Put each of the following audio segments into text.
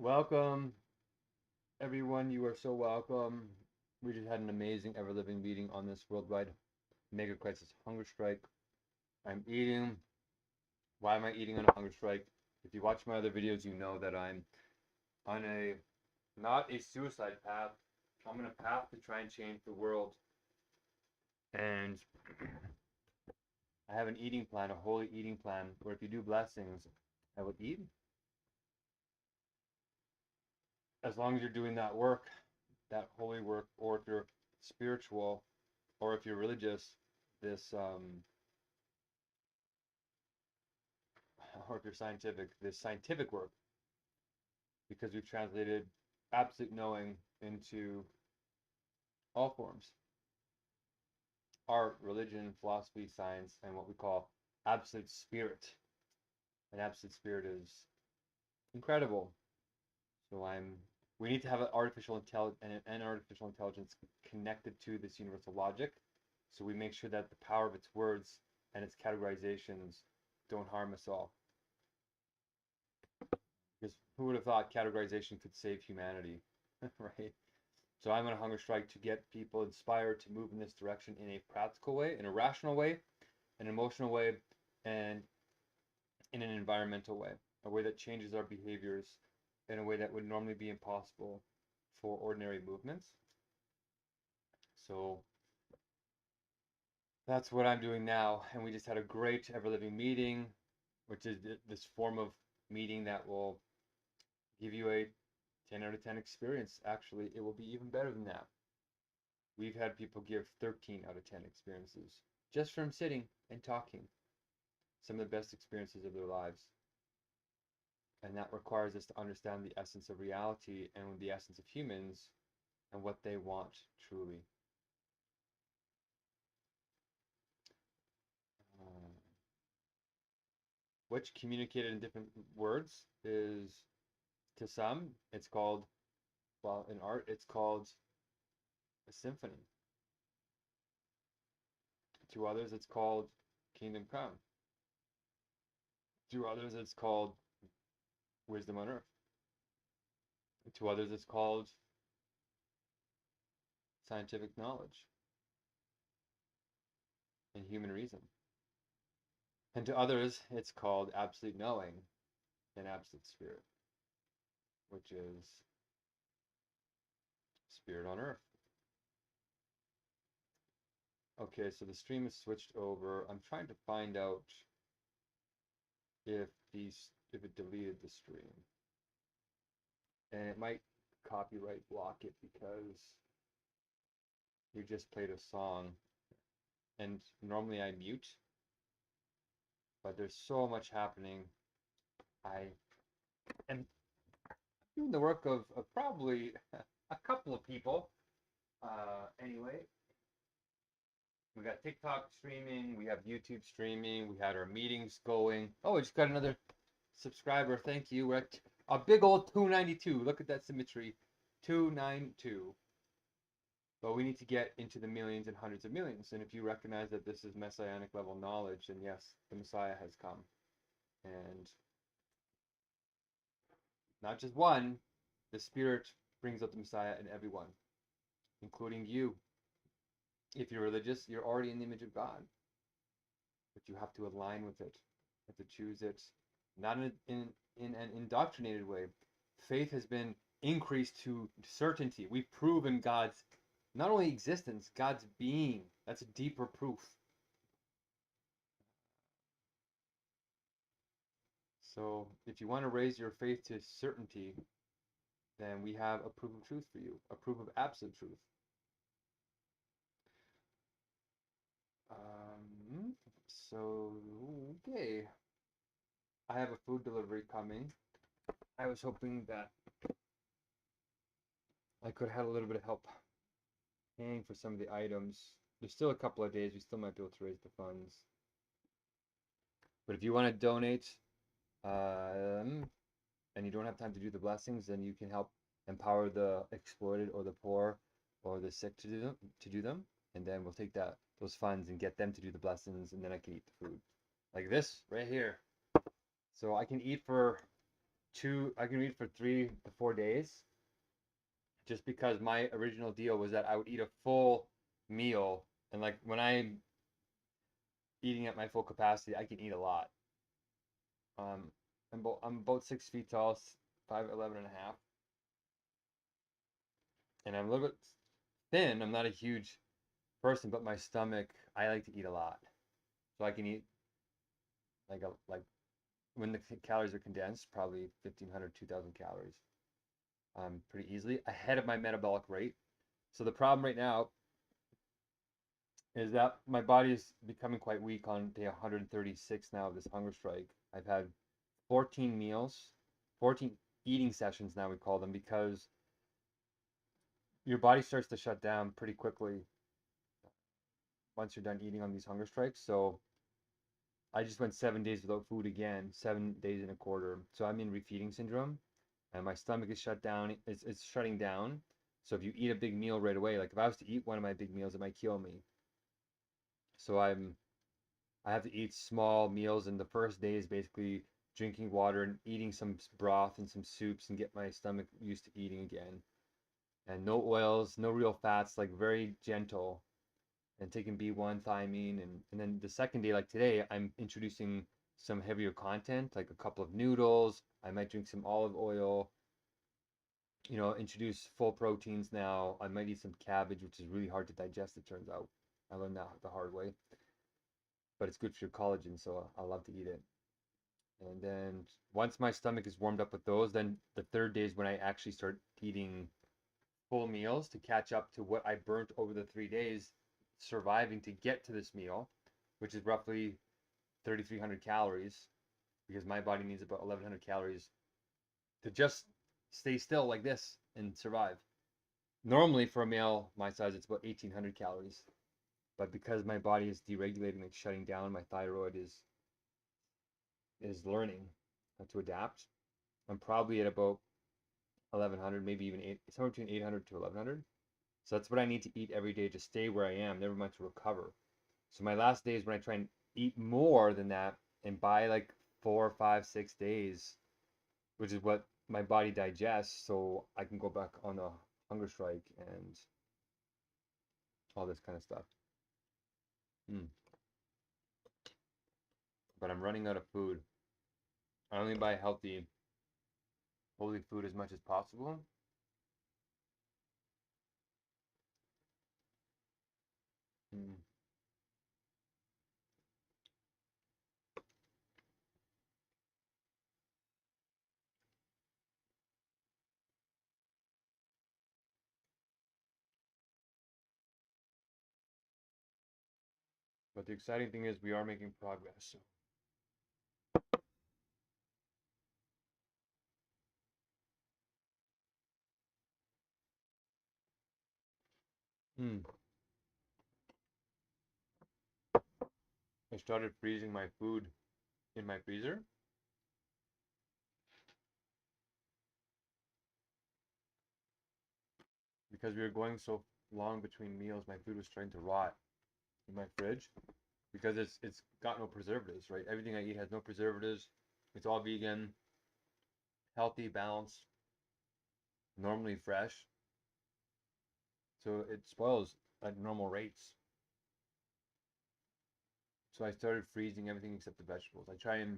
Welcome, everyone. You are so welcome. We just had an amazing ever living meeting on this worldwide Megacrisis hunger strike. I'm eating. Why am I eating on a hunger strike? If you watch my other videos, you know that I'm on a not a suicide path. I'm on a path to try and change the world. And I have an eating plan, a holy eating plan, where if you do blessings, I will eat. As long as you're doing that work, that holy work, or if you're spiritual, or if you're religious, this or if you're scientific, this scientific work, because we've translated absolute knowing into all forms: art, religion, philosophy, science, and what we call absolute spirit. And absolute spirit is incredible. So we need to have an artificial intelligence connected to this universal logic. So we make sure that the power of its words and its categorizations don't harm us all. Because who would have thought categorization could save humanity, right? So I'm on a hunger strike to get people inspired to move in this direction in a practical way, in a rational way, an emotional way, and in an environmental way, a way that changes our behaviors in a way that would normally be impossible for ordinary movements. So that's what I'm doing now. And we just had a great ever living meeting, which is this form of meeting that will give you a 10 out of 10 experience. Actually, it will be even better than that. We've had people give 13 out of 10 experiences just from sitting and talking. Some of the best experiences of their lives. And that requires us to understand the essence of reality and the essence of humans and what they want truly. Which communicated in different words is, to some, it's called, well, in art, it's called a symphony. To others, it's called Kingdom Come. To others, it's called Wisdom on Earth. To others, it's called scientific knowledge and human reason. And to others, it's called absolute knowing and absolute spirit, which is spirit on earth. Okay, so the stream is switched over. I'm trying to find out if it deleted the stream. And it might copyright block it because we just played a song. And normally I mute, but there's so much happening. I am doing the work of probably a couple of people. Anyway, we got TikTok streaming, we have YouTube streaming, we had our meetings going. Oh, we just got another subscriber. Thank you. We're at a big old 292. Look at that symmetry. 292. But we need to get into the millions and hundreds of millions. And if you recognize that this is messianic level knowledge, then yes, the Messiah has come. And not just one, the Spirit brings out the Messiah in everyone, including you. If you're religious, you're already in the image of God. But you have to align with it. You have to choose it, not in an indoctrinated way. Faith has been increased to certainty. We've proven God's not only existence, God's being. That's a deeper proof. So if you want to raise your faith to certainty, then we have a proof of truth for you, a proof of absolute truth. So, okay. I have a food delivery coming. I was hoping that I could have a little bit of help paying for some of the items. There's still a couple of days. We still might be able to raise the funds. But if you want to donate, and you don't have time to do the blessings, then you can help empower the exploited or the poor or the sick to do them. And then we'll take those funds and get them to do the blessings, and then I can eat the food. Like this right here. So I can eat for I can eat for 3 to 4 days, just because my original deal was that I would eat a full meal, and like when I'm eating at my full capacity, I can eat a lot. Um, I'm about 6 feet tall, 5'11" and a half, and I'm a little bit thin. I'm not a huge person, but my stomach, I like to eat a lot, so I can eat like when the calories are condensed, probably 1,500, 2,000 calories, pretty easily ahead of my metabolic rate. So the problem right now is that my body is becoming quite weak on day 136 now of this hunger strike. I've had 14 meals, 14 eating sessions now we call them, because your body starts to shut down pretty quickly once you're done eating on these hunger strikes. So I just went 7 days without food again, 7 days and a quarter. So I'm in refeeding syndrome, and my stomach is shut down. It's shutting down. So if you eat a big meal right away, like if I was to eat one of my big meals, it might kill me. So I have to eat small meals, and the first day is basically drinking water and eating some broth and some soups and get my stomach used to eating again. And no oils, no real fats, like very gentle, and taking B1 thiamine, and then the second day, like today, I'm introducing some heavier content, like a couple of noodles. I might drink some olive oil, introduce full proteins now. I might eat some cabbage, which is really hard to digest, it turns out. I learned that the hard way, but it's good for your collagen, so I love to eat it. And then once my stomach is warmed up with those, then the third day is when I actually start eating full meals to catch up to what I burnt over the 3 days surviving to get to this meal, which is roughly 3,300 calories, because my body needs about 1,100 calories to just stay still like this and survive. Normally, for a male my size, it's about 1,800 calories. But because my body is deregulating, like shutting down, my thyroid is learning how to adapt. I'm probably at about 1,100, maybe even somewhere between 800 to 1,100. So that's what I need to eat every day to stay where I am, never mind to recover. So my last day is when I try and eat more than that, and by like 4, 5, 6 days, which is what my body digests, so I can go back on a hunger strike and all this kind of stuff. Mm. But I'm running out of food. I only buy healthy, wholly food as much as possible. Mm. But the exciting thing is we are making progress. Mm. I started freezing my food in my freezer because we were going so long between meals. My food was starting to rot in my fridge because it's got no preservatives, right? Everything I eat has no preservatives. It's all vegan, healthy, balanced, normally fresh. So it spoils at normal rates. So I started freezing everything except the vegetables. I try and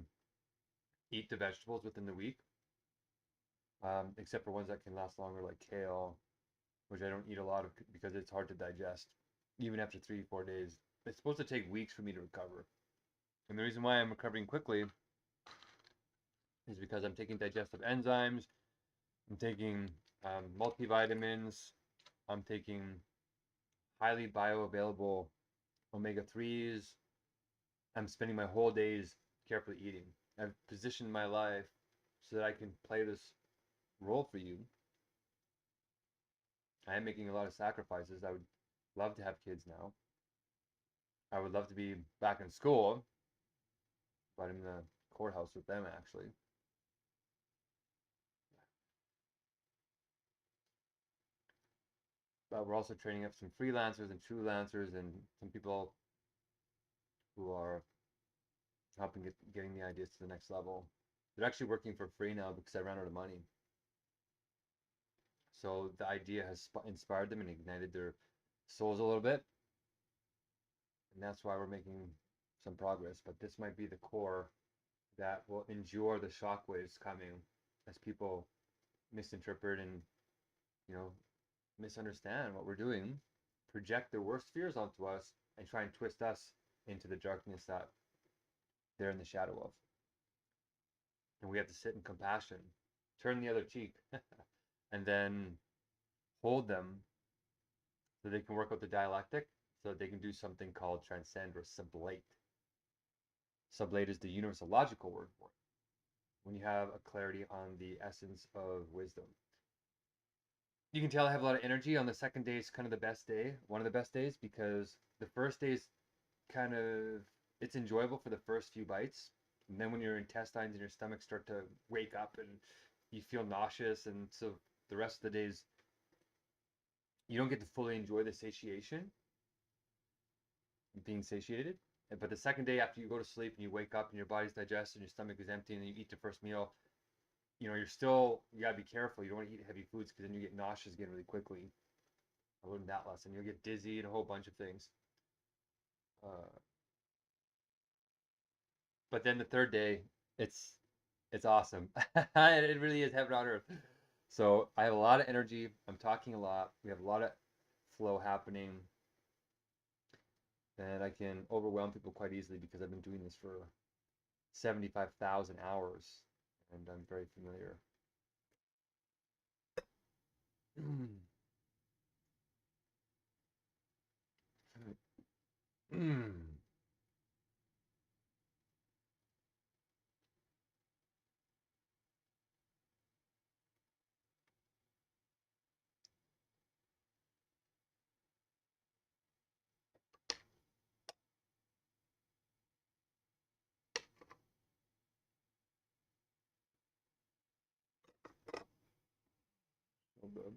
eat the vegetables within the week, except for ones that can last longer, like kale, which I don't eat a lot of because it's hard to digest, even after 3, 4 days. It's supposed to take weeks for me to recover. And the reason why I'm recovering quickly is because I'm taking digestive enzymes, I'm taking multivitamins, I'm taking highly bioavailable omega 3s. I'm spending my whole days carefully eating. I've positioned my life so that I can play this role for you. I am making a lot of sacrifices. I would love to have kids now. I would love to be back in school, but I'm in the courthouse with them actually. But we're also training up some freelancers and true lancers and some people who are helping getting the ideas to the next level. They're actually working for free now because I ran out of money. So the idea has inspired them and ignited their souls a little bit. And that's why we're making some progress. But this might be the core that will endure the shockwaves coming as people misinterpret and, you know, misunderstand what we're doing, project their worst fears onto us, and try and twist us into the darkness that they're in the shadow of. And we have to sit in compassion, turn the other cheek, and then hold them so they can work out the dialectic, so that they can do something called transcend or sublate. Sublate is the universal logical word for it. When you have a clarity on the essence of wisdom. You can tell I have a lot of energy. On the second day is kind of the best day, one of the best days, because the first day is kind of, it's enjoyable for the first few bites. And then when your intestines and your stomach start to wake up and you feel nauseous, and so the rest of the days you don't get to fully enjoy the satiation, being satiated. But the second day after you go to sleep and you wake up and your body's digested and your stomach is empty and then you eat the first meal, you know, you gotta be careful. You don't want to eat heavy foods because then you get nauseous again really quickly. I learned that lesson. You'll get dizzy and a whole bunch of things. But then the third day, it's awesome. It really is heaven on earth. So I have a lot of energy. I'm talking a lot. We have a lot of flow happening. And I can overwhelm people quite easily because I've been doing this for 75,000 hours. And I'm very familiar. So good.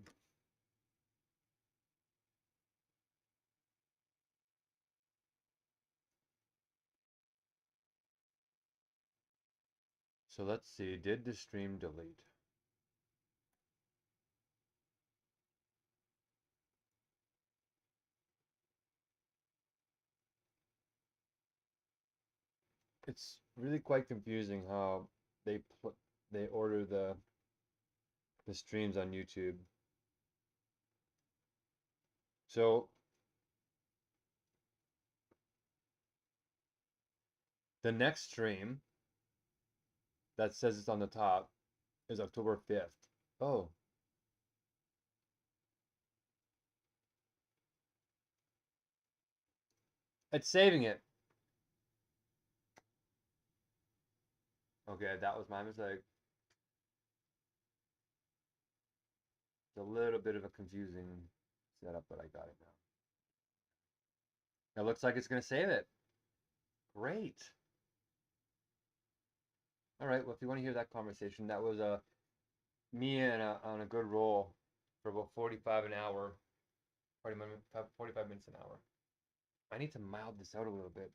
So let's see, did the stream delete? It's really quite confusing how they order the streams on YouTube. So the next stream that says it's on the top is October 5th. Oh. It's saving it. Okay, that was my mistake. It's a little bit of a confusing setup, but I got it now. It looks like it's going to save it. Great. All right, well, if you want to hear that conversation, that was me on a good roll for about 45 an hour, 45 minutes an hour. I need to mild this out a little bit.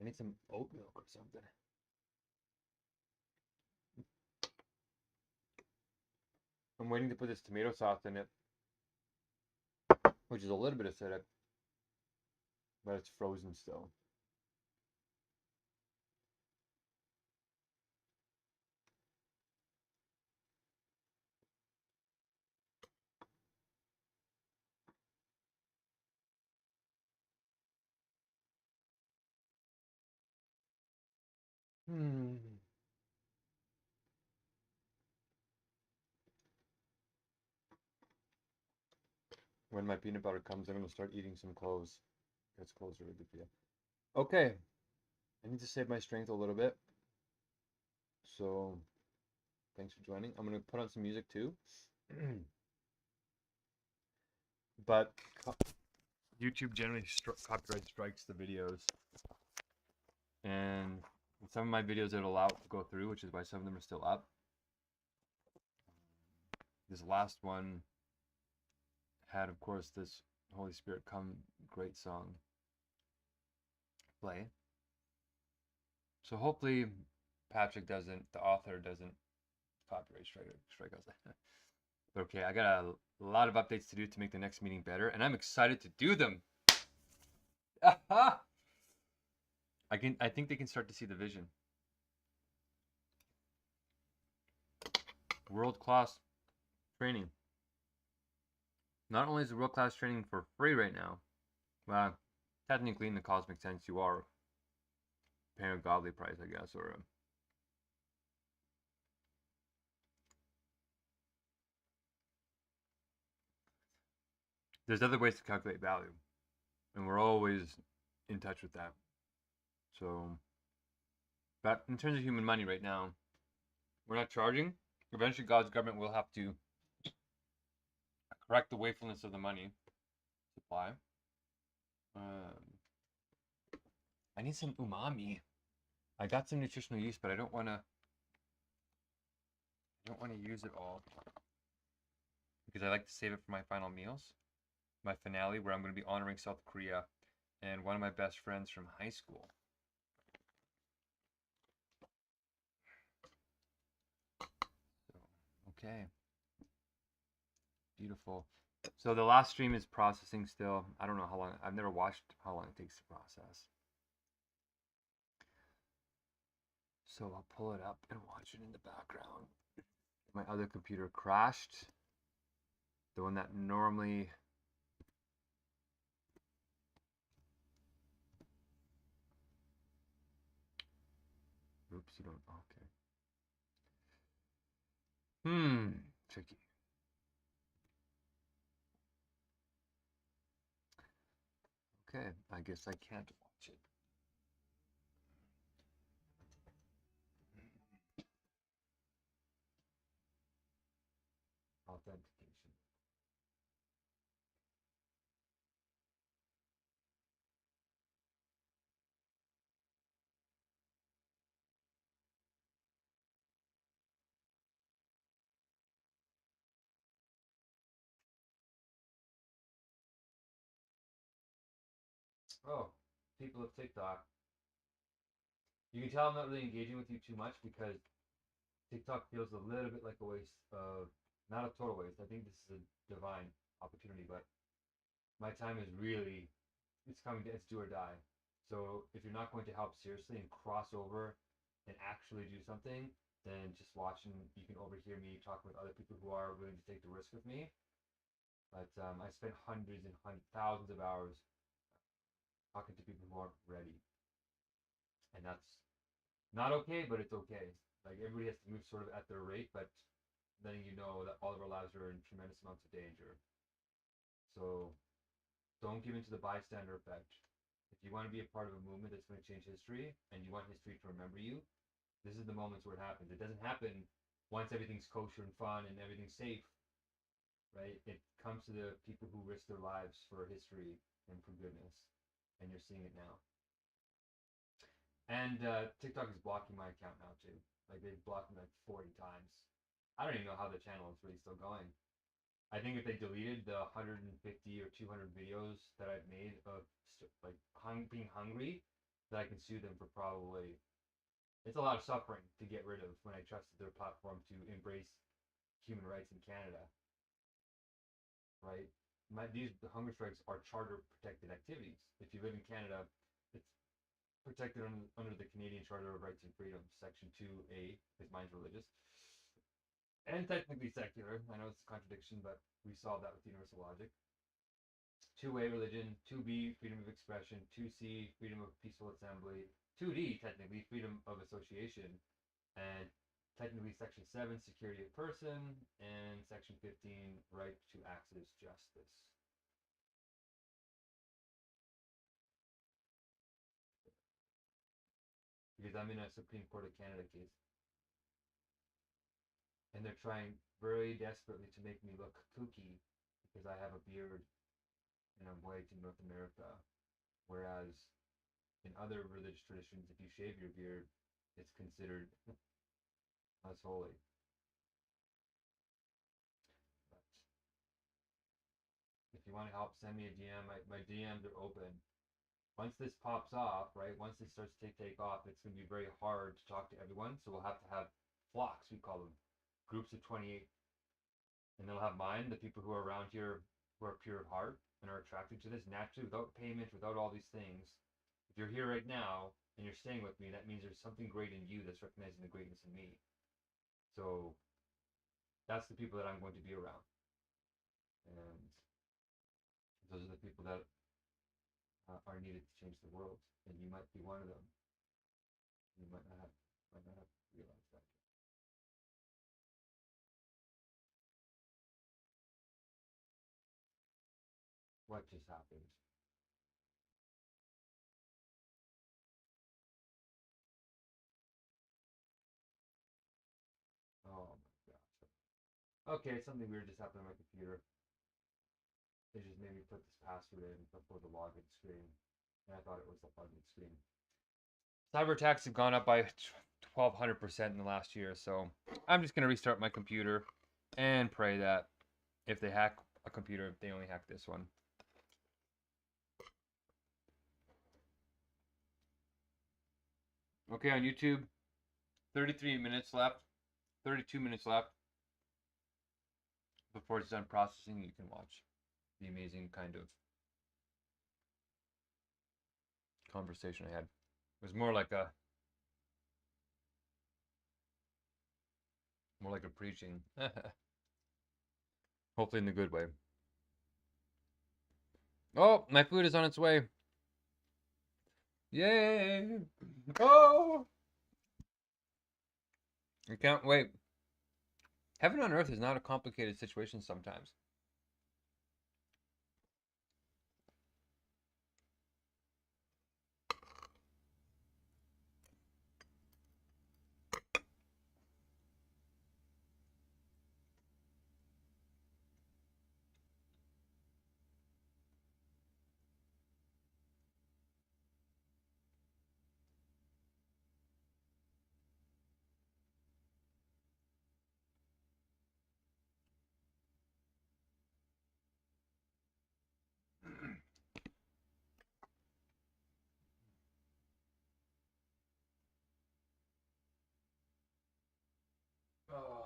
I need some oat milk or something. I'm waiting to put this tomato sauce in it, which is a little bit acidic, but it's frozen still. When my peanut butter comes, I'm going to start eating some cloves. Because cloves are really good for you. Okay. I need to save my strength a little bit. So, thanks for joining. I'm going to put on some music too. But YouTube generally copyright strikes the videos. And some of my videos it'll allow it to go through, which is why some of them are still up. This last one had, of course, this Holy Spirit Come great song play. So hopefully Patrick doesn't, the author doesn't copyright strike us. But okay, I got a lot of updates to do to make the next meeting better, and I'm excited to do them. I think they can start to see the vision. World-class training. Not only is the world-class training for free right now, well, technically in the cosmic sense you are paying a godly price, I guess, or there's other ways to calculate value, and we're always in touch with that. So, but in terms of human money right now, we're not charging. Eventually, God's government will have to correct the wastefulness of the money supply. I need some umami. I got some nutritional use, but I don't want to use it all because I like to save it for my final meals, my finale, where I'm going to be honoring South Korea and one of my best friends from high school. So, okay. Beautiful. So the last stream is processing still. I don't know how long. I've never watched how long it takes to process. So I'll pull it up and watch it in the background. My other computer crashed. The one that normally... Oops, you don't... Okay. Tricky. Okay, I guess I can't watch it. Authentication. Oh, people of TikTok. You can tell I'm not really engaging with you too much because TikTok feels a little bit like a waste of, not a total waste. I think this is a divine opportunity, but my time is really, it's coming to, it's do or die. So if you're not going to help seriously and cross over and actually do something, then just watching, you can overhear me talking with other people who are willing to take the risk with me. But I spent hundreds and thousands of hours talking to people who aren't ready. And that's not okay, but it's okay. Like everybody has to move sort of at their rate, but then you know that all of our lives are in tremendous amounts of danger. So don't give in to the bystander effect. If you want to be a part of a movement that's going to change history and you want history to remember you, this is the moments where it happens. It doesn't happen once everything's kosher and fun and everything's safe, right? It comes to the people who risk their lives for history and for goodness, and you're seeing it now. And TikTok is blocking my account now too. Like they've blocked me like 40 times. I don't even know how the channel is really still going. I think if they deleted the 150 or 200 videos that I've made of like being hungry, that I can sue them for probably. It's a lot of suffering to get rid of when I trusted their platform to embrace human rights in Canada, right? The hunger strikes are charter protected activities. If you live in Canada, it's protected under the Canadian Charter of Rights and Freedoms, Section 2A, because mine's religious. And technically secular. I know it's a contradiction, but we solved that with universal logic. 2A, religion. 2B, freedom of expression. 2C, freedom of peaceful assembly. 2D, technically, freedom of association. And technically Section 7, security of person. And Section 15, right to access justice. Because I'm in a Supreme Court of Canada case. And they're trying very desperately to make me look kooky because I have a beard and I'm white in North America. Whereas in other religious traditions, if you shave your beard, it's considered less holy. But if you want to help, send me a DM. My DMs are open. once this pops off, right? Once this starts to take off, it's going to be very hard to talk to everyone. So we'll have to have flocks, we call them, groups of 28, and they'll have mine, the people who are around here who are pure of heart and are attracted to this naturally, without payment, without all these things. If you're here right now and you're staying with me, that means there's something great in you that's recognizing the greatness in me. So that's the people that I'm going to be around, and those are the people that are needed to change the world. And you might be one of them. You might not have realized that. What just happened? Oh my gosh. Okay, something weird just happened on my computer. It just made me put this password in before the login screen, and I thought it was the login screen. Cyber attacks have gone up by 1,200% in the last year, so I'm just gonna restart my computer and pray that if they hack a computer, they only hack this one. Okay, on YouTube, 33 minutes left, 32 minutes left before it's done processing. You can watch the amazing kind of conversation I had. It was more like a preaching. Hopefully in the good way. Oh, my food is on its way. Yay! Oh! I can't wait. Heaven on earth is not a complicated situation sometimes. Oh.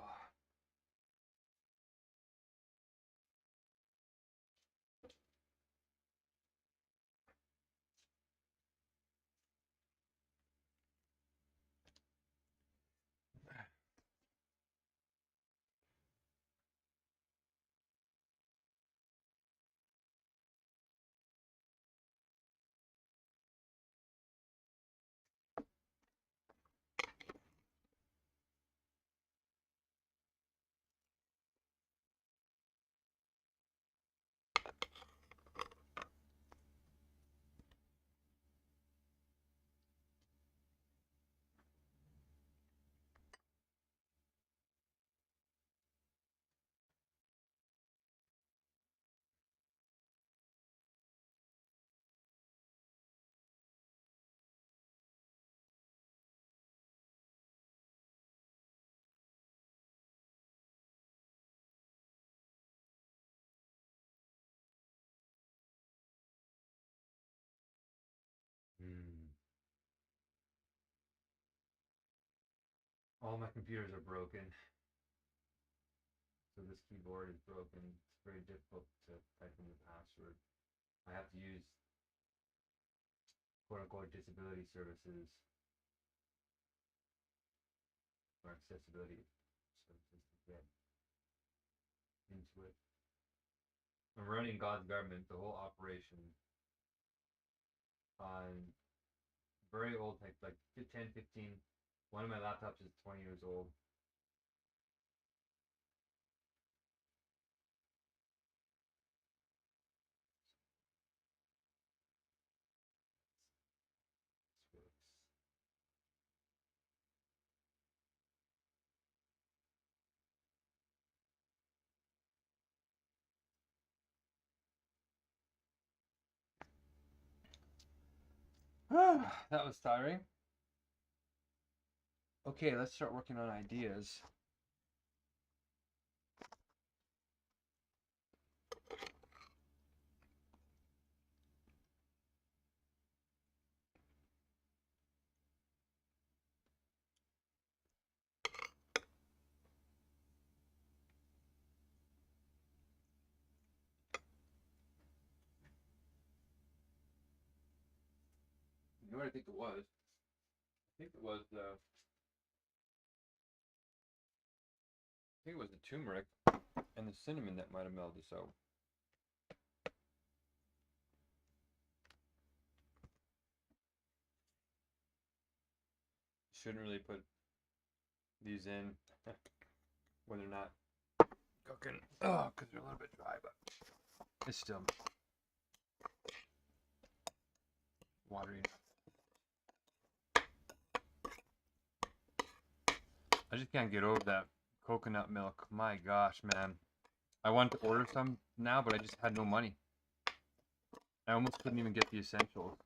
All my computers are broken. So this keyboard is broken. It's very difficult to type in the password. I have to use quote unquote disability services or accessibility services to get into it. I'm running God's government, the whole operation, on very old tech, like 10, 15. One of my laptops is 20 years old. This works. That was tiring. Okay, let's start working on ideas. what I think it was. I think it was the turmeric and the cinnamon that might have melded this out. Shouldn't really put these in when they're not cooking. Oh, because they're a little bit dry, but it's still watery. I just can't get over that coconut milk. My gosh, man. I wanted to order some now, but I just had no money. I almost couldn't even get the essentials.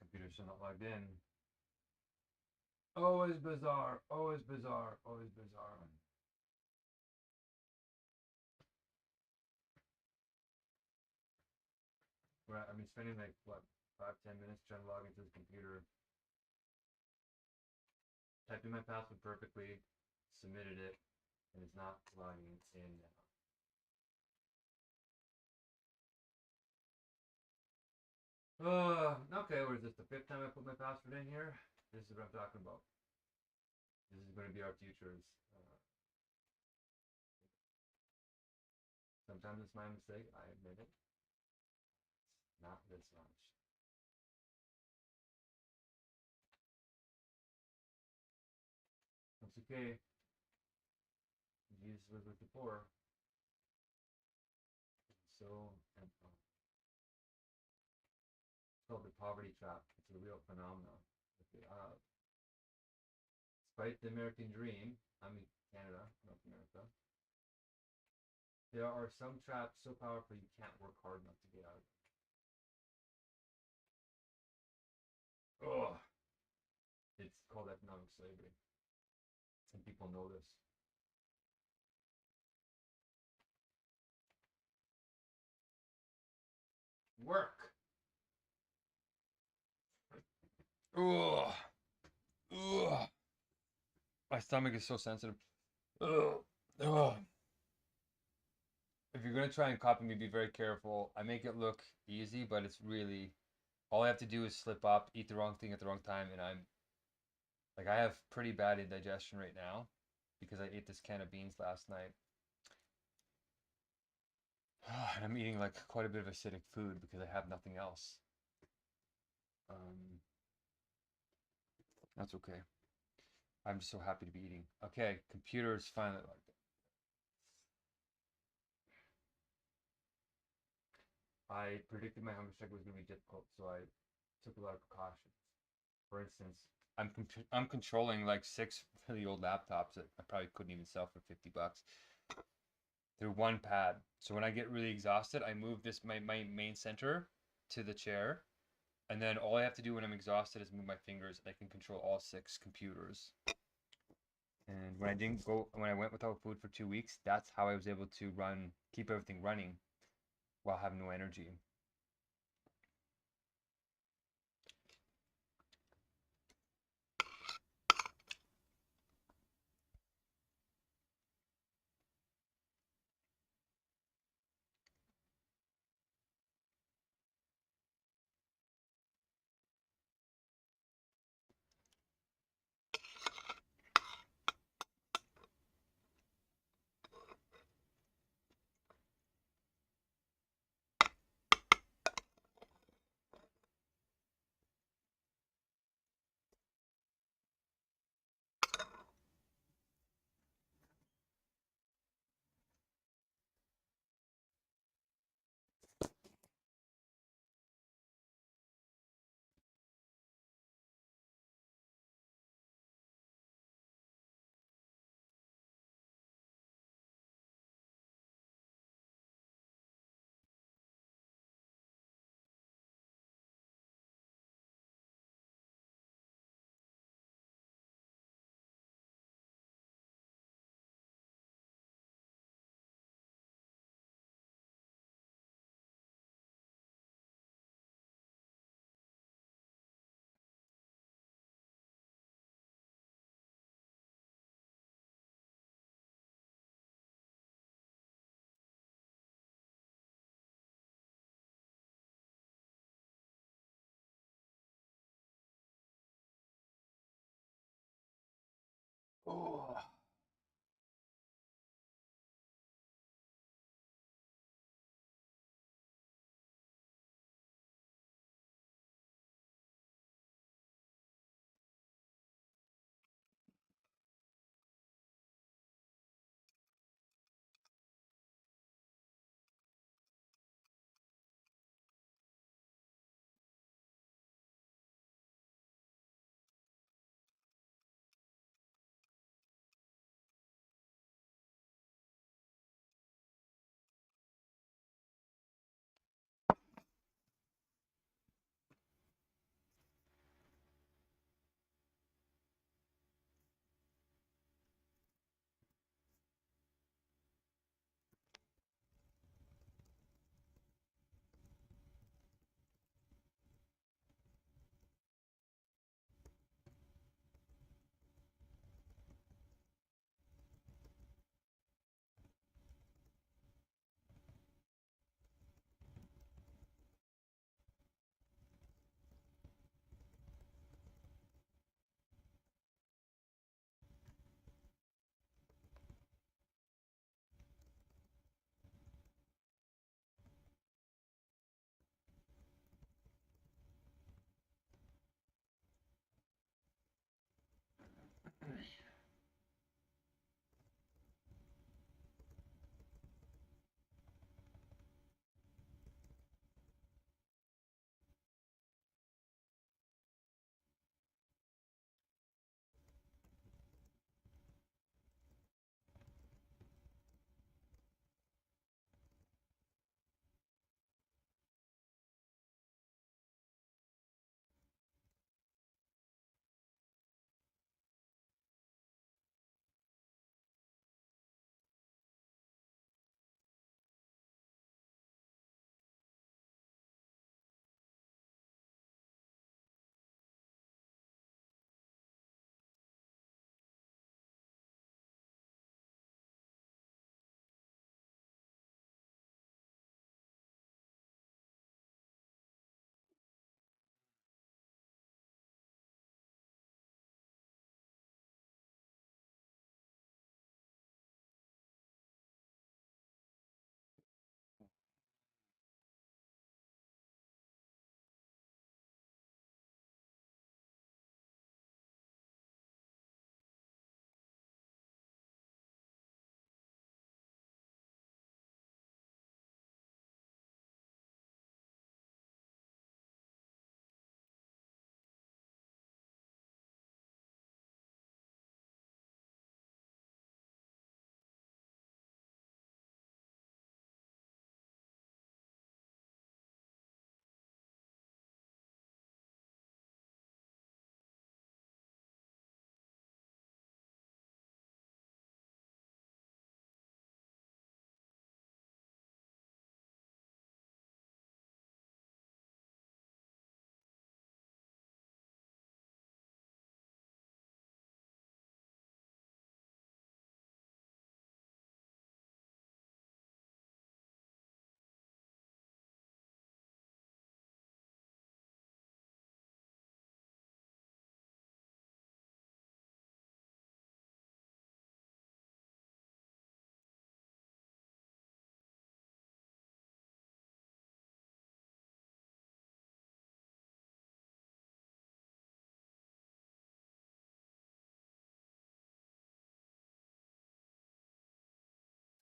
Computer's still not logged in. Always bizarre, always bizarre, always bizarre. Right, I mean, spending like, what, 5-10 minutes trying to log into the computer. Typed in my password perfectly, submitted it, and it's not logging in now. Okay, what is this, the 5th time I put my password in here? This is what I'm talking about. This is going to be our futures. Sometimes it's my mistake, I admit it. It's not this much. That's okay. Jesus was with the poor. So, and, it's called the poverty trap. It's a real phenomenon. Despite the American dream, I'm in Canada, North America, there are some traps so powerful you can't work hard enough to get out of them. Oh, it's called economic slavery. And people know this. Work. Ugh. Ugh. My stomach is so sensitive. Ugh. Ugh. If you're gonna try and copy me, be very careful. I make it look easy, but it's really all I have to do is slip up, eat the wrong thing at the wrong time, and I'm like I have pretty bad indigestion right now because I ate this can of beans last night. And I'm eating like quite a bit of acidic food because I have nothing else. That's okay. I'm just so happy to be eating. Okay, computer is finally like I predicted my Hungerstrike was going to be difficult, so I took a lot of precautions. For instance, I'm controlling like 6 really old laptops that I probably couldn't even sell for $50 through one pad. So when I get really exhausted, I move my main center to the chair, and then all I have to do when I'm exhausted is move my fingers. I can control all 6 computers. And when I went without food for 2 weeks, that's how I was able to keep everything running while having no energy. Oh.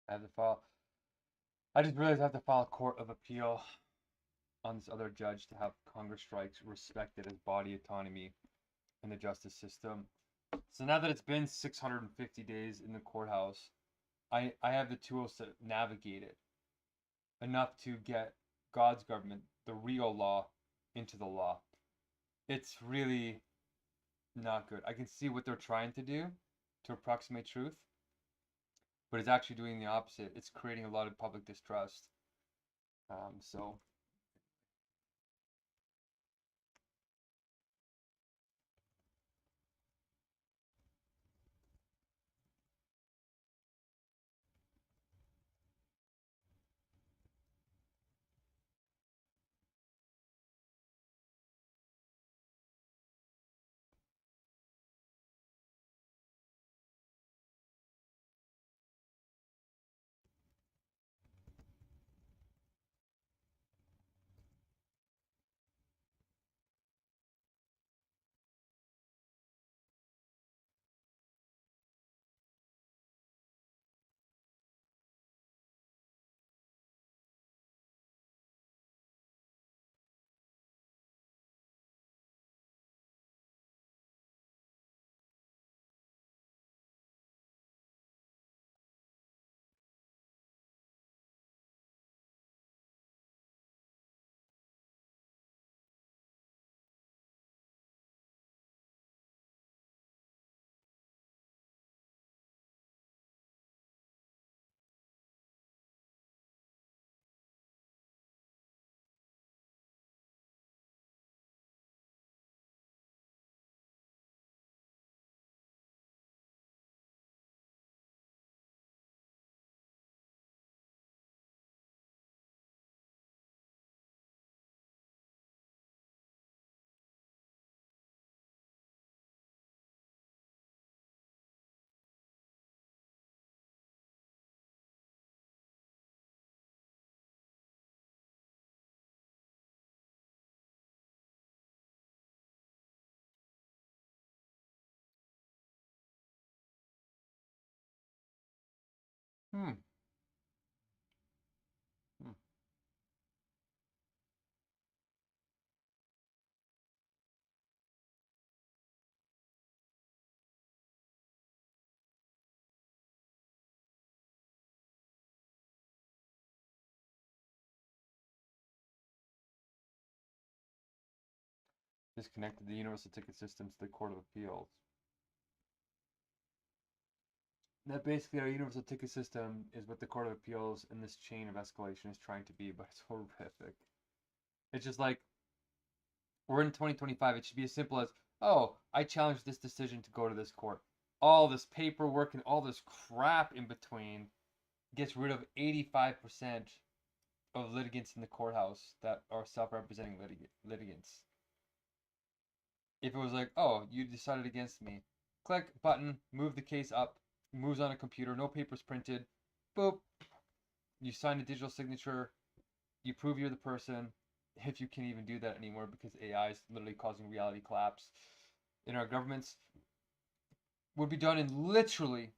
I have to file. I just realized I have to file a court of appeal on this other judge to have Hungerstrikes respected as body autonomy in the justice system. So now that it's been 650 days in the courthouse, I have the tools to navigate it enough to get God's government, the real law, into the law. It's really not good. I can see what they're trying to do to approximate truth, but it's actually doing the opposite. It's creating a lot of public distrust. So hmm. Hmm. Disconnected the universal ticket system to the Court of Appeals. That basically our universal ticket system is what the Court of Appeals in this chain of escalation is trying to be, but it's horrific. It's just like we're in 2025. It should be as simple as, oh, I challenge this decision to go to this court. All this paperwork and all this crap in between gets rid of 85% of litigants in the courthouse that are self-representing litigants. If it was like, oh, you decided against me, click button, move the case up, moves on a computer, no papers printed, boop, you sign a digital signature, you prove you're the person, if you can even do that anymore because AI is literally causing reality collapse in our governments, would be done in literally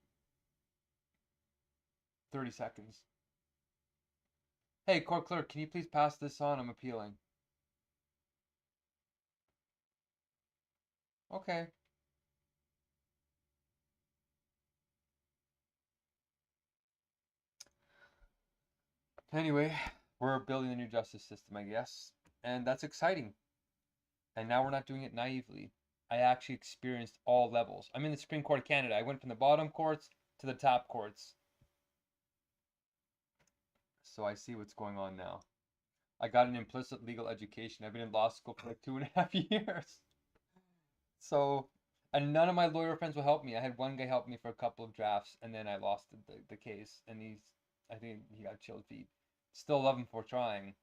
30 seconds. Hey, court clerk, can you please pass this on? I'm appealing. Okay. Anyway, we're building a new justice system, I guess. And that's exciting. And now we're not doing it naively. I actually experienced all levels. I'm in the Supreme Court of Canada. I went from the bottom courts to the top courts. So I see what's going on now. I got an implicit legal education. I've been in law school for like 2.5 years. So, and none of my lawyer friends will help me. I had one guy help me for a couple of drafts, and then I lost the case. And I think he got chilled feet. Still love him for trying,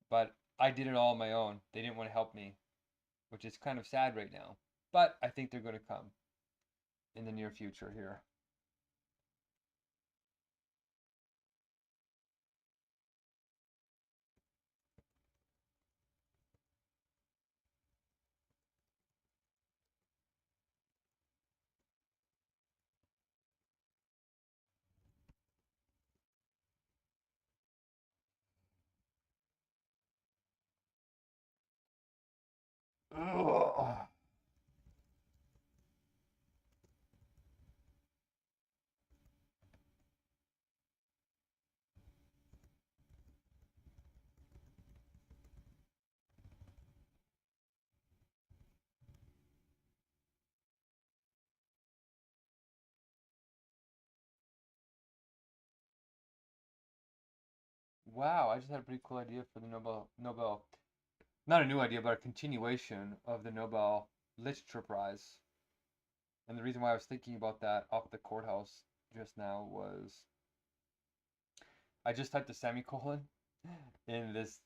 but I did it all on my own. They didn't want to help me, which is kind of sad right now. But I think they're going to come in the near future here. Ugh. Wow, I just had a pretty cool idea for the Nobel, not a new idea, but a continuation of the Nobel Literature Prize. And the reason why I was thinking about that off the Courthouse just now was I just typed a semicolon in this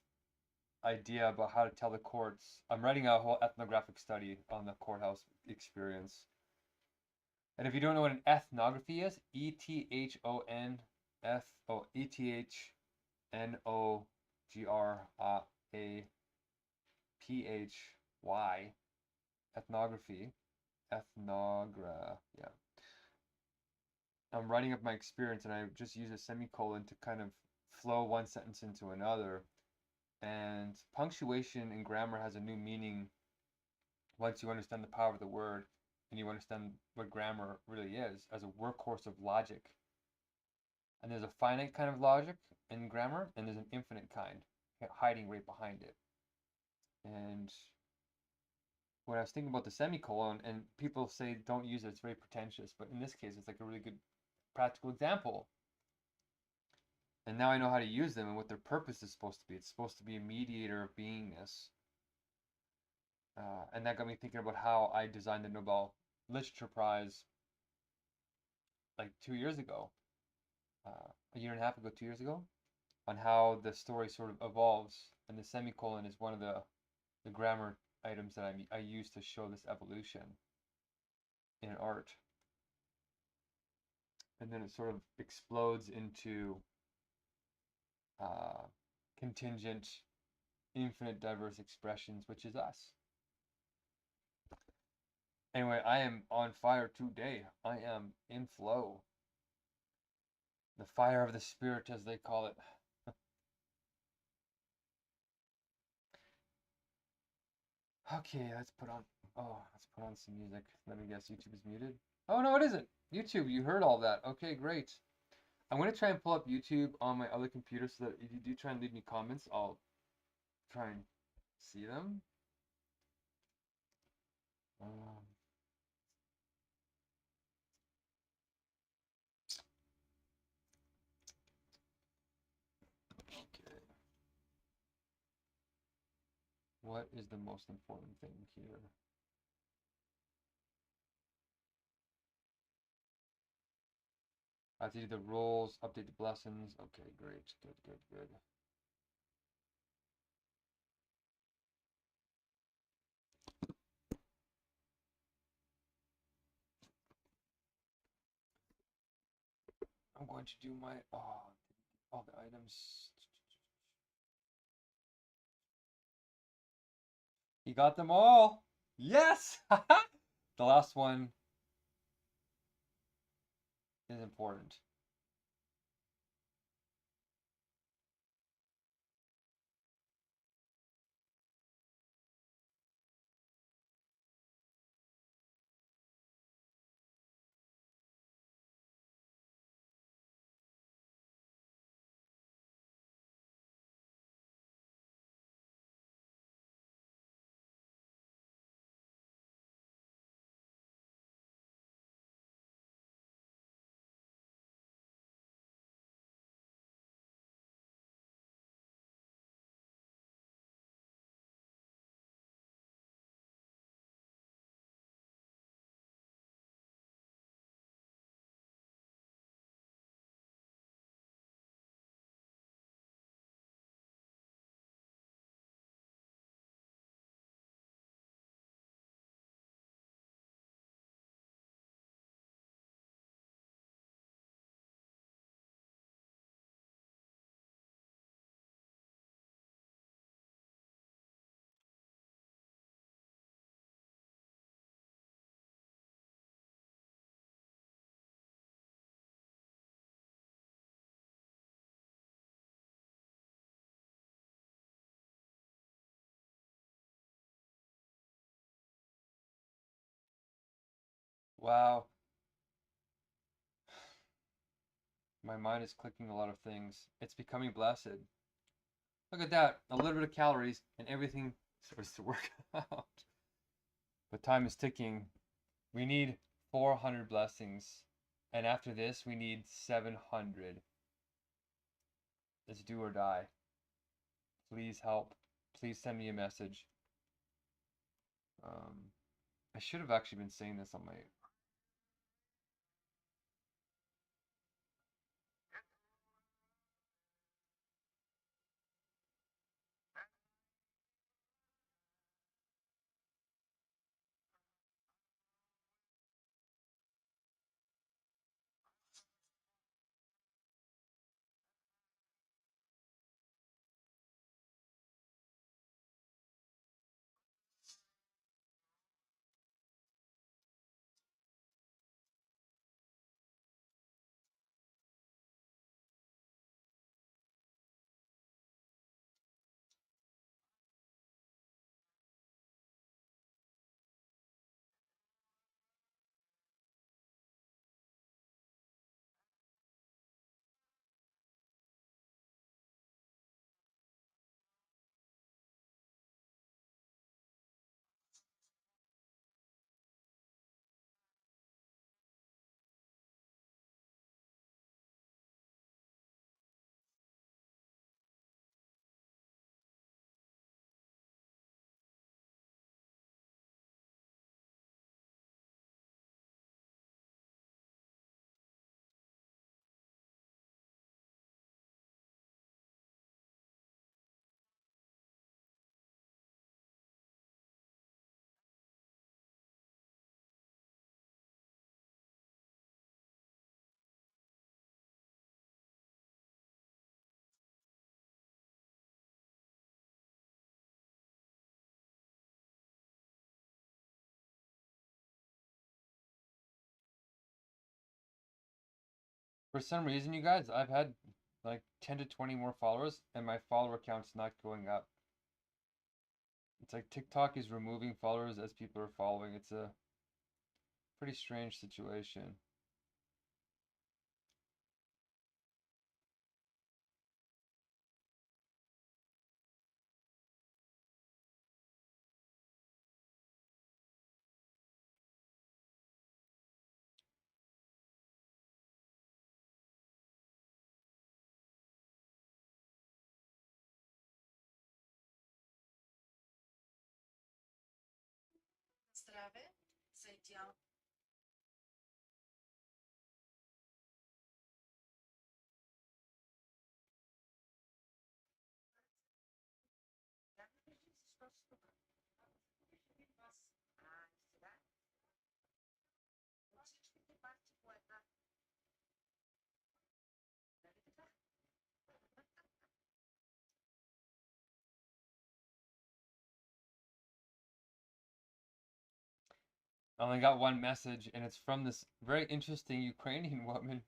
idea about how to tell the courts. I'm writing a whole ethnographic study on the Courthouse experience. And if you don't know what an ethnography is, Ethnography, ethnography, yeah. I'm writing up my experience and I just use a semicolon to kind of flow one sentence into another. And punctuation in grammar has a new meaning once you understand the power of the word and you understand what grammar really is as a workhorse of logic. And there's a finite kind of logic in grammar, and there's an infinite kind hiding right behind it. And when I was thinking about the semicolon, and people say don't use it, it's very pretentious, but in this case, it's like a really good practical example. And now I know how to use them and what their purpose is supposed to be. It's supposed to be a mediator of beingness. And that got me thinking about how I designed the Nobel Literature Prize like 2 years ago, a year and a half ago, 2 years ago, on how the story sort of evolves. And the semicolon is one of the grammar items that I use to show this evolution in art. And then it sort of explodes into contingent, infinite, diverse expressions, which is us. Anyway, I am on fire today. I am in flow. The fire of the spirit, as they call it. Okay, let's put on some music. Let me guess, YouTube is muted. Oh no, it isn't. YouTube, you heard all that. Okay, great. I'm gonna try and pull up YouTube on my other computer so that if you do try and leave me comments, I'll try and see them. Um, okay. What is the most important thing here? I have to do the rules, update the lessons. Okay, great. Good, good, good. I'm going to do my all the items. You got them all. Yes. The last one is important. Wow. My mind is clicking a lot of things. It's becoming blessed. Look at that. A little bit of calories and everything starts to work out. But time is ticking. We need 400 blessings. And after this, we need 700. It's do or die. Please help. Please send me a message. I should have actually been saying this on my. For some reason, you guys, I've had like 10 to 20 more followers, and my follower count's not going up. It's like TikTok is removing followers as people are following. It's a pretty strange situation. I only got one message, and it's from this very interesting Ukrainian woman.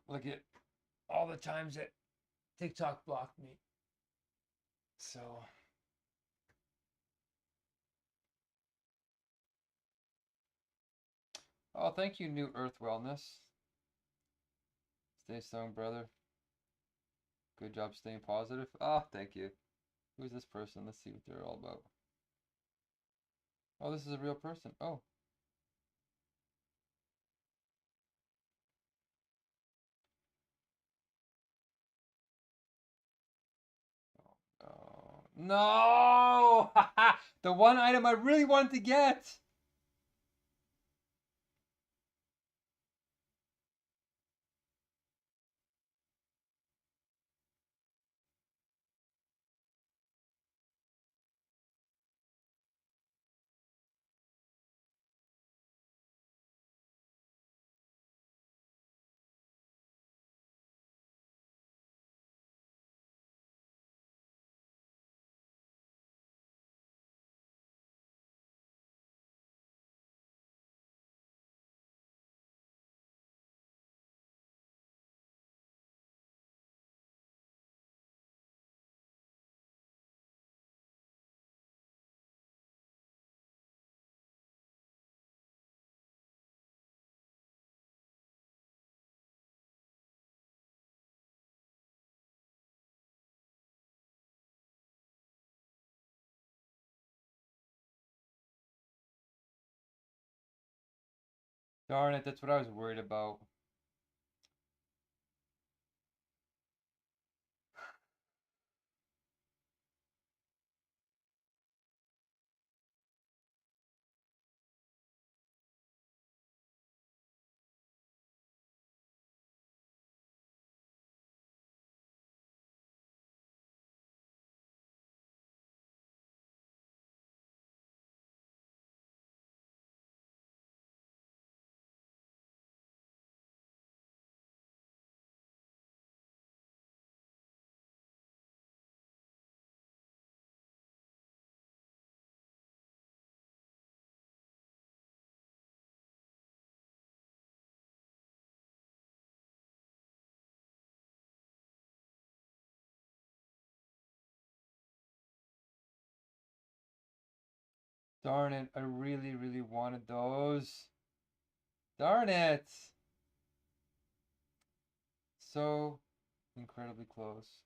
Look at all the times that TikTok blocked me. So, oh, thank you, New Earth Wellness. Stay strong, brother. Good job staying positive. Oh, thank you. Who's this person? Let's see what they're all about. Oh, this is a real person. Oh. Oh. No! The one item I really wanted to get! Darn it, that's what I was worried about. Darn it, I really, really wanted those. Darn it! So incredibly close.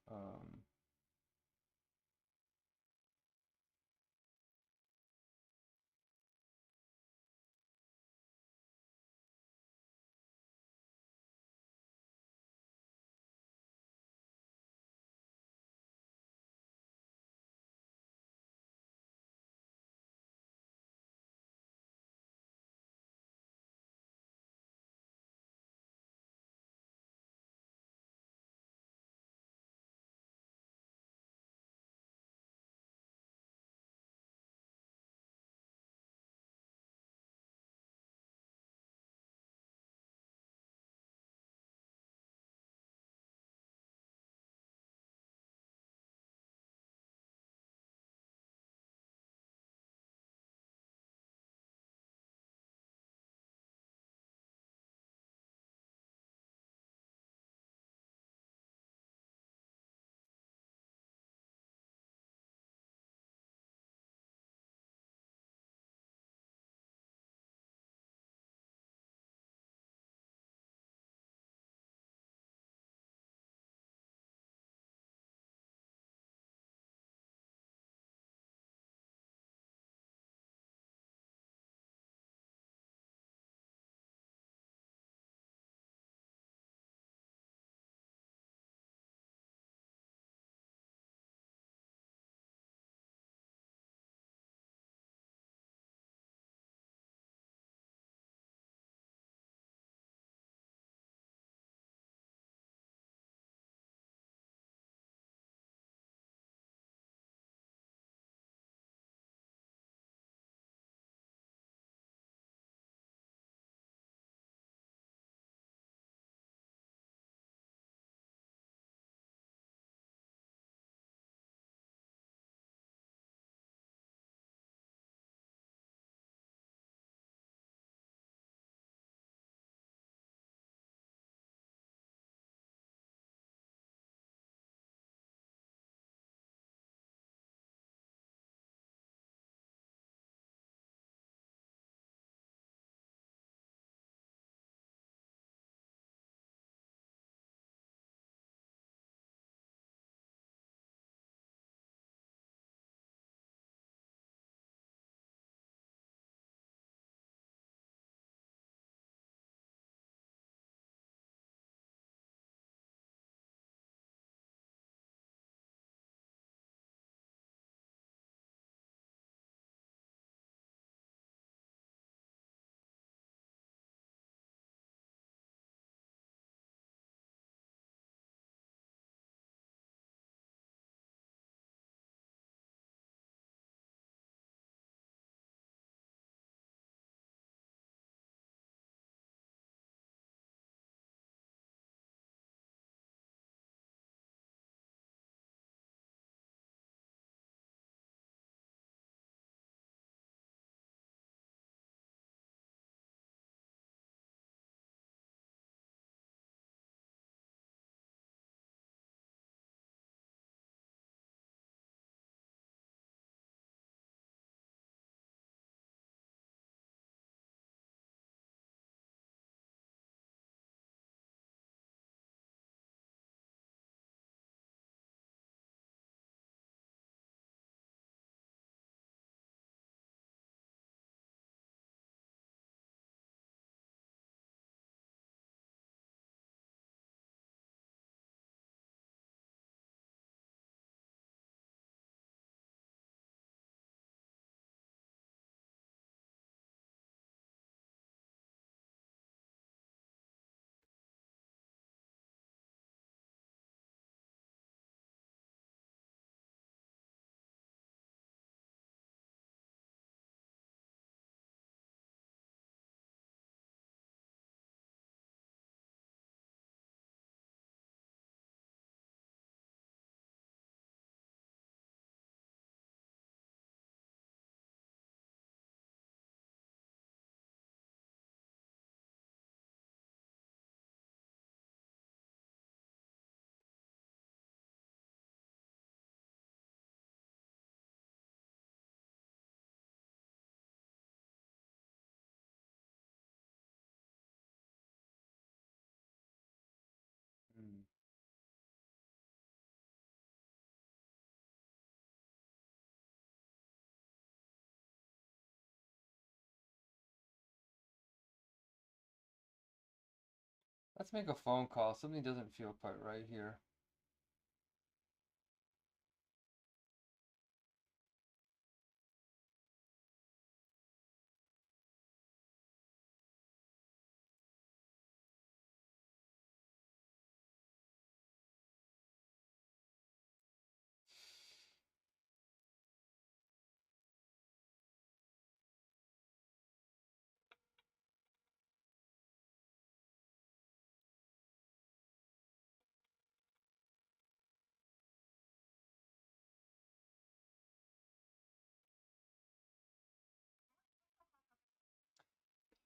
Let's make a phone call. Something doesn't feel quite right here.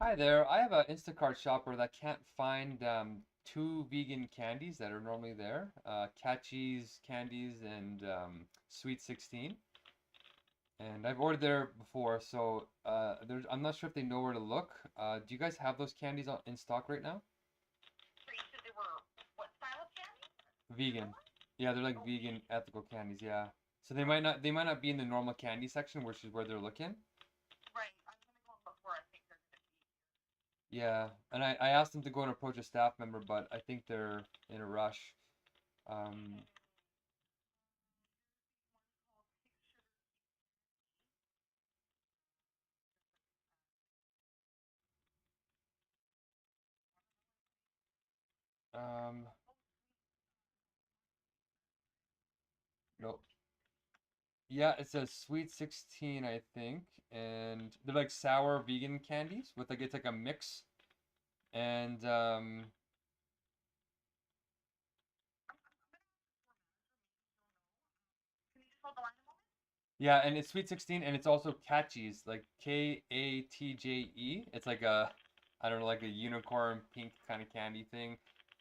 Hi there. I have an Instacart shopper that can't find two vegan candies that are normally there. Catchies candies and Sweet 16. And I've ordered there before, so I'm not sure if they know where to look. Do you guys have those candies in stock right now? So you said they were what style of candy? Vegan. Yeah, they're like vegan ethical candies, yeah. So they might not be in the normal candy section, which is where they're looking. Right. I'm gonna go look where I think they're gonna be. Yeah, and I asked them to go and approach a staff member, but I think they're in a rush. Um, um, no. Yeah, it says Sweet 16, I think, and they're like sour vegan candies with like it's like a mix, and Can you just hold the line a moment? yeah, and it's Sweet 16, and it's also Catchies, like Katje. It's like a, I don't know, like a unicorn pink kind of candy thing.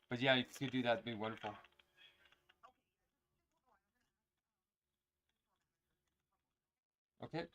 But yeah, if you could do that, it'd be wonderful. Okay.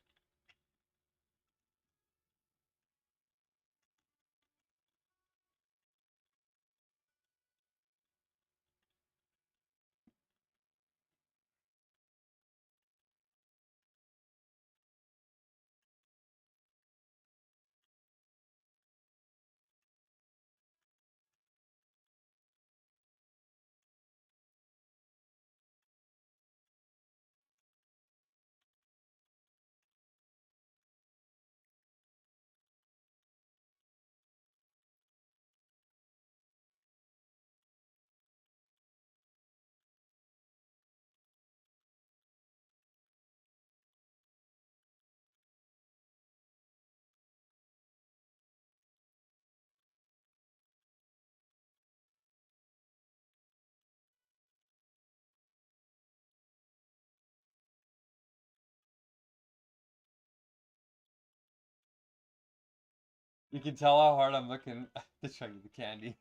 You can tell how hard I'm looking to try to get the candy.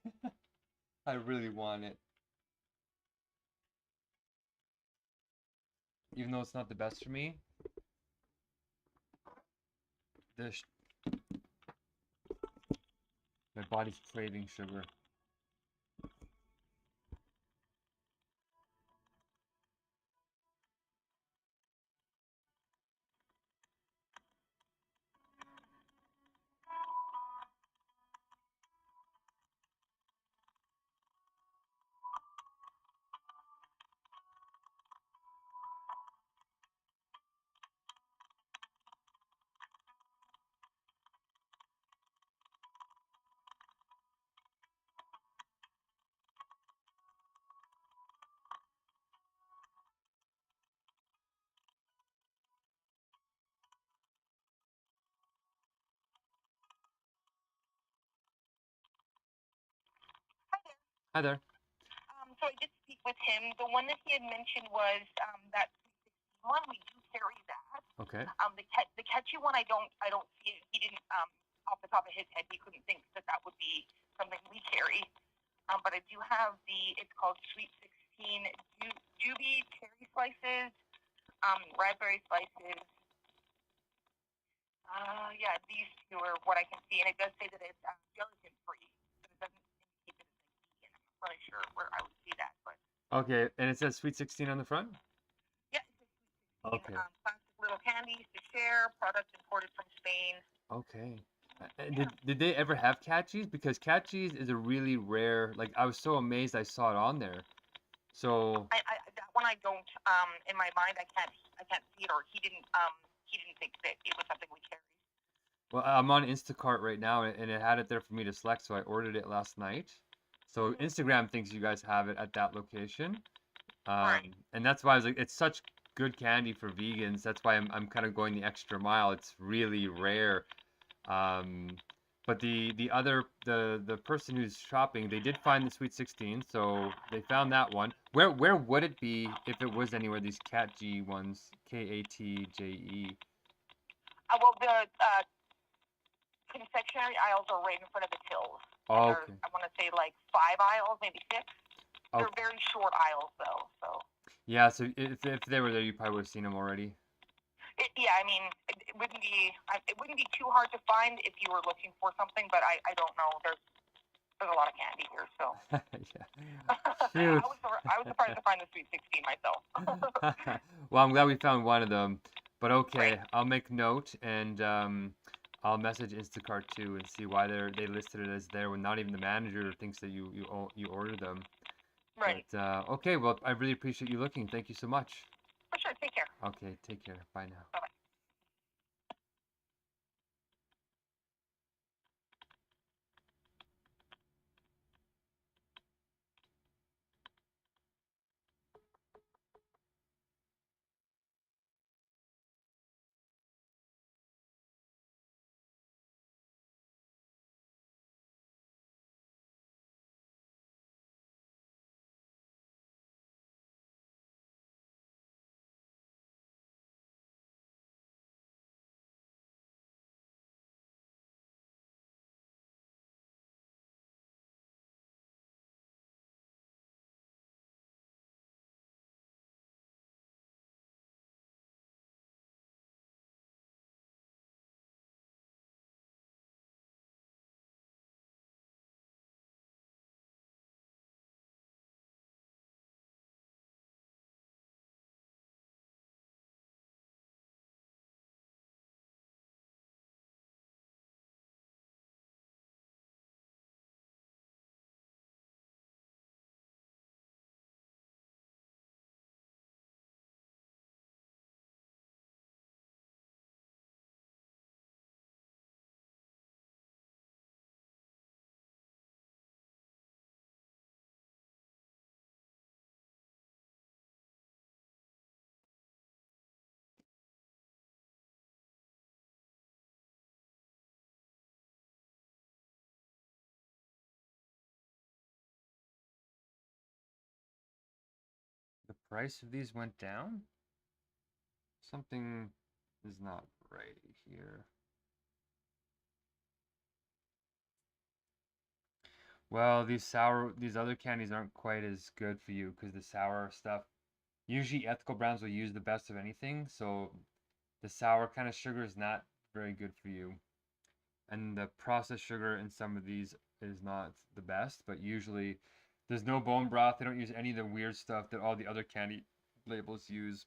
I really want it, even though it's not the best for me. This My body's craving sugar. Hi there. Hi there. So I did speak with him. The one that he had mentioned was that one we do carry that. Okay. The catchy one I don't see it. He didn't off the top of his head he couldn't think that that would be something we carry. But I do have it's called Sweet 16 Juby cherry slices, raspberry slices. Yeah, these two are what I can see, and it does say that it's gelatin free, but it doesn't indicate that it's like vegan. I'm not really sure where I would see that, but Okay, and it says Sweet 16 on the front? yeah, it's a Sweet 16. Okay. Plastic little candies to share, product imported from Spain. Okay. Did they ever have cat cheese? Because cat cheese is a really rare. Like I was so amazed I saw it on there. So I that one I don't in my mind I can't see it, or he didn't think that it was something we carried. well, I'm on Instacart right now, and it had it there for me to select, so I ordered it last night. So Mm-hmm. Instagram thinks you guys have it at that location, Right. and that's why I was like, it's such good candy for vegans. That's why I'm kind of going the extra mile. It's really rare. Um, but the person who's shopping, they did find the Sweet 16, so they found that one. Where would it be if it was anywhere these Cat G ones, KATJE? Well, the confectionery aisles are right in front of the tills, and Oh, there's okay. I want to say like 5 aisles, maybe 6. Oh, They're very short aisles though, so yeah. So if they were there, you probably would have seen them already. yeah. I mean, it wouldn't be too hard to find if you were looking for something, but I don't know. There's a lot of candy here, so Yeah. Shoot. I was surprised to find the Sweet 16 myself. Well, I'm glad we found one of them. But Right, okay, I'll make note and I'll message Instacart too and see why they listed it as there when not even the manager thinks that you ordered them. right. But okay, well, I really appreciate you looking. Thank you so much. For sure. Take care. Okay, take care. Bye now. Bye bye. The price of these went down? Something is not right here. Well, these other candies aren't quite as good for you because the sour stuff. Usually, ethical brands will use the best of anything, so the sour kind of sugar is not very good for you. And the processed sugar in some of these is not the best, but usually there's no bone broth. They don't use any of the weird stuff that all the other candy labels use.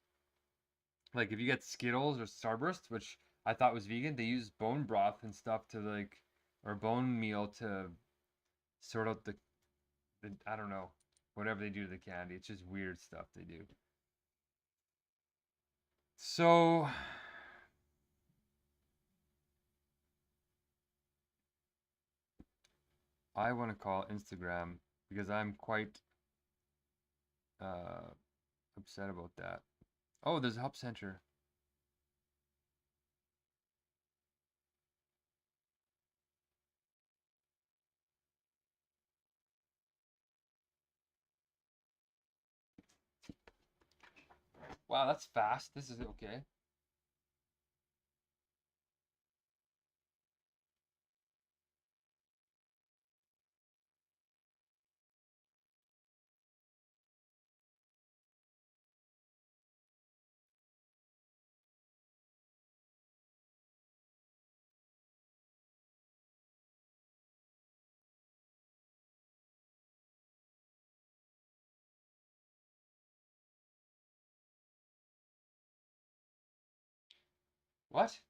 Like if you get Skittles or Starburst, which I thought was vegan, they use bone broth and stuff to like, or bone meal to sort out the I don't know, whatever they do to the candy. It's just weird stuff they do. So I want to call Instagram because I'm quite uh, upset about that. Oh, there's a help center. Wow, that's fast. This is okay. What?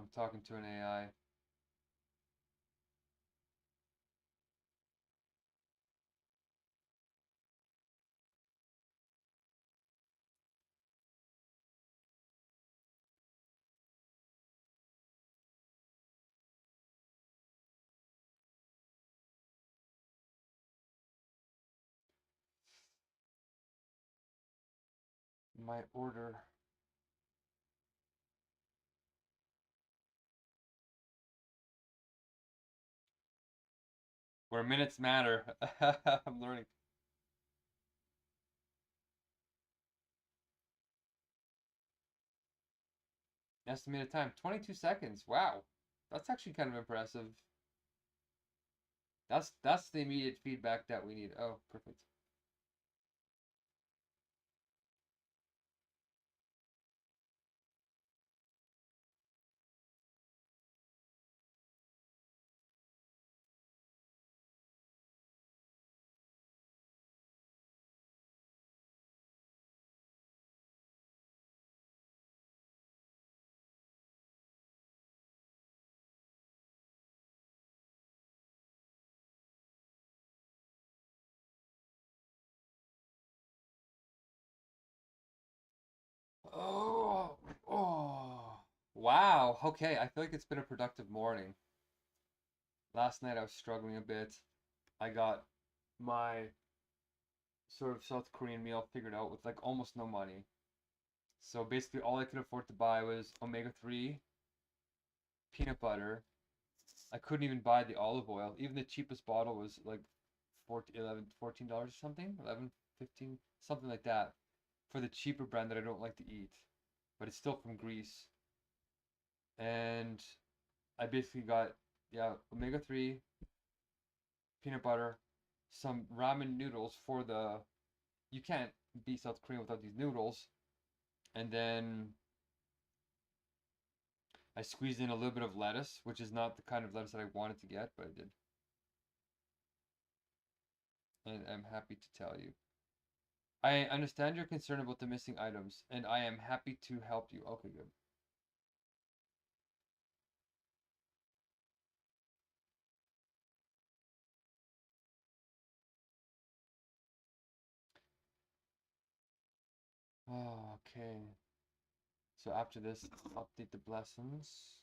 I'm talking to an AI. My order. Where minutes matter. I'm learning. Estimated time, 22 seconds. Wow. That's actually kind of impressive. That's the immediate feedback that we need. Oh, perfect. Oh, oh. Wow. Okay, I feel like it's been a productive morning. Last night I was struggling a bit. I got my sort of South Korean meal figured out with like almost no money. So basically all I could afford to buy was omega-3, peanut butter. I couldn't even buy the olive oil. Even the cheapest bottle was like 14, 11, $14 or something, 11, 15, something like that, for the cheaper brand that I don't like to eat, but it's still from Greece. And I basically got, yeah, omega-3, peanut butter, some ramen noodles for the, you can't be South Korean without these noodles. And then I squeezed in a little bit of lettuce, which is not the kind of lettuce that I wanted to get, but I did. And I'm happy to tell you. I understand your concern about the missing items, and I am happy to help you. Okay, good. Oh, okay. So after this, update the blessings.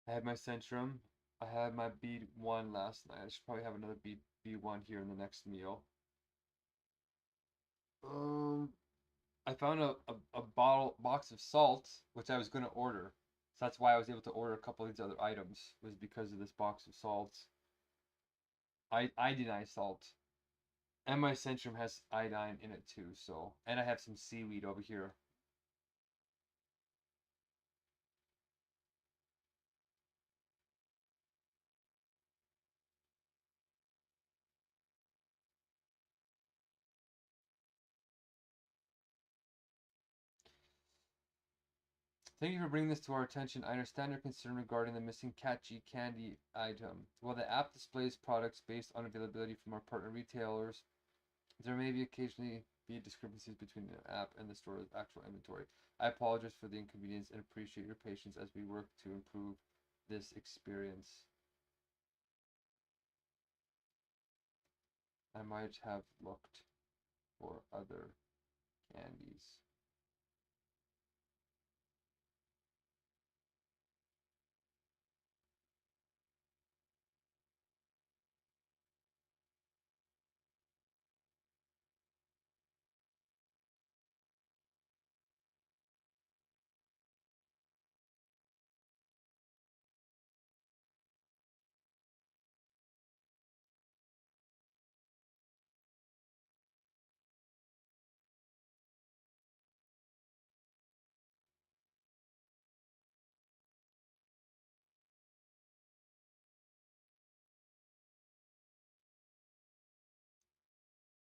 I had my Centrum. I had my B1 last night. I should probably have another B1 here in the next meal. Um, I found a box of salt, which I was gonna order. So that's why I was able to order a couple of these other items, was because of this box of salt. I deny salt. And my Centrum has iodine in it too, so and I have some seaweed over here. Thank you for bringing this to our attention. I understand your concern regarding the missing catchy candy item. While the app displays products based on availability from our partner retailers, there may be occasionally be discrepancies between the app and the store's actual inventory. I apologize for the inconvenience and appreciate your patience as we work to improve this experience. I might have looked for other candies.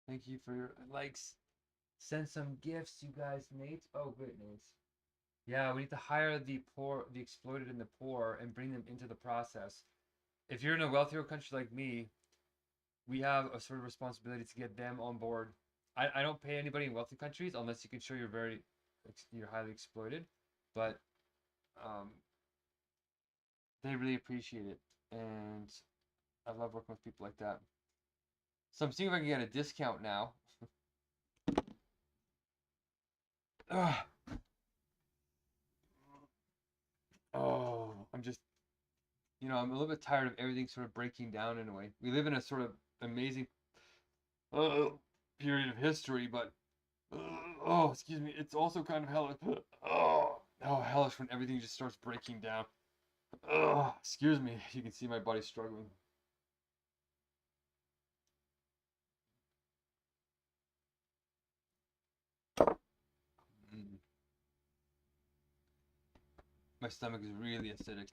Thank you for your likes. Send some gifts, you guys, Nate. Oh, great, Nate. Yeah, we need to hire the poor, the exploited and the poor, and bring them into the process. If you're in a wealthier country like me, we have a sort of responsibility to get them on board. I don't pay anybody in wealthy countries unless you can show you're highly exploited, but um, they really appreciate it, and I love working with people like that. So I'm seeing if I can get a discount now. Ugh. Oh, I'm a little bit tired of everything sort of breaking down in a way. We live in a sort of amazing uh, period of history, but oh, excuse me, it's also kind of hellish. Oh, hellish when everything just starts breaking down. Oh, excuse me, you can see my body struggling. Mm. My stomach is really acidic.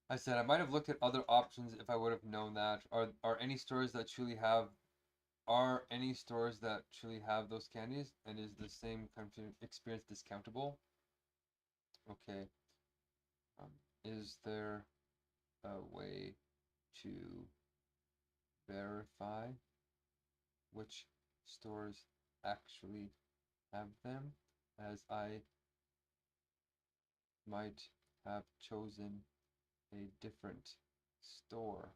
I said I might have looked at other options if I would have known that. Are any stores that truly have Are any stores that truly have those candies, and is the same kind of experience discountable? Okay. Um, is there a way to verify which stores actually have them, as I might have chosen a different store?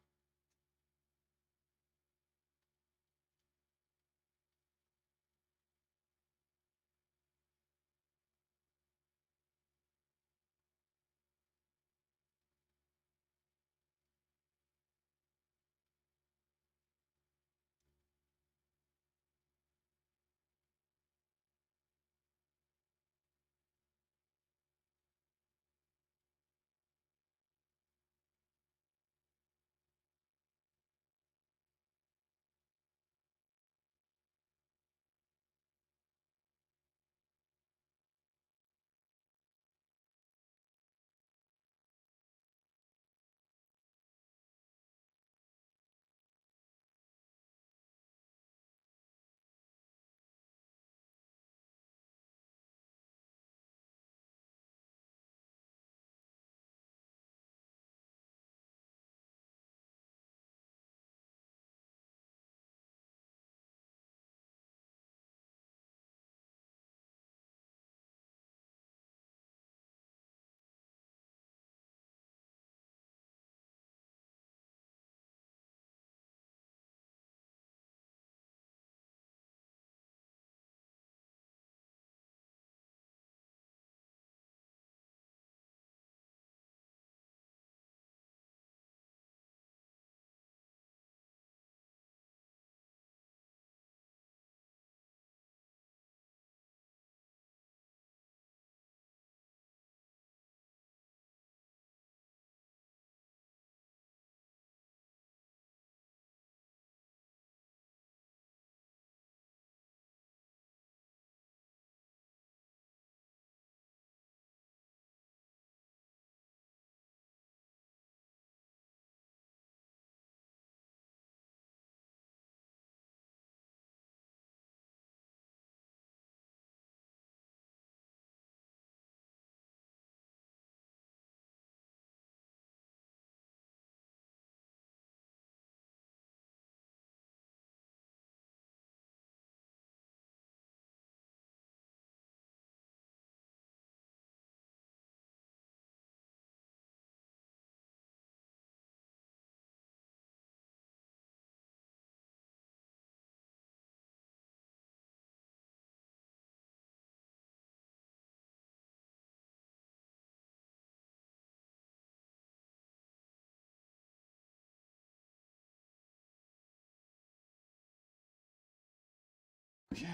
Okay,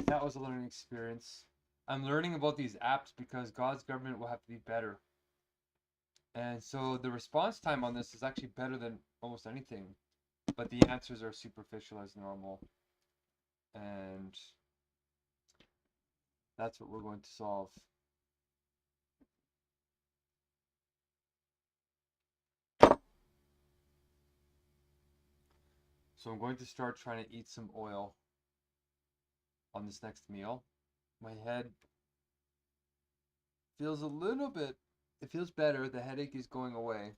that was a learning experience. I'm learning about these apps because God's government will have to be better. And so the response time on this is actually better than almost anything, but the answers are superficial as normal. And that's what we're going to solve. So I'm going to start trying to eat some oil on this next meal. My head feels a little bit, it feels better. The headache is going away.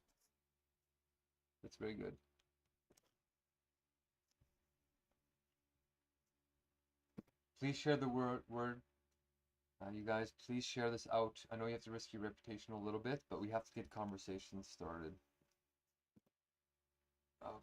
That's very good. Please share the word. You guys, please share this out. I know you have to risk your reputation a little bit, but we have to get conversations started. Okay.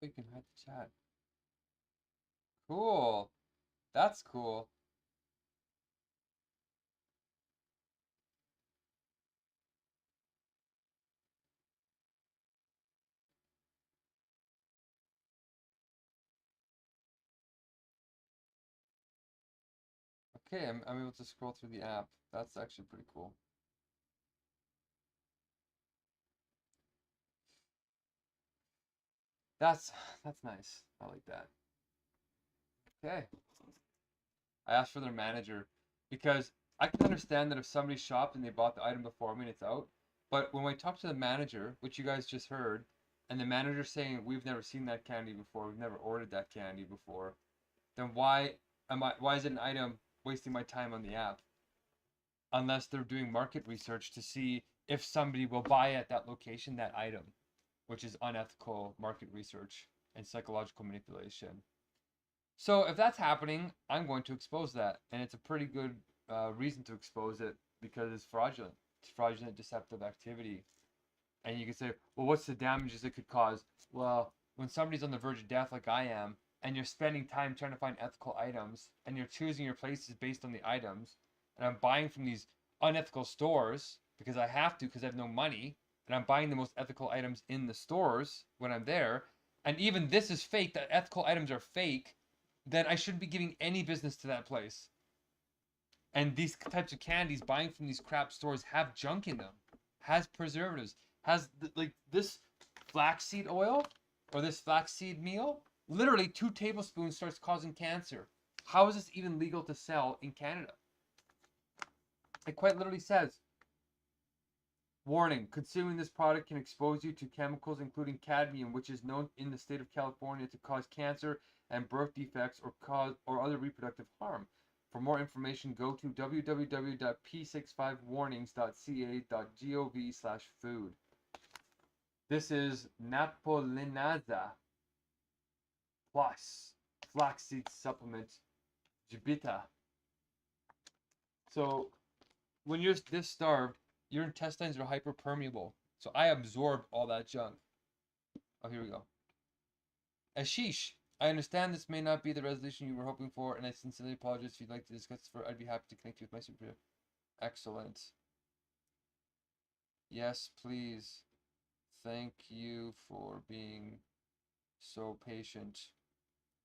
We can hide the chat. Cool. That's cool. Okay, I'm able to scroll through the app. That's actually pretty cool. That's nice. I like that. Okay. I asked for their manager because I can understand that if somebody shopped and they bought the item before me and it's out, but when I talk to the manager, which you guys just heard, and the manager's saying we've never seen that candy before, we've never ordered that candy before, then why is it an item wasting my time on the app? Unless they're doing market research to see if somebody will buy at that location that item, which is unethical market research and psychological manipulation. So if that's happening, I'm going to expose that, and it's a pretty good reason to expose it because it's fraudulent. It's fraudulent, deceptive activity. And you can say, well, what's the damages it could cause? Well, when somebody's on the verge of death like I am, and you're spending time trying to find ethical items, and you're choosing your places based on the items, and I'm buying from these unethical stores because I have to because I have no money, and I'm buying the most ethical items in the stores when I'm there, and even this is fake, the ethical items are fake, then I shouldn't be giving any business to that place. And these types of candies buying from these crap stores have junk in them, has preservatives, has like this flaxseed oil or this flaxseed meal. Literally 2 tablespoons starts causing cancer. How is this even legal to sell in Canada? It quite literally says, warning, consuming this product can expose you to chemicals including cadmium, which is known in the state of California to cause cancer and birth defects or other reproductive harm. For more information, go to www.p65warnings.ca.gov/food. This is Napolinaza Plus Flaxseed Supplement Jibita. So when you're this starved, your intestines are hyperpermeable. So I absorbed all that junk. Oh, here we go. Ashish, I understand this may not be the resolution you were hoping for, and I sincerely apologize. If you'd like to discuss this further, I'd be happy to connect you with my superior. Excellent. Yes, please. Thank you for being so patient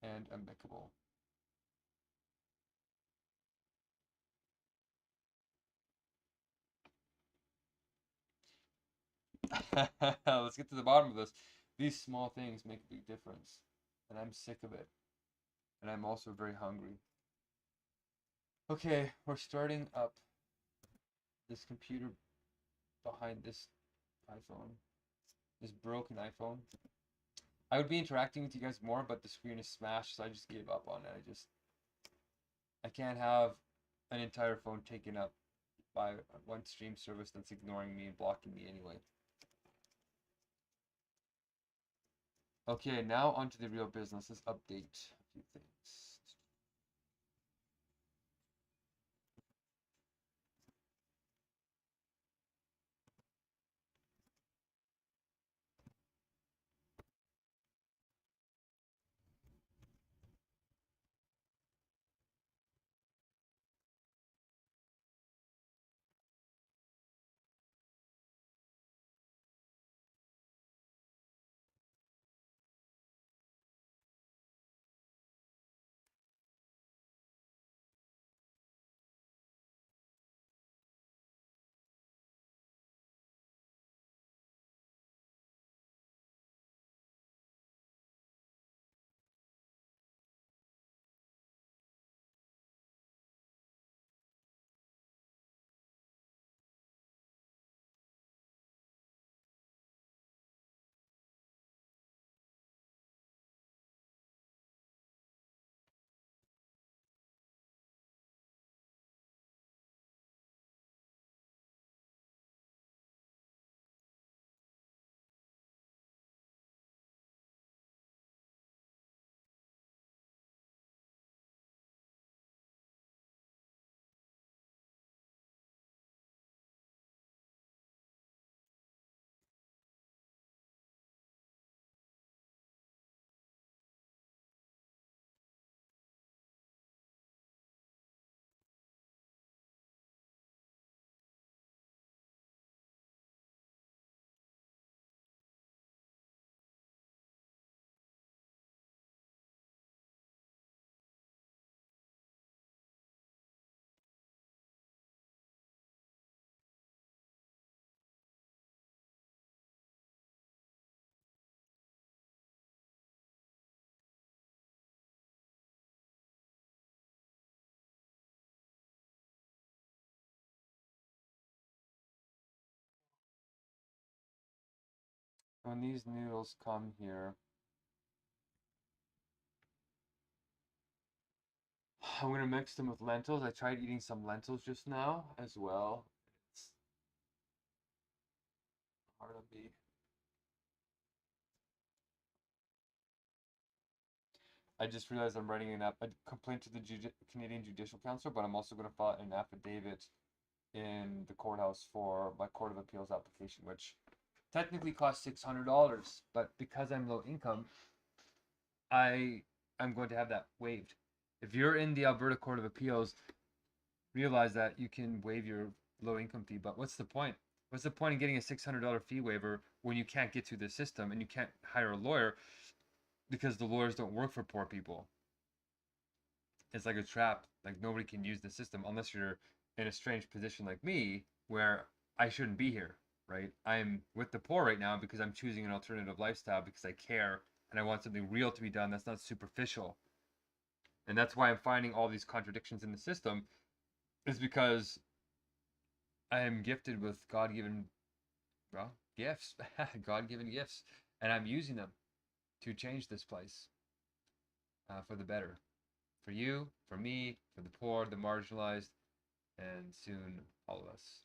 and amicable. Let's get to the bottom of this. These small things make a big difference, and I'm sick of it. And I'm also very hungry. Okay, we're starting up this computer behind this iPhone, this broken iPhone. I would be interacting with you guys more, but the screen is smashed, so I just gave up on it. I can't have an entire phone taken up by one stream service that's ignoring me and blocking me anyway. Okay, now onto the real business. Let's update a few things. when these noodles come here, I'm gonna mix them with lentils. I tried eating some lentils just now as well. It's hard on me. I just realized I'm writing a complaint to the Canadian Judicial Council, but I'm also going to file an affidavit in the courthouse for my Court of Appeals application, which technically costs $600, but because I'm low income, I'm going to have that waived. If you're in the Alberta Court of Appeals, realize that you can waive your low income fee, but what's the point? What's the point in getting a $600 fee waiver when you can't get through the system and you can't hire a lawyer because the lawyers don't work for poor people? It's like a trap. Like nobody can use the system unless you're in a strange position like me where I shouldn't be here, right? I'm with the poor right now because I'm choosing an alternative lifestyle because I care and I want something real to be done that's not superficial. And that's why I'm finding all these contradictions in the system is because I am gifted with God-given, well, gifts, God-given gifts, and I'm using them to change this place for the better. For you, for me, for the poor, the marginalized, and soon all of us.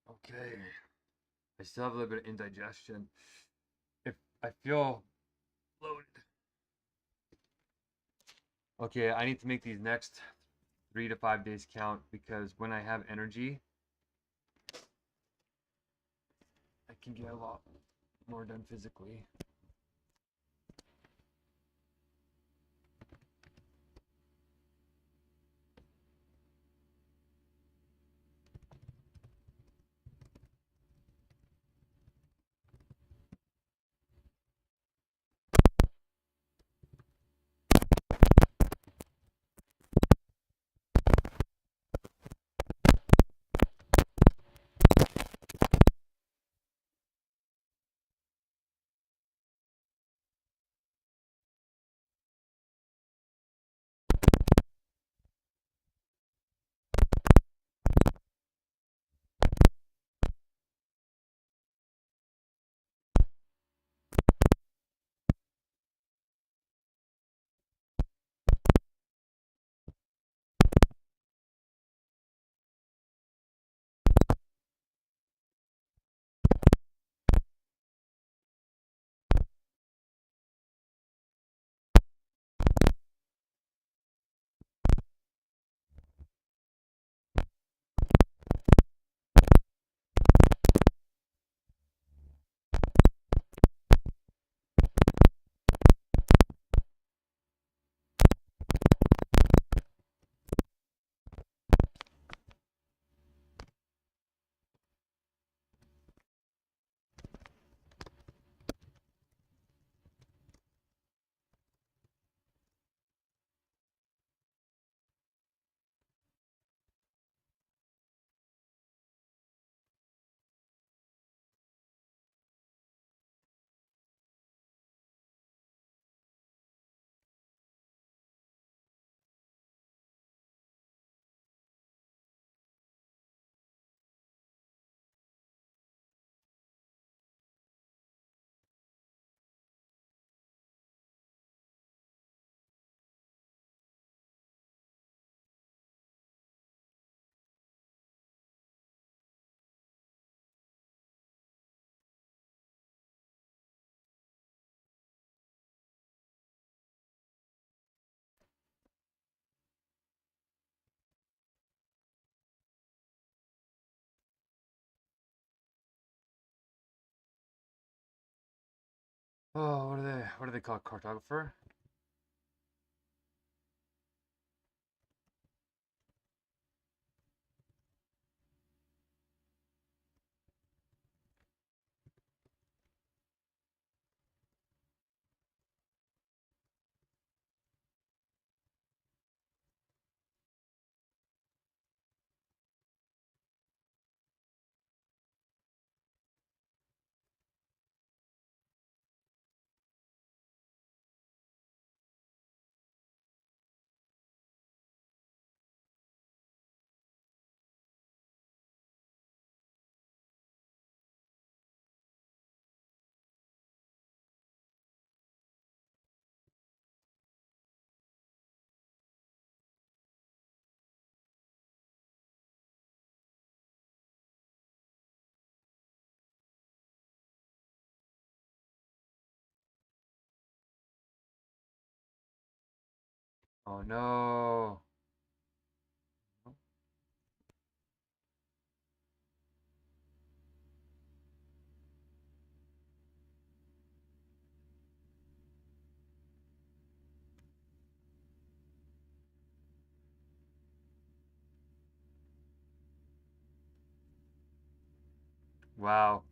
Okay. I still have a little bit of indigestion. If I feel bloated. Okay, I need to make these next 3 to 5 days count because when I have energy, I can get a lot more done physically. Oh, what do they call it? Cartographer? Oh no. Wow.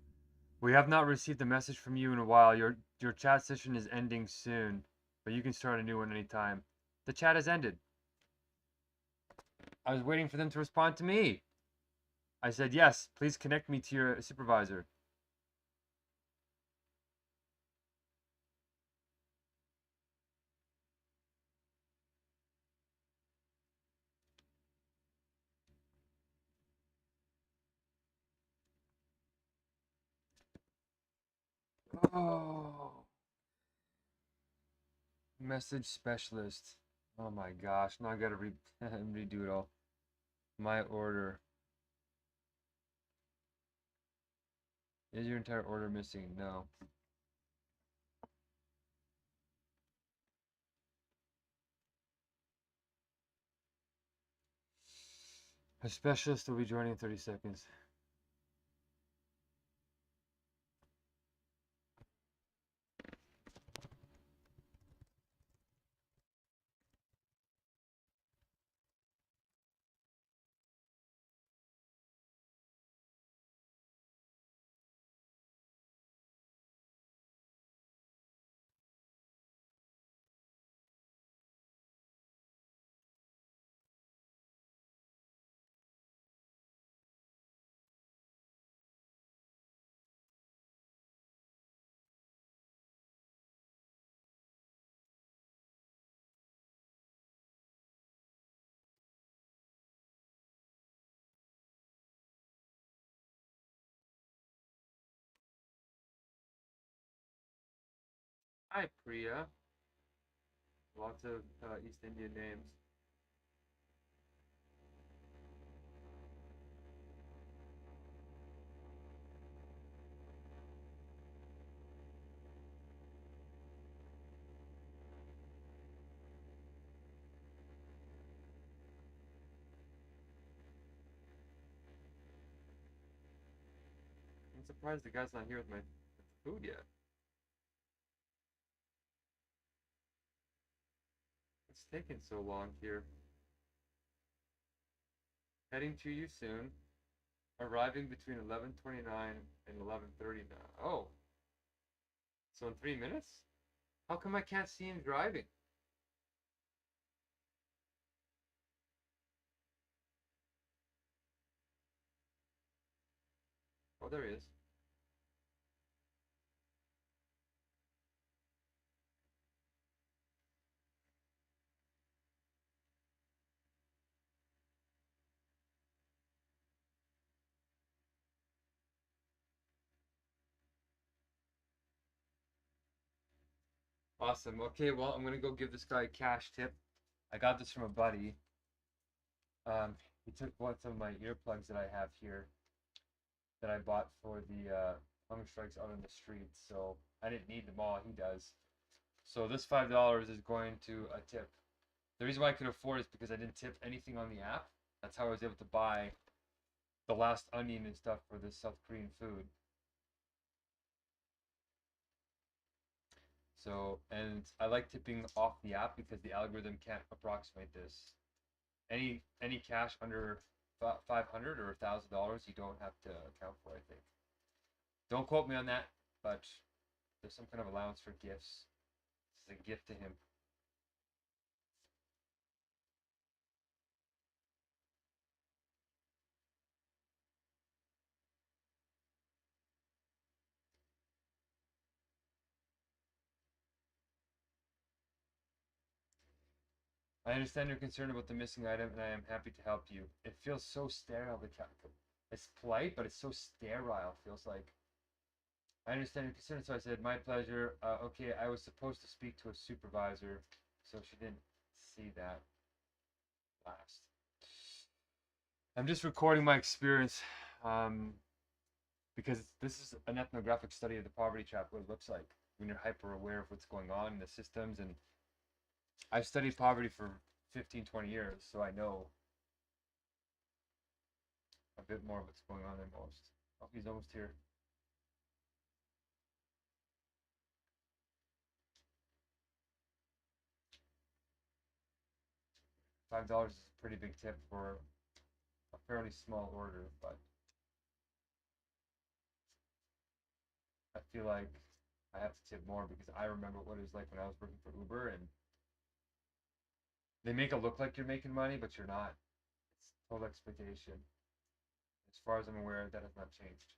We have not received a message from you in a while. Your chat session is ending soon, but you can start a new one anytime. The chat has ended. I was waiting for them to respond to me. I said, yes, please connect me to your supervisor. Oh, message specialist. Oh my gosh, now I gotta redo it all. My order. Is your entire order missing? No. A specialist will be joining in 30 seconds. Hi, Priya. Lots of East Indian names. I'm surprised the guy's not here with my food yet. It's taking so long here. Heading to you soon. Arriving between 11:29 and 11:30 now. Oh, so in 3 minutes? How come I can't see him driving? Oh, there he is. Awesome. Okay, well, I'm gonna go give this guy a cash tip. I got this from a buddy. He took one of my earplugs that I have here that I bought for the Hungerstrikes out on the street. So I didn't need them all. He does. So this $5 is going to a tip. The reason why I could afford it is because I didn't tip anything on the app. That's how I was able to buy the last onion and stuff for this South Korean food. So, and I like tipping off the app because the algorithm can't approximate this. Any cash under 500 or $1,000, you don't have to account for. I think. Don't quote me on that, but there's some kind of allowance for gifts. This is a gift to him. I understand your concern about the missing item, and I am happy to help you. It feels so sterile. It's polite, but it's so sterile. It feels like. I understand your concern, so I said, my pleasure. Okay, I was supposed to speak to a supervisor, so she didn't see that last. I'm just recording my experience because this is an ethnographic study of the poverty trap, what it looks like when you're hyper aware of what's going on in the systems and I've studied poverty for 15, 20 years, so I know a bit more of what's going on than most. Oh, he's almost here. $5 is a pretty big tip for a fairly small order, but I feel like I have to tip more because I remember what it was like when I was working for Uber, and they make it look like you're making money, but you're not. It's total exploitation. As far as I'm aware, that has not changed.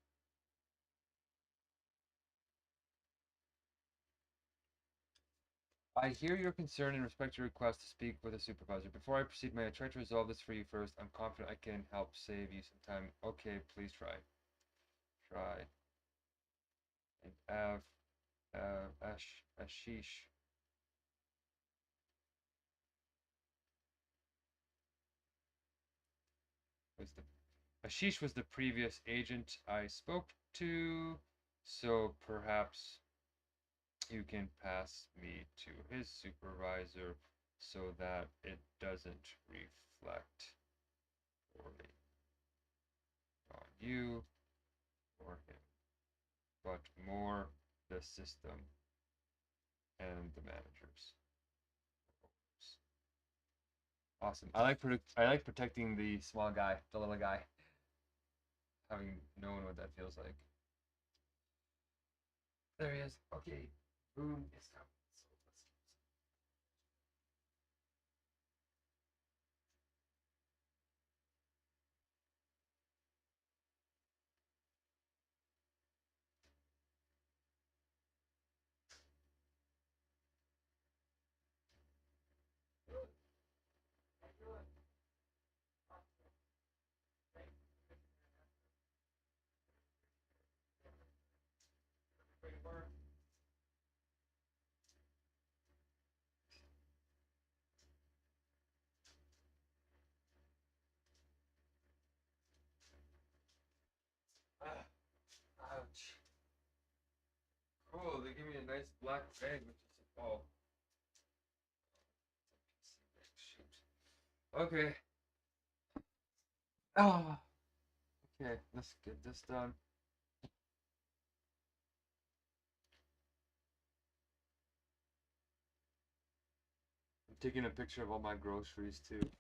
I hear your concern and respect your request to speak with a supervisor. Before I proceed, may I try to resolve this for you first? I'm confident I can help save you some time. Okay, please try. Try. And Ashish. Ashish was the previous agent I spoke to, so perhaps you can pass me to his supervisor so that it doesn't reflect poorly on you or him, but more the system and the managers. Awesome. I like protecting the small guy, the little guy, having known what that feels like. There he is. Okay, boom is out. So ouch. Cool, they give me a nice black bag, which is oh. Shoot. Okay. Ah. Okay, let's get this done. I'm taking a picture of all my groceries too.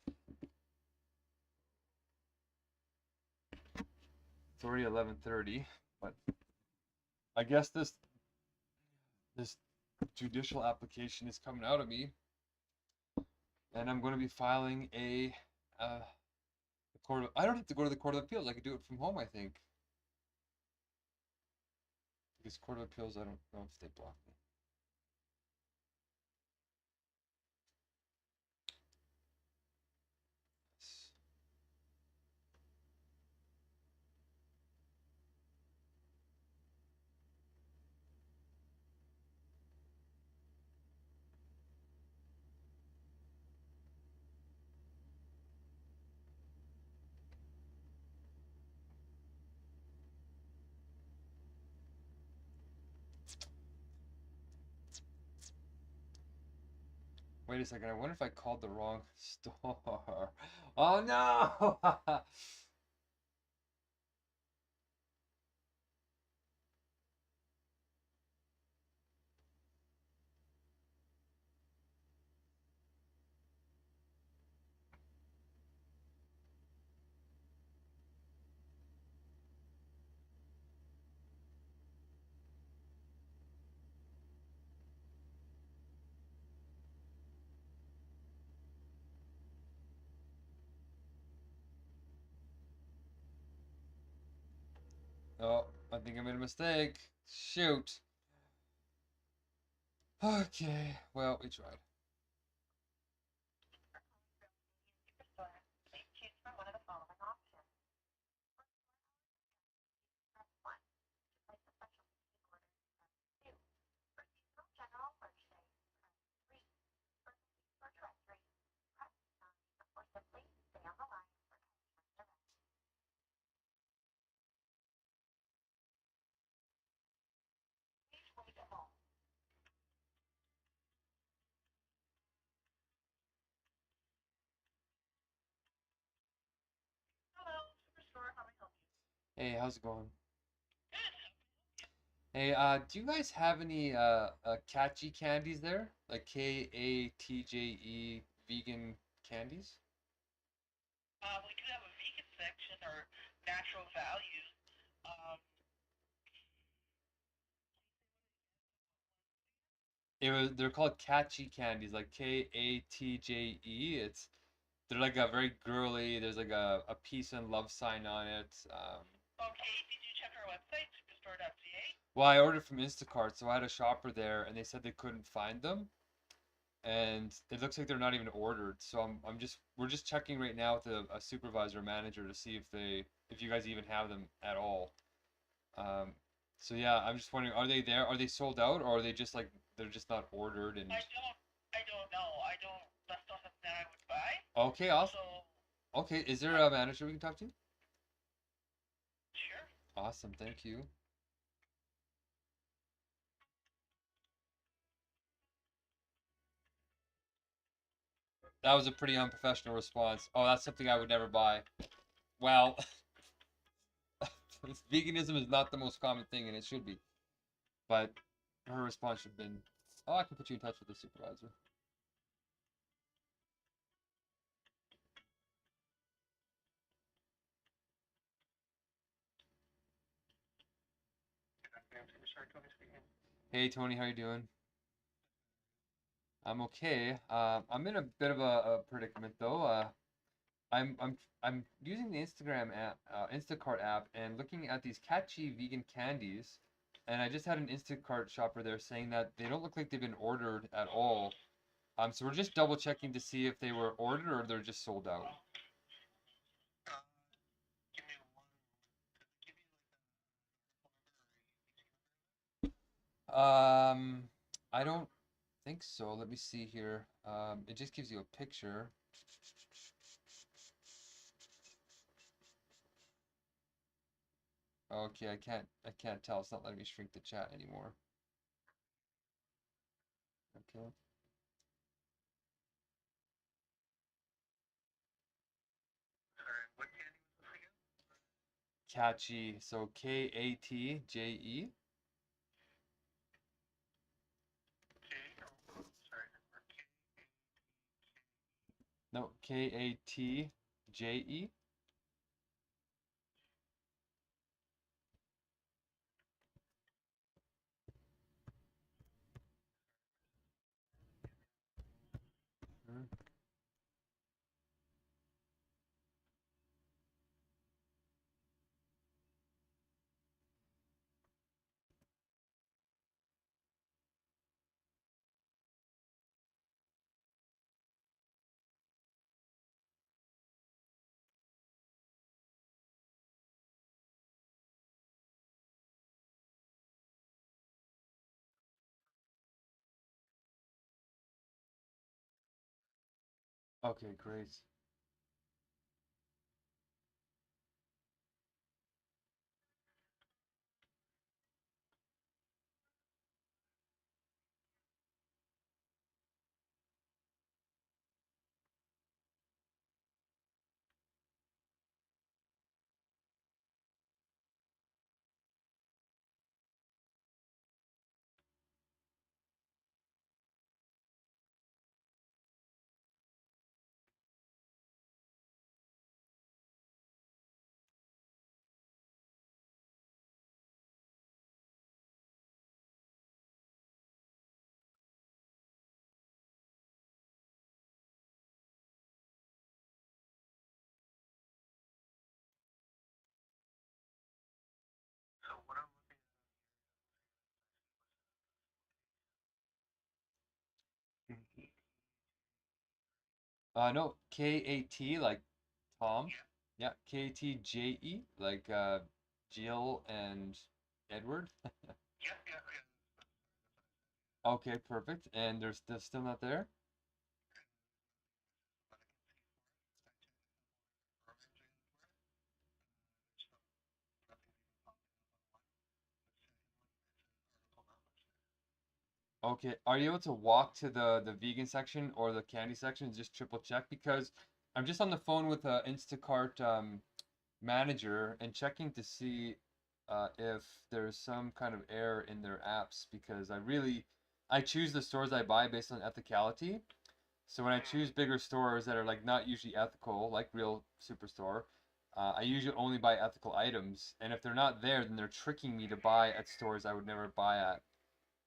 It's already 11:30, but I guess this judicial application is coming out of me, and I'm going to be filing a court of, I don't have to go to the Court of Appeals. I could do it from home, I think. Because Court of Appeals, I don't know if they block me. Wait a second, I wonder if I called the wrong store. Oh no! Oh, I think I made a mistake. Shoot. Okay, well, we tried. Please choose from one of the following options. Press 1 to place a specialty order. Press 2 for seasonal general merchandise. Press 3 for complete or directory. Press 9 or simply stay on the line for customer service. Please wait a moment. Hey, how's it going? Hey, do you guys have any catchy candies there? Like KATJE vegan candies? We do have a vegan section or natural values. Um, They're called catchy candies, like KATJE. They're like a very girly. There's like a peace and love sign on it. okay, did you check our website, superstore.ca? Well, I ordered from Instacart, so I had a shopper there, and they said they couldn't find them, and it looks like they're not even ordered. So we're just checking right now with a supervisor manager to see if you guys even have them at all. Um, so yeah, I'm just wondering, are they there? Are they sold out, or are they just like they're just not ordered? And I don't know. I don't, that's not something that I would buy. okay, awesome. So, Okay, is there a manager we can talk to? sure. Awesome, thank you. That was a pretty unprofessional response. Oh, that's something I would never buy. Well, veganism is not the most common thing, and it should be. But her response should have been, "Oh, I can put you in touch with the supervisor." Hey, Tony, how you doing? I'm okay. I'm in a bit of a predicament though. I'm using the Instagram app, Instacart app, and looking at these catchy vegan candies, and I just had an Instacart shopper there saying that they don't look like they've been ordered at all. So we're just double checking to see if they were ordered or they're just sold out. Um, I don't think so. Let me see here. It just gives you a picture. Okay, I can't tell. It's not letting me shrink the chat anymore. Okay. Catchy. So KATJE. No, KATJE. Okay, great. No, KAT like Tom. Yeah, KTJE like Jill and Edward. Okay, perfect. And they're still not there? Okay, are you able to walk to the vegan section or the candy section and just triple check? Because I'm just on the phone with Instacart manager and checking to see if there's some kind of error in their apps, because I choose the stores I buy based on ethicality. So when I choose bigger stores that are like not usually ethical, like Real Superstore, I usually only buy ethical items. And if they're not there, then they're tricking me to buy at stores I would never buy at.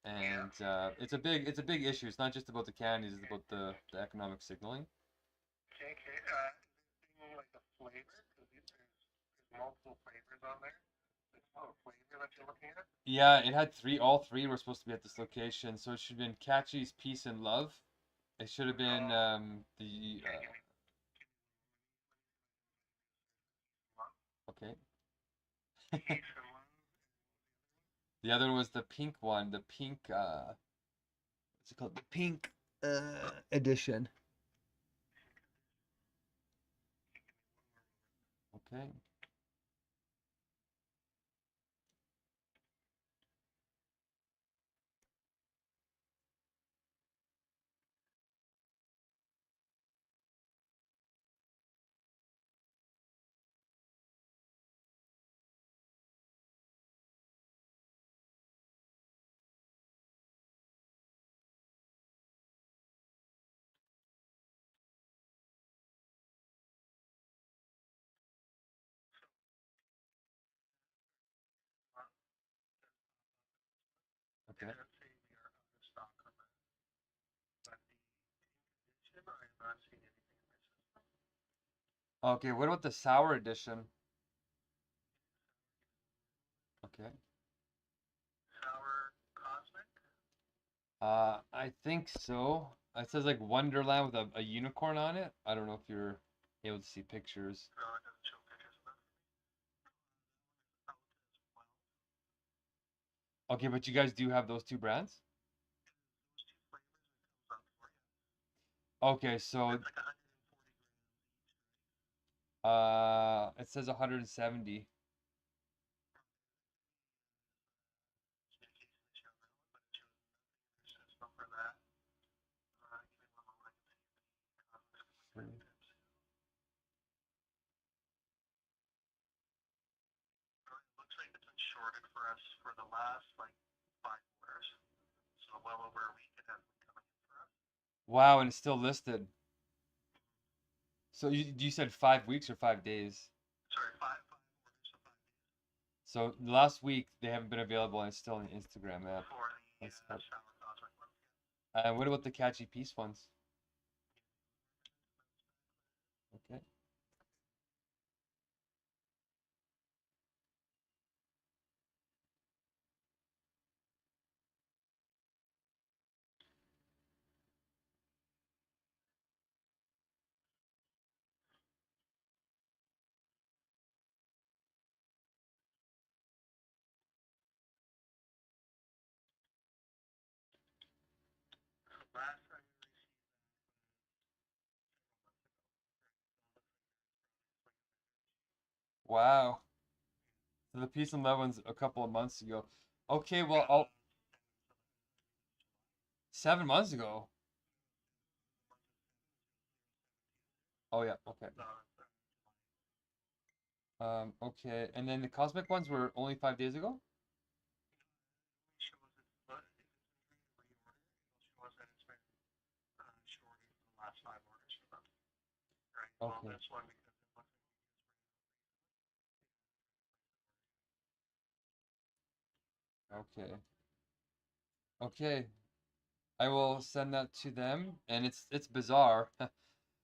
And it's a big issue. It's not just about the candies; it's about the economic signaling. Okay, okay. Thing like the flavor, because there's multiple flavors on there. There's no flavor that you're looking at. Yeah, it had three. All three were supposed to be at this location, so it should have been Catchy's Peace and Love. It should have been the okay. Peace and love. The other one was the pink one, the pink what's it called? The pink edition. Okay. It Okay. does say we are out of stock on that. But the edition, I have not seen anything in my system. Okay, what about the sour edition? Okay. Sour Cosmic? I think so. It says like Wonderland with a unicorn on it. I don't know if you're able to see pictures. No, it doesn't show pictures of that. Out as well. Okay, but you guys do have those two brands? Those two flavors it comes up for you. Okay, so It's like 140 grams each, it says 170. communication issue on that one, but it shows nothing in your system for that. Give me one moment, I can see if the Cosmic's coming Sure. right tips. It looks like it's been shorted for us for the last like 5 orders. So well over a week it has been coming in for us. Wow, and it's still listed. So you said 5 weeks or 5 days? Sorry, five orders, so 5 days So the last week they haven't been available and it's still on the Instagram app. for the That's up. Sour Cosmic one. What about the Catchy Peace ones? Okay. Last time we received Wow. So the Peace and Love one's a couple of months ago. Okay, well, I'll 7 months ago. Oh yeah, okay. Okay, and then the Cosmic ones were only 5 days ago? shows it's if it's been trying to reorder, it'll show us that it's been shorted for the last 5 orders for them. Right. Well, Okay. this one because it looks like Okay. Okay. I will send that to them, and it's bizarre.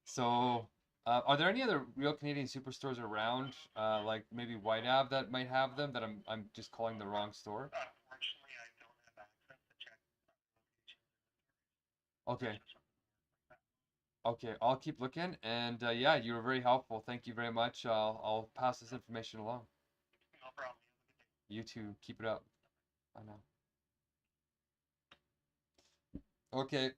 So, are there any other real Canadian superstores around, like maybe White Ave that might have them that I'm just calling the wrong store? unfortunately I don't have access to check locations. Okay. That's just something like that. Okay, I'll keep looking, and yeah, you were very helpful. Thank you very much. I'll pass this information along. No problem. You too. Keep it up. I know. Okay, Okay.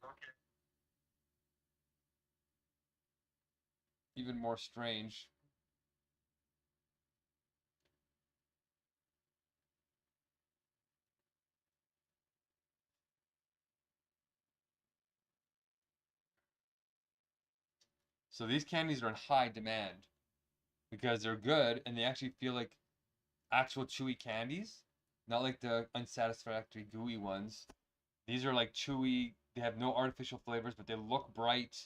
even more strange. So these candies are in high demand. because they're good and they actually feel like actual chewy candies, not like the unsatisfactory gooey ones. These are like chewy. They have no artificial flavors, but they look bright.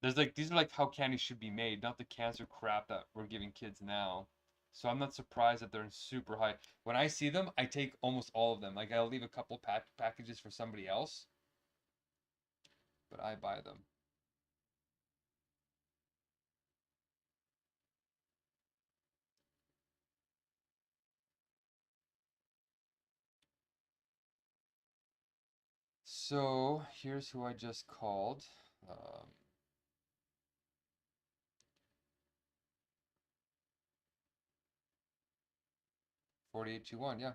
There's like these are like how candy should be made, not the cancer crap that we're giving kids now. So I'm not surprised that they're super high. When I see them, I take almost all of them. Like I'll leave a couple packages for somebody else, but I buy them. So here's who I just called. 4821, yeah.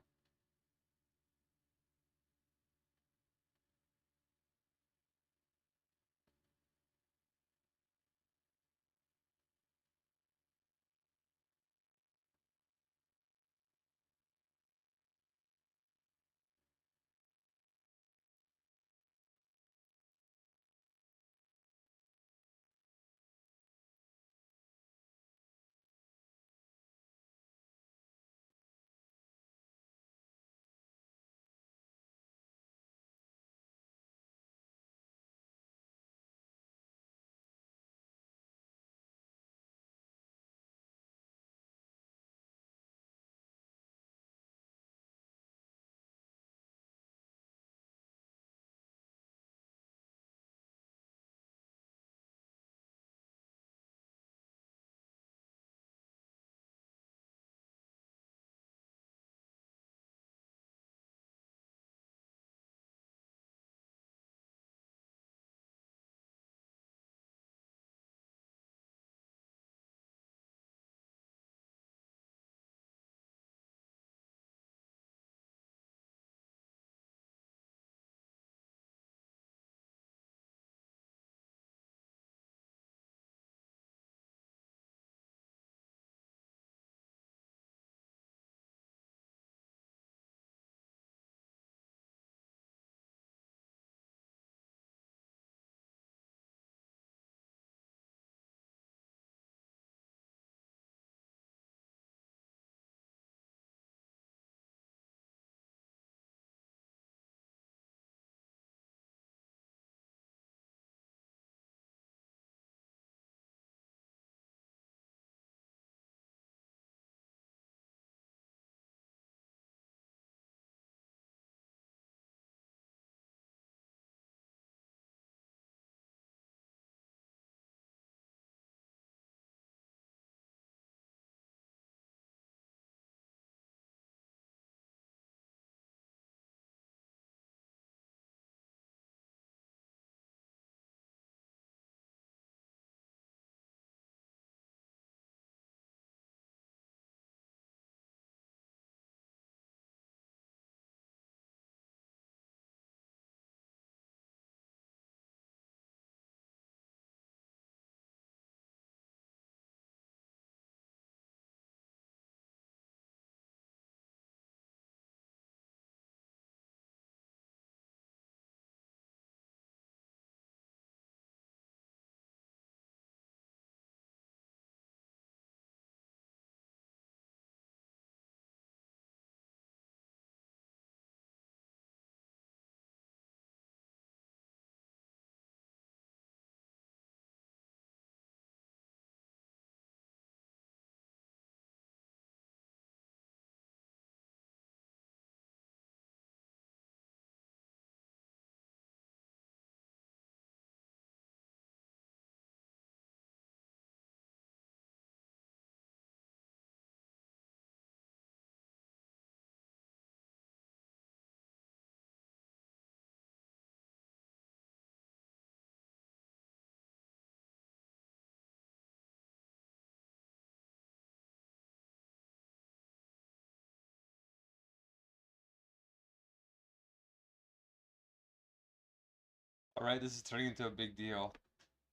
All right, this is turning into a big deal.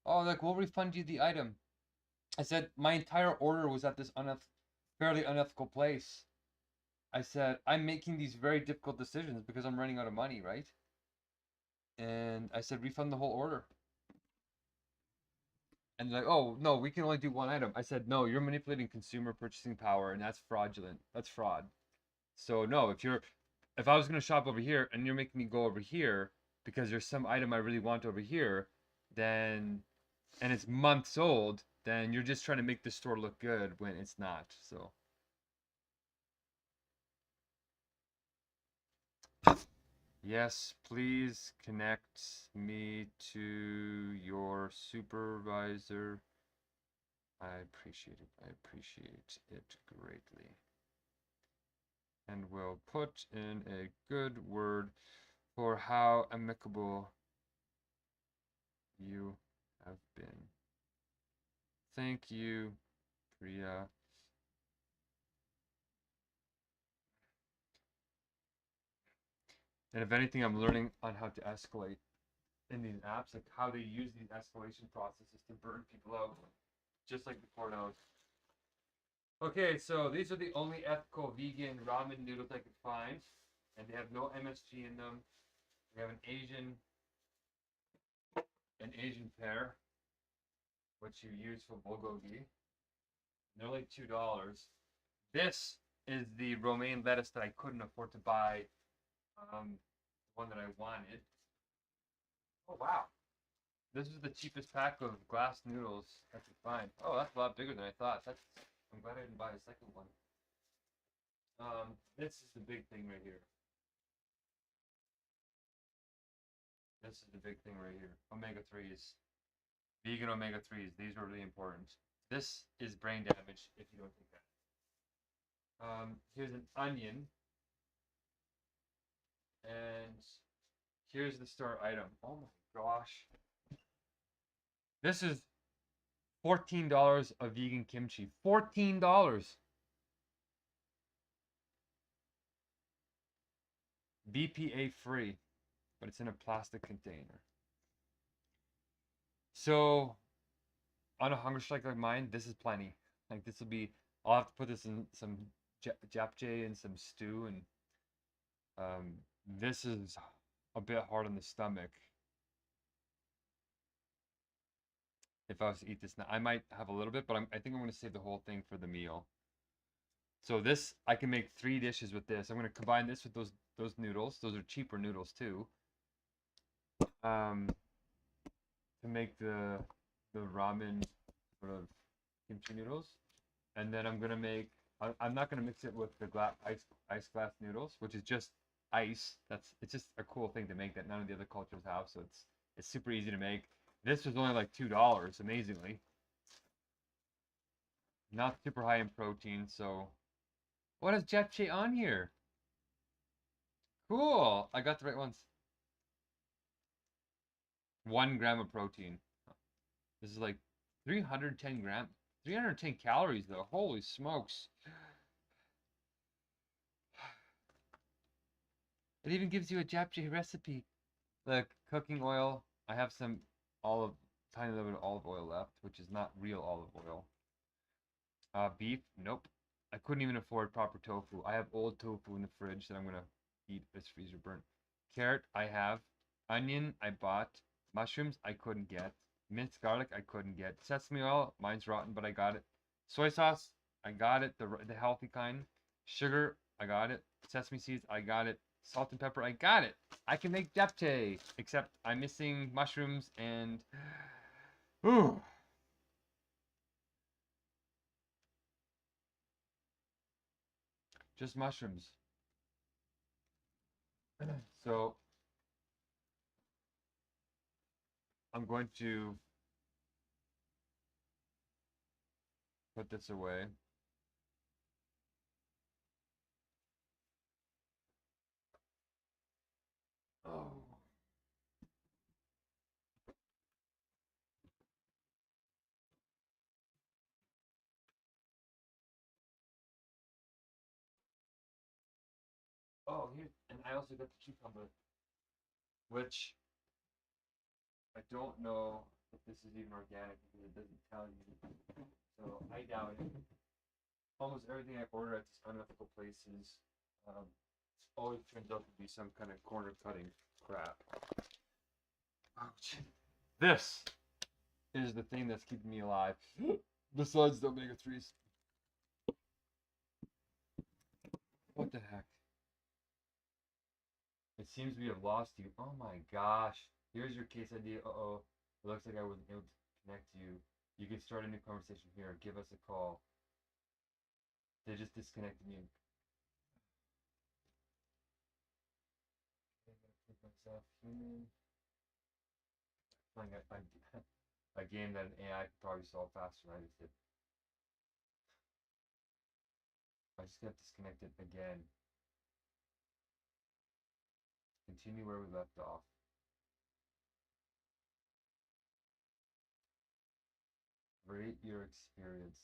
Oh, like we'll refund you the item. I said my entire order was at this fairly unethical place. I said I'm making these very difficult decisions because I'm running out of money, right? And I said refund the whole order. And they're like, oh no, we can only do one item. I said, no, you're manipulating consumer purchasing power, and that's fraudulent. That's fraud. So no, if I was gonna shop over here and you're making me go over here because there's some item I really want over here, then and it's months old, then you're just trying to make the store look good when it's not. So yes, please connect me to your supervisor. I appreciate it. I appreciate it greatly. And will put in a good word for how amicable you have been. Thank you, Priya. And if anything, I'm learning on how to escalate in these apps, like how they use these escalation processes to burn people out, just like the Courthouse. Okay, so these are the only ethical vegan ramen noodles I could find, and they have no MSG in them. We have an Asian pear, which you use for bulgogi. They're like $2. This is the romaine lettuce that I couldn't afford to buy. One that I wanted. Oh wow! This is the cheapest pack of glass noodles I could find. Oh, that's a lot bigger than I thought. I'm glad I didn't buy a second one. This is the big thing right here. This is the big thing right here. Omega-3s. Vegan omega-3s. These are really important. This is brain damage if you don't think that. Here's an onion. And here's the store item. Oh my gosh. This is $14 of vegan kimchi. $14. BPA free, but it's in a plastic container. So on a Hungerstrike like mine, this is plenty. Like this will be, I'll have to put this in some japchae and some stew, and this is a bit hard on the stomach. If I was to eat this now, I might have a little bit, but I think I'm going to save the whole thing for the meal. So this, I can make 3 dishes with this. I'm going to combine this with those noodles. Those are cheaper noodles too. To make the ramen sort of kimchi noodles, and then I'm going to make. I'm not going to mix it with the ice glass noodles, which is just ice. It's just a cool thing to make that none of the other cultures have. So it's super easy to make. This was only like $2, amazingly. Not super high in protein, so what is japchae on here? Cool, I got the right ones. 1 gram of protein. This is like 310 calories though. Holy smokes. It even gives you a japchae recipe. The cooking oil, I have some tiny little bit of olive oil left, which is not real olive oil. Beef, nope. I couldn't even afford proper tofu. I have old tofu in the fridge that I'm gonna eat. This freezer burnt. Carrot, I have. Onion, I bought. Mushrooms, I couldn't get. Minced garlic, I couldn't get. Sesame oil, mine's rotten, but I got it. Soy sauce, I got it, the healthy kind. Sugar, I got it. Sesame seeds, I got it. Salt and pepper, I got it. I can make japchae, except I'm missing mushrooms and... Ooh. Just mushrooms. So I'm going to put this away. Oh. Oh, here, and I also got the cucumber, which I don't know if this is even organic because it doesn't tell you. So I doubt it. Almost everything I order at these unethical places always turns out to be some kind of corner cutting crap. Ouch. This is the thing that's keeping me alive. Besides the omega-3s. What the heck? It seems we have lost you. Oh my gosh. Here's your case ID. Uh-oh. It looks like I wasn't able to connect you. You can start a new conversation here. Give us a call. They just disconnected you. I'm gonna click myself human. Playing a game that an AI could probably solve faster than I just did. I just got disconnected again. Continue where we left off. Rate your experience.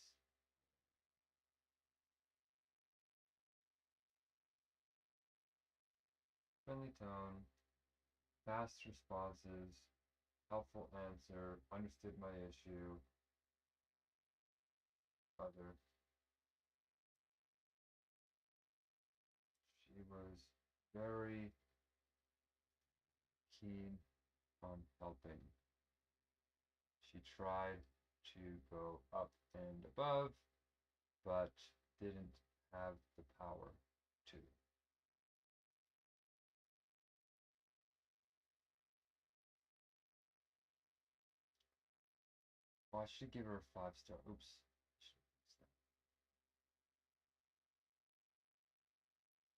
Friendly tone. Fast responses. Helpful answer. Understood my issue. Other. She was very keen on helping. She tried to go up and above, but didn't have the power to. Oh, I should give her a 5-star. Oops.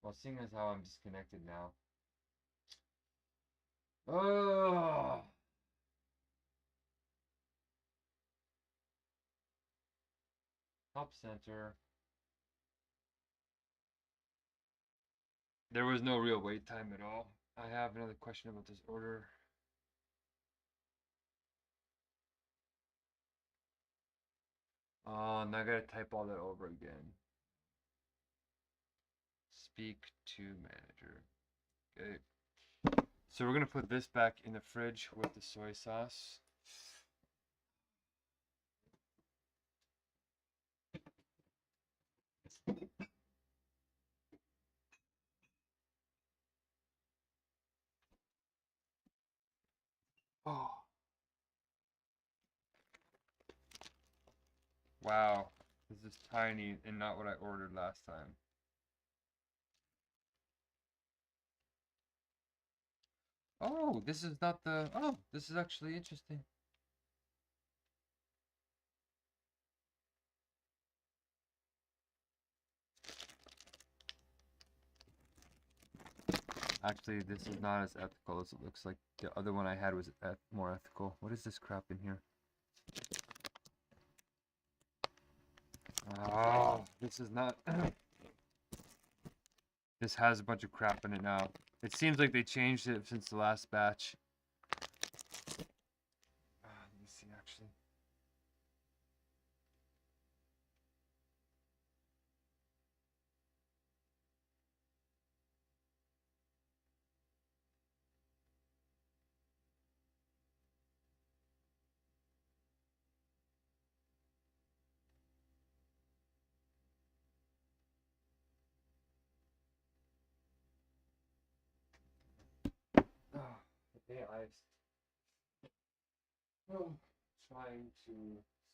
Well, seeing as how I'm disconnected now. Oh! Help center. There was no real wait time at all. I have another question about this order. Oh, now I gotta type all that over again. Speak to manager. Okay. So we're gonna put this back in the fridge with the soy sauce. Oh. Wow. This is tiny and not what I ordered last time. Oh, this is not the... Oh, this is actually interesting. Actually, this is not as ethical as it looks like. The other one I had was more ethical. What is this crap in here? Oh, this is not... This has a bunch of crap in it now. It seems like they changed it since the last batch. Let me see, actually. Oh, the AI is trying to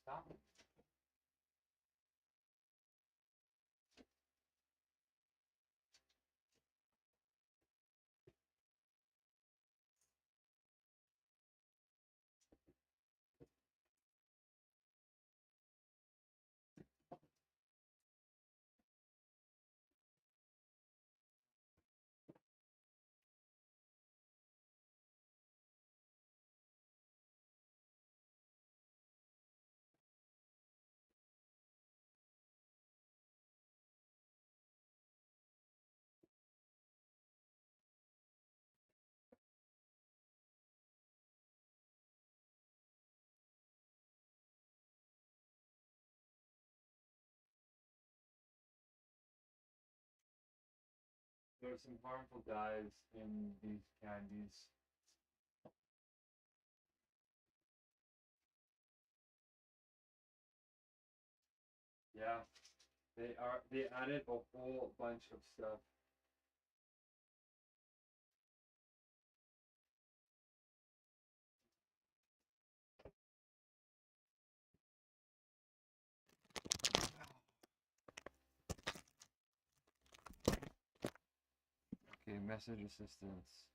stop it. There are some harmful dyes in these candies. Yeah, they added a whole bunch of stuff. message assistance.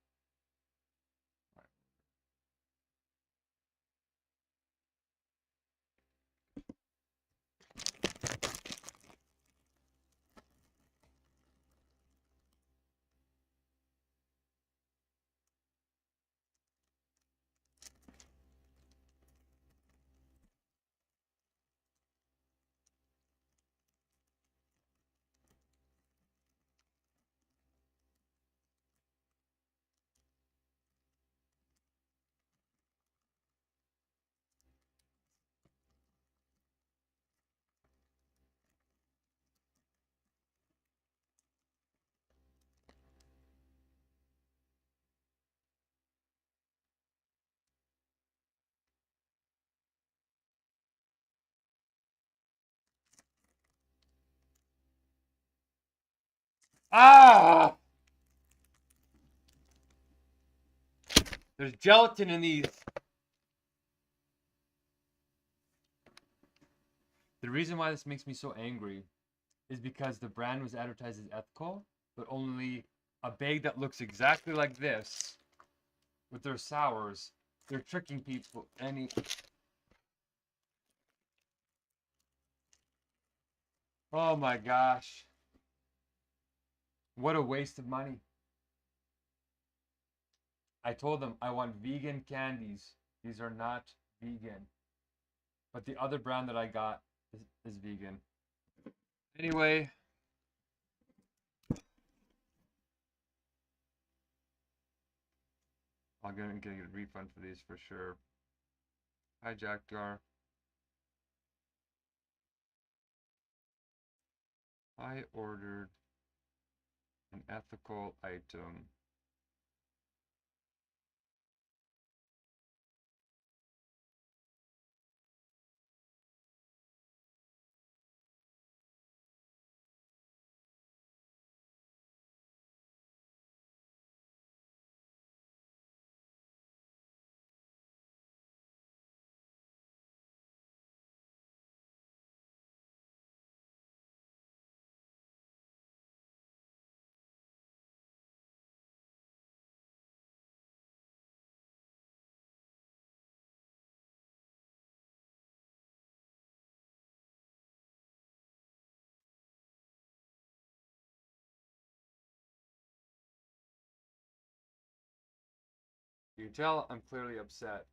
Ah! There's gelatin in these. The reason why this makes me so angry is because the brand was advertised as ethical, but only a bag that looks exactly like this with their sours. They're tricking people. Oh my gosh. What a waste of money. I told them I want vegan candies. These are not vegan. But the other brand that I got is vegan. Anyway. I'm gonna get a refund for these for sure. Hi, Jack Gar. I ordered an ethical item. You can tell I'm clearly upset.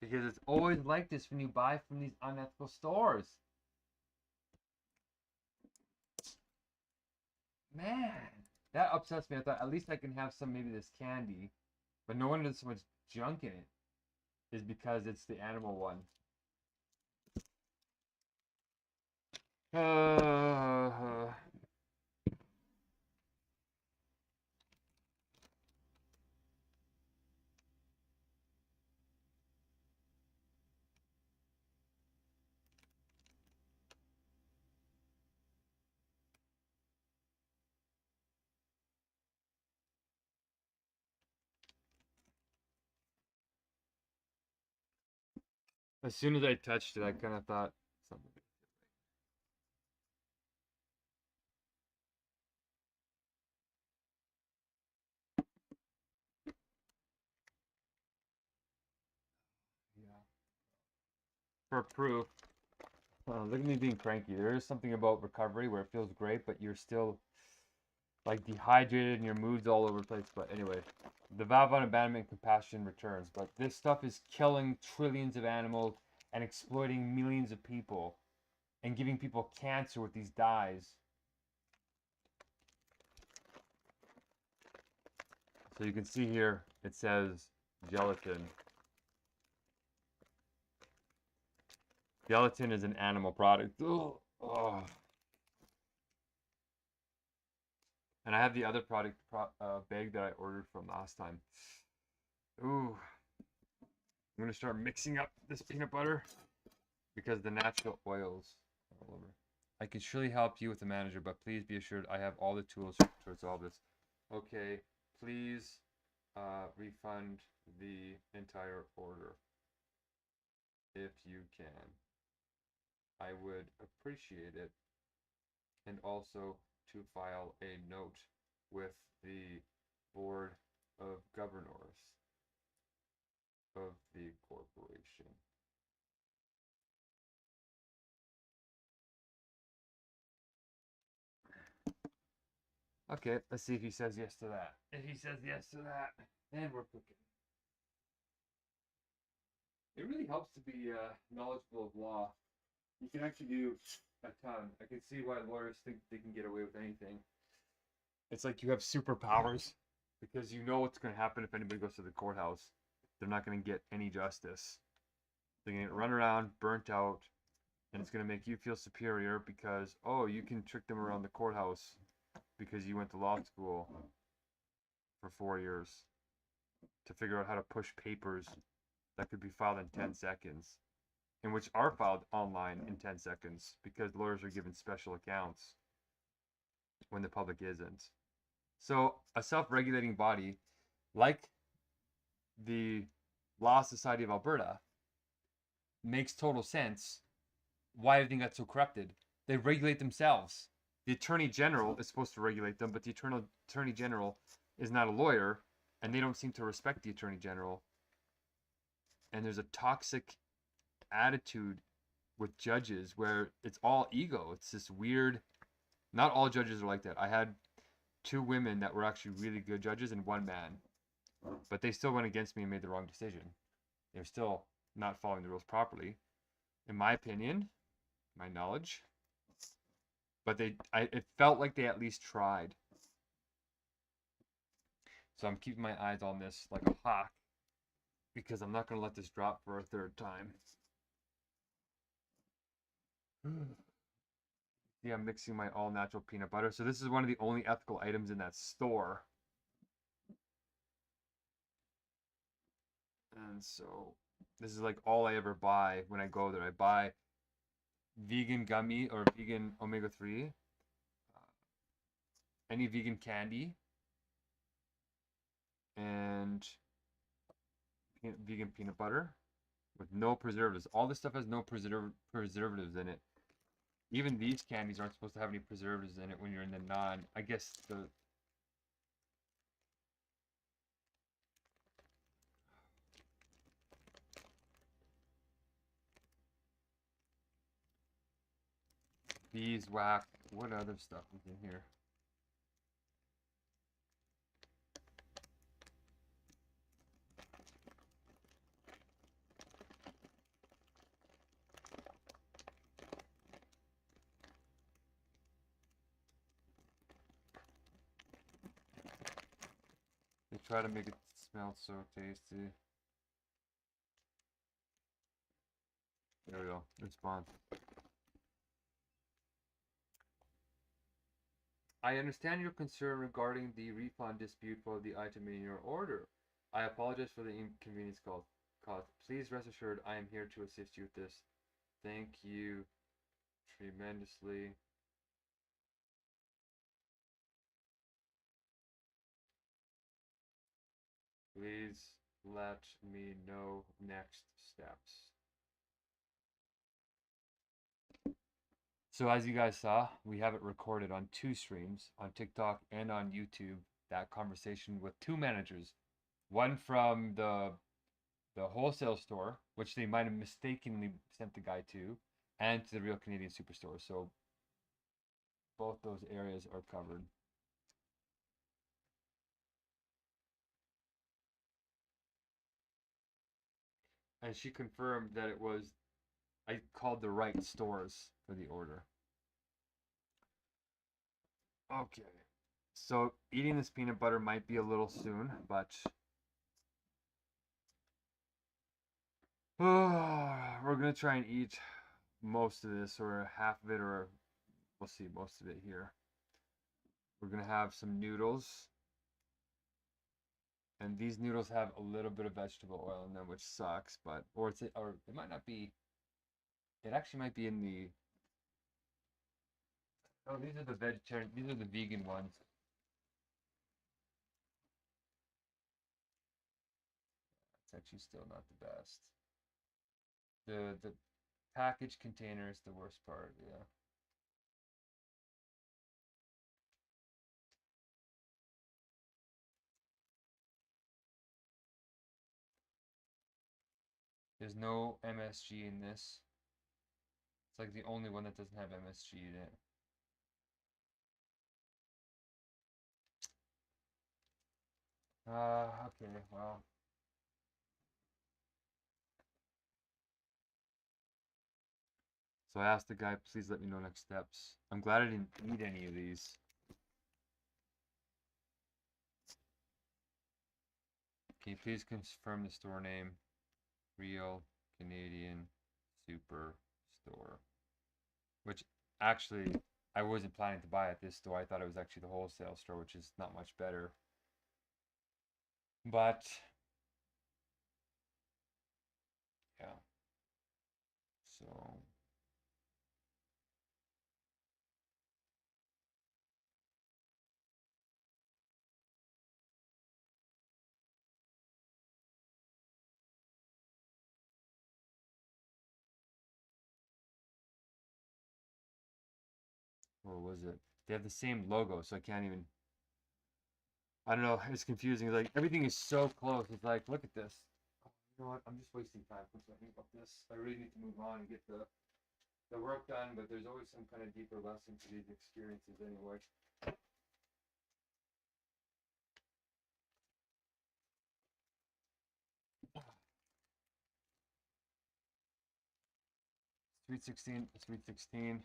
Because it's always like this when you buy from these unethical stores. Man, that upsets me. I thought at least I can have some, maybe this candy. But no wonder there's so much junk in it. Is because it's the animal one. As soon as I touched it, I kind of thought something. Yeah. For proof, look at me being cranky. There is something about recovery where it feels great, but you're still like dehydrated and your mood's all over the place. But anyway, the valve on abandonment compassion returns. But this stuff is killing trillions of animals and exploiting millions of people and giving people cancer with these dyes. So you can see here, it says gelatin. Gelatin is an animal product. Ugh. Oh. And I have the other product bag that I ordered from last time. Ooh. I'm going to start mixing up this peanut butter because the natural oils are all over. I can surely help you with the manager, but please be assured I have all the tools to resolve this. Okay, please refund the entire order if you can. I would appreciate it. And also to file a note with the Board of Governors of the corporation. Okay, let's see if he says yes to that. If he says yes to that, then we're cooking. It really helps to be knowledgeable of law. You can actually do a ton. I can see why lawyers think they can get away with anything. It's like you have superpowers because you know what's going to happen if anybody goes to the courthouse. They're not going to get any justice. They're going to get run around, burnt out, and it's going to make you feel superior because, oh, you can trick them around the courthouse because you went to law school for 4 years to figure out how to push papers that could be filed in 10 seconds, and which are filed online in 10 seconds because lawyers are given special accounts when the public isn't. So a self-regulating body like the Law Society of Alberta makes total sense. Why do you think that's so corrupted? They regulate themselves. The Attorney General is supposed to regulate them, but the Attorney General is not a lawyer, and they don't seem to respect the Attorney General. And there's a toxic attitude with judges where it's all ego. It's this weird, not all judges are like that. I had 2 women that were actually really good judges and 1 man, but they still went against me and made the wrong decision. They're still not following the rules properly, in my opinion, my knowledge. But it felt like they at least tried. So I'm keeping my eyes on this like a hawk because I'm not going to let this drop for a 3rd time. Yeah, I'm mixing my all natural peanut butter. So this is one of the only ethical items in that store. And so this is like all I ever buy when I go there. I buy vegan gummy or vegan omega-3, any vegan candy, and vegan peanut butter with no preservatives. All this stuff has no preservatives in it. Even these candies aren't supposed to have any preservatives in it when you're in the non. I guess beeswax. What other stuff is in here? They try to make it smell so tasty. There we go. Response. I understand your concern regarding the refund dispute for the item in your order. I apologize for the inconvenience caused. Please rest assured I am here to assist you with this. Thank you tremendously. Please let me know next steps. So as you guys saw, we have it recorded on 2 streams, on TikTok and on YouTube, that conversation with 2 managers. One from the wholesale store, which they might have mistakenly sent the guy to, and to the Real Canadian Superstore. So both those areas are covered. And she confirmed that it was, I called the right stores for the order. Okay. So eating this peanut butter might be a little soon, but we're going to try and eat most of this, or half of it, or we'll see most of it here. We're going to have some noodles. And these noodles have a little bit of vegetable oil in them, which sucks, but, or it might not be, it actually might be in the, oh, these are the vegetarian, these are the vegan ones. It's actually still not the best. The package container is the worst part, yeah. There's no MSG in this. It's like the only one that doesn't have MSG in it. Okay, well. So I asked the guy, please let me know next steps. I'm glad I didn't eat any of these. Can you please confirm the store name? Real Canadian Super Store. Which actually I wasn't planning to buy at this store. I thought it was actually the wholesale store, which is not much better. But yeah. So what was it? They have the same logo, so I can't even. I don't know. It's confusing. Like everything is so close. It's like, look at this. Oh, you know what? I'm just wasting time thinking about this. I really need to move on and get the work done. But there's always some kind of deeper lesson to these experiences, anyway. Sweet 16, Sweet 16.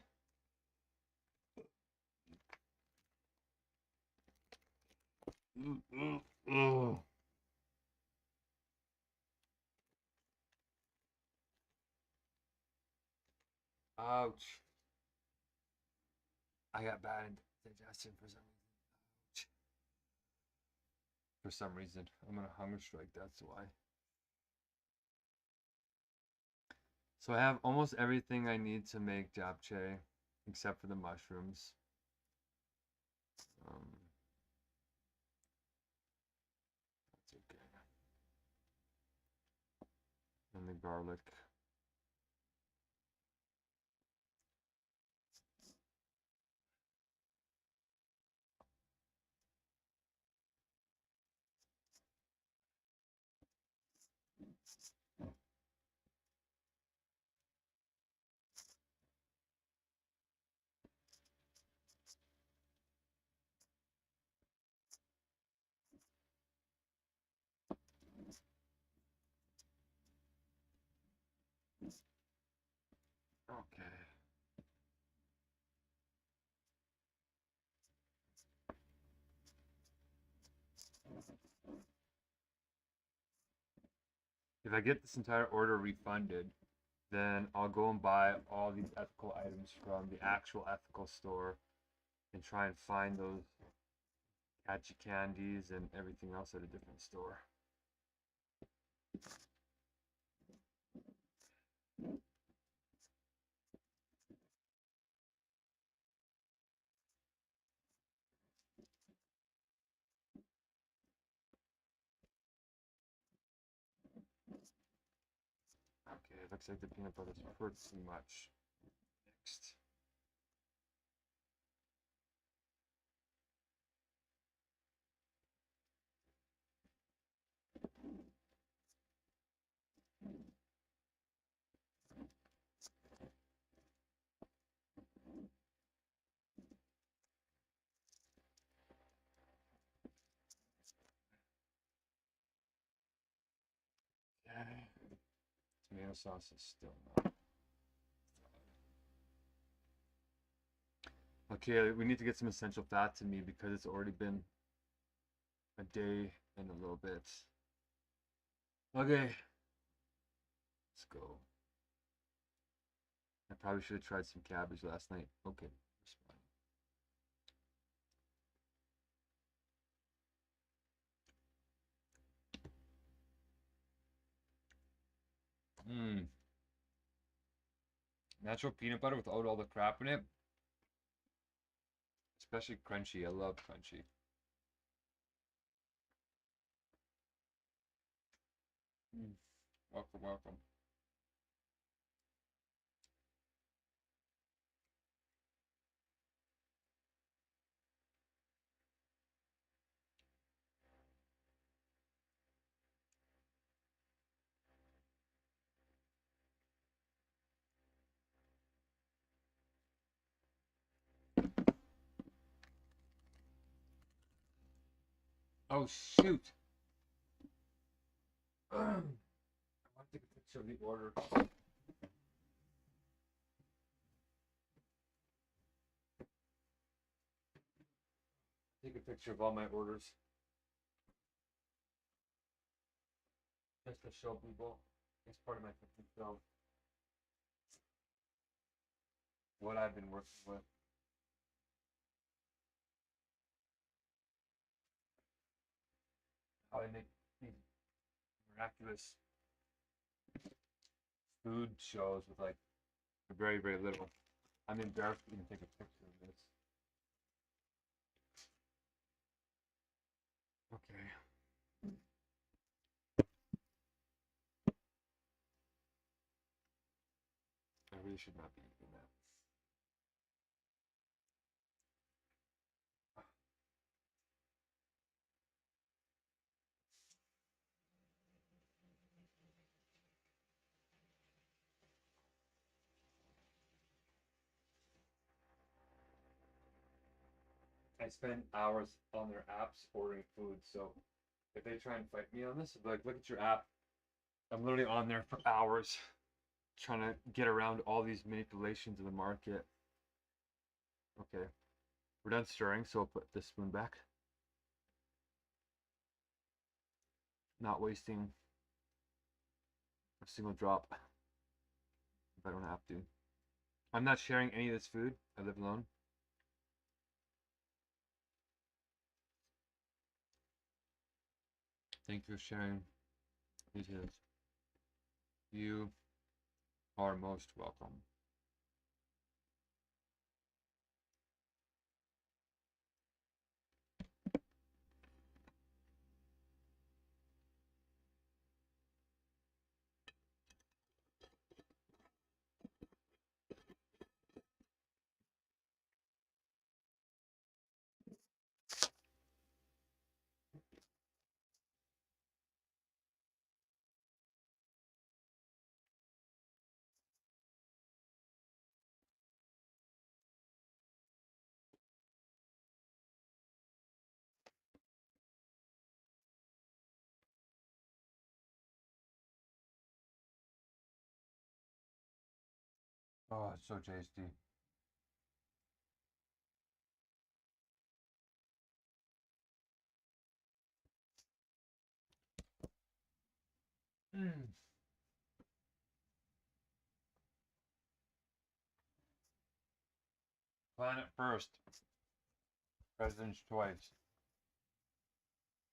Ouch. I got bad indigestion for some reason. Ouch. For some reason. I'm on a hunger strike, that's why. So I have almost everything I need to make japchae, except for the mushrooms. That's okay. And the garlic. Okay. If I get this entire order refunded, then I'll go and buy all these ethical items from the actual ethical store and try and find those catchy candies and everything else at a different store. Okay, it looks like the peanut butter's pretty much mixed. Okay. Tomato sauce is still not. Okay, we need to get some essential fats in me because it's already been a day and a little bit. Okay, let's go. I probably should have tried some cabbage last night. Okay, that's fine. Natural peanut butter without all the crap in it. Especially crunchy. I love crunchy. Welcome, welcome. Oh shoot! I want to take a picture of the order. Take a picture of all my orders. Just to show people. It's part of my cooking film. What I've been working with. How I make these miraculous food shows with like very, very little. I'm embarrassed to even take a picture of this. Okay. I really should not be eating that. I spend hours on their apps ordering food, so if they try and fight me on this, I'll be like, look at your app. I'm literally on there for hours trying to get around all these manipulations of the market. Okay, we're done stirring, so I'll put this spoon back. Not wasting a single drop if I don't have to. I'm not sharing any of this food. I live alone. Thank you for sharing details. You are most welcome. Oh, it's so tasty. Mm. Planet first. President's choice.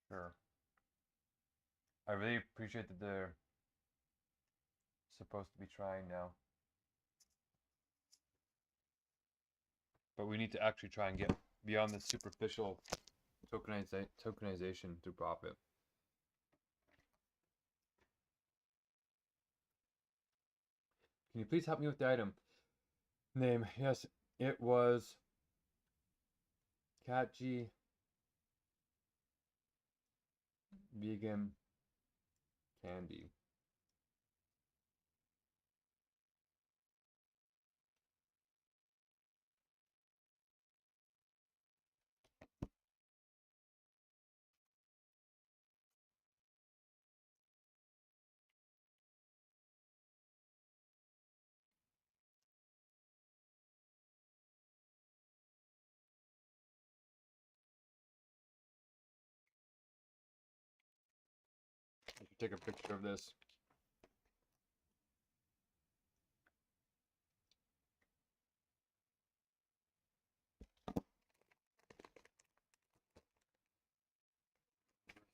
Sure. I really appreciate that they're supposed to be trying now. But we need to actually try and get beyond the superficial tokenization through profit. Can you please help me with the item name? Yes, it was Catchy Vegan Candy. I should take a picture of this.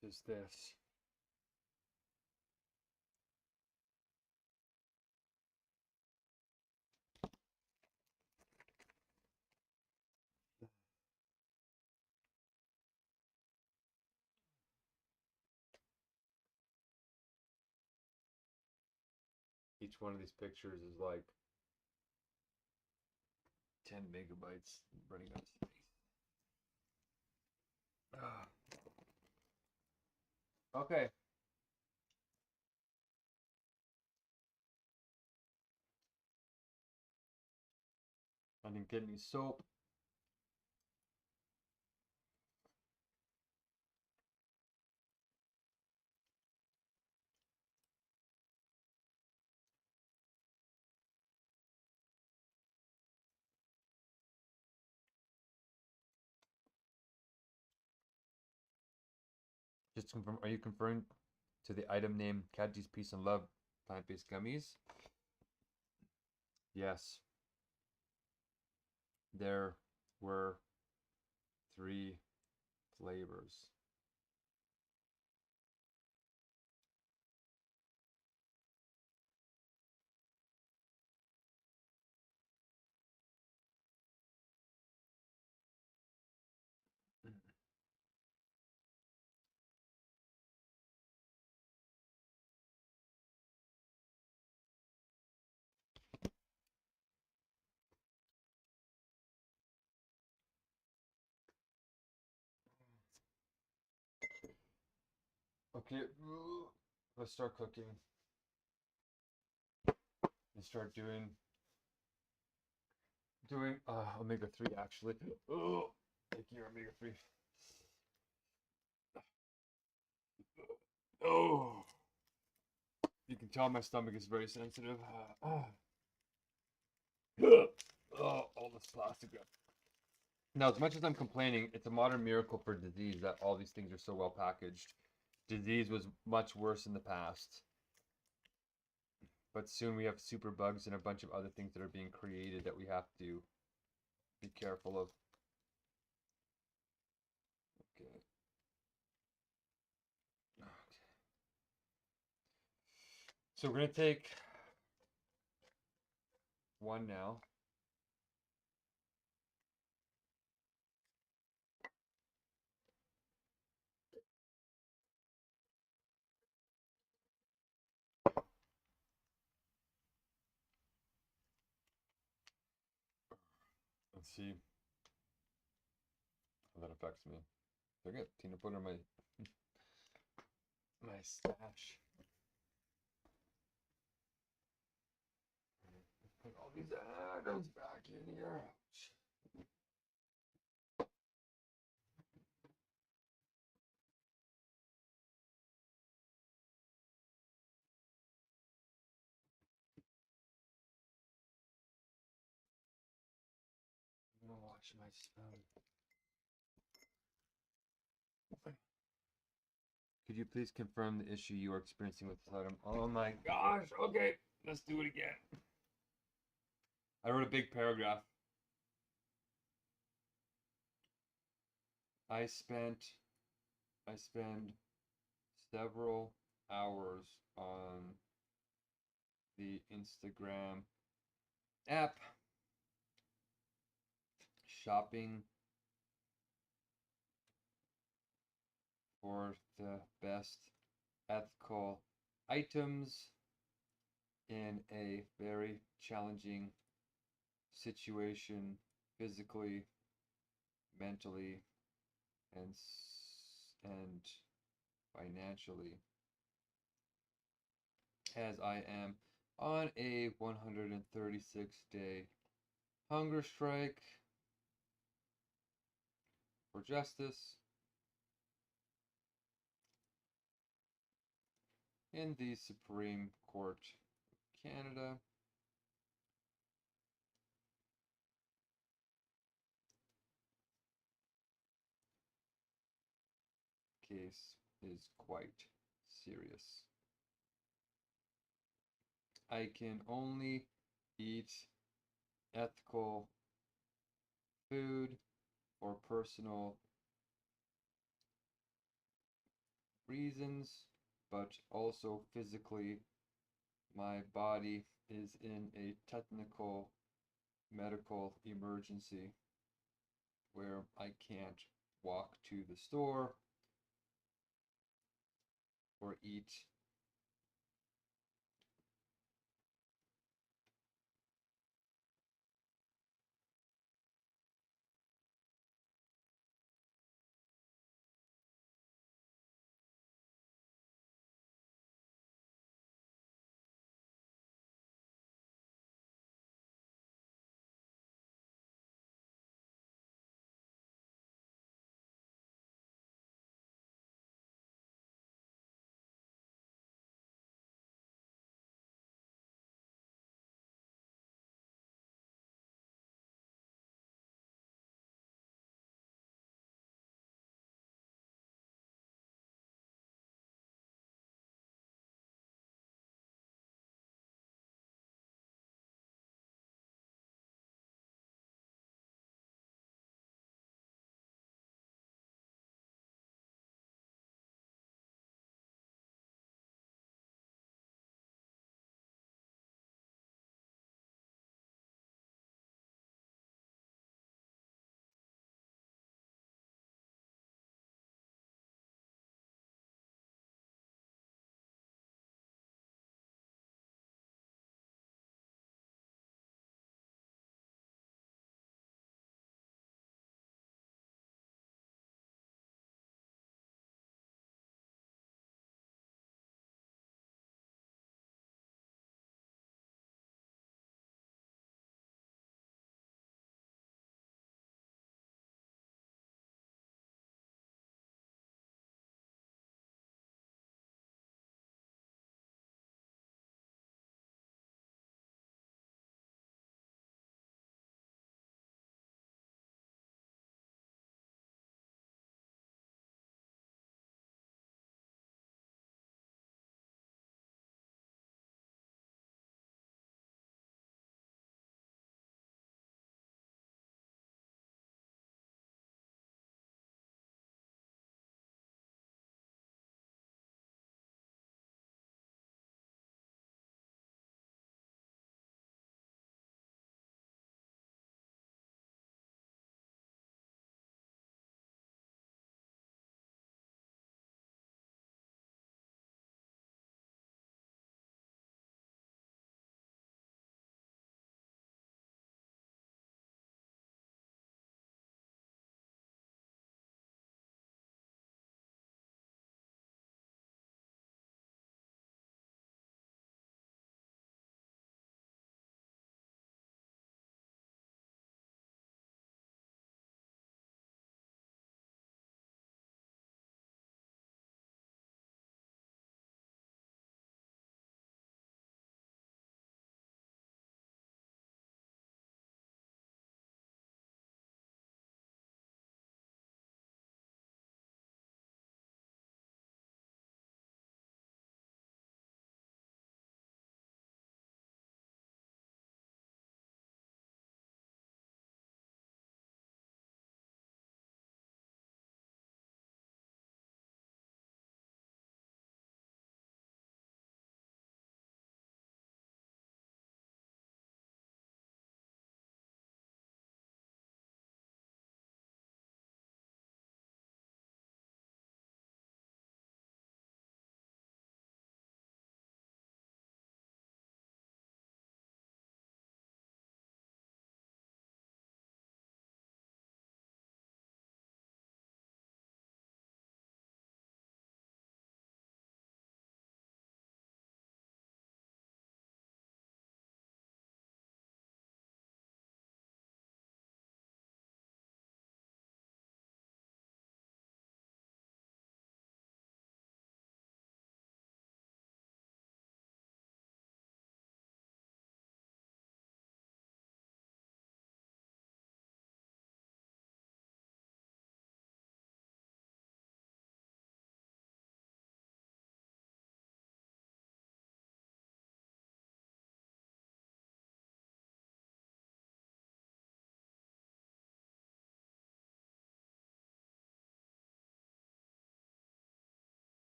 What is this? Each one of these pictures is like 10 megabytes running out of space. Okay. I didn't get any soap. Just confirm, are you referring to the item name Caddy's Peace and Love plant-based gummies? Yes. There were 3 flavors. Okay, let's start cooking. And start doing omega-3 actually. Oh, taking your omega-3. Oh, you can tell my stomach is very sensitive. Oh, all this plastic. Now, as much as I'm complaining, it's a modern miracle for disease that all these things are so well packaged. Disease was much worse in the past. But soon we have super bugs and a bunch of other things that are being created that we have to be careful of. Okay. Okay. So we're going to take one now. Let's see how that affects me. I got peanut butter in my stash. Put all these items back in here. Ouch. I'm gonna wash my spoon. Could you please confirm the issue you are experiencing with this item? Oh my gosh, okay, let's do it again. I wrote a big paragraph. I spend several hours on the Instagram app shopping for the best ethical items in a very challenging situation physically, mentally, and financially, as I am on a 136-day hunger strike for justice in the Supreme Court of Canada. Case is quite serious. I can only eat ethical food for personal reasons, but also physically my body is in a technical medical emergency where I can't walk to the store or eat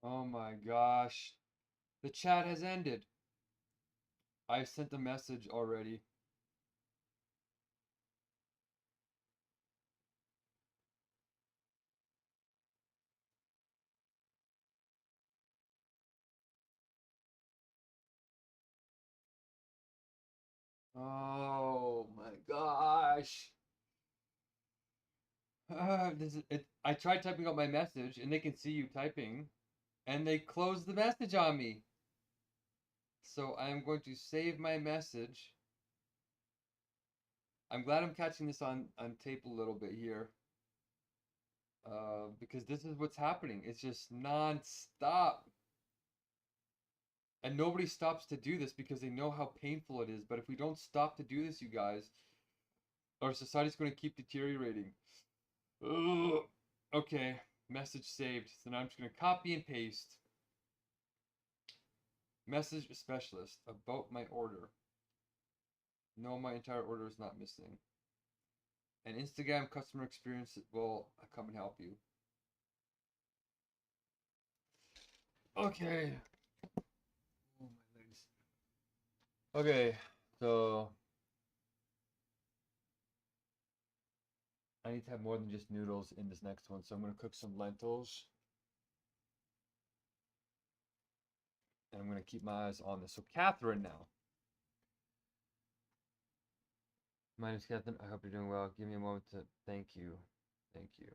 Oh my gosh. The chat has ended. I sent a message already. Oh my gosh. I tried typing out my message and they can see you typing and they closed the message on me. So I'm going to save my message. I'm glad I'm catching this on tape a little bit here. Because this is what's happening. It's just non-stop. And nobody stops to do this because they know how painful it is. But if we don't stop to do this, you guys, our society's going to keep deteriorating. Ugh. Okay, message saved. So now I'm just going to copy and paste. Message specialist about my order. No, my entire order is not missing. And Instagram customer experience will come and help you. Okay. Oh, my legs. Okay, so I need to have more than just noodles in this next one, so I'm going to cook some lentils. And I'm going to keep my eyes on this. So Catherine now. My name's Catherine. I hope you're doing well. Give me a moment to thank you. Thank you.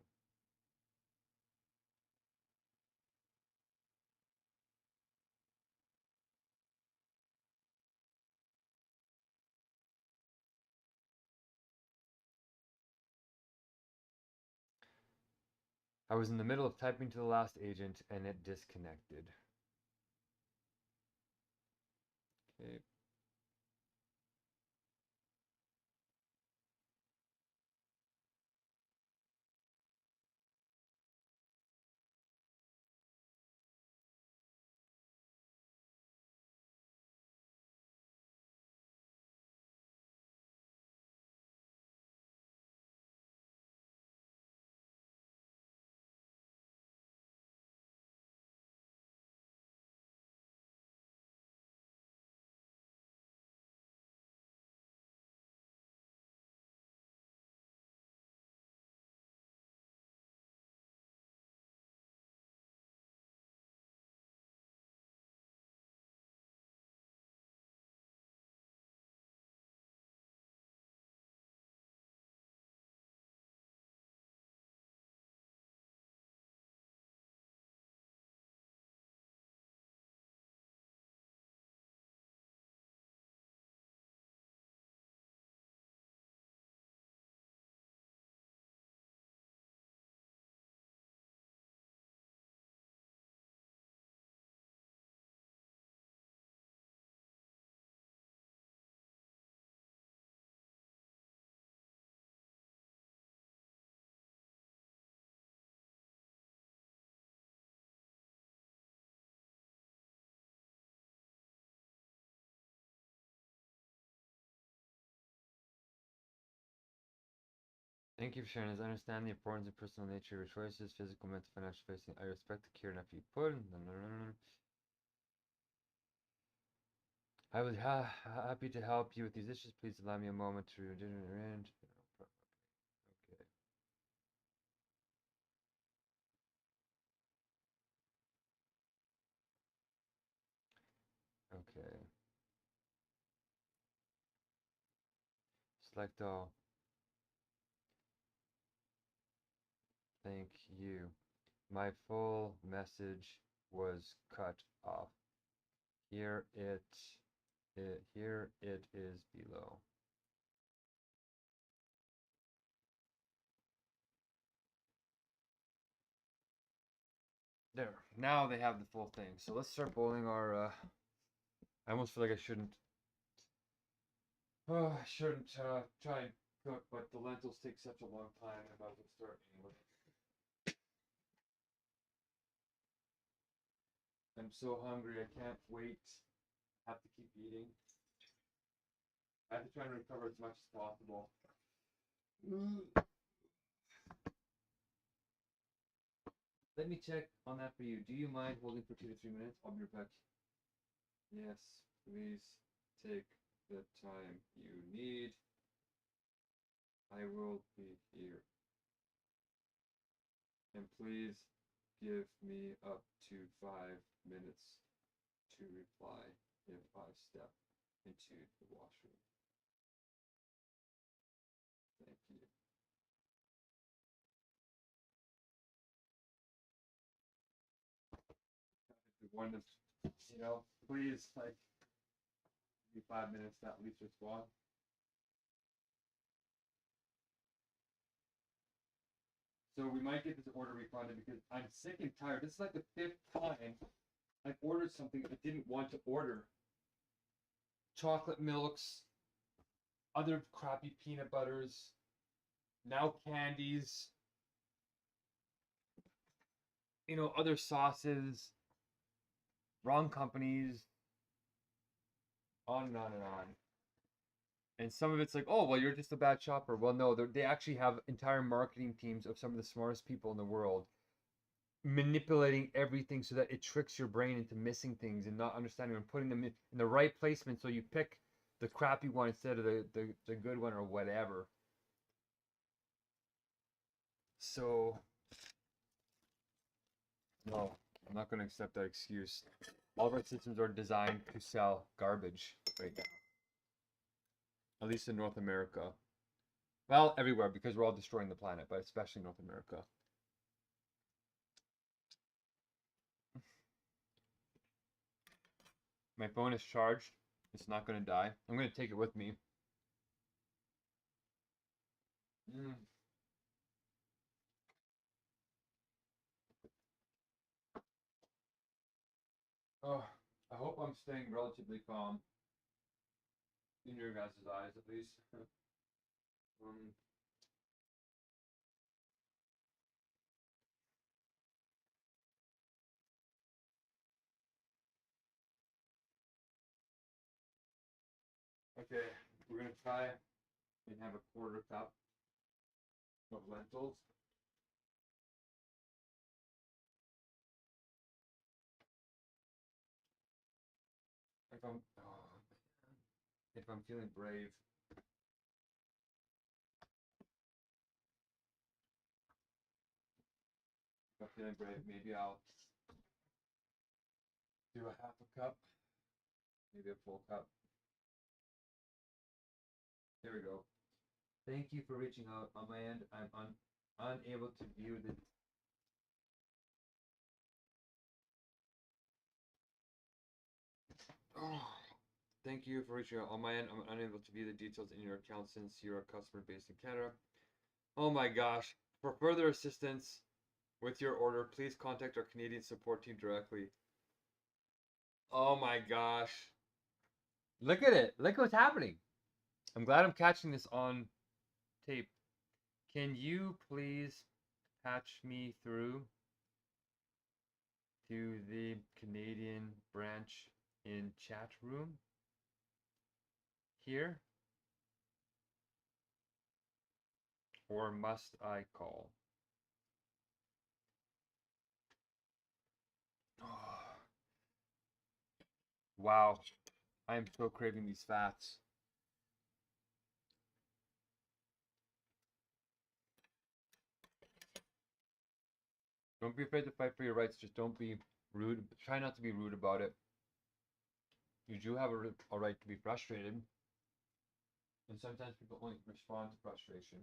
I was in the middle of typing to the last agent and it disconnected. Okay. Thank you for sharing this. I understand the importance of personal nature of your choices, physical, mental, financial facing. I respect the care and effort you put. I was happy to help you with these issues. Please allow me a moment to arrange. Okay. Okay. Select all. Thank you. My full message was cut off. Here it is below. There. Now they have the full thing. So let's start boiling our I almost feel like I shouldn't try and cook, but the lentils take such a long time. I'm about to start anyway. I'm so hungry, I can't wait. I have to keep eating. I have to try and recover as much as possible. Let me check on that for you. Do you mind holding for 2 to 3 minutes? I'll be right back. Yes, please take the time you need. I will be here. And please give me up to 5 minutes to reply if I step into the washroom. Thank you. One of, please, like, give me 5 minutes to at least respond. So we might get this order refunded because I'm sick and tired. This is like the 5th time I've ordered something I didn't want to order. Chocolate milks, other crappy peanut butters, now candies, other sauces, wrong companies, on and on and on. And some of it's like, oh, well, you're just a bad shopper. Well, no, they actually have entire marketing teams of some of the smartest people in the world manipulating everything so that it tricks your brain into missing things and not understanding and putting them in the right placement so you pick the crappy one instead of the good one or whatever. So, no, I'm not going to accept that excuse. All of our systems are designed to sell garbage right now. At least in North America. Well, everywhere, because we're all destroying the planet, but especially North America. My phone is charged. It's not going to die. I'm going to take it with me. Oh, I hope I'm staying relatively calm. In your guys' eyes, at least. Okay, we're gonna try and have a quarter cup of lentils. If I'm feeling brave. If I'm feeling brave, maybe I'll do a half a cup, maybe a full cup. There we go. Thank you for reaching out. On my end, I'm unable to view the. Oh, thank you for reaching out. On my end, I'm unable to view the details in your account since you're a customer based in Canada. Oh my gosh. For further assistance with your order, please contact our Canadian support team directly. Oh my gosh. Look at it. Look what's happening. I'm glad I'm catching this on tape. Can you please patch me through to the Canadian branch in chat room here? Or must I call? Oh. Wow. I am so craving these fats. Don't be afraid to fight for your rights. Just don't be rude. Try not to be rude about it. You do have a right to be frustrated. And sometimes people only respond to frustration.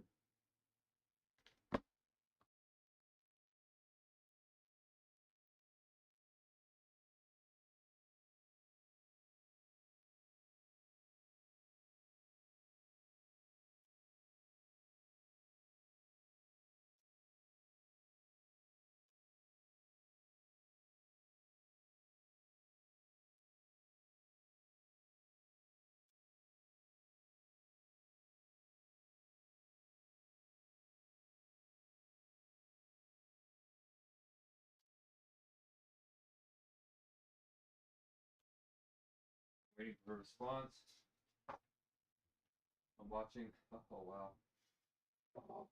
Waiting for a response. I'm watching. Oh, wow. Oh.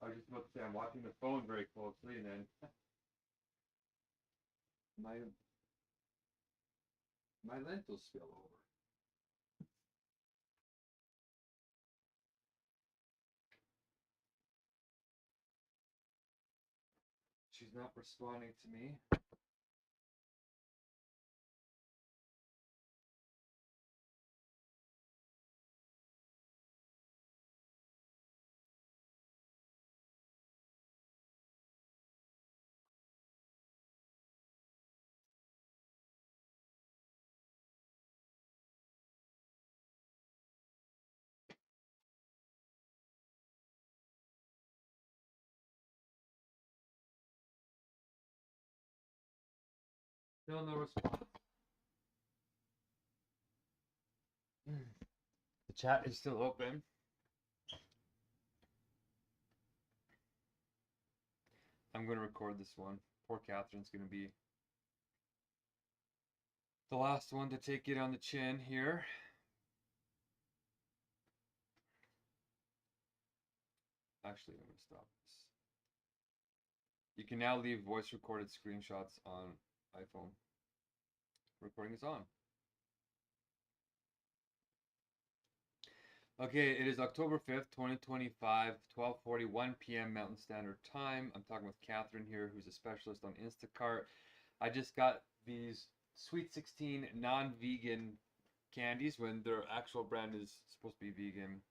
I was just about to say I'm watching the phone very closely, and then my lentils spill over. She's not responding to me. Still no response. The chat is still open. I'm going to record this one. Poor Catherine's going to be the last one to take it on the chin here. Actually, I'm going to stop this. You can now leave voice recorded screenshots on iPhone. Recording is on. Okay, it is October 5th, 2025, 12:41 p.m. Mountain Standard Time. I'm talking with Catherine here, who's a specialist on Instacart. I just got these Sweet 16 non-vegan candies when their actual brand is supposed to be vegan.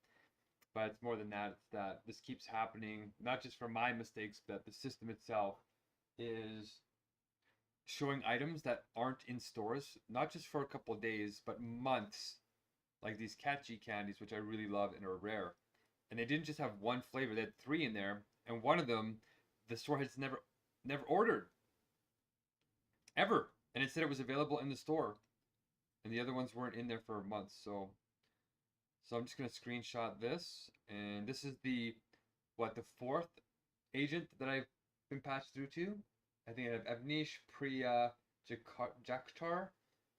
But it's more than that. It's that this keeps happening, not just for my mistakes, but the system itself is showing items that aren't in stores, not just for a couple of days, but months. Like these catchy candies, which I really love and are rare. And they didn't just have one flavor, they had 3 in there. And one of them, the store has never ordered. Ever. And it said it was available in the store. And the other ones weren't in there for months. So I'm just going to screenshot this. And this is the 4th agent that I've been patched through to. I think I have Avnish, Priya, Jaktar,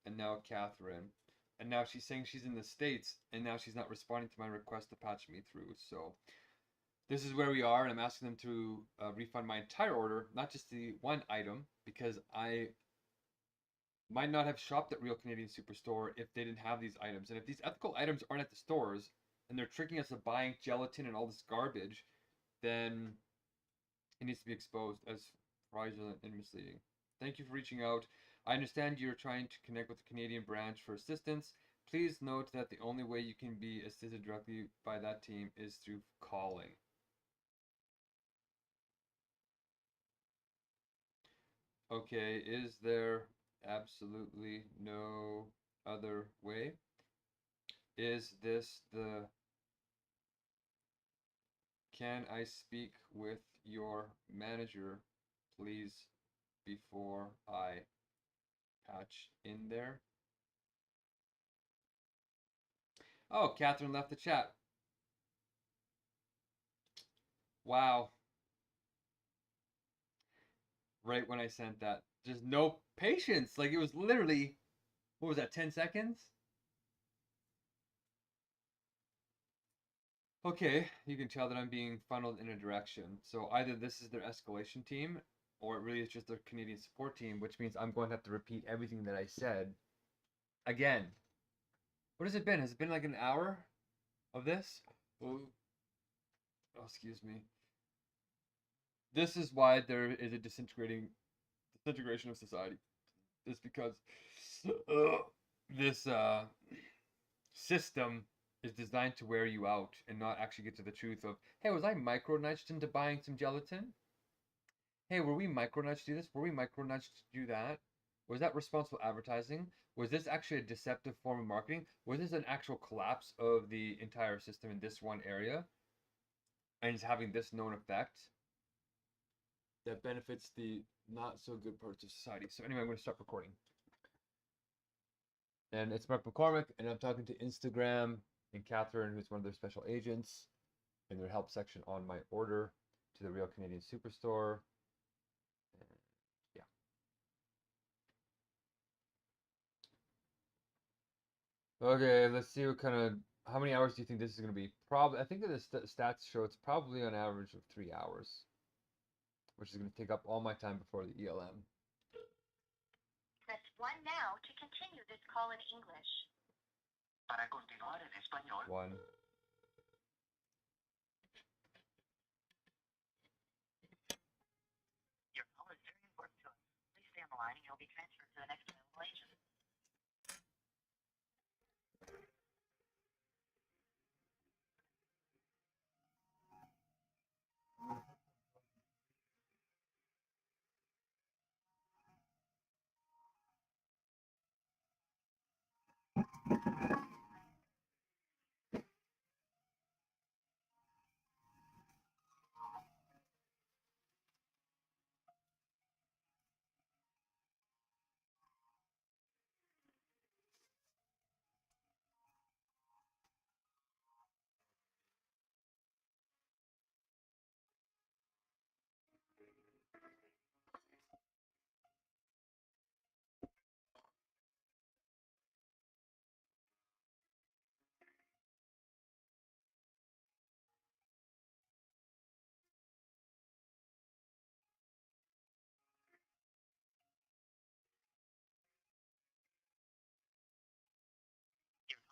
and now Catherine. And now she's saying she's in the States, and now she's not responding to my request to patch me through. So this is where we are, and I'm asking them to refund my entire order, not just the one item, because I might not have shopped at Real Canadian Superstore if they didn't have these items. And if these ethical items aren't at the stores, and they're tricking us into buying gelatin and all this garbage, then it needs to be exposed as fraudulent and misleading. Thank you for reaching out. I understand you're trying to connect with the Canadian branch for assistance. Please note that the only way you can be assisted directly by that team is through calling. Okay, is there absolutely no other way? Is this the... Can I speak with your manager, please, before I patch in there? Oh, Catherine left the chat. Wow. Right when I sent that. Just no patience. Like, it was literally, what was that, 10 seconds? Okay, you can tell that I'm being funneled in a direction. So either this is their escalation team, or it really is just their Canadian support team, which means I'm going to have to repeat everything that I said again. What has it been? Has it been like an hour of this? Oh, excuse me. This is why there is a disintegration of society. It's because this system is designed to wear you out and not actually get to the truth of, hey, was I micronudged into buying some gelatin? Hey, were we micronudged to do this? Were we micronudged to do that? Was that responsible advertising? Was this actually a deceptive form of marketing? Was this an actual collapse of the entire system in this one area? And it's having this known effect that benefits the not so good parts of society. So anyway, I'm going to start recording. And it's Mark McCormick, and I'm talking to Instagram and Catherine, who's one of their special agents, in their help section on my order to the Real Canadian Superstore. And yeah. Okay, let's see what kind of How many hours do you think this is going to be? Probably, I think that the stats show it's probably on average of 3 hours, which is going to take up all my time before the ELM. Press 1 now to continue this call in English. Para continuar en español, 1. Your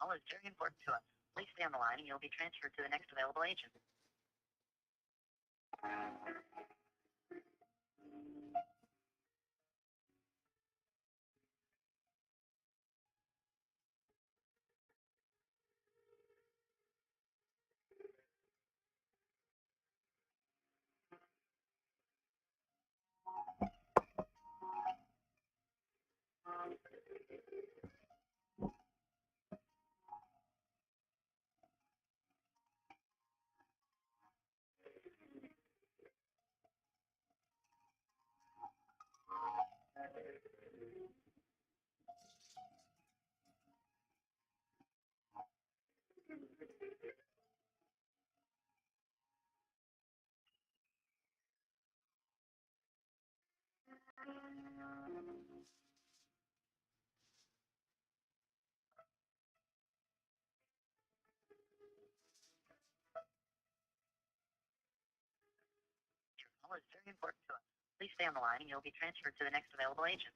call is very important to us. Please stay on the line and you'll be transferred to the next available agent. Your call is very important to us. Please stay on the line and you'll be transferred to the next available agent. Your call is very important to us. Please stay on the line and you'll be transferred to the next available agent.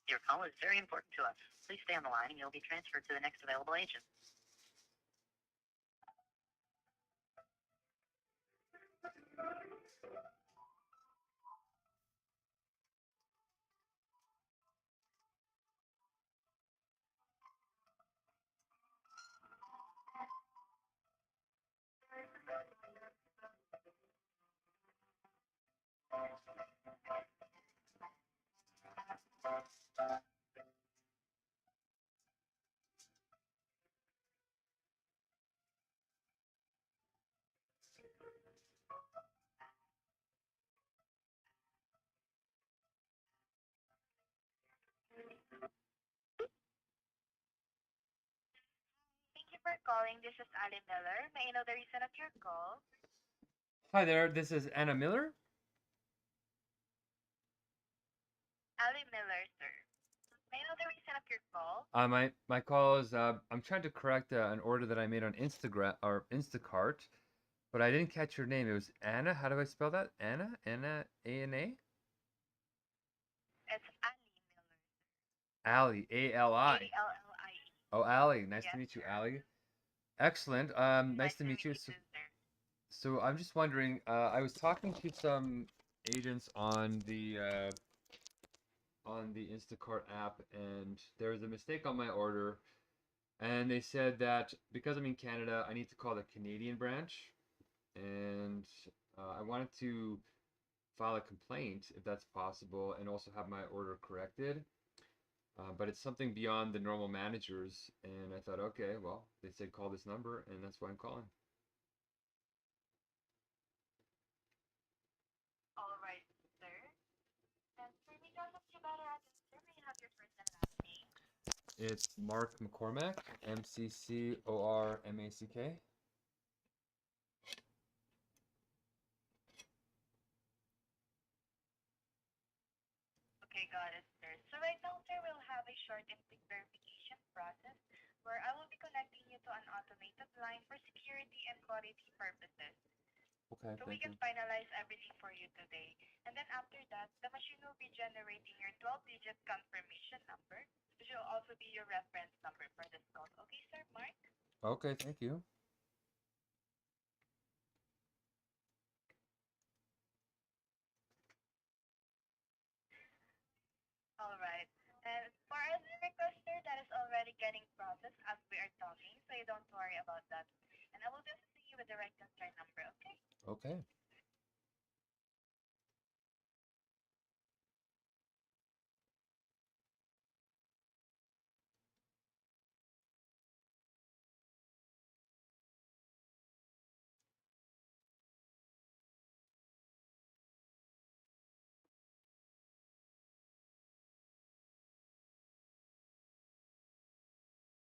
Your call is very important to us. Please stay on the line and you'll be transferred to the next available agent. Thank you for calling. This is Ali Miller. May I know the reason of your call? Hi there, this is Anna Miller. Ali Miller, sir. May I know the reason of your call? My call is I'm trying to correct an order that I made on Instagram or Instacart, but I didn't catch your name. It was Anna. How do I spell that? Anna? Anna, A-N-A? It's Ali Miller. Ali, A-L-I. A-L-L-I-E. Oh, Ali. Nice Yes, to meet you, sir. Ali. Excellent. Nice to meet you. Too, sir. So I'm just wondering, I was talking to some agents on the Instacart app, and there was a mistake on my order, and they said that because I'm in Canada, I need to call the Canadian branch, and I wanted to file a complaint if that's possible, and also have my order corrected. But it's something beyond the normal managers, and I thought, okay, well, they said call this number, and that's why I'm calling. All right, sir. And for me to ask you better at this, sir, may I have your first and last name? It's Mark McCormack, McCormack. Okay, got it, sir. So right now, sir, we'll have a short and quick verification process where I will be connecting you to an automated line for security and quality purposes. Okay, So we thank can you. finalize everything for you today. And then after that, the machine will be generating your 12-digit confirmation number, which will also be your reference number for this call. Okay, sir, Mark? Okay, thank you. All right. And for our requester, that is already getting processed as we are talking, so you don't worry about that. And I will just see you with the right concern number, okay? Okay.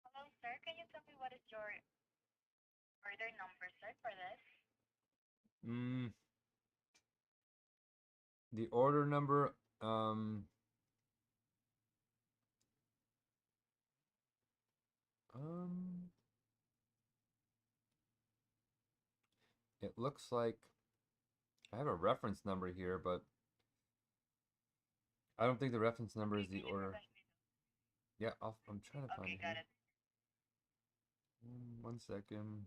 Hello, sir. Can you tell me what is your order number, sir, for this? Mm, the order number, um, um, it looks like I have a reference number here, but I don't think the reference number Okay, is the can you order. provide me? Yeah, I'm trying to find Okay, it got here. it. 1 second.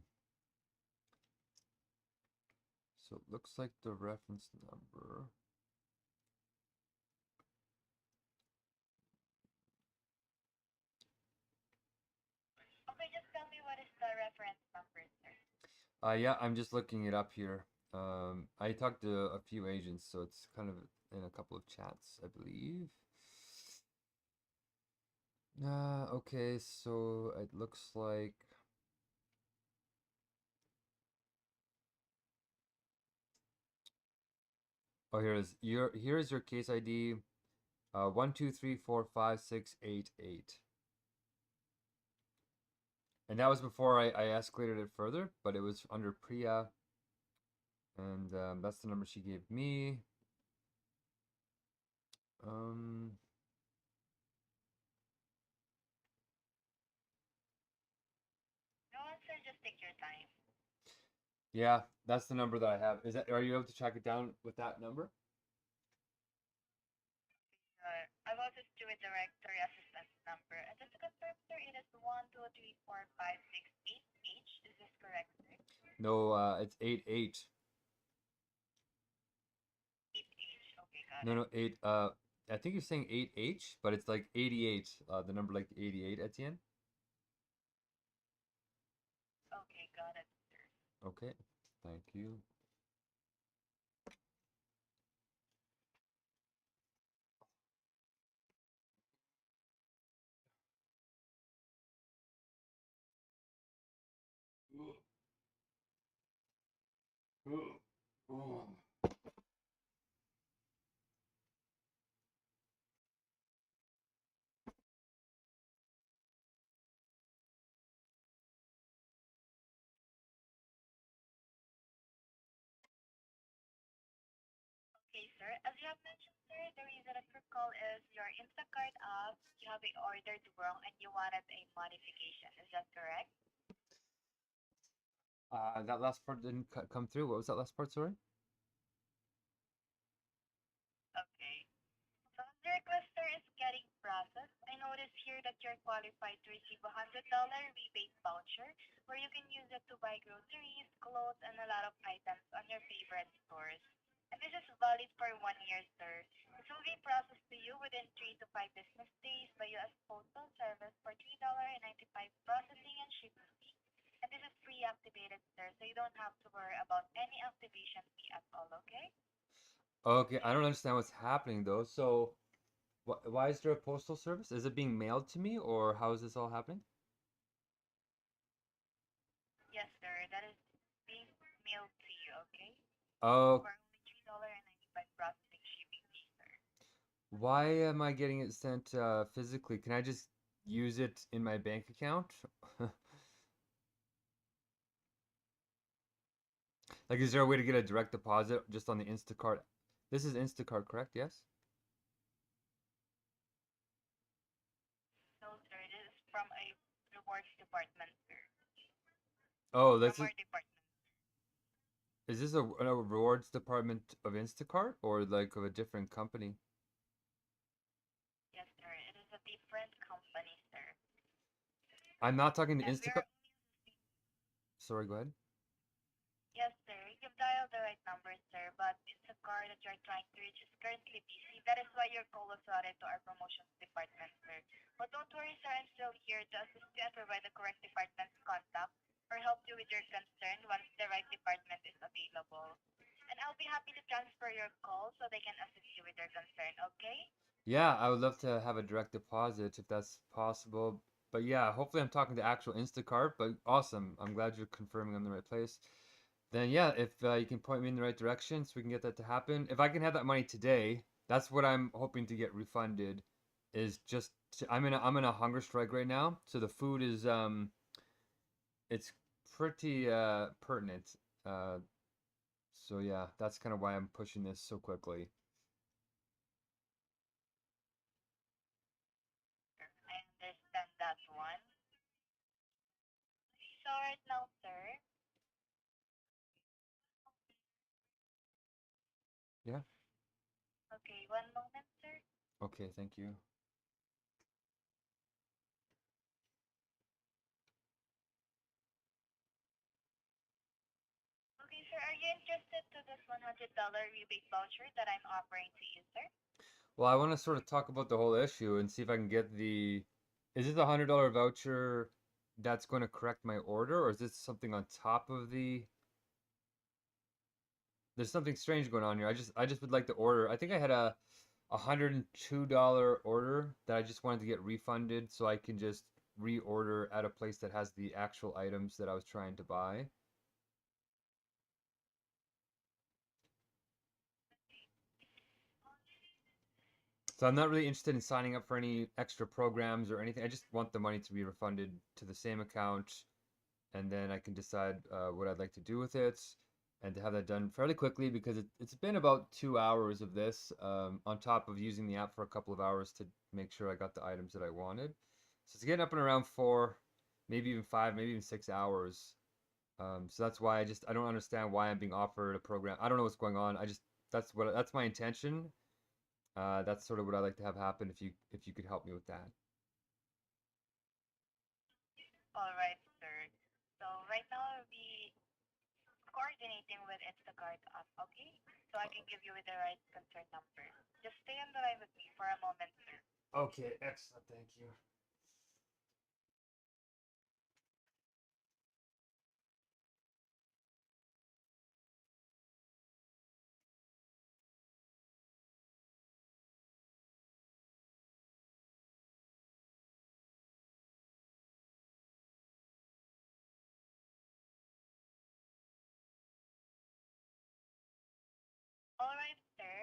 So it looks like the reference number. Okay, just tell me what is the reference number, sir. Yeah, I'm just looking it up here. I talked to a few agents, so it's kind of in a couple of chats, I believe. Okay, so it looks like here is your case ID, 123456888. And that was before I escalated it further, but it was under Priya, and that's the number she gave me. Um, No answer, just take your time. yeah, that's the number that I have. Are you able to track it down with that number? I will just do a directory assistance number. And just to confirm, sir, it is 1234568H. Is this correct, sir? No, it's 88. 8H. Okay, got No, it. no, 8. I think you're saying 8H, but it's like 88. The number like 88 at the end. Okay, got it, sir. Okay, thank you. Okay, sir. As you have mentioned, sir, the reason of your call is your Instacart app. You have ordered wrong and you wanted a modification. Is that correct? That last part didn't come through. What was that last part, sorry? Okay. So as the requester is getting processed, I know notice here that you're qualified to receive $100 rebate voucher where you can use it to buy groceries, clothes, and a lot of items on your favorite stores. And this is valid for 1 year, sir. This will be processed to you within 3 to 5 business days by U.S. Postal Service for $3.95 processing and shipping fee. And this is pre-activated, sir, so you don't have to worry about any activation fee at all, okay? Okay, I don't understand what's happening though. So, why is there a postal service? Is it being mailed to me, or how is this all happening? Yes, sir, that is being mailed to you, okay? Oh, For only $3.95 processing shipping fee, sir. why am I getting it sent physically? Can I just use it in my bank account? Like, is there a way to get a direct deposit just on the Instacart? This is Instacart, correct? Yes? No, sir, this is from a rewards department, sir. Oh, From this our department. is this a rewards department of Instacart or like of a different company? Yes, sir, it is a different company, sir. I'm not talking to And we are Instacart. Sorry, go ahead. Yes, sir. You've dialed the right number, sir, but it's a car that you're trying to reach is currently busy. That is why your call was routed to our promotions department, sir. But don't worry, sir. I'm still here to assist you and provide the correct department's contact or help you with your concern once the right department is available. And I'll be happy to transfer your call so they can assist you with your concern, okay? Yeah, I would love to have a direct deposit if that's possible. But yeah, hopefully I'm talking to actual Instacart, but awesome. I'm glad you're confirming I'm in the right place. Then yeah, if you can point me in the right direction so we can get that to happen. If I can have that money today, that's what I'm hoping to get refunded. Is just I'm in a hunger strike right now, so the food is it's pretty pertinent. Uh, so yeah, that's kind of why I'm pushing this so quickly. I understand that one. So right now, sir. Yeah. Okay, one moment, sir. Okay, thank you. Okay, sir, are you interested to this $100 rebate voucher that I'm offering to you, sir? Well, I want to sort of talk about the whole issue and see if I can get the. Is this a $100 voucher that's going to correct my order, or is this something on top of the? There's something strange going on here. I just would like to order. I think I had a $102 order that I just wanted to get refunded so I can just reorder at a place that has the actual items that I was trying to buy. So I'm not really interested in signing up for any extra programs or anything. I just want the money to be refunded to the same account, and then I can decide what I'd like to do with it, and to have that done fairly quickly because it's been about 2 hours of this, on top of using the app for a couple of hours to make sure I got the items that I wanted. So it's getting up and around 4, maybe even 5, maybe even 6 hours. So that's why I don't understand why I'm being offered a program. I don't know what's going on. That's my intention. That's sort of what I'd like to have happen if you could help me with that. All right, sir. So right now I'll be coordinating with Instacart app, okay? So I can give you with the right concern number. Just stay on the line with me for a moment, sir. Okay, excellent. Thank you. All right, sir.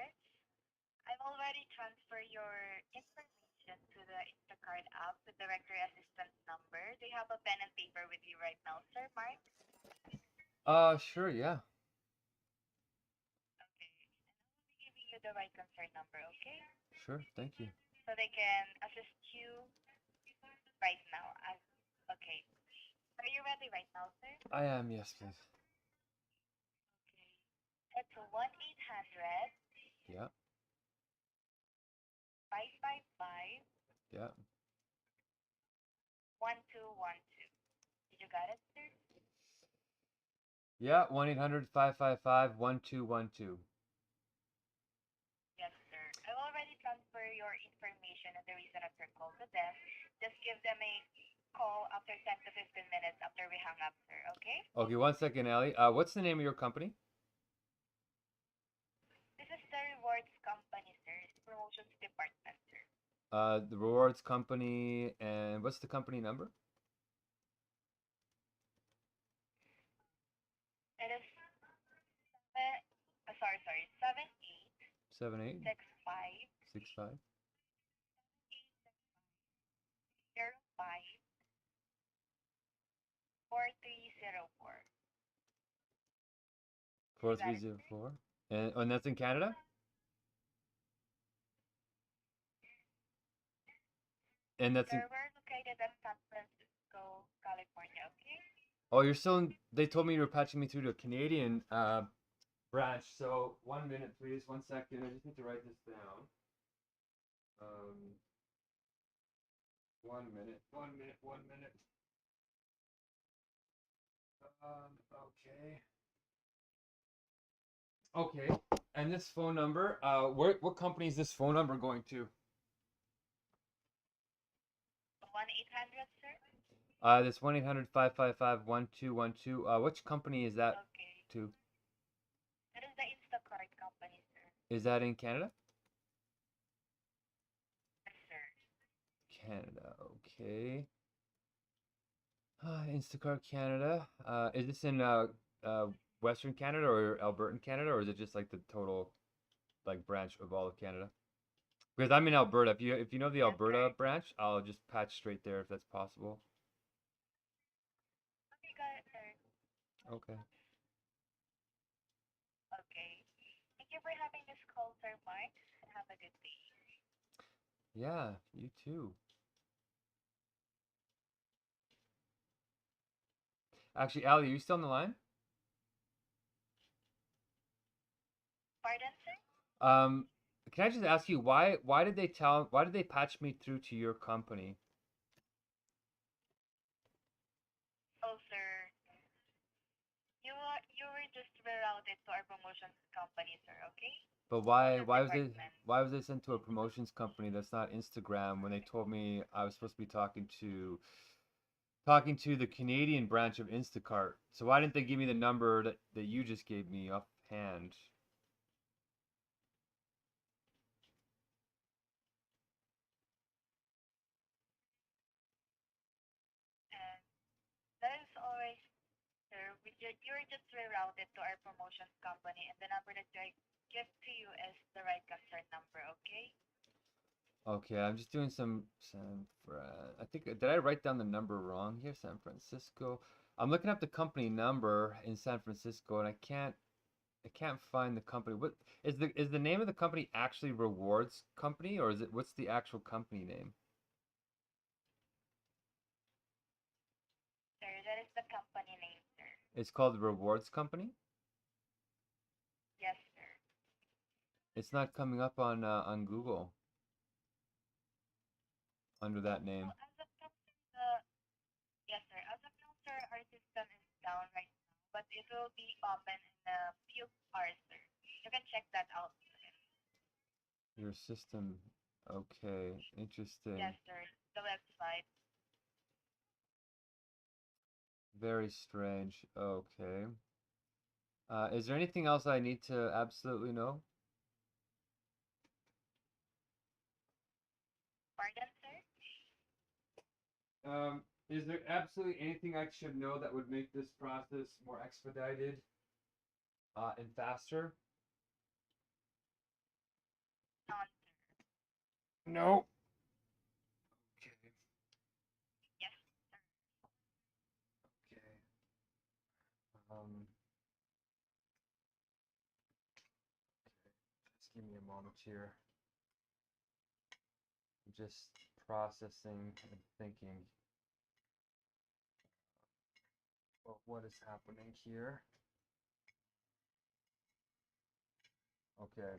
I've already transferred your information to the Instacart app with the directory assistance number. Do you have a pen and paper with you right now, sir, Mark? Sure, yeah. Okay. And I'll be giving you the right concern number, okay? Sure, thank you. So they can assist you right now. Okay. Are you ready right now, sir? I am, yes, please. Okay. It's 1-800 Yeah, 555 yeah. 1212. Did you got it, sir? Yeah, 1-800-555-1212. Yes, sir. I will already transfer your information and the reason of your call to them. Just give them a call after 10 to 15 minutes after we hang up, sir, okay? Okay, 1 second, Ellie. What's the name of your company? This is the rewards company, sir. It's promotions department, sir. The rewards company, and what's the company number? It is sorry, 7865 7865 05 4304. 4304. And that's in Canada? And that's in, Sir, we're located at San Francisco, California, okay? oh, you're still in, they told me you were patching me through to a Canadian branch. So 1 minute, please. 1 second. I just need to write this down. 1 minute, 1 minute, 1 minute. Okay. Okay. And this phone number, what company is this phone number going to? 1-800, sir? This 1-800-555-1212. Which company is that Okay. to? That is the Instacart company, sir. Is that in Canada? Yes, sir. Canada, okay. Instacart Canada. Is this in Western Canada or Albertan Canada, or is it just like the total like branch of all of Canada? Because I'm in Alberta. If you know the Alberta branch, I'll just patch straight there if that's possible. Okay, got it, sir. Okay. Okay. Thank you for having this call, Sir Mark, and have a good day. Yeah, you too. Actually, Ali, are you still on the line? Pardon, sir? Can I just ask you why did they patch me through to your company? Oh, sir. You were just rerouted to our promotions company, sir, okay? But Promotions why department. was they sent to a promotions company that's not Instagram when they told me I was supposed to be talking to the Canadian branch of Instacart? So why didn't they give me the number that you just gave me offhand? And that is always, sir. You were just rerouted to our promotions company, and the number that I give to you is the right concern number, okay? Okay, I'm just doing some I think did I write down the number wrong here? San Francisco. I'm looking up the company number in San Francisco and I can't find the company. What is the name of the company actually Rewards Company, or is it what's the actual company name? Sir, that is the company name, sir. It's called Rewards Company? Yes, sir. It's not coming up on Google under that name. So as of now, yes, sir. As of now, sir, our system is down right now, but it will be open in a few hours, sir. You can check that out, sir. Your system. Okay, interesting. Yes, sir. The website. Very strange. Okay. Is there anything else I need to absolutely know? Pardon, sir? Is there absolutely anything I should know that would make this process more expedited, and faster? None, sir. No. Okay. Yes, sir. Okay. Just give me a moment here. I'm just processing and thinking of what is happening here. Okay.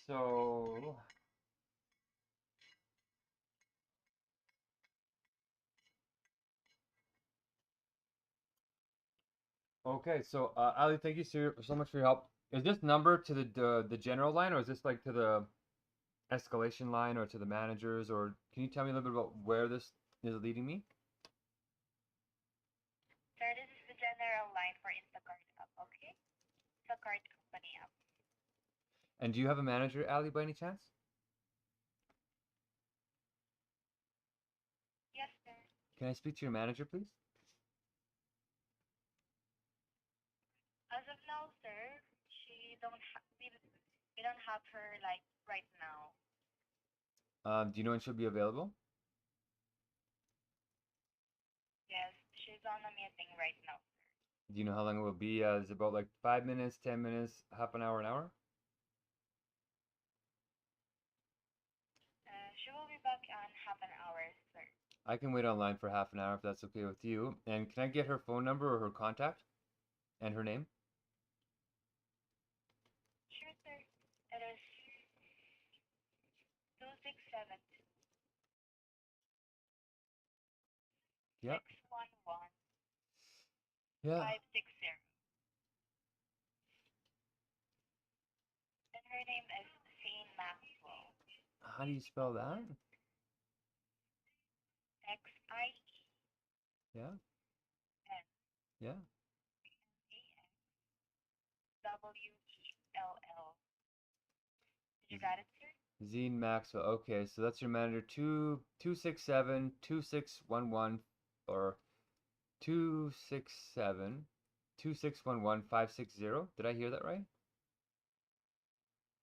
So Okay, so Ali, thank you so much for your help. Is this number to the general line, or is this like to the escalation line, or to the managers, or can you tell me a little bit about where this is leading me? Sir, this is the general line for Instacart app, okay? Instacart company app. And do you have a manager, Ali, by any chance? Yes, sir. Can I speak to your manager, please? As of now, sir, we don't have her like right now. Do you know when she'll be available? Yes, she's on a meeting right now. Do you know how long it will be? Is it about like 5 minutes, 10 minutes, half an hour, an hour? She will be back in half an hour, sir. I can wait online for half an hour if that's okay with you. And can I get her phone number or her contact and her name? Sure, sir. It is 267 Yeah. 611 Yeah. 560. And her name is Zane Maxwell. How do you spell that? XIENAXWELL. Yeah. Yeah. Did you got it, sir? Zine Maxwell. Okay, so that's your manager. 267-2611 or 267-2611-560. Did I hear that right?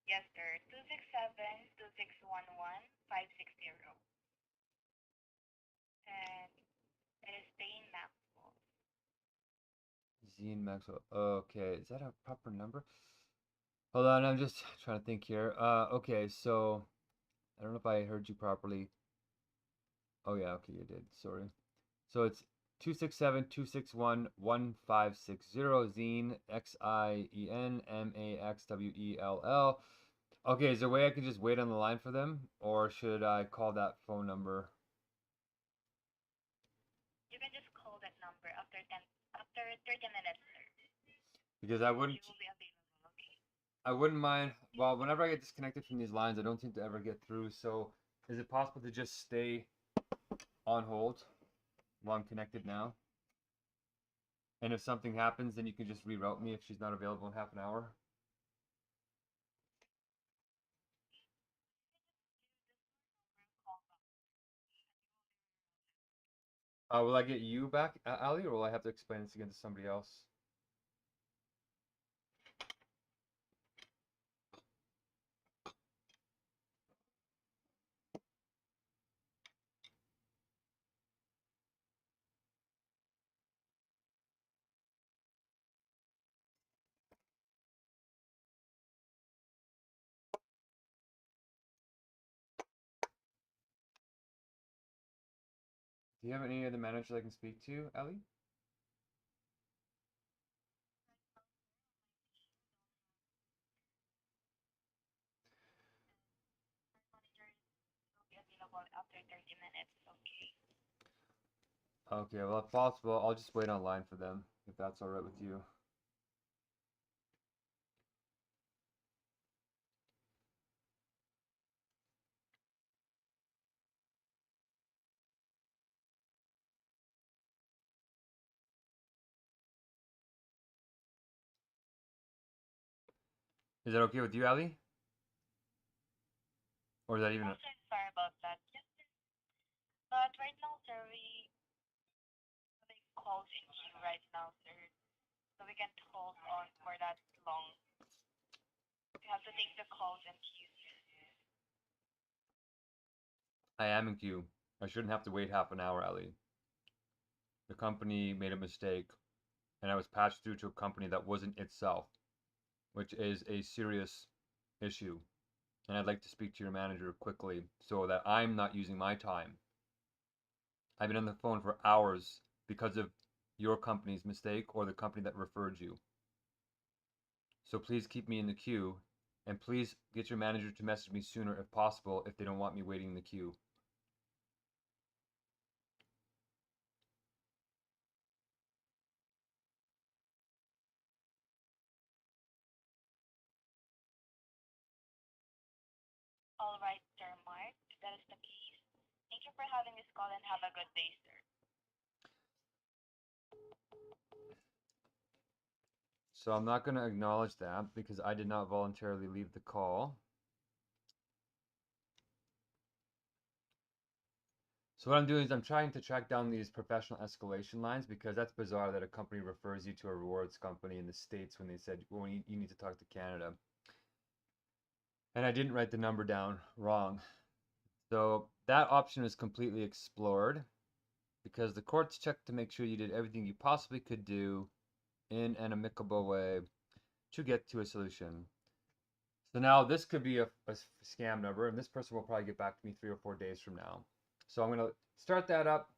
Yes, sir. 267-2611-560. And it is Zane Maxwell. Zine Maxwell. Okay, is that a proper number? Hold on, I'm just trying to think here. Okay, so I don't know if I heard you properly. Oh yeah, okay, you did. Sorry. So it's 267-261-1560. Zine, XIENMAXWELL. Okay, is there a way I can just wait on the line for them, or should I call that phone number? You can just call that number after 30 minutes, sir. Because I wouldn't. She will be available, okay? I wouldn't mind. Well, whenever I get disconnected from these lines, I don't seem to ever get through. So, is it possible to just stay on hold while I'm connected now? And if something happens, then you can just reroute me if she's not available in half an hour. Will I get you back, Ali, or will I have to explain this again to somebody else? Do you have any other managers I can speak to, Ali? Manager will be available after 30 minutes, okay? Okay, well, if possible, I'll just wait online for them, if that's all right with you. Is that okay with you, Ali? Or is that even? I'm so sorry about that. Yes, sir. But right now, sir, we make calls in queue right now, sir. So we can't hold on for that long. We have to take the calls in queue, sir. I am in queue. I shouldn't have to wait half an hour, Ali. The company made a mistake, and I was patched through to a company that wasn't itself, which is a serious issue. And I'd like to speak to your manager quickly so that I'm not using my time. I've been on the phone for hours because of your company's mistake or the company that referred you. So please keep me in the queue, and please get your manager to message me sooner if possible if they don't want me waiting in the queue. All right, Sir Mark. If that is the case, thank you for having this call and have a good day, sir. So I'm not going to acknowledge that because I did not voluntarily leave the call. So what I'm doing is I'm trying to track down these professional escalation lines because that's bizarre that a company refers you to a rewards company in the States when they said, well, you need to talk to Canada. And I didn't write the number down wrong. So that option is completely explored because the courts checked to make sure you did everything you possibly could do in an amicable way to get to a solution. So now this could be a scam number, and this person will probably get back to me 3 or 4 days from now. So I'm going to start that up,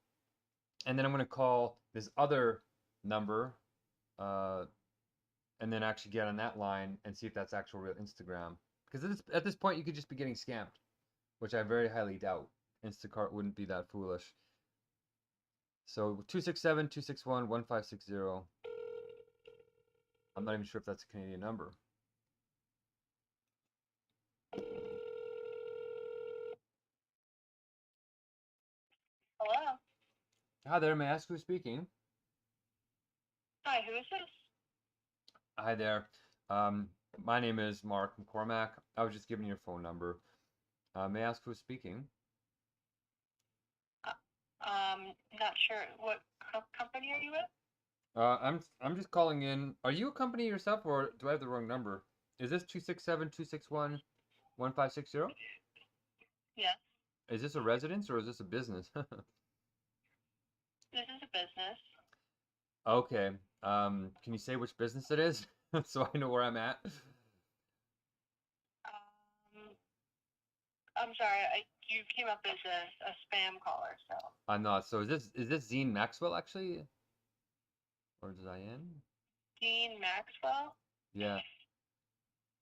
and then I'm going to call this other number, and then actually get on that line and see if that's actual real Instagram. Because at this point, you could just be getting scammed, which I very highly doubt. Instacart wouldn't be that foolish. So 267-261-1560. I'm not even sure if that's a Canadian number. Hello. Hi there, may I ask who's speaking? Hi, who is this? Hi there. My name is Mark McCormack. I was just giving your phone number. May I ask who's speaking? Not sure. What company are you with? I'm just calling in. Are you a company yourself, or do I have the wrong number? Is this 267-261-1560? Yes. Is this a residence or is this a business? This is a business. Okay. Can you say which business it is so I know where I'm at? I'm sorry. You came up as a spam caller, so. I'm not. So is this Zine Maxwell actually? Or Zion? Dean Maxwell? Yeah.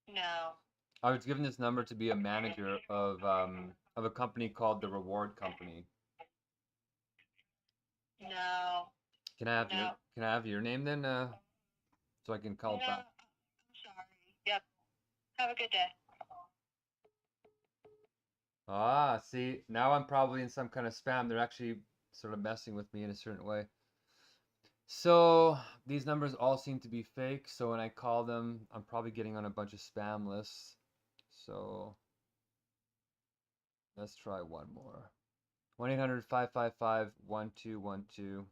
No. I was given this number to be a manager of a company called the Reward Company. No. Can I have No. your name then? So I can call No. back. I'm sorry. Yep. Have a good day. Ah, see, now I'm probably in some kind of spam. They're actually sort of messing with me in a certain way. So these numbers all seem to be fake. So when I call them, I'm probably getting on a bunch of spam lists. So let's try one more. 1-800-555-1212.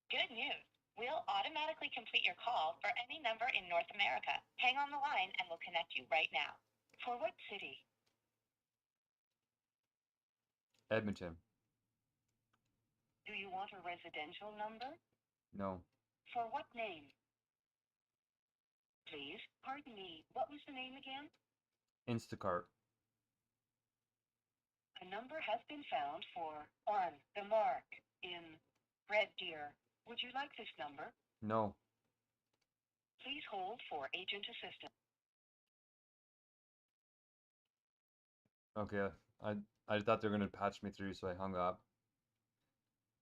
Good news. We'll automatically complete your call for any number in North America. Hang on the line and we'll connect you right now. For what city? Edmonton. Do you want a residential number? No. For what name? Please, pardon me, what was the name again? Instacart. A number has been found for on the mark in Red Deer. Would you like this number? No. Please hold for agent assistance. Okay. I thought they were gonna patch me through, so I hung up.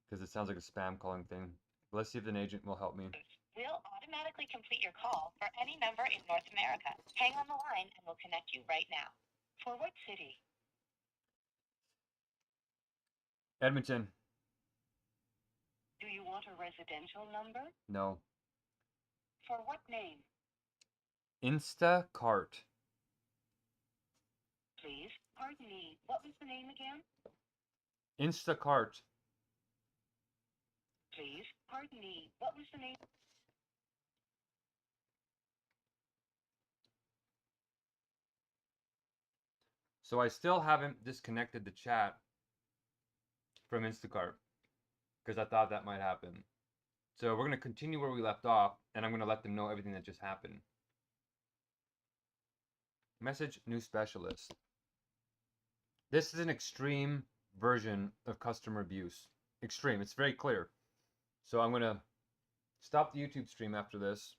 Because it sounds like a spam calling thing. Let's see if an agent will help me. We'll automatically complete your call for any number in North America. Hang on the line and we'll connect you right now. For what city? Edmonton. Do you want a residential number? No. For what name? Instacart. Please, pardon me, what was the name again? Instacart. Please, pardon me, what was the name? So I still haven't disconnected the chat from Instacart because I thought that might happen. So we're going to continue where we left off, and I'm going to let them know everything that just happened. Message new specialist. This is an extreme version of customer abuse. Extreme. It's very clear. So I'm going to stop the YouTube stream after this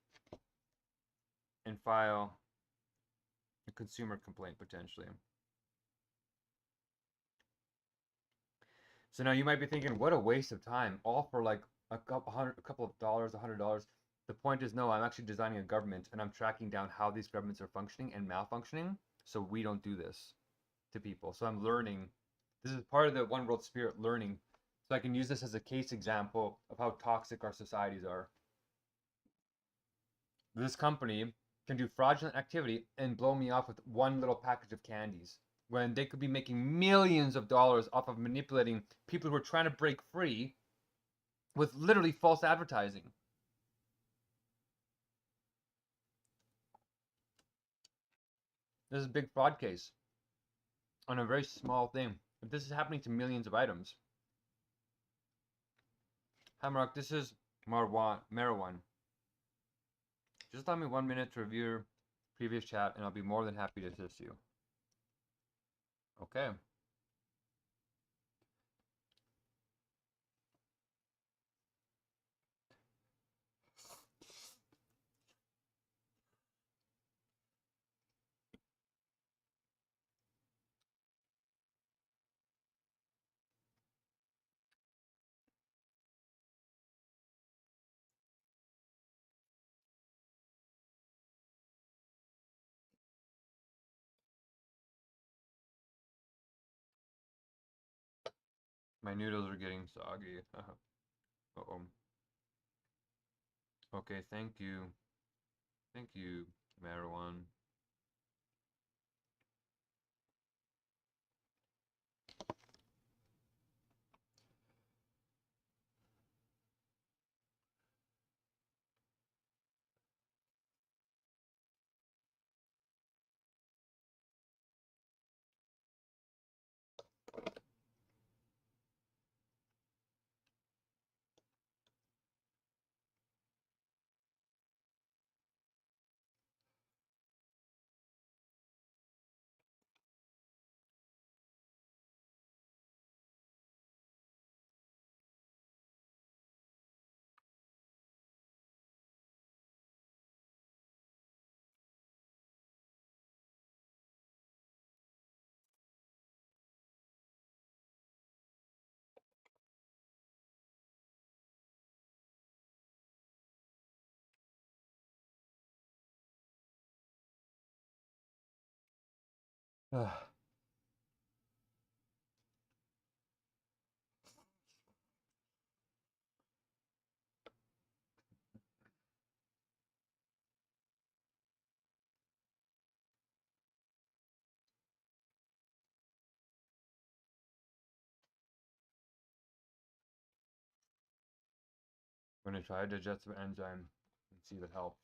and file a consumer complaint potentially. So now you might be thinking, what a waste of time, all for like a couple of dollars, $100. The point is, no, I'm actually designing a government and I'm tracking down how these governments are functioning and malfunctioning so we don't do this to people. So I'm learning. This is part of the One World Spirit learning. So I can use this as a case example of how toxic our societies are. This company can do fraudulent activity and blow me off with one little package of candies when they could be making millions of dollars off of manipulating people who are trying to break free with literally false advertising. This is a big fraud case on a very small thing. If this is happening to millions of items. Hamrock, this is marijuana. Just allow me 1 minute to review your previous chat and I'll be more than happy to assist you. Okay. My noodles are getting soggy. Uh-oh. Okay, thank you. Thank you, Marwan. I'm gonna try a digestive enzyme and see if it helps.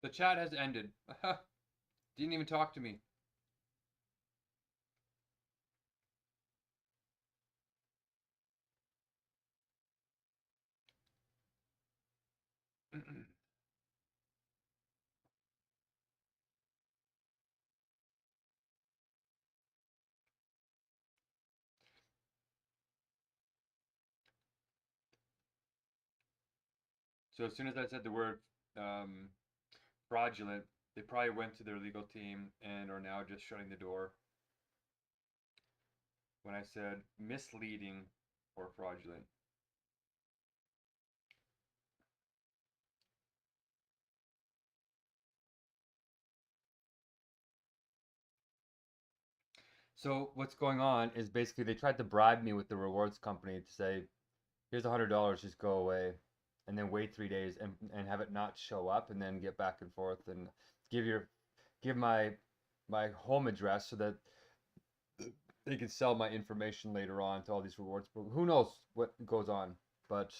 The chat has ended. Didn't even talk to me. So as soon as I said the word fraudulent, they probably went to their legal team and are now just shutting the door. when I said misleading or fraudulent. So what's going on is basically they tried to bribe me with the rewards company to say, here's $100, just go away, and then wait 3 days and have it not show up, and then get back and forth and give my home address so that they can sell my information later on to all these rewards. But who knows what goes on? But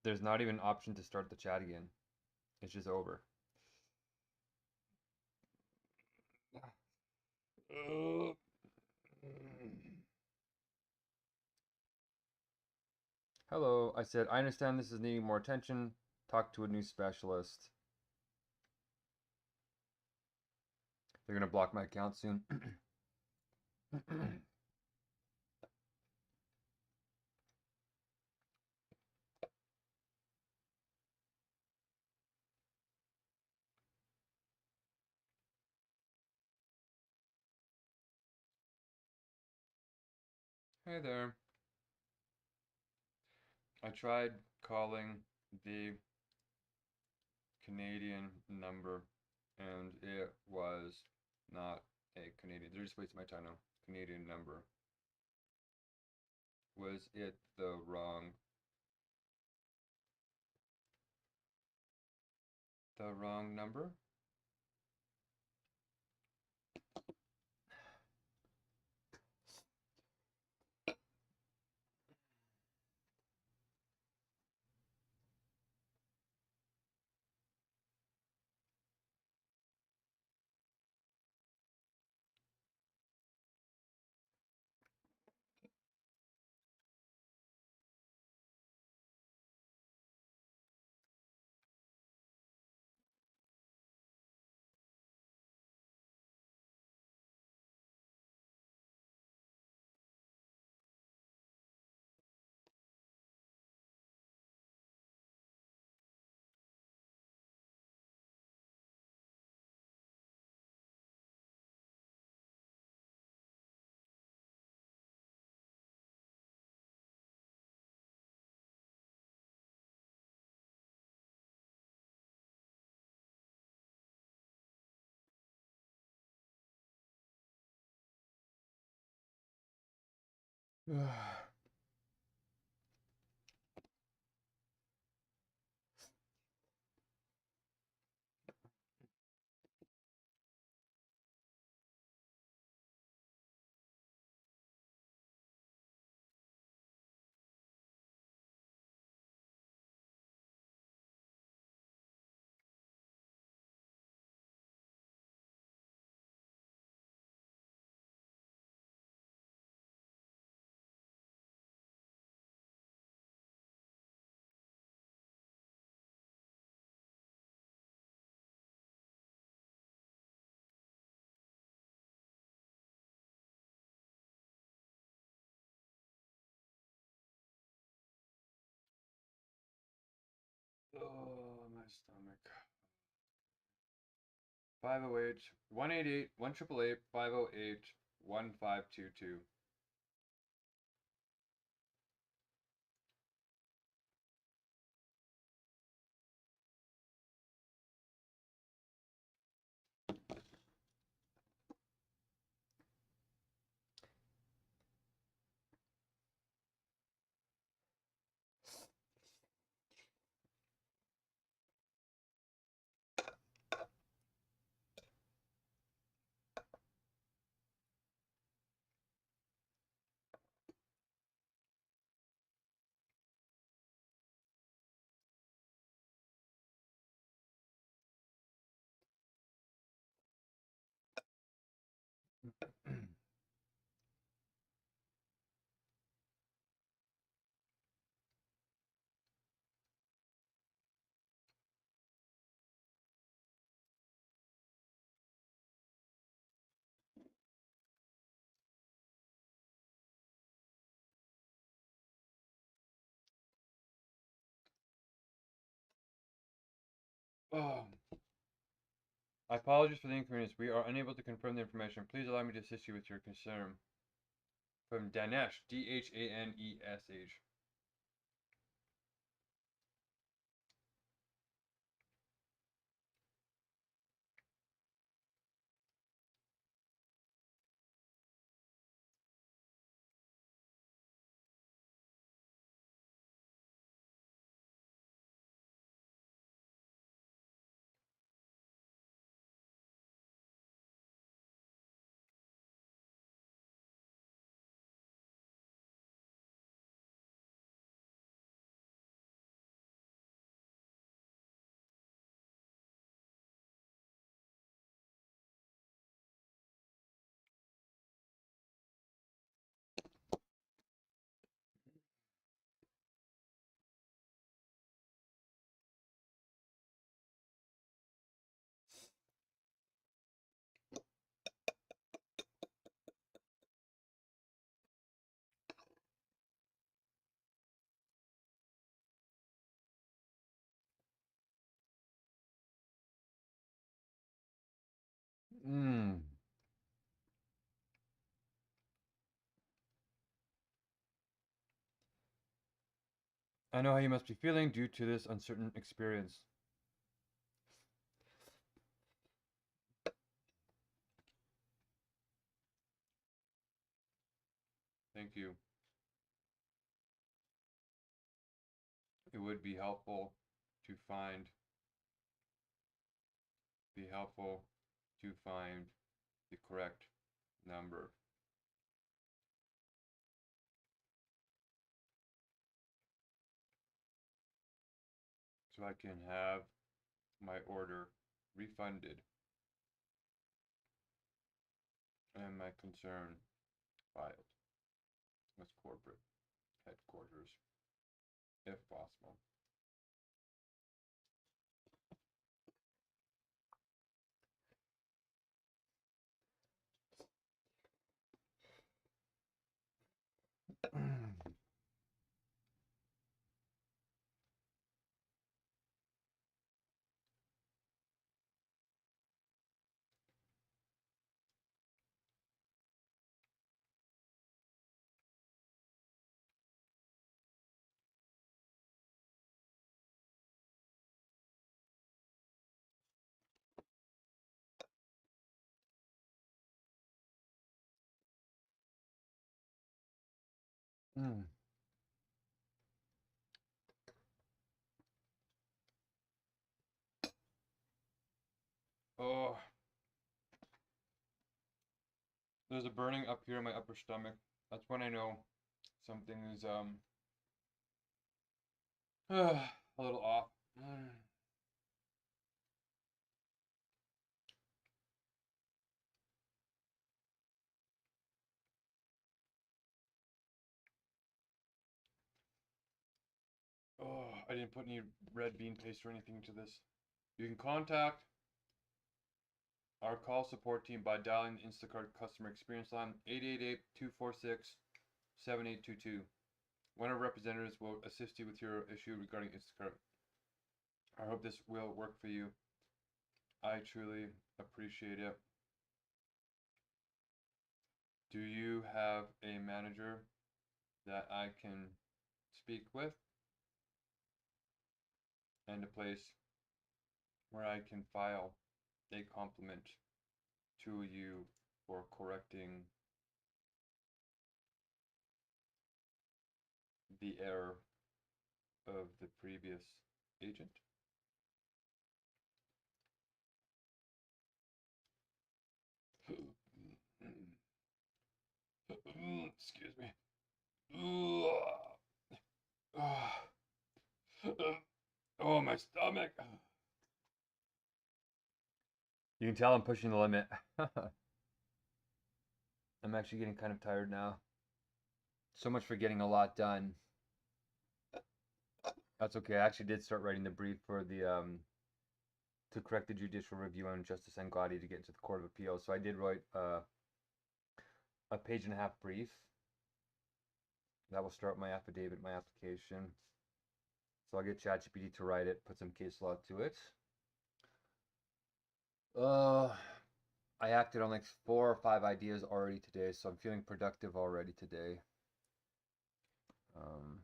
there's not even an option to start the chat again. It's just over. Hello, I said, I understand this is needing more attention. Talk to a new specialist. They're gonna block my account soon. Hey there. I tried calling the Canadian number and it was not a Canadian. They're just wasting my time now. Canadian number. Was it the wrong number? Oh, my stomach. 508 188 1888 508 1522. Oh, I apologize for the inconvenience. We are unable to confirm the information. Please allow me to assist you with your concern. From Danesh, Danesh. Mm. I know how you must be feeling due to this uncertain experience. Thank you. It would be helpful to find the correct number. So I can have my order refunded and my concern filed with corporate headquarters, if possible. Mm. Oh, there's a burning up here in my upper stomach. That's when I know something is a little off. Oh, I didn't put any red bean paste or anything into this. You can contact our call support team by dialing the Instacart customer experience line 888-246-7822. One of our representatives will assist you with your issue regarding Instacart. I hope this will work for you. I truly appreciate it. Do you have a manager that I can speak with? And a place where I can file a compliment to you for correcting the error of the previous agent? Excuse me. Oh, my stomach. You can tell I'm pushing the limit. I'm actually getting kind of tired now. So much for getting a lot done. That's okay. I actually did start writing the brief for the to correct the judicial review on Justice Angotti to get into the Court of Appeal. So I did write a 1.5-page brief. That will start my affidavit, my application. So I'll get ChatGPT to write it, put some case law to it. I acted on like 4 or 5 ideas already today, so I'm feeling productive already today. Um,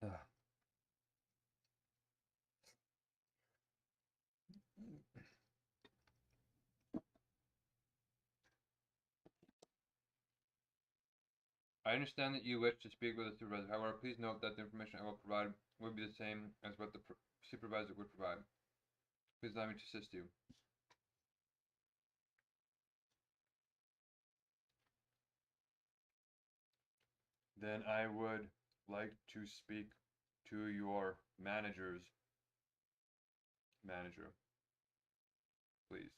ugh. I understand that you wish to speak with the supervisor. However, please note that the information I will provide will be the same as what the supervisor would provide. Please allow me to assist you. Then I would like to speak to your manager's manager, please.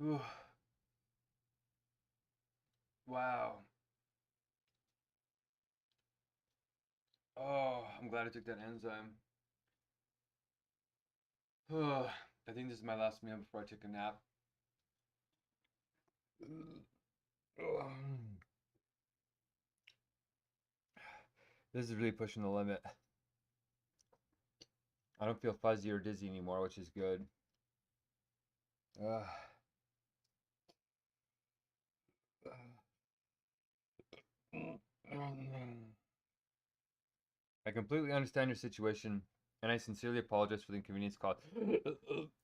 Ooh, wow. Oh, I'm glad I took that enzyme. I think this is my last meal before I take a nap. This is really pushing the limit. I don't feel fuzzy or dizzy anymore, which is good. I completely understand your situation, and I sincerely apologize for the inconvenience caused.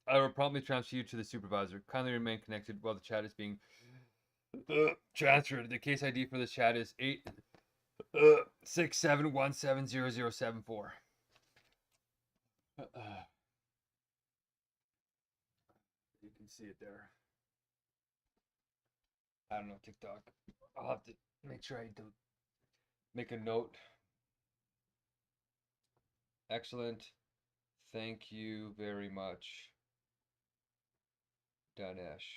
I will promptly transfer you to the supervisor. Kindly remain connected while the chat is being transferred. The case ID for this chat is 867170074. You can see it there. I don't know TikTok. I'll have to make sure I don't make a note. Excellent. Thank you very much, Danesh.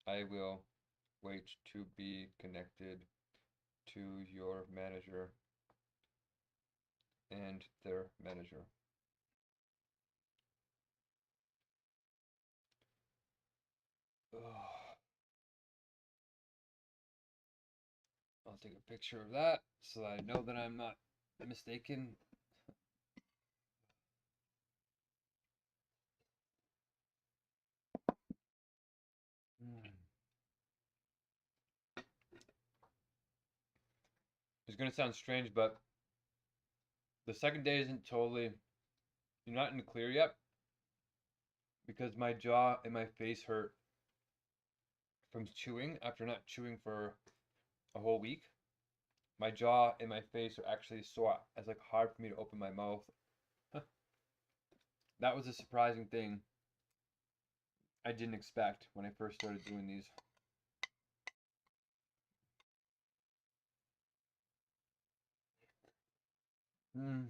I will wait to be connected to your manager and their manager. I'll take a picture of that so I know that I'm not mistaken. It's gonna sound strange, but the second day isn't totally, you're not in the clear yet, because my jaw and my face hurt from chewing after not chewing for a whole week. My jaw and my face are actually sore. It's like hard for me to open my mouth. That was a surprising thing I didn't expect when I first started doing these. Hmm.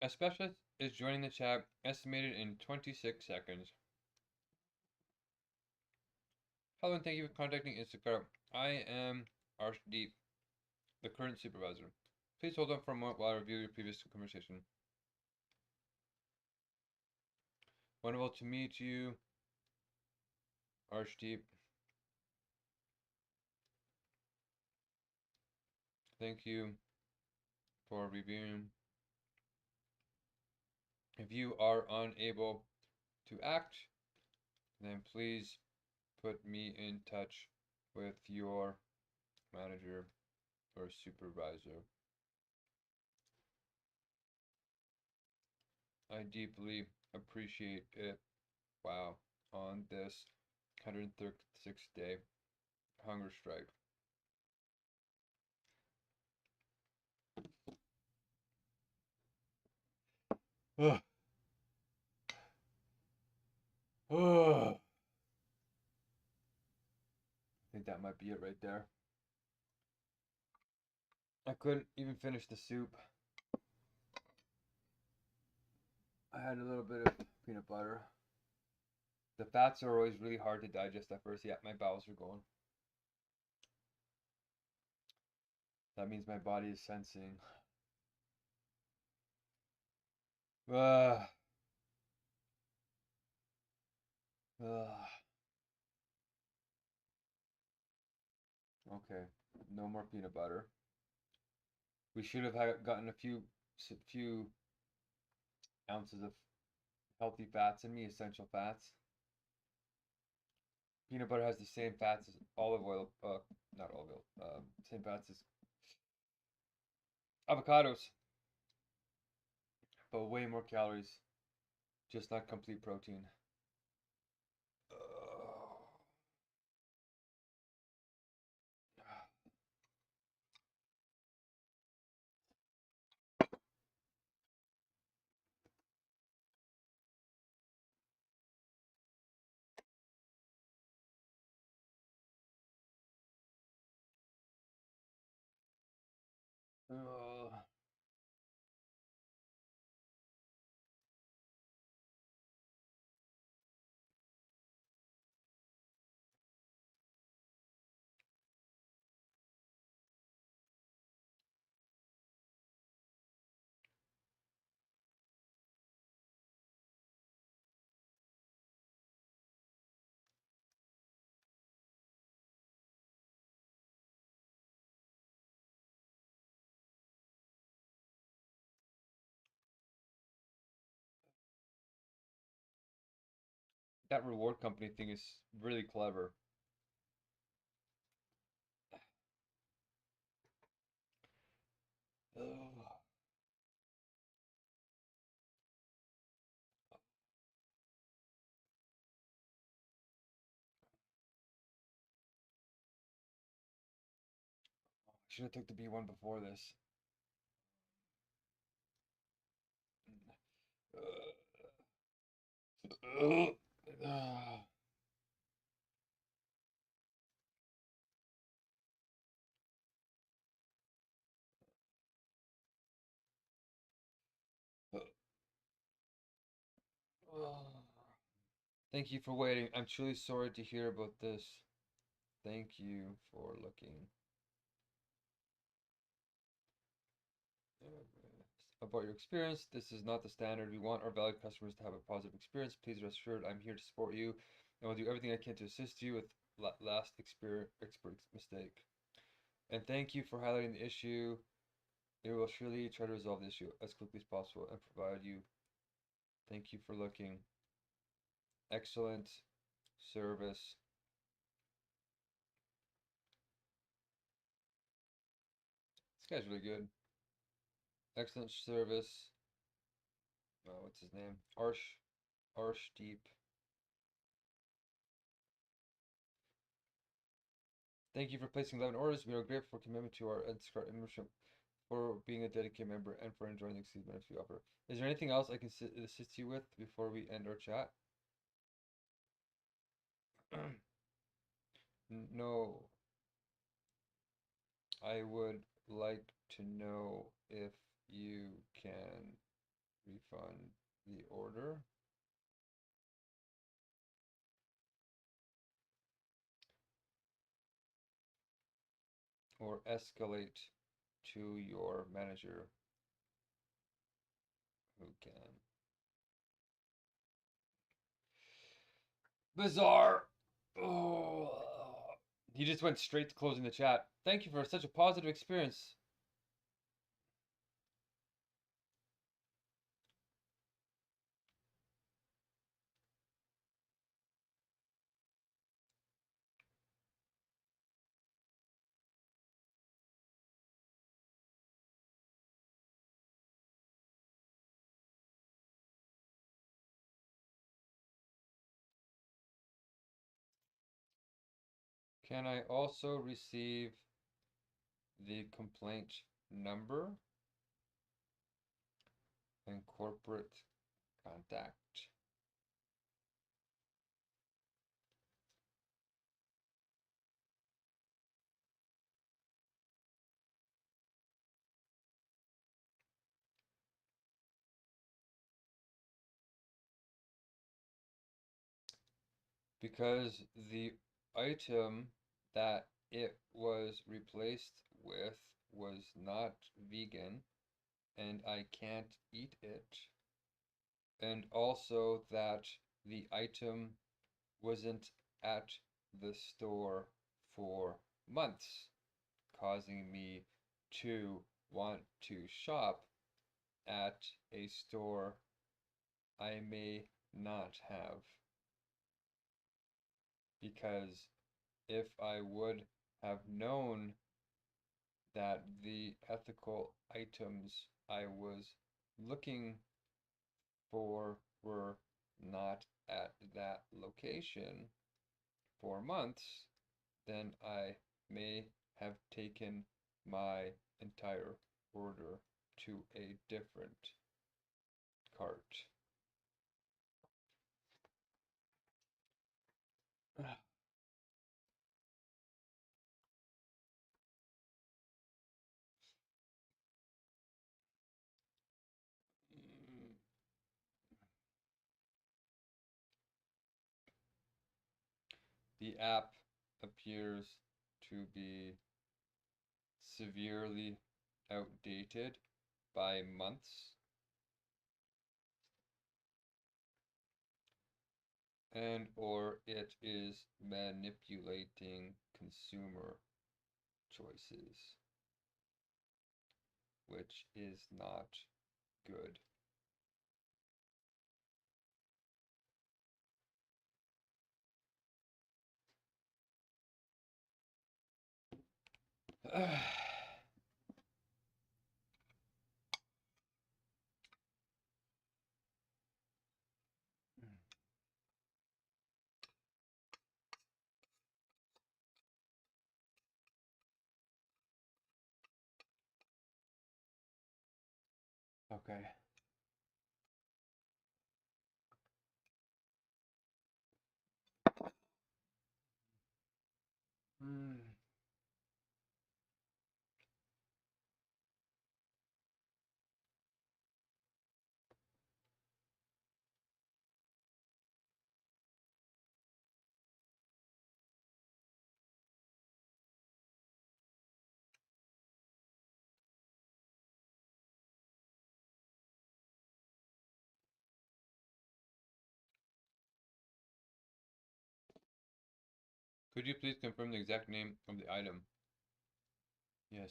A specialist is joining the chat, estimated in 26 seconds. Hello and thank you for contacting Instacart. I am Arshdeep, the current supervisor. Please hold on for a moment while I review your previous conversation. Wonderful to meet you, Arshdeep. Thank you for reviewing. If you are unable to act, then please put me in touch with your manager or supervisor. I deeply appreciate it. Wow, on this 136th day hunger strike. Ugh. Ugh. I think that might be it right there. I couldn't even finish the soup. I had a little bit of peanut butter. The fats are always really hard to digest at first. Yeah, my bowels are going. That means my body is sensing. Ugh. Ugh. Okay, no more peanut butter. We should have gotten a few ounces of healthy fats in me, essential fats. Peanut butter has the same fats as olive oil, not olive oil, same fats as avocados, but way more calories, just not complete protein. That reward company thing is really clever. Ugh. I should have took the B1 before this. Thank you for waiting. I'm truly sorry to hear about this. Thank you for looking. About your experience, this is not the standard. We want our valued customers to have a positive experience. Please rest assured I'm here to support you and will do everything I can to assist you with last expert mistake. And thank you for highlighting the issue. It will surely try to resolve the issue as quickly as possible and provide you. Thank you for looking. Excellent service. This guy's really good. Excellent service. What's his name? Arshdeep. Thank you for placing 11 orders. We are grateful for commitment to our Instacart membership, for being a dedicated member, and for enjoying the exclusive benefits we offer. Is there anything else I can assist you with before we end our chat? No. I would like to know if you can refund the order. Or escalate to your manager who can. Bizarre. Oh, he just went straight to closing the chat. Thank you for such a positive experience. Can I also receive the complaint number and corporate contact? Because the item that it was replaced with was not vegan and I can't eat it, and also that the item wasn't at the store for months, causing me to want to shop at a store I may not have. Because if I would have known that the ethical items I was looking for were not at that location for months, then I may have taken my entire order to a different cart. The app appears to be severely outdated by months, and or it is manipulating consumer choices, which is not good. Okay. Could you please confirm the exact name of the item? Yes,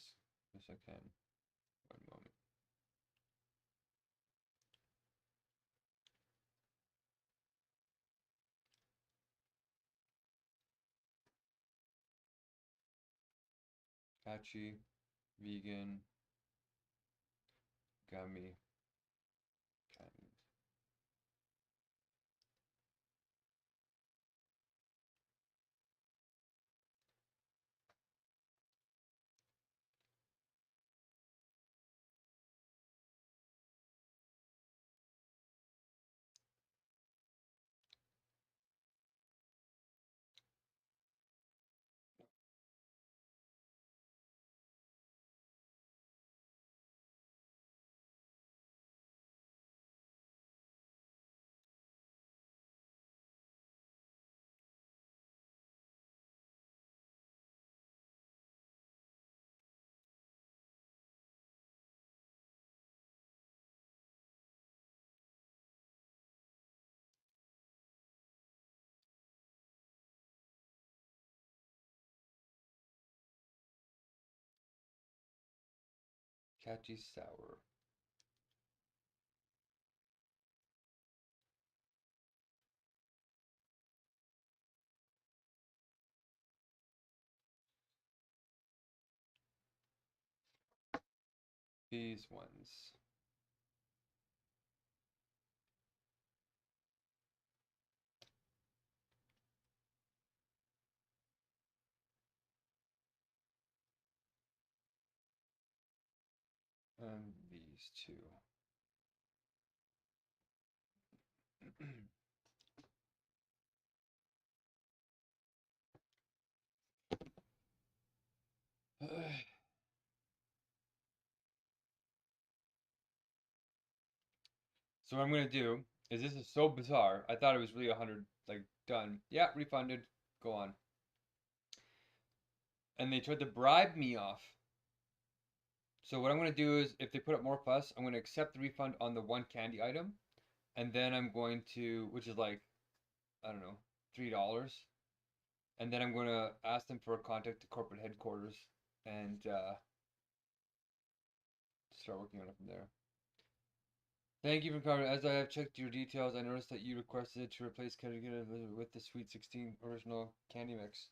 yes I can. One moment. Catchy, vegan, gummy, kind. Catchy sour. These ones. And these two. So what I'm gonna do is, this is so bizarre. I thought it was really 100, like, done. Yeah, refunded. Go on. And they tried to bribe me off. So what I'm gonna do is, if they put up more fuss, I'm gonna accept the refund on the one candy item, and then I'm going to, which is like, I don't know, $3, and then I'm gonna ask them for a contact to corporate headquarters and start working on it from there. Thank you for coming. As I have checked your details, I noticed that you requested to replace candy with the Sweet 16 original candy mix.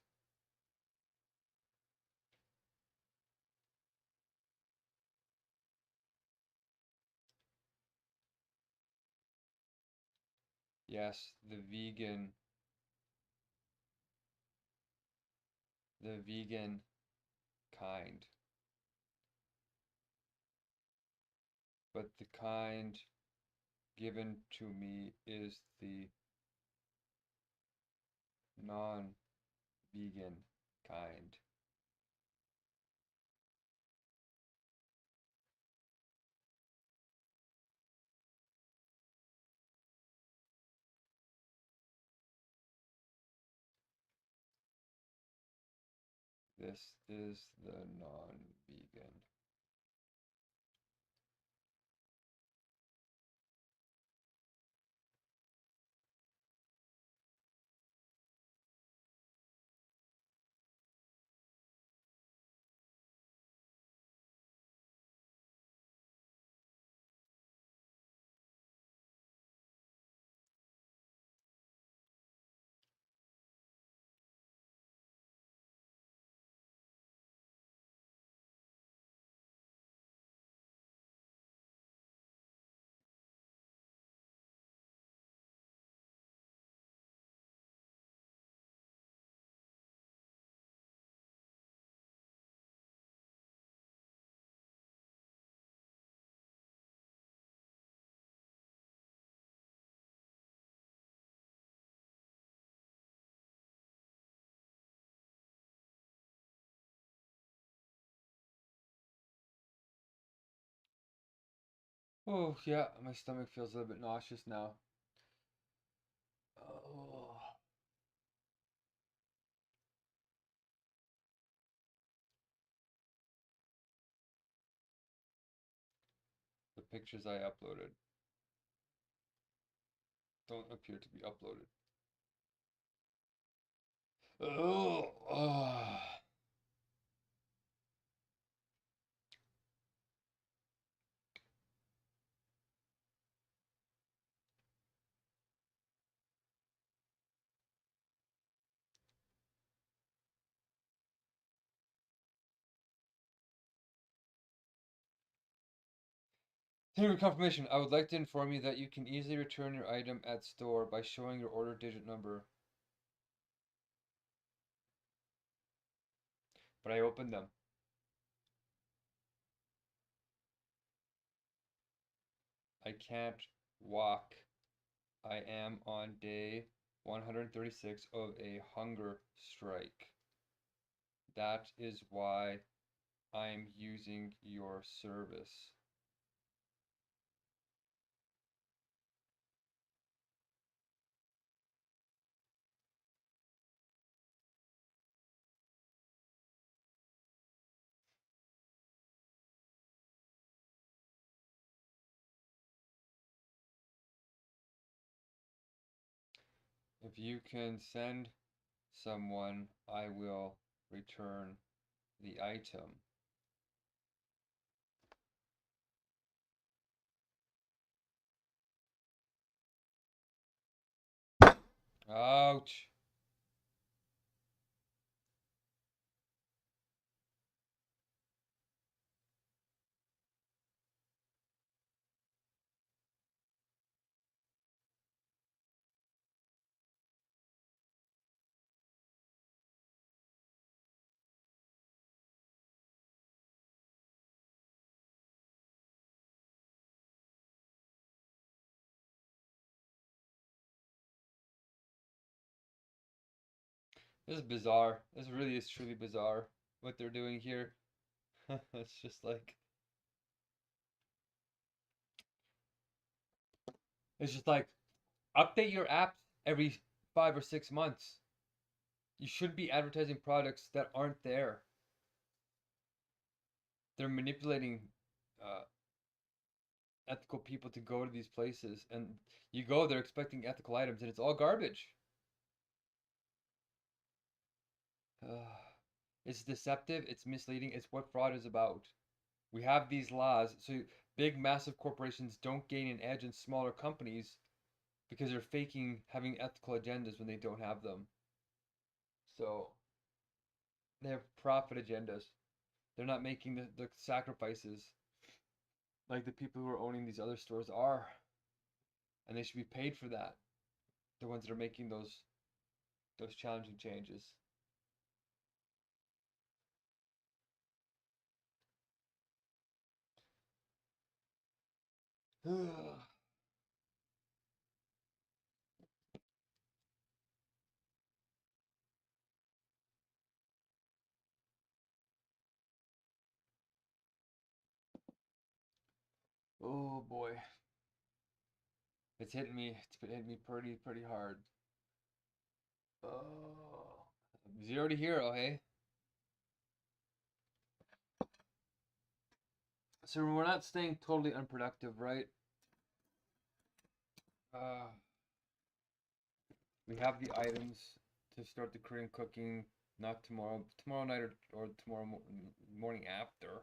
Yes, the vegan kind. But the kind given to me is the non-vegan kind. This is the non-vegan. Oh, yeah, my stomach feels a little bit nauseous now. Oh. The pictures I uploaded don't appear to be uploaded. Oh. Here, confirmation. I would like to inform you that you can easily return your item at store by showing your order digit number. But I opened them. I can't walk. I am on day 136 of a hunger strike. That is why I'm using your service. If you can send someone, I will return the item. Ouch. This is bizarre. This really is truly bizarre what they're doing here. It's just like update your app every 5 or 6 months. You shouldn't be advertising products that aren't there. They're manipulating ethical people to go to these places, and you go there expecting ethical items, and it's all garbage. It's deceptive, it's misleading, it's what fraud is about. We have these laws so big, massive corporations don't gain an edge in smaller companies because they're faking having ethical agendas when they don't have them. So they have profit agendas. They're not making the sacrifices like the people who are owning these other stores are. And they should be paid for that. The ones that are making those challenging changes. Oh boy. It's hitting me. It's been hitting me pretty hard. Oh. 0 to hero, hey? So we're not staying totally unproductive, right? We have the items to start the Korean cooking, not tomorrow, tomorrow night or tomorrow morning after.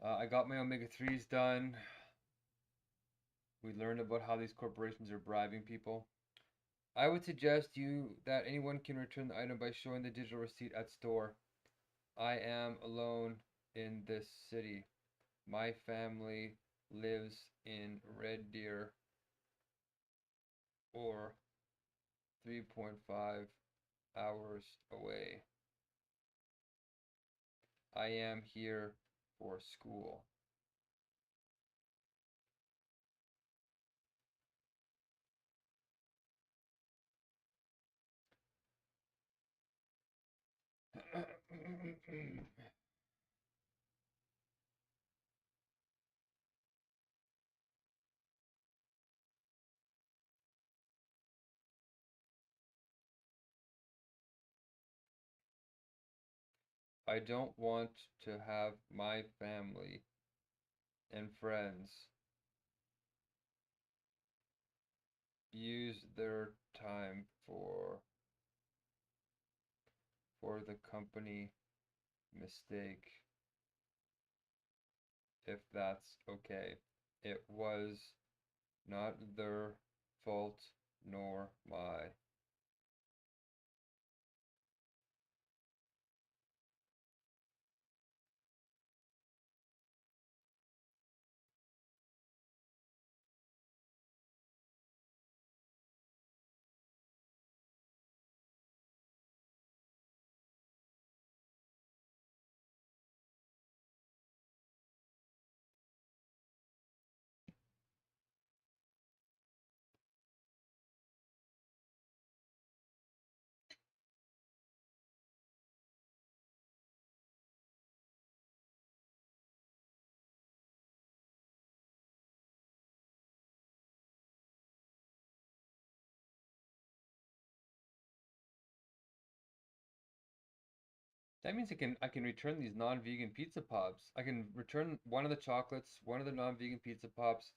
I got my omega-3s done. We learned about how these corporations are bribing people. I would suggest you that anyone can return the item by showing the digital receipt at store. I am alone in this city. My family lives in Red Deer or 3.5 hours away. I am here for school. I don't want to have my family and friends use their time for the company mistake, if that's okay. It was not their fault nor my. That means I can return these non-vegan pizza pops. I can return one of the chocolates, one of the non-vegan pizza pops,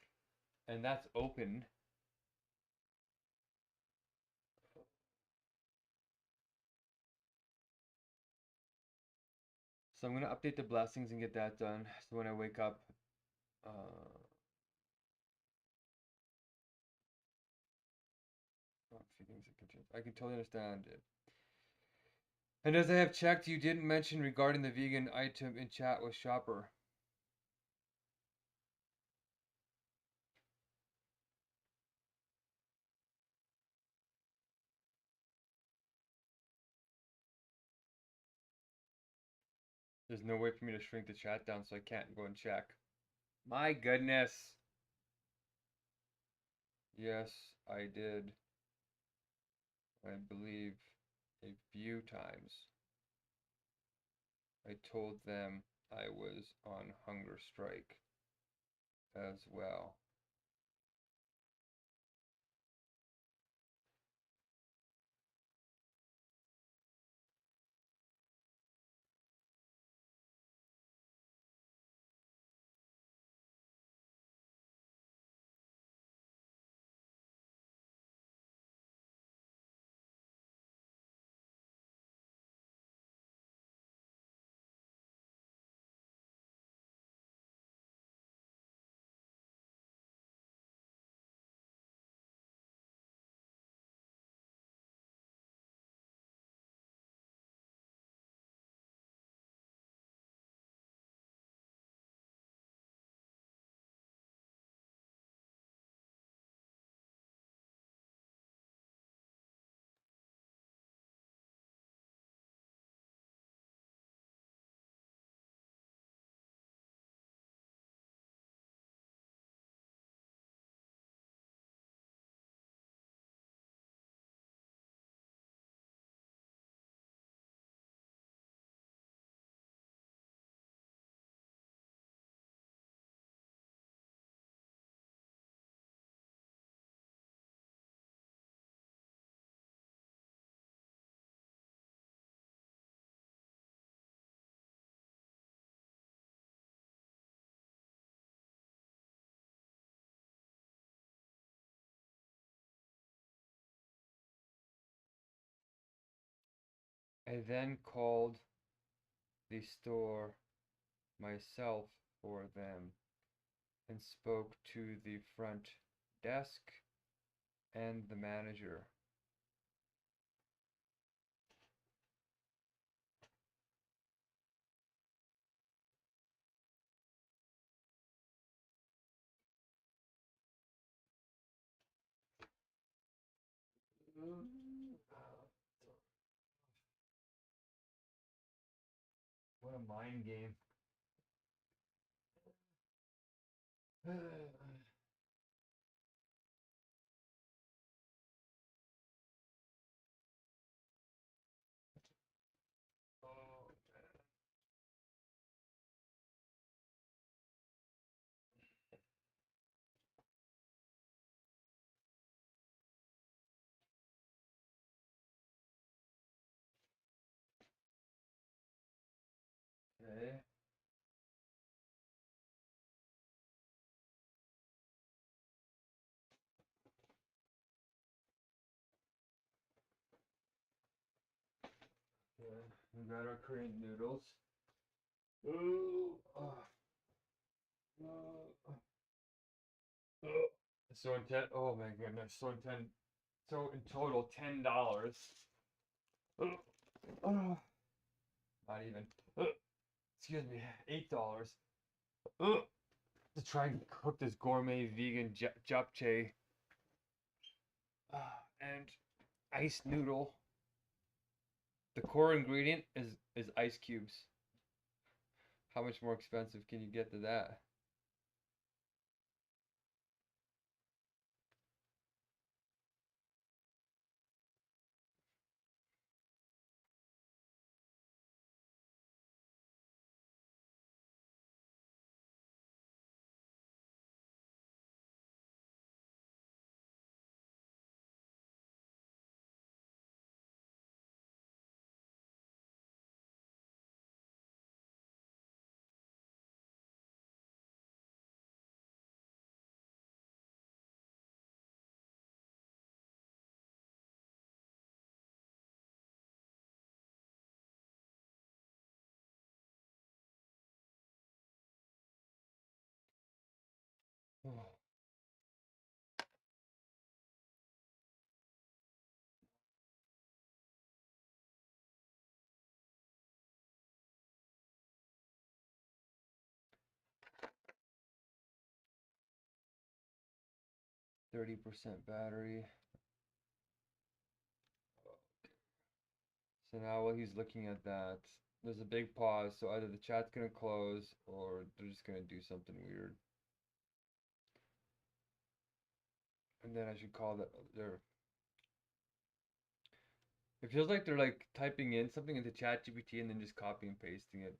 and that's open. So I'm gonna update the blessings and get that done. So when I wake up, feelings and concerns. I can totally understand it. And as I have checked, you didn't mention regarding the vegan item in chat with Shopper. There's no way for me to shrink the chat down, so I can't go and check. My goodness. Yes, I did. I believe a few times. I told them I was on hunger strike as well. I then called the store myself for them and spoke to the front desk and the manager. What a mind game. Oh, okay. Okay. We got our Korean noodles. Ooh. So in ten, oh my goodness. So in ten, so in total $10. Not even. Excuse me, $8 to try and cook this gourmet vegan japchae and iced noodle. The core ingredient is ice cubes. How much more expensive can you get to that? 30% battery. So now while he's looking at that, there's a big pause. So either the chat's gonna close or they're just gonna do something weird. And then I should call that their. It feels like they're like typing in something into ChatGPT and then just copy and pasting it.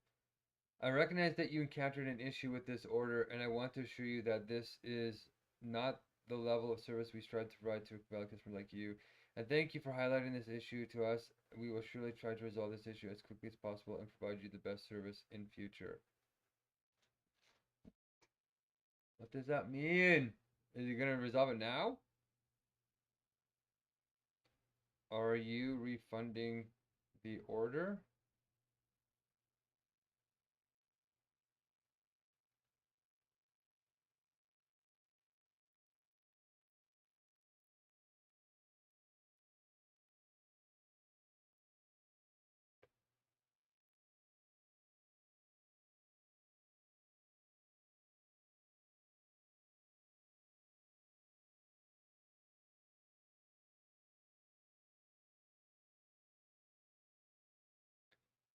I recognize that you encountered an issue with this order, and I want to assure you that this is not the level of service we strive to provide to a valid customer like you. And thank you for highlighting this issue to us. We will surely try to resolve this issue as quickly as possible and provide you the best service in future. What does that mean? Is he gonna resolve it now? Are you refunding the order?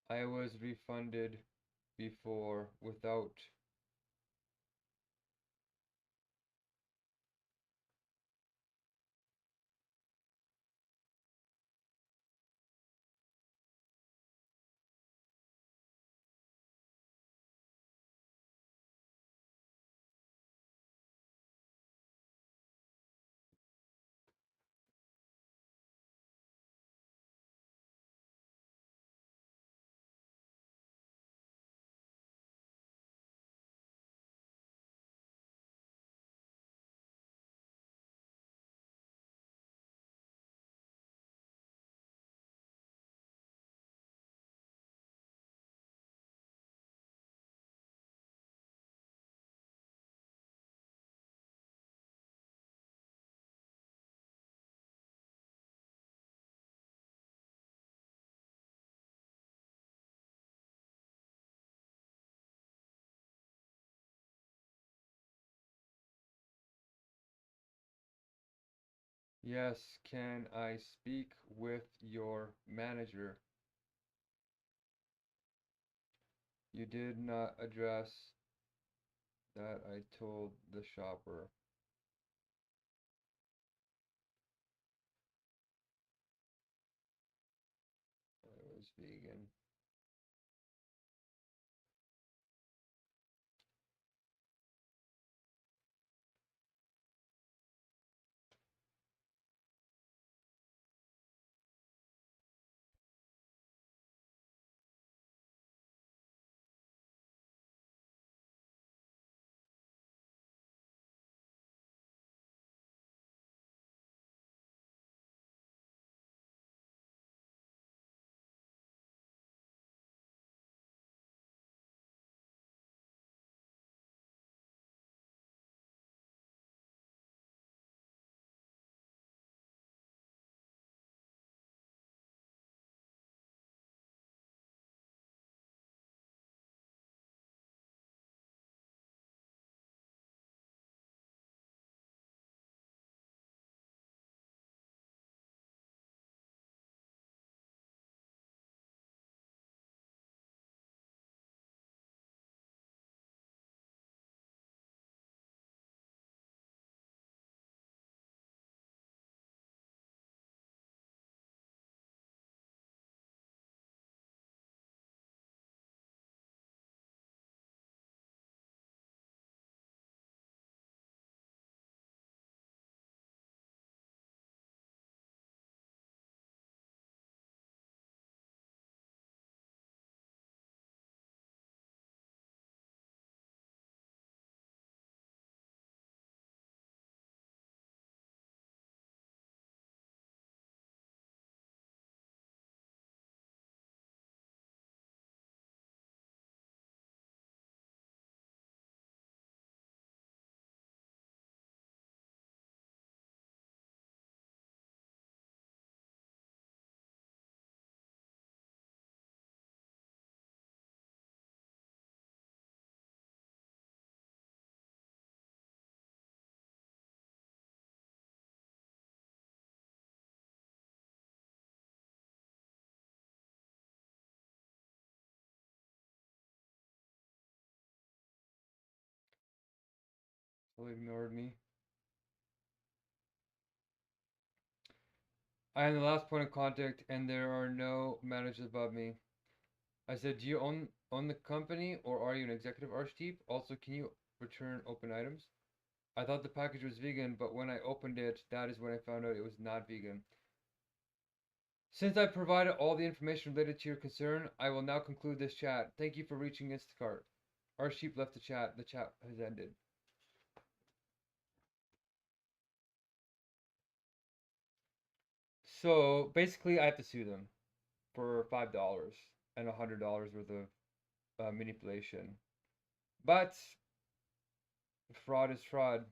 I was refunded before without. Yes, can I speak with your manager? You did not address that I told the shopper. I was vegan. Totally ignored me. I am the last point of contact, and there are no managers above me. I said, do you own the company, or are you an executive archetype? Also, can you return open items? I thought the package was vegan, but when I opened it, that is when I found out it was not vegan. Since I provided all the information related to your concern, I will now conclude this chat. Thank you for reaching Instacart. Archetype left the chat. The chat has ended. So basically, I have to sue them for $5 and $100 worth of manipulation. But fraud is fraud,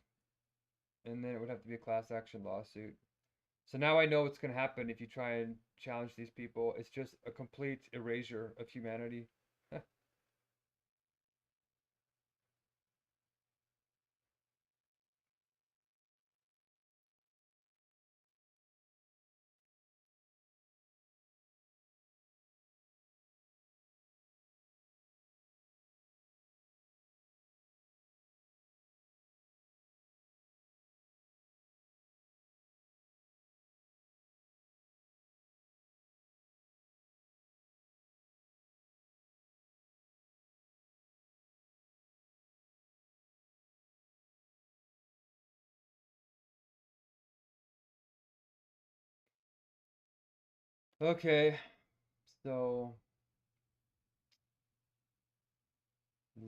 and then it would have to be a class action lawsuit. So now I know what's going to happen if you try and challenge these people. It's just a complete erasure of humanity. Okay, so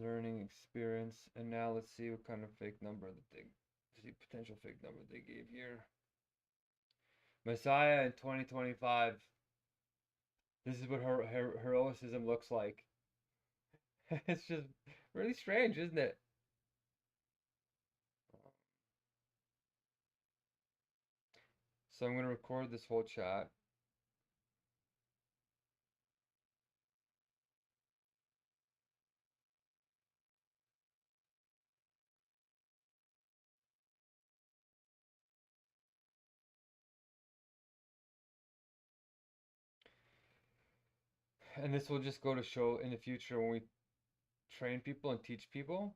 learning experience, and now let's see what kind of fake number that they, see potential fake number they gave here. Messiah in 2025. This is what her heroicism looks like. It's just really strange, isn't it? So I'm going to record this whole chat. And this will just go to show in the future when we train people and teach people.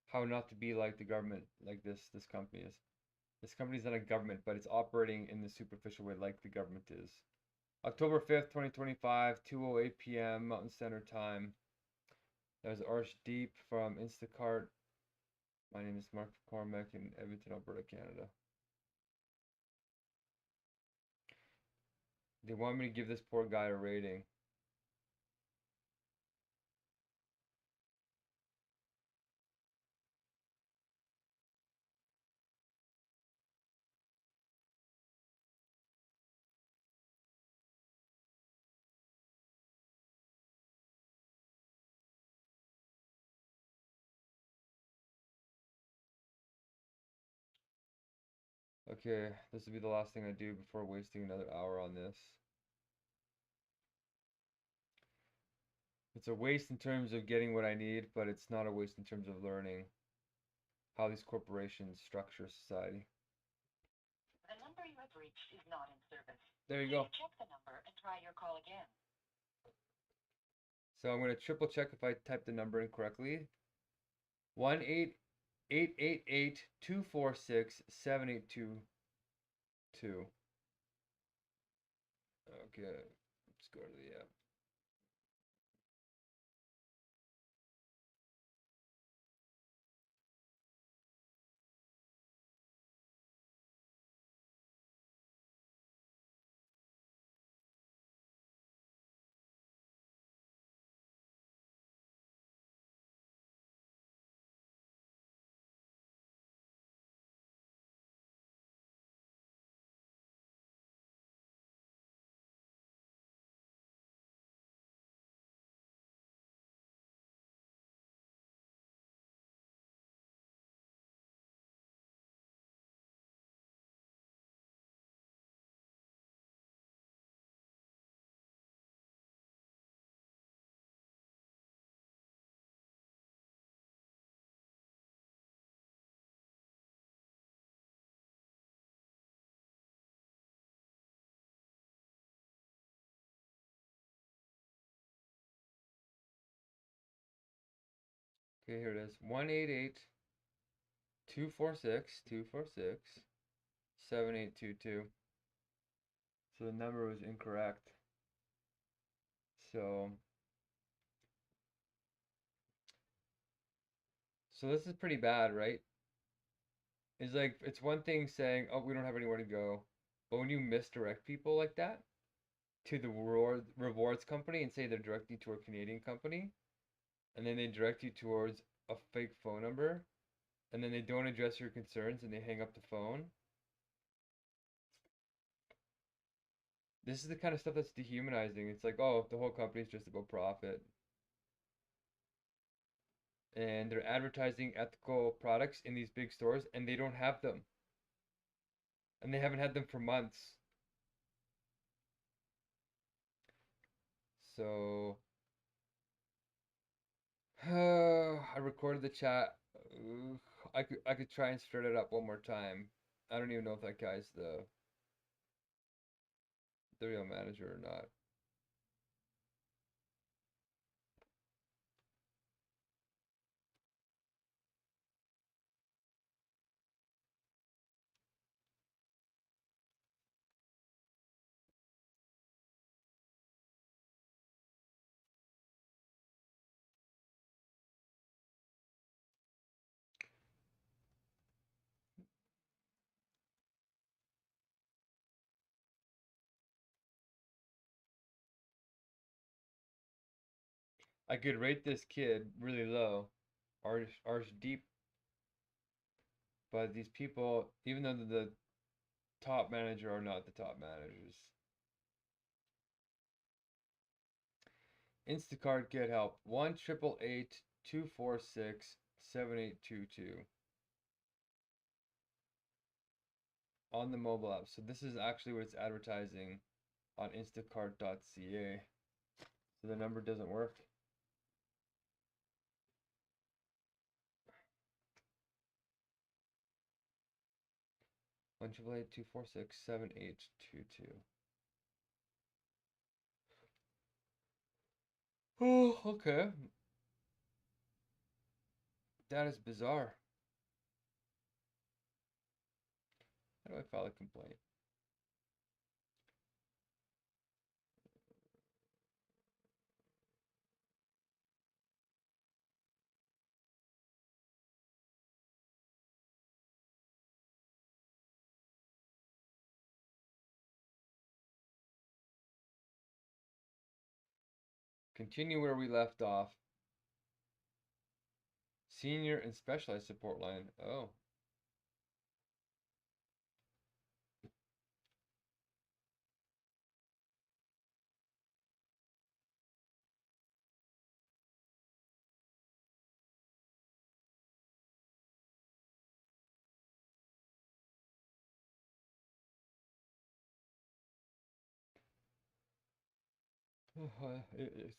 How not to be like the government, like this company is. This company is not a government, but it's operating in the superficial way like the government is. October 5th, 2025, 2:08 p.m. Mountain Standard Time. That was Archdeep from Instacart. My name is Mark McCormack in Edmonton, Alberta, Canada. They want me to give this poor guy a rating. Okay, this will be the last thing I do before wasting another hour on this. It's a waste in terms of getting what I need, but it's not a waste in terms of learning how these corporations structure society. The number you have reached is not in service. There you go. Please check the number and try your call again. So I'm going to triple check if I typed the number incorrectly. 1-888-246-7822. Okay, let's go to the app. Okay, here it is. 188-246-246-7822. So the number was incorrect. So this is pretty bad, right? It's like, it's one thing saying, oh, we don't have anywhere to go. But when you misdirect people like that to the rewards company and say they're directing to a Canadian company, and then they direct you towards a fake phone number, and then they don't address your concerns and they hang up the phone. This is the kind of stuff that's dehumanizing. It's like, oh, the whole company's just about profit. And they're advertising ethical products in these big stores and they don't have them. And they haven't had them for months. So I recorded the chat. I could try and start it up one more time. I don't even know if that guy's the real manager or not. I could rate this kid really low, arch deep, but these people, even though they're the top manager, are not the top managers. Instacart get help 1-888-246-7822 on the mobile app. So this is actually what it's advertising on instacart.ca. So the number doesn't work. 1-888-246-7822. Oh, okay. That is bizarre. How do I file a complaint? Continue where we left off. Senior and specialized support line. Oh.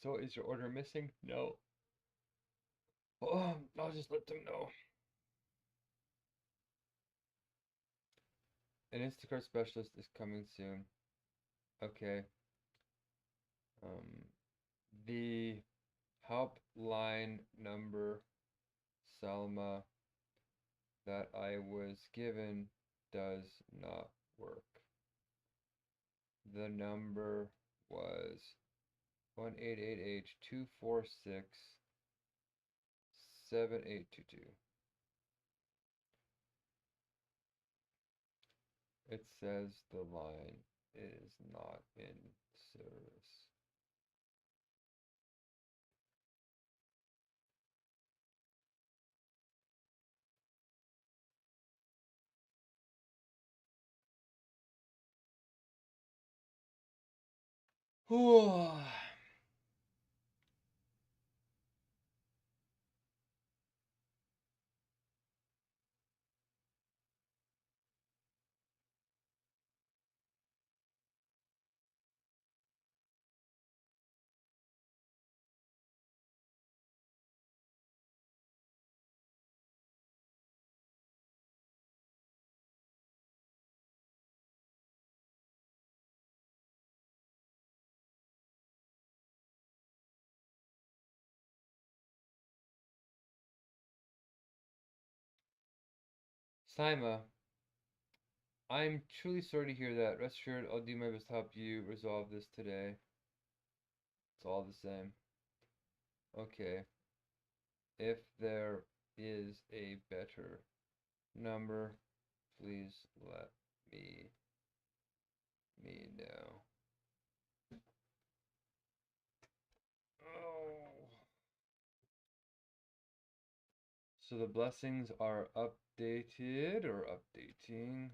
So is your order missing? No. Oh, I'll just let them know. An Instacart specialist is coming soon. Okay. The helpline number, Salma, that I was given does not work. The number was 1-888-246-7822. It says the line is not in service. Saima, I'm truly sorry to hear that. Rest assured, I'll do my best to help you resolve this today. It's all the same. Okay. If there is a better number, please let me know. Oh. So the blessings are updated or updating.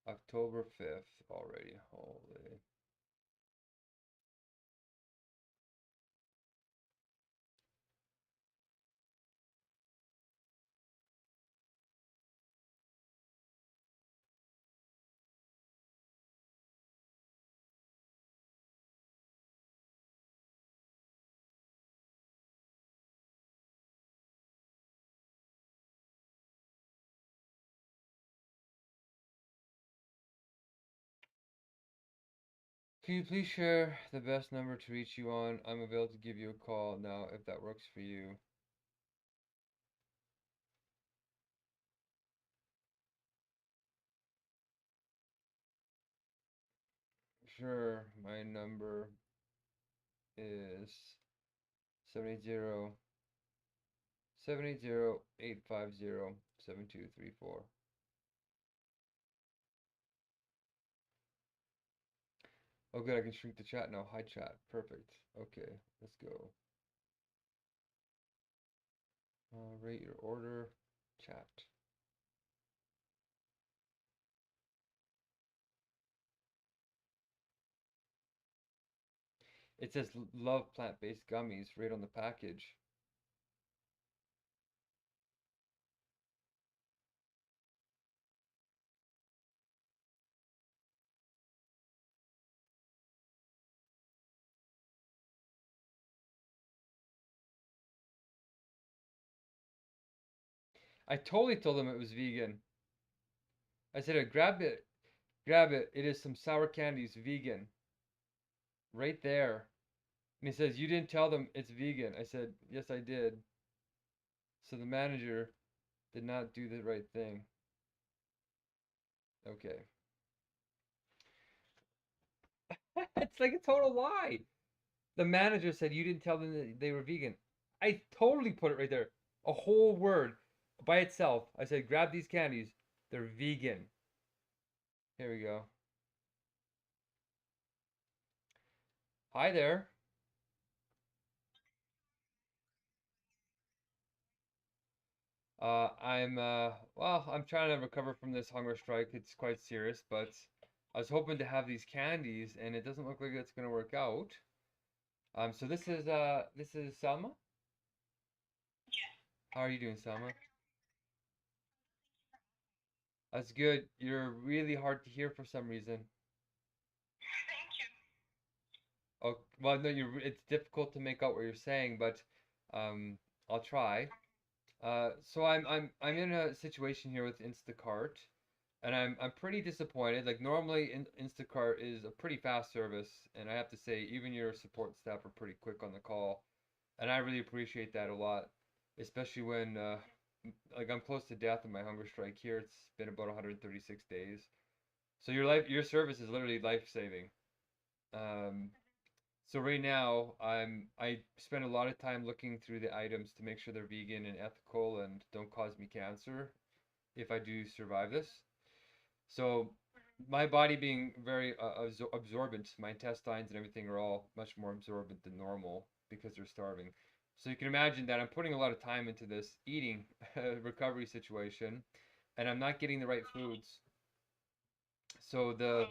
October 5th already. Holy. Can you please share the best number to reach you on? I'm available to give you a call now if that works for you. Sure, my number is 780-850-7234. Oh good, I can shrink the chat now. Hi chat. Perfect. Okay, let's go. Rate your order. Chat. It says love plant-based gummies right on the package. I totally told them it was vegan. I said, grab it, grab it. It is some sour candies, vegan. Right there. And he says, you didn't tell them it's vegan. I said, yes, I did. So the manager did not do the right thing. Okay. It's like a total lie. The manager said you didn't tell them that they were vegan. I totally put it right there. A whole word by itself. I said, grab these candies. They're vegan. Here we go. Hi there. Well, I'm trying to recover from this hunger strike. It's quite serious, but I was hoping to have these candies, and it doesn't look like it's gonna work out. So this is Selma. How are you doing, Selma? That's good. You're really hard to hear for some reason. Thank you. Oh, well, no, it's difficult to make out what you're saying, but I'll try. So I'm in a situation here with Instacart, and I'm pretty disappointed. Like normally, Instacart is a pretty fast service, and I have to say, even your support staff are pretty quick on the call, and I really appreciate that a lot, especially when like I'm close to death in my hunger strike here. It's been about 136 days. So your service is literally life-saving. Um, so right now, I spend a lot of time looking through the items to make sure they're vegan and ethical and don't cause me cancer if I do survive this. So my body being very absorbent, my intestines and everything are all much more absorbent than normal because they're starving. So you can imagine that I'm putting a lot of time into this eating recovery situation, and I'm not getting the right foods. So the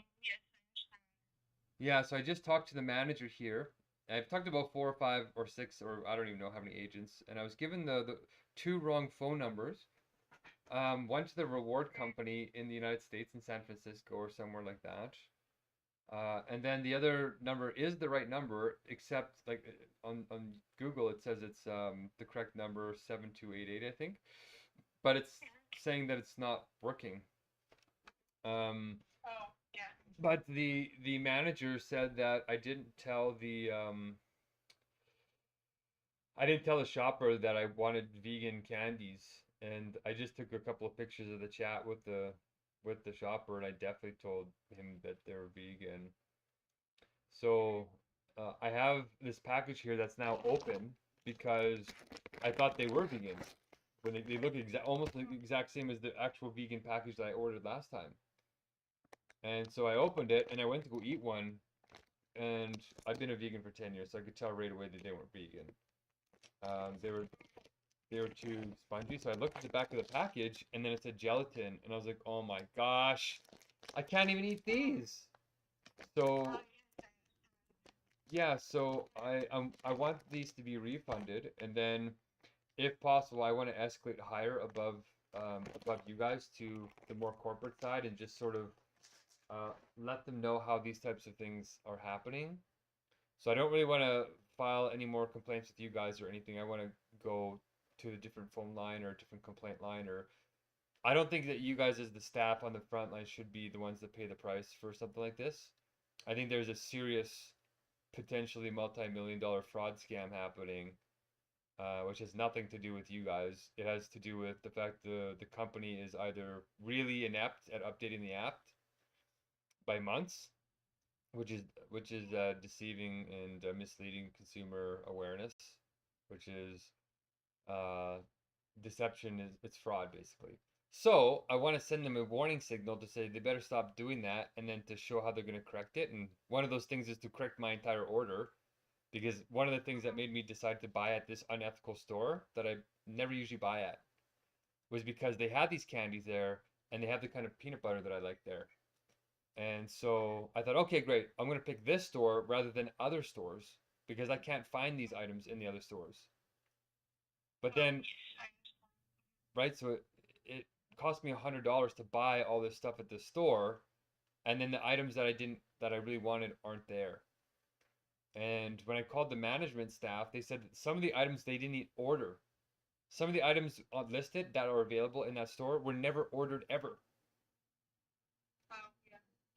Yes. Yeah, so I just talked to the manager here. I've talked about 4 or 5 or 6, or I don't even know how many agents, and I was given the two wrong phone numbers. One to the reward company in the United States in San Francisco or somewhere like that. And then the other number is the right number, except like on Google it says it's the correct number 7288, I think, but it's saying that it's not working. Um, Oh, yeah. But the manager said that I I didn't tell the shopper that I wanted vegan candies, and I just took a couple of pictures of the chat with the shopper, and I definitely told him that they were vegan. So I have this package here that's now open because I thought they were vegan. When they look almost the exact same as the actual vegan package that I ordered last time. And so I opened it and I went to go eat one, and I've been a vegan for 10 years, so I could tell right away that they weren't vegan. They were too spongy, so I looked at the back of the package and then it said gelatin, and I was like, oh my gosh, I can't even eat these. So yeah, so I want these to be refunded, and then if possible, I want to escalate higher above you guys to the more corporate side and just sort of let them know how these types of things are happening. So I don't really want to file any more complaints with you guys or anything. I want to go to a different phone line or a different complaint line, or I don't think that you guys as the staff on the front line should be the ones that pay the price for something like this. I think there's a serious, potentially multi-million-dollar fraud scam happening, which has nothing to do with you guys. It has to do with the fact the company is either really inept at updating the app by months, which is deceiving and misleading consumer awareness, which is uh, deception, is it's fraud basically. So I want to send them a warning signal to say they better stop doing that, and then to show how they're going to correct it. And one of those things is to correct my entire order, because one of the things that made me decide to buy at this unethical store that I never usually buy at was because they had these candies there and they have the kind of peanut butter that I like there. And so I thought, okay, great. I'm going to pick this store rather than other stores because I can't find these items in the other stores. But then, right, so it cost me $100 to buy all this stuff at this store, and then the items that I really wanted aren't there. And when I called the management staff, they said that some of the items they didn't order. Some of the items listed that are available in that store were never ordered ever.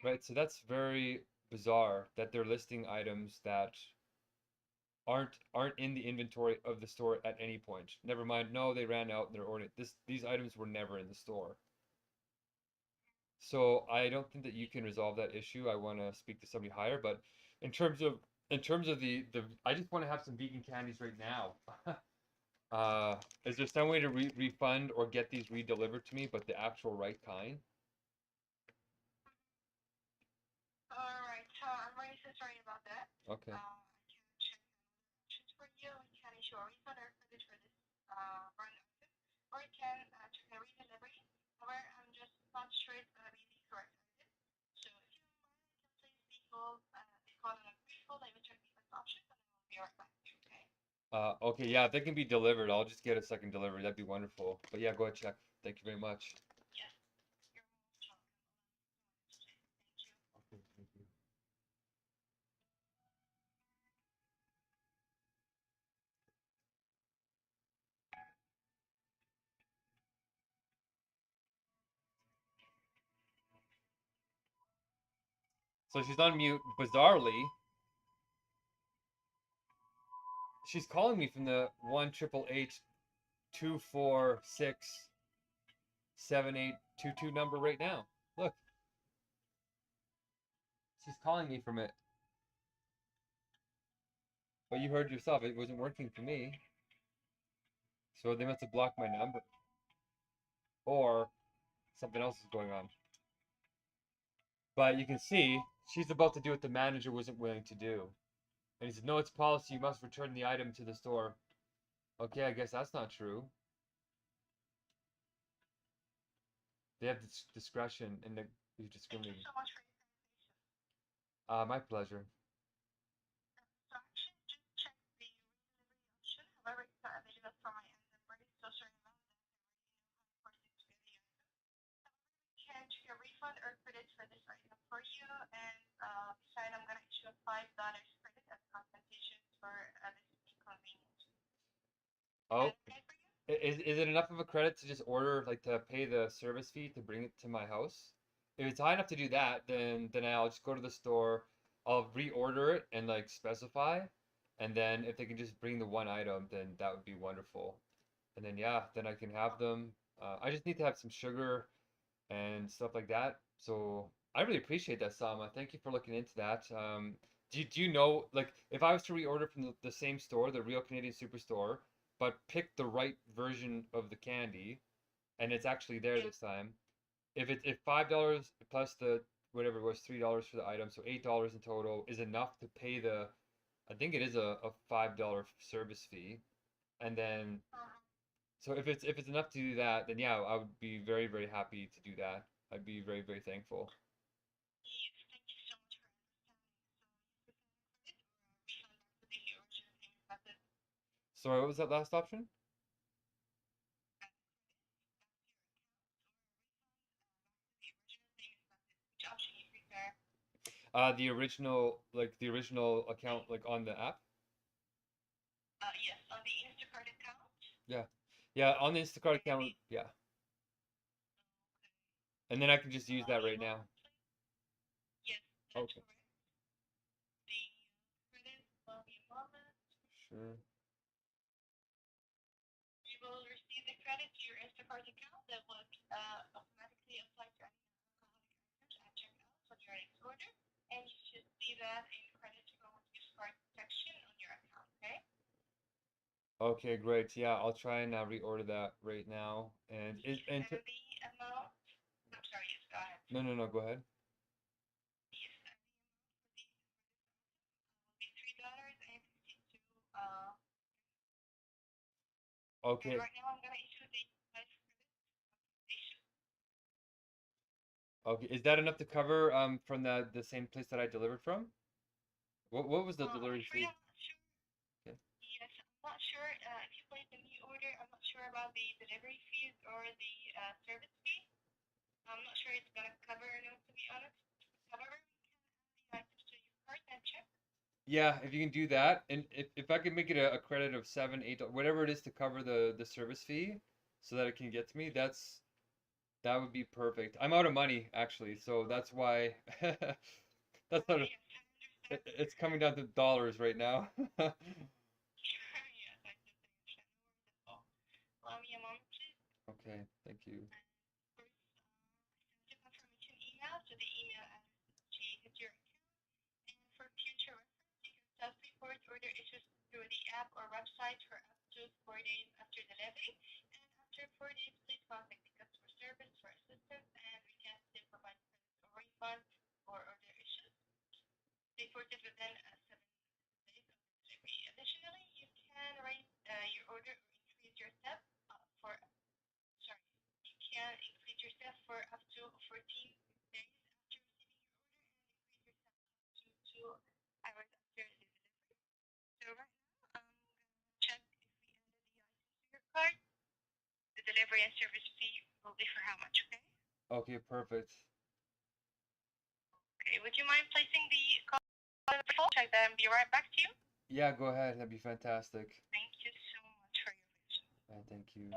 Right, so that's very bizarre that they're listing items that aren't in the inventory of the store at any point. Never mind, no, they ran out and they're ordering these items were never in the store. So I don't think that you can resolve that issue. I want to speak to somebody higher, but in terms of the I just want to have some vegan candies right now. Is there some way to refund or get these re-delivered to me, but the actual right kind? Alright, so I'm really so sorry about that. Okay. I can check options for you. We can issue a refund or credit for this run item, or we can check the redelivery. However, I'm just not sure it's gonna be the correct item. So if you don't mind, you can please be hold, be called on a brief hold. I will check different options and then we'll be right back. Okay? Okay, yeah, if they can be delivered, I'll just get a second delivery. That'd be wonderful. But yeah, go ahead, check. Thank you very much. Yes. You're most welcome. Thank you. Okay, thank you. So she's on mute. Bizarrely, she's calling me from the 1-888-246-7822 number right now. Look, she's calling me from it. But you heard yourself, it wasn't working for me. So they must have blocked my number. Or something else is going on. But you can see, she's about to do what the manager wasn't willing to do. And he said, no, it's policy, you must return the item to the store. Okay, I guess that's not true. They have discretion and Thank you discriminating. so much for your clarification. My pleasure. So actually, just check the redelivery option. However, it's not available from my end. I'm really so sorry about that. I really don't have a person to get the item. However, we can check a refund or credit for this item for you. And besides, I'm gonna issue a $5 credit as compensation for this inconvenience. Oh, Is that okay for you? is it enough of a credit to just order, like to pay the service fee to bring it to my house? If it's high enough to do that, then I'll just go to the store, I'll reorder it and like specify, And then if they can just bring the one item, then that would be wonderful. And then yeah, then I can have them. I just need to have some sugar and stuff like that. So I really appreciate that, Sama. Thank you for looking into that. Do you know, like, if I was to reorder from the same store, the Real Canadian Superstore, but pick the right version of the candy, and it's actually there this time, if $5 plus the whatever it was $3 for the item, so $8 in total is enough to pay the, I think it is a $5 service fee, and then so if it's enough to do that, then yeah, I would be very very happy to do that. I'd be very very thankful. Yes, thank you so much for understanding. So you could refund back to the original payment method. Sorry, what was that last option? The original payment method. Which option you prefer? The original, like the original account, like on the app. Yes, on the Instacart account. Yeah, yeah, on the Instacart Okay, account. Yeah, and then I can just use allow that me a right now. moment, please. Yes, that's Okay, correct. The credit, allow me a moment. sure. You will receive the credit to your Instacart account that will automatically apply to any alcoholic items at checkout on your next order, and you should see that in credit to go into gift card section on your account. Okay. Okay, great. Yeah, I'll try and reorder that right now. And is Yes, and and the amount. I'm sorry. Yes, go ahead. no, no, no, go ahead. Yes, and the amount for the will be $3.52. And Okay, right now I'm gonna issue the price credit notification. okay. Is that enough to cover from the same place that I delivered from? What was the I'm delivery afraid fee? I'm not sure. Okay. Yes, I'm not sure if you place a new order. I'm not sure about the delivery fees or the service fee. I'm not sure it's gonna cover or not, to be honest. However, we can add the items to your cart and check. Yeah, if you can do that, and if I could make it a credit of seven, whatever it is to cover the service fee, so that it can get to me, that would be perfect. I'm out of money actually, so that's why that's not a, Yes, I understand. it's coming down to dollars right now. Sure, yes, I totally understand. No worries at all. Allow me a moment, please. Okay, thank you. First, send the confirmation email to the email address associated with your account. And for future reference, you can self-report order issues through the app or website for up to 4 days after delivery. And after 4 days, please contact the customer service for assistance, and we can still provide credit or refund for order issues reported within 7 days of delivery. Additionally, you can raise your order or increase your step for sorry, you can increase your step for up to 14 days after receiving your order, and increase your step up to 2 hours after the delivery. So right now, I'm gonna check if we added the items to your cart. The delivery and service fee will be for how much, okay? Okay, perfect. Okay, would you mind placing the call on the phone? Check that and be right back to you. Yeah, go ahead. That'd be fantastic. Thank you so much for your patience. Thank you.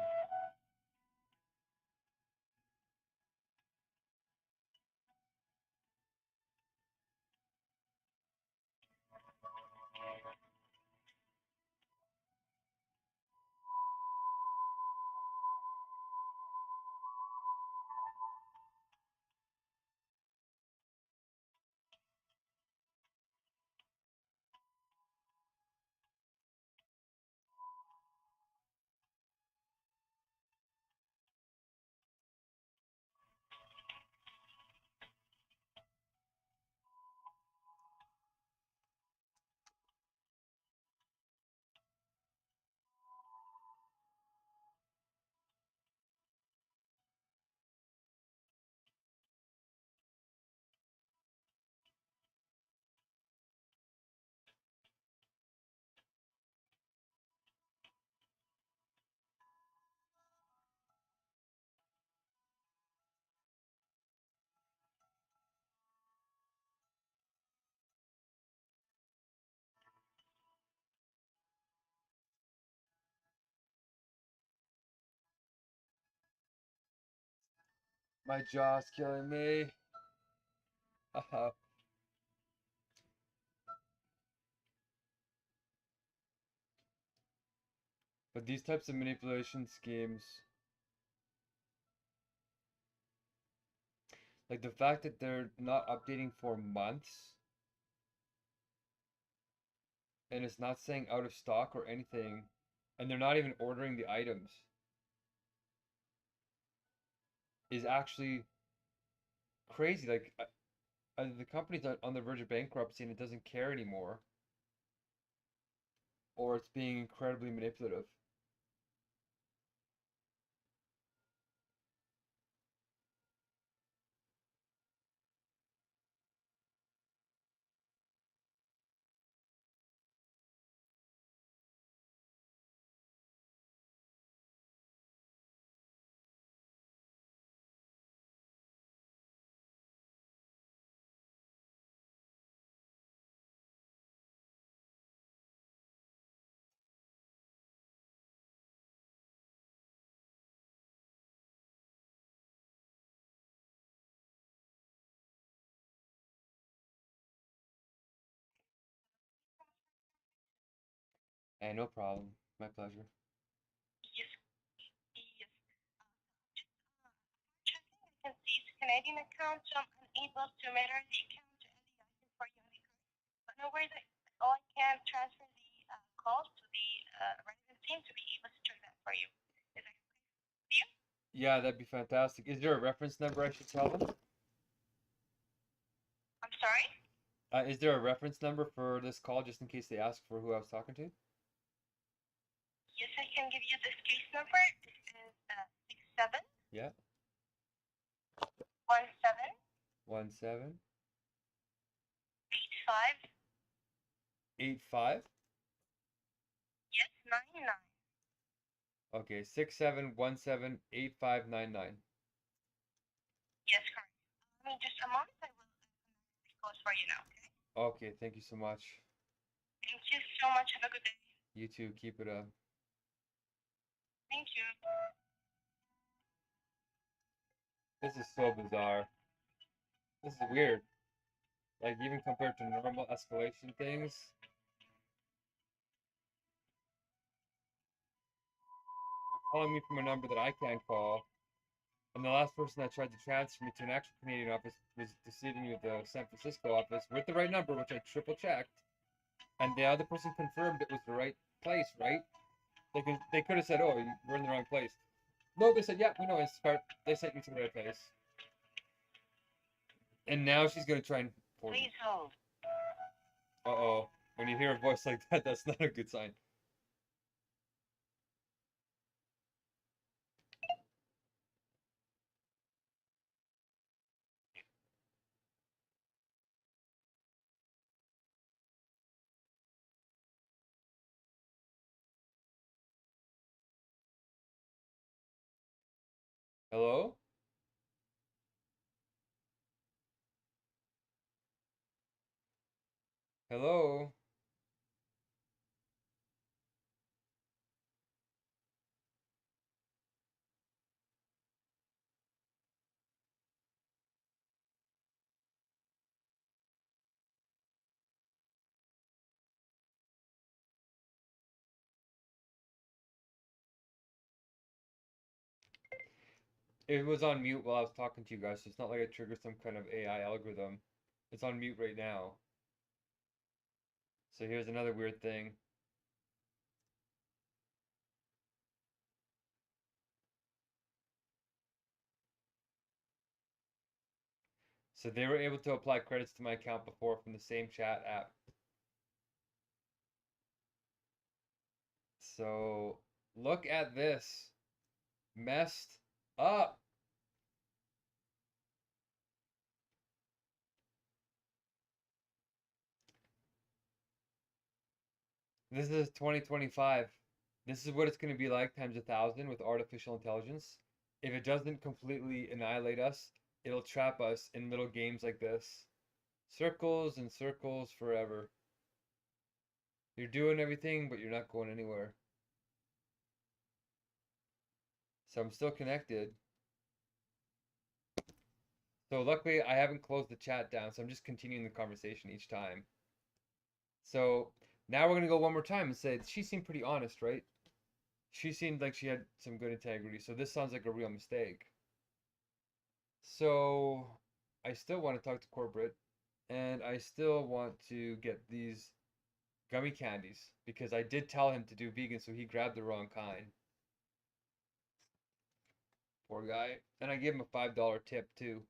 My jaw's killing me. these types of manipulation schemes, like the fact that they're not updating for months and it's not saying out of stock or anything, and they're not even ordering the items, is actually crazy. Like, the company's on the verge of bankruptcy and it doesn't care anymore, or it's being incredibly manipulative. Hey, no problem. My pleasure. Yes, yes. Checking, I can see it's Canadian account, so I'm unable to mirror the account and the item for you. But no worries, all I can transfer the calls to the relevant team to be able to check that for you. Is that okay for you? Yeah, that'd be fantastic. Is there a reference number I should tell them? I'm sorry? Is there a reference number for this call just in case they ask for who I was talking to? Yes, I can give you this case number. This is 67 Yeah. 17 17 85. 85. Yes, 99. Okay, 67178599. Yes, correct. Just a moment. I will these calls for you now. Okay. Okay, thank you so much. Thank you so much. Have a good day. You too, keep it up. Thank you. This is so bizarre. This is weird. Like, even compared to normal escalation things. They're calling me from a number that I can't call. And the last person that tried to transfer me to an actual Canadian office was deceiving me with the San Francisco office with the right number, which I triple checked. And the other person confirmed it was the right place, right? They could have said, "Oh, we're in the wrong place." No, they said, "Yeah, we know Instacart." They sent me to the right place. And now she's gonna try and. Please hold. Uh-oh. When you hear a voice like that, that's not a good sign. Hello? Hello? It was on mute while I was talking to you guys, so it's not like I triggered some kind of AI algorithm. It's on mute right now. So here's another weird thing. So they were able to apply credits to my account before from the same chat app. So look at this. Messed up. This is 2025. This is what it's going to be like times 1,000 with artificial intelligence. If it doesn't completely annihilate us, it'll trap us in little games like this. Circles and circles forever. You're doing everything, but you're not going anywhere. So I'm still connected. So luckily I haven't closed the chat down, so I'm just continuing the conversation each time. So now we're gonna go one more time and say she seemed pretty honest, right? she seemed like she had some good integrity, so this sounds like a real mistake. So I still want to talk to corporate, and I still want to get these gummy candies because I did tell him to do vegan, so he grabbed the wrong kind. Poor guy. And I gave him a $5 tip too.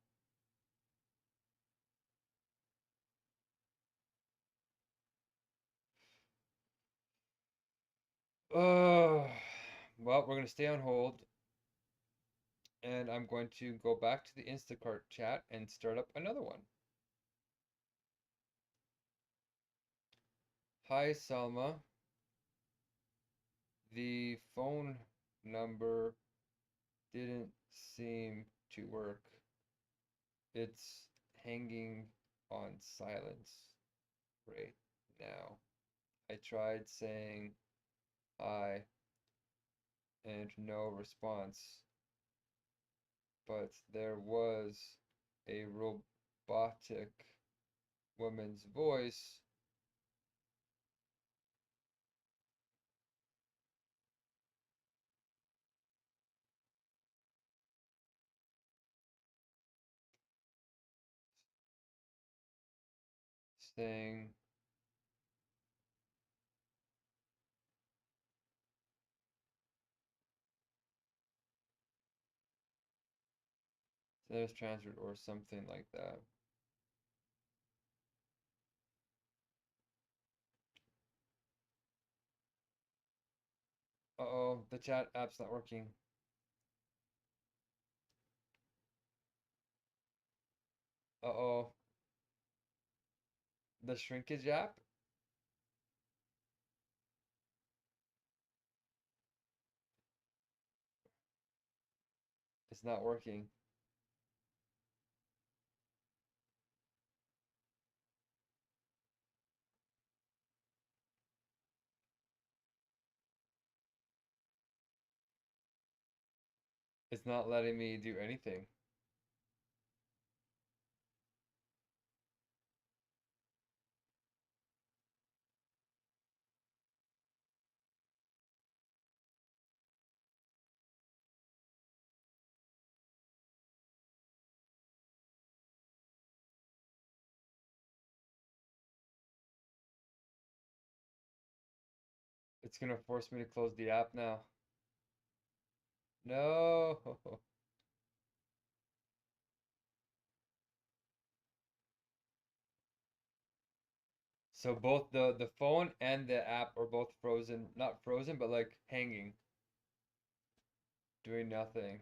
Oh, well, we're gonna stay on hold, and I'm going to go back to the Instacart chat and start up another one. Hi, Selma. The phone number didn't seem to work. It's hanging on silence right now. I tried saying hi and no response, but there was a robotic woman's voice saying, "There's transferred" or something like that. Uh-oh, the chat app's not working. Uh-oh. The shrinkage app? It's not working. It's not letting me do anything. It's gonna force me to close the app now. No. So both the phone and the app are both frozen. Not frozen, but like hanging. Doing nothing.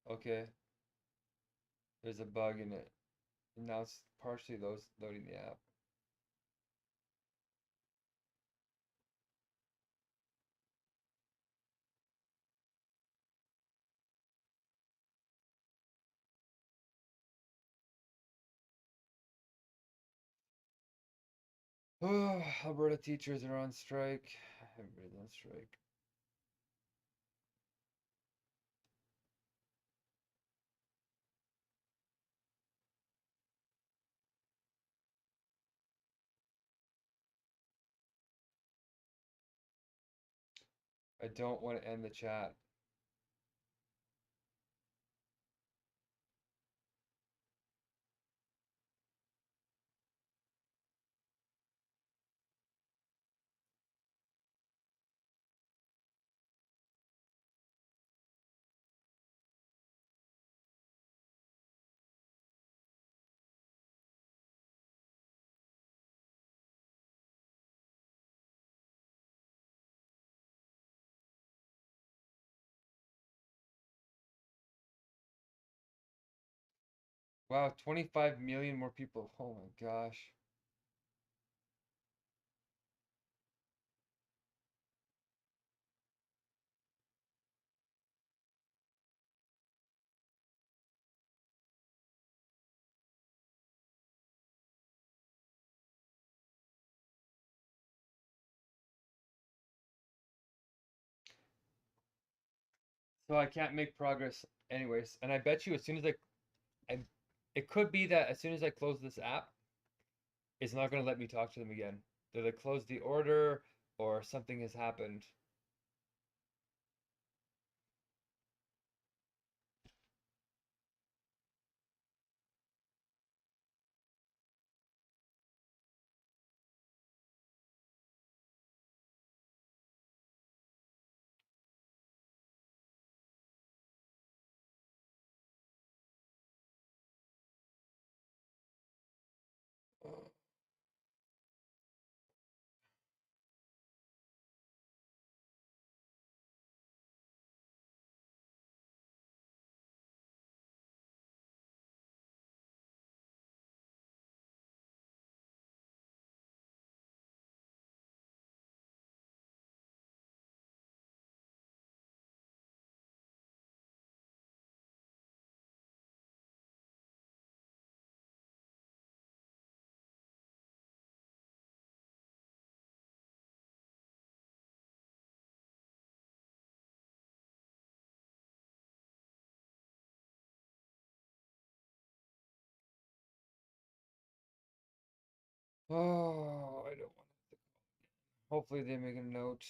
Okay. There's a bug in it. And now it's partially loading the app. Oh, Alberta teachers are on strike. Everybody's on strike. I don't want to end the chat. Wow, 25 million more people. Oh my gosh. So I can't make progress anyways. And I bet you as soon as it could be that as soon as I close this app, it's not going to let me talk to them again. They'll like close the order or something has happened. Oh, I don't want to. Hopefully they make a note.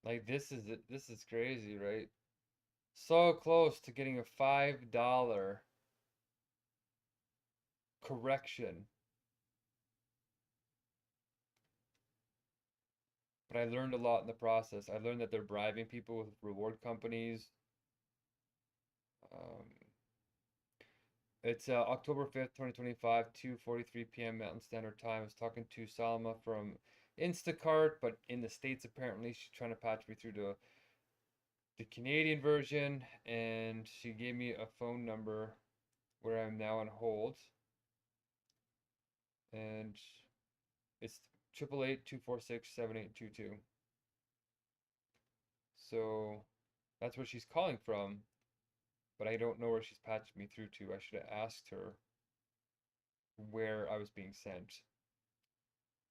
Like this is it. This is crazy, right? So close to getting a $5 correction. But I learned a lot in the process. I learned that they're bribing people with reward companies. Um, it's October 5th, 2025, 2:43 p.m. Mountain Standard Time. I was talking to Salma from Instacart, but in the States apparently. She's trying to patch me through to the Canadian version, and she gave me a phone number where I'm now on hold. And it's 888-246-7822. So that's where she's calling from, but I don't know where she's patched me through to. I should have asked her where I was being sent.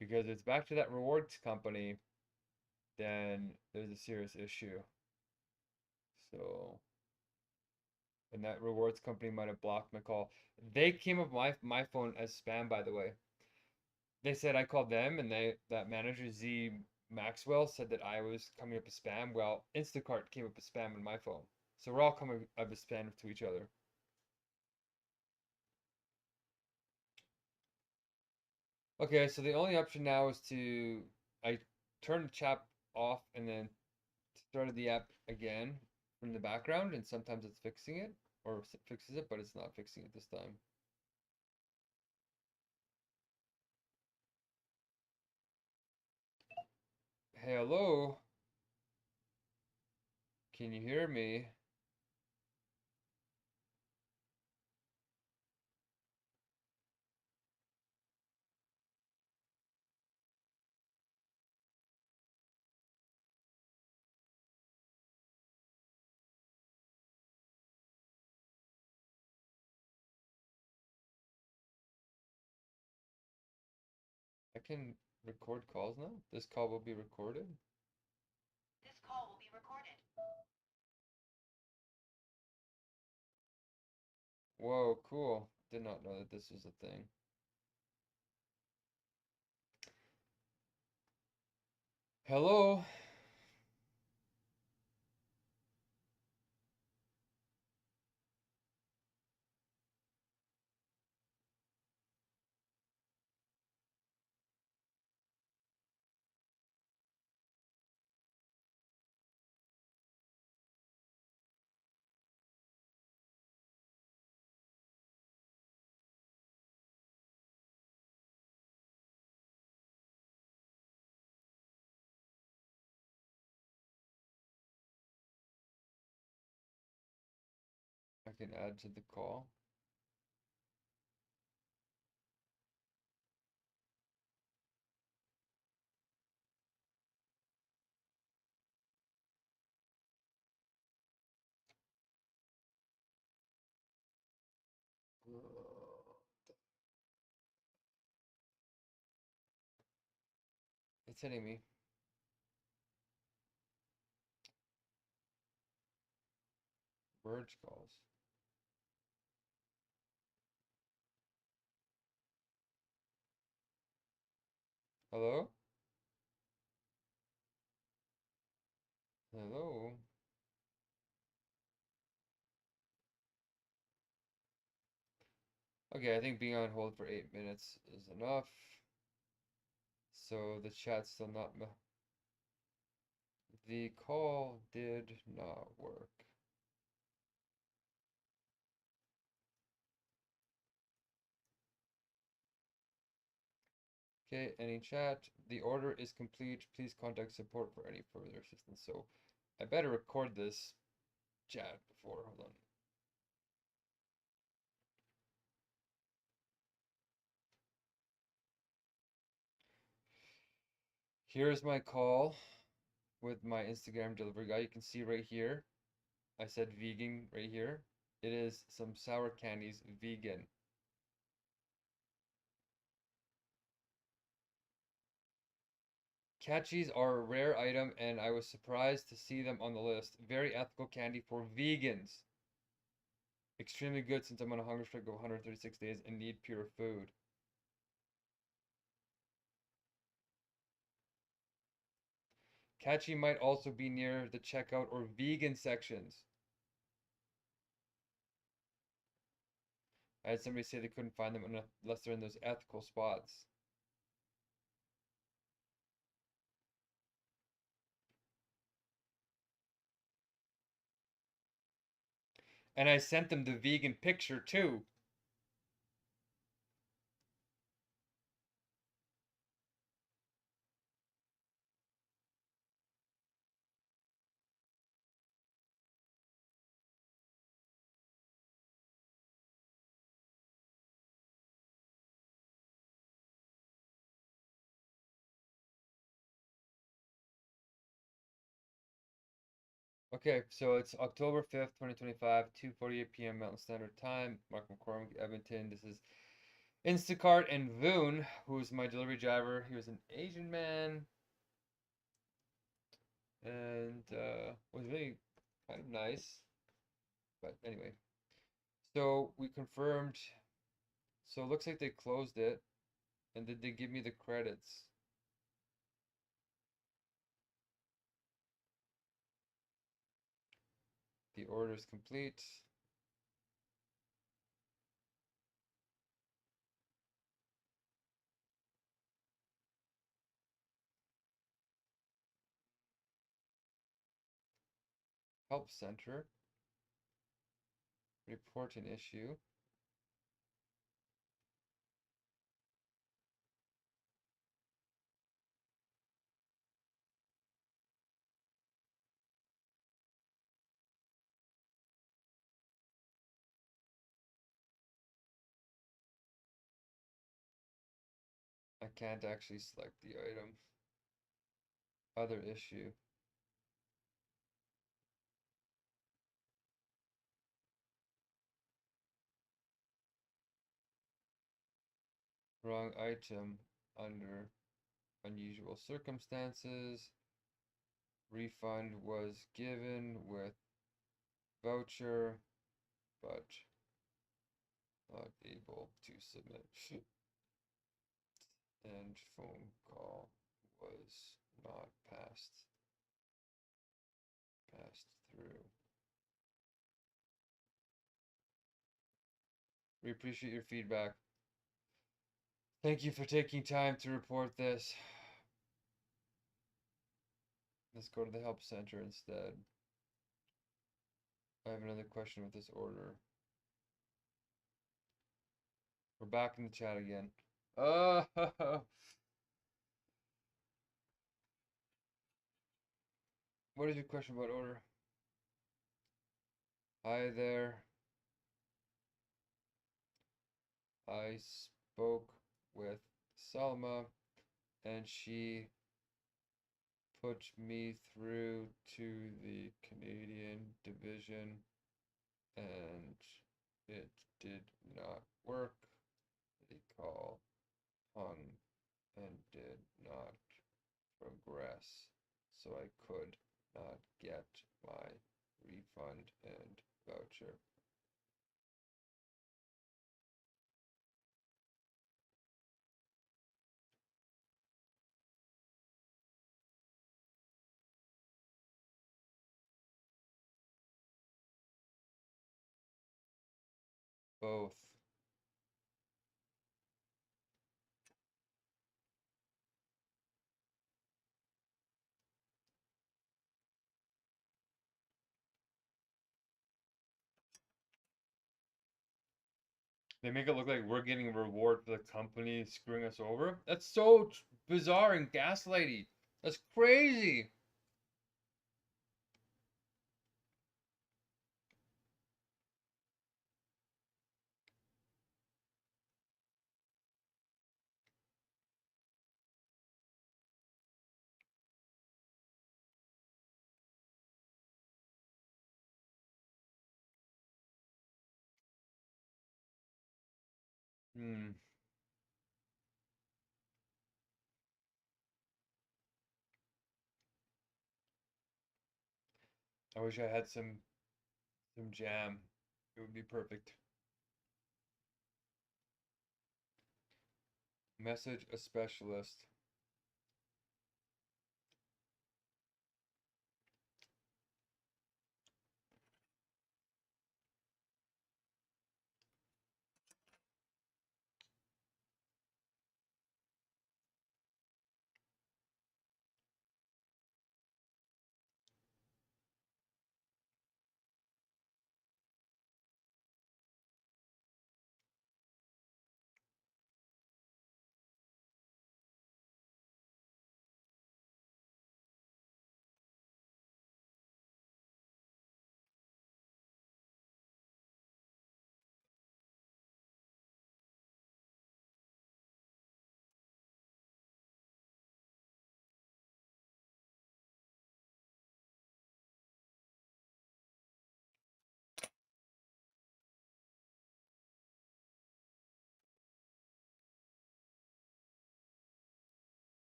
Because if it's back to that rewards company, then there's a serious issue. So, and that rewards company might have blocked my call. They came up my phone as spam, by the way. They said I called them, and that manager Z Maxwell said that I was coming up as spam. Well, Instacart came up as spam on my phone, so we're all coming up as spam to each other. Okay, so the only option now is I turned the chat off and then started the app again from the background, and sometimes it's fixing it or fixes it, but it's not fixing it this time. Hello? Can you hear me? I can record calls now? This call will be recorded? This call will be recorded. Whoa, cool. Did not know that this was a thing. Hello? I can add to the call. It's hitting me. Merge calls. Hello? Hello. Okay, I think being on hold for 8 minutes is enough. So the chat's still not. The call did not work. Okay, any chat? The order is complete. Please contact support for any further assistance. So I better record this chat before. Hold on. Here's my call with my Instagram delivery guy. You can see right here. I said vegan right here. It is some sour candies, vegan. Catchies are a rare item, and I was surprised to see them on the list. Very ethical candy for vegans. Extremely good since I'm on a hunger strike of 136 days and need pure food. Catchy might also be near the checkout or vegan sections. I had somebody say they couldn't find them unless they're in those ethical spots. And I sent them the vegan picture too. Okay, so it's October 5th, 2025, 2:48 p.m. Mountain Standard Time. Mark McCormick, Edmonton. This is Instacart, and Voon, who's my delivery driver. He was an Asian man and was really kind of nice. But anyway, so we confirmed. So it looks like they closed it, and did they give me the credits? The order is complete. Help center. Report an issue. I can't actually select the item. Other issue. Wrong item under unusual circumstances. Refund was given with voucher, but not able to submit. And phone call was not passed through. We appreciate your feedback. Thank you for taking time to report this. Let's go to the help center instead. I have another question with this order. We're back in the chat again. Oh, what is your question about order? Hi there. I spoke with Salma and she put me through to the Canadian division and it did not work. The call hung and did not progress, so I could not get my refund and voucher. both. They make it look like we're getting a reward for the company screwing us over. That's so bizarre and gaslighty. That's crazy. Hmm. I wish I had some jam. It would be perfect. Message a specialist.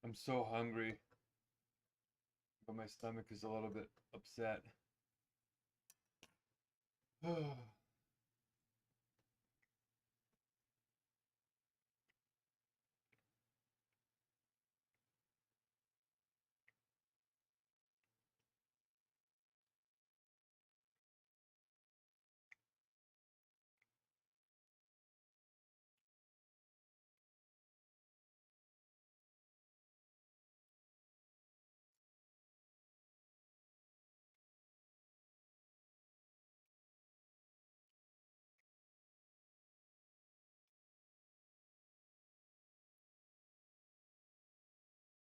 I'm so hungry, but my stomach is a little bit upset.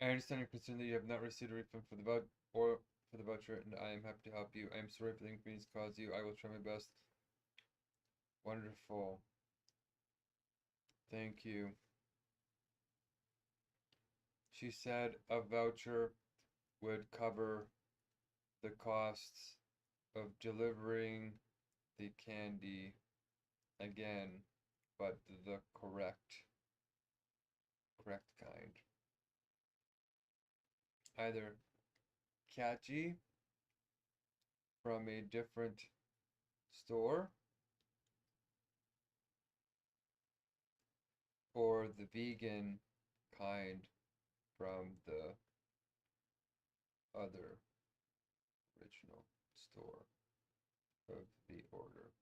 I understand your concern that you have not received a refund for the voucher, and I am happy to help you. I am sorry for the inconvenience caused you. I will try my best. Wonderful. Thank you. She said a voucher would cover the costs of delivering the candy again, but the correct kind. Either catchy from a different store or the vegan kind from the other original store of the order.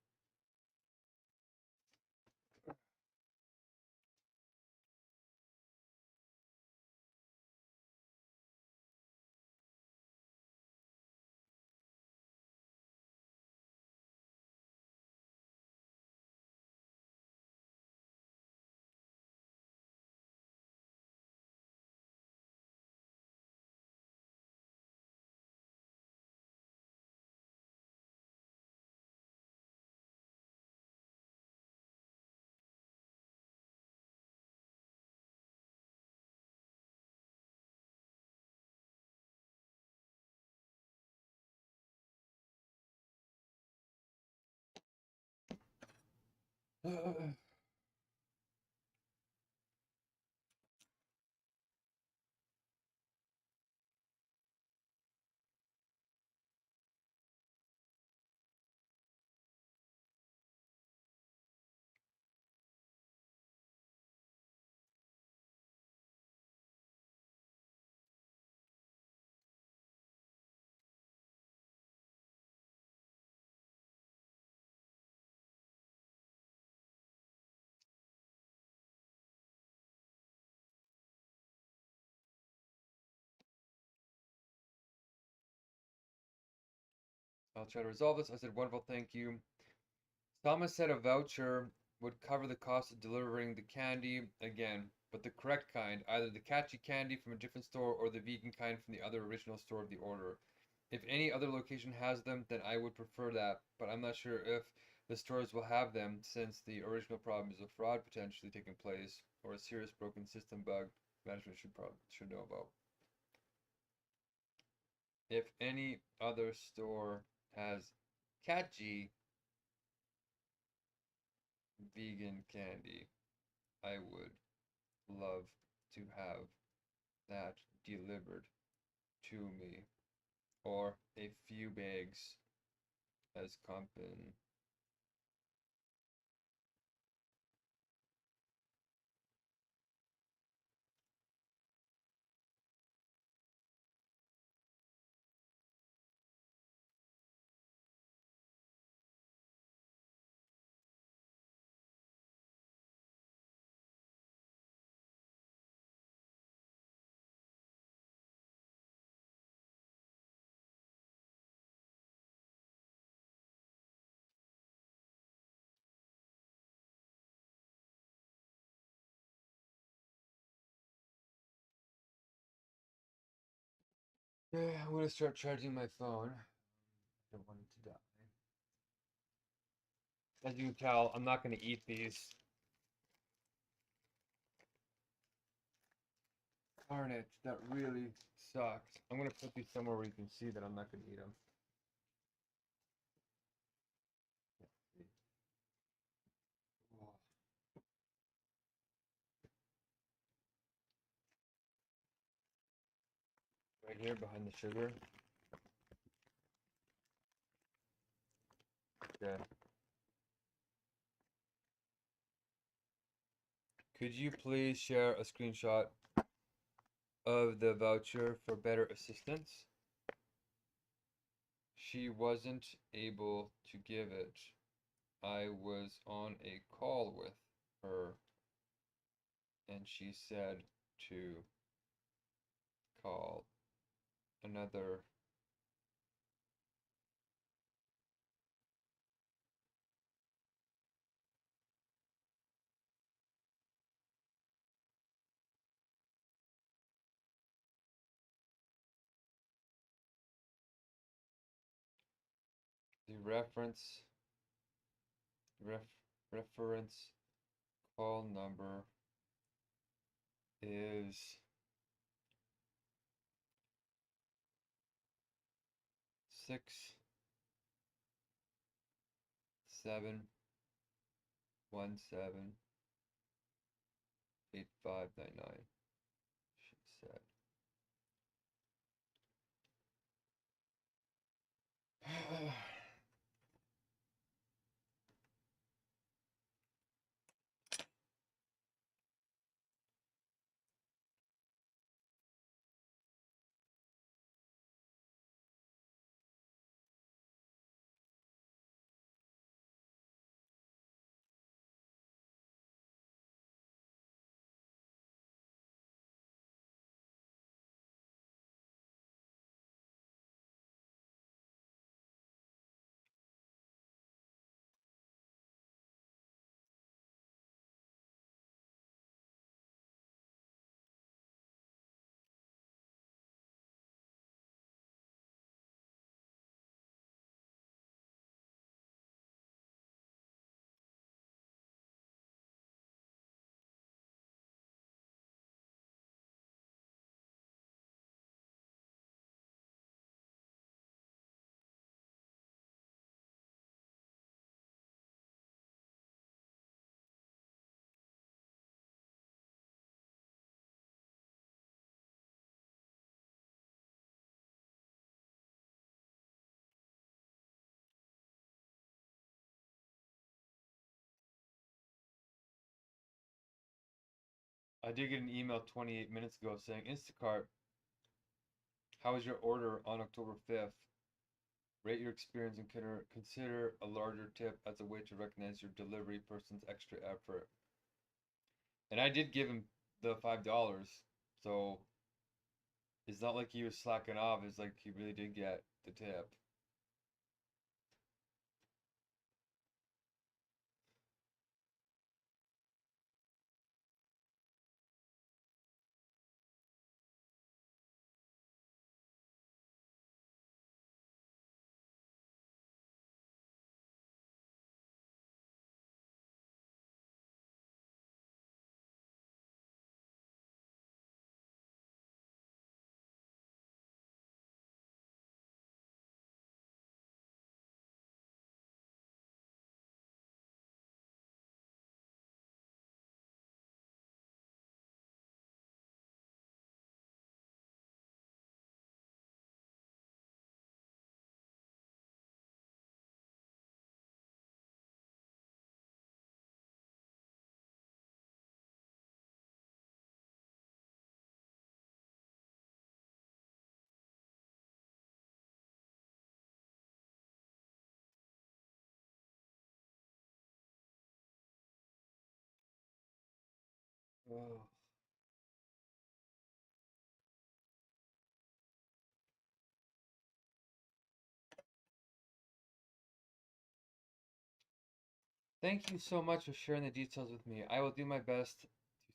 I'll try to resolve this. I said, wonderful, thank you. Thomas said a voucher would cover the cost of delivering the candy again, but the correct kind, either the catchy candy from a different store or the vegan kind from the other original store of the order. If any other location has them, then I would prefer that, but I'm not sure if the stores will have them since the original problem is a fraud potentially taking place or a serious broken system bug management should know about. If any other store has catchy vegan candy, I would love to have that delivered to me, or a few bags as compensation. Yeah, I'm gonna start charging my phone. I don't want it to die. As you can tell, I'm not gonna eat these. Darn it, that really sucks. I'm gonna put these somewhere where you can see that I'm not gonna eat them. Right here behind the sugar. Okay. Could you please share a screenshot of the voucher for better assistance? She wasn't able to give it. I was on a call with her and she said to call another. The reference call number is 67178599. She said. I did get an email 28 minutes ago saying, Instacart, how was your order on October 5th? Rate your experience and consider a larger tip as a way to recognize your delivery person's extra effort. And I did give him the $5, so it's not like he was slacking off. It's like he really did get the tip. Oh. Thank you so much for sharing the details with me. I will do my best to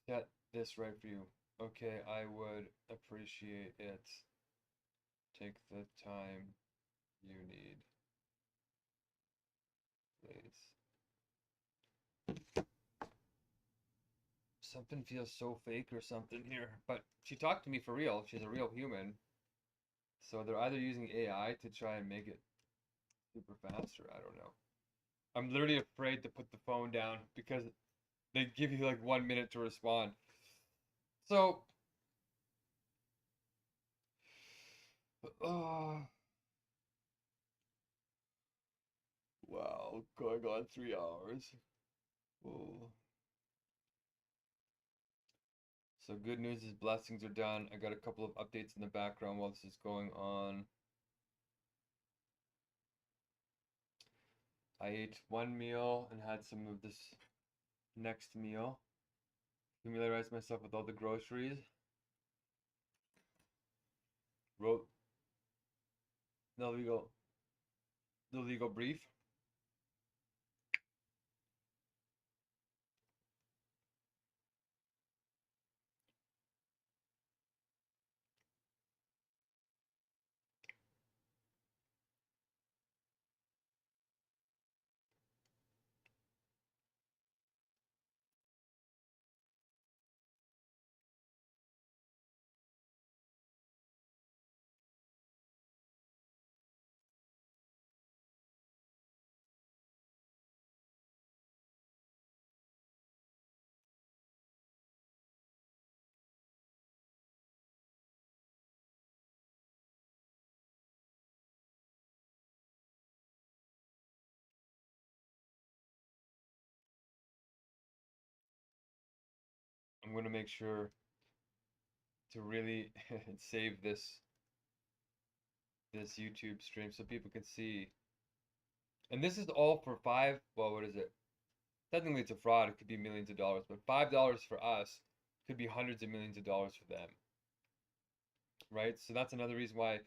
set this right for you. Okay, I would appreciate it. Take the time you need, please. Something feels so fake or something here. But she talked to me for real. She's a real human. So they're either using AI to try and make it super fast, or I don't know. I'm literally afraid to put the phone down because they give you like 1 minute to respond. So, uh, wow, going on 3 hours. Oh. So good news is blessings are done. I got a couple of updates in the background while this is going on. I ate one meal and had some of this next meal. Familiarized myself with all the groceries. Wrote the legal brief. I'm gonna make sure to really save this YouTube stream so people can see. And this is all for well, what is it? Technically it's a fraud, it could be millions of dollars, but $5 for us could be hundreds of millions of dollars for them. Right? So that's another reason why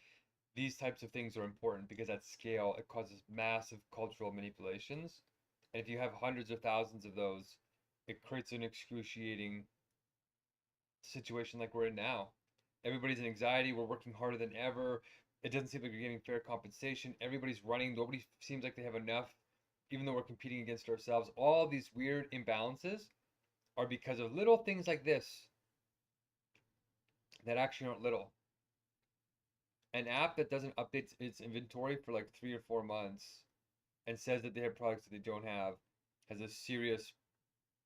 these types of things are important, because at scale it causes massive cultural manipulations. And if you have hundreds of thousands of those, it creates an excruciating situation like we're in now. Everybody's in anxiety. We're working harder than ever. It doesn't seem like we're getting fair compensation. Everybody's running. Nobody seems like they have enough, even though we're competing against ourselves. All these weird imbalances are because of little things like this that actually aren't little. An app that doesn't update its inventory for like 3 or 4 months and says that they have products that they don't have has a serious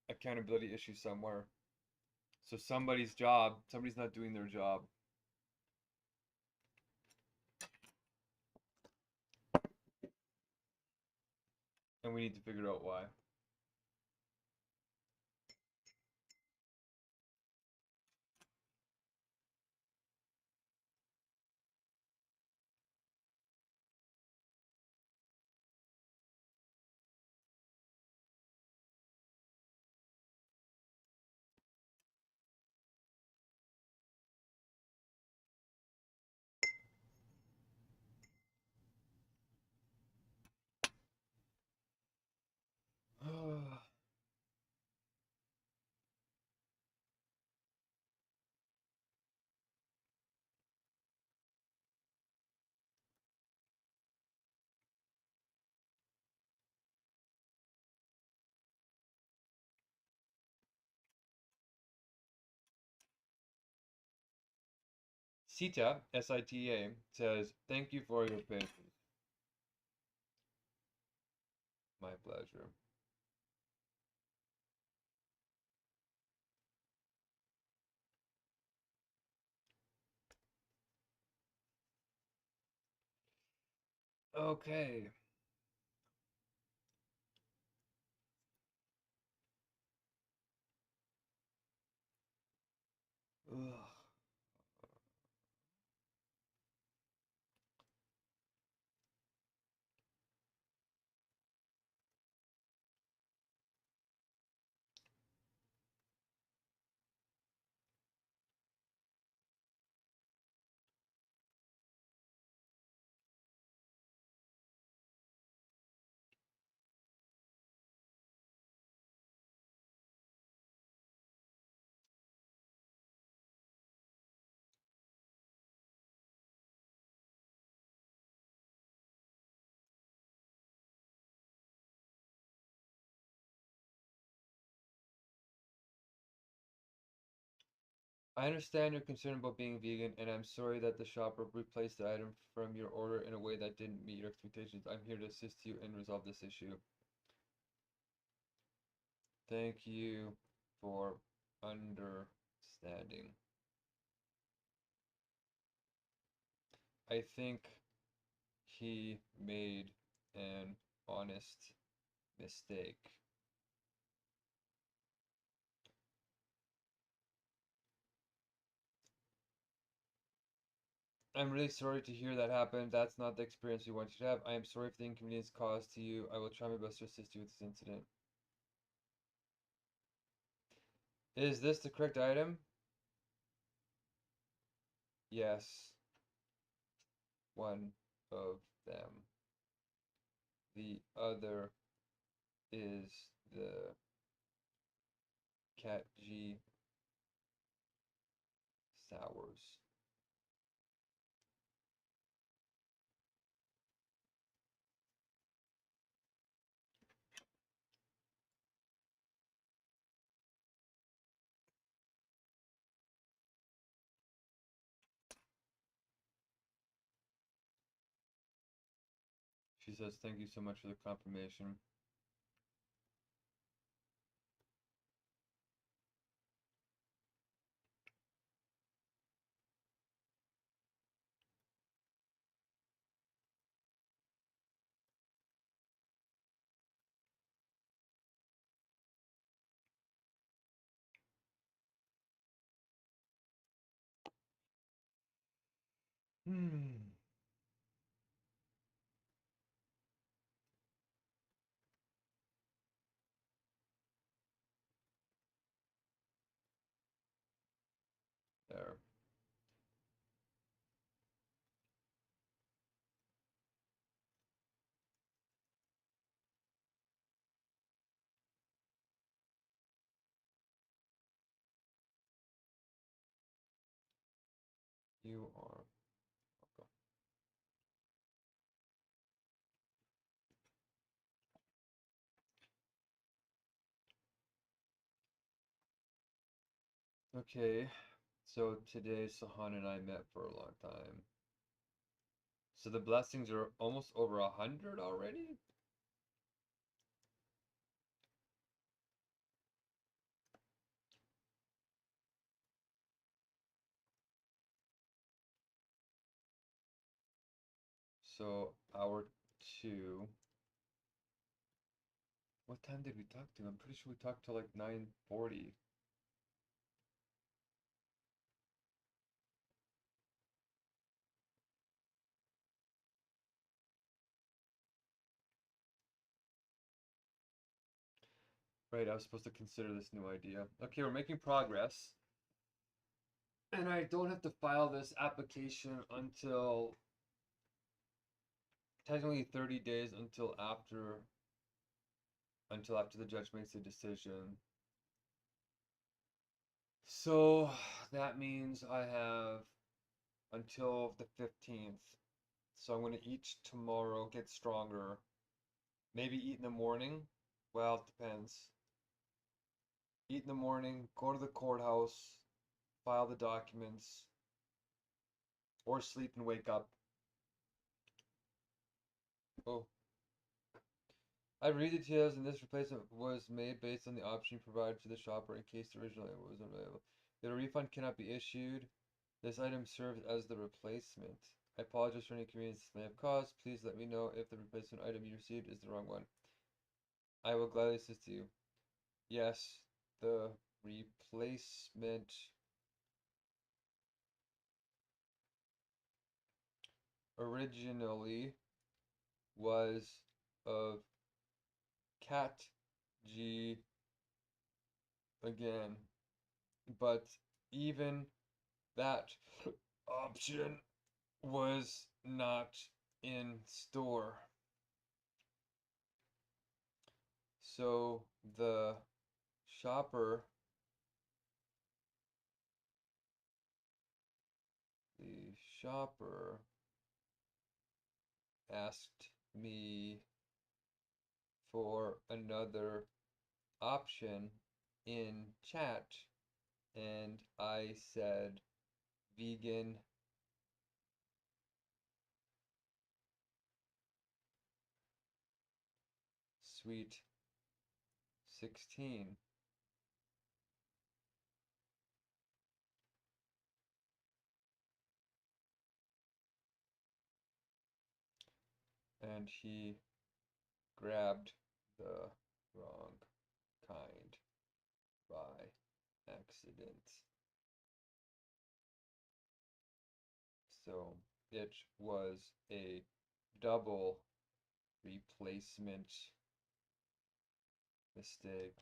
accountability issue somewhere. So somebody's not doing their job. And we need to figure out why. Sita, Sita, says, thank you for your patience. My pleasure. Okay. Ugh. I understand your concern about being vegan, and I'm sorry that the shopper replaced the item from your order in a way that didn't meet your expectations. I'm here to assist you and resolve this issue. Thank you for understanding. I think he made an honest mistake. I'm really sorry to hear that happened. That's not the experience we want you to have. I am sorry for the inconvenience caused to you. I will try my best to assist you with this incident. Is this the correct item? Yes. One of them. The other is the Cat G Sours. She says, thank you so much for the confirmation. There. You are welcome. Okay, so today Sahan and I met for a long time. So the blessings are almost over 100 already? So hour 2. What time did we talk to? I'm pretty sure we talked till like 9:40. Right, I was supposed to consider this new idea. Okay, we're making progress. And I don't have to file this application until technically 30 days until after the judge makes a decision. So that means I have until the 15th. So I'm going to eat tomorrow, get stronger. Maybe eat in the morning. Well, it depends. Eat in the morning, go to the courthouse, file the documents, or sleep and wake up. Oh. I read the details, and this replacement was made based on the option provided to the shopper in case the original item was unavailable. Yet a refund cannot be issued. This item serves as the replacement. I apologize for any inconvenience this may have caused. Please let me know if the replacement item you received is the wrong one. I will gladly assist you. Yes, the replacement originally was of Cat G again, but even that option was not in store. So the shopper asked me for another option in chat, and I said vegan sweet 16. And he grabbed the wrong kind by accident. So it was a double replacement mistake.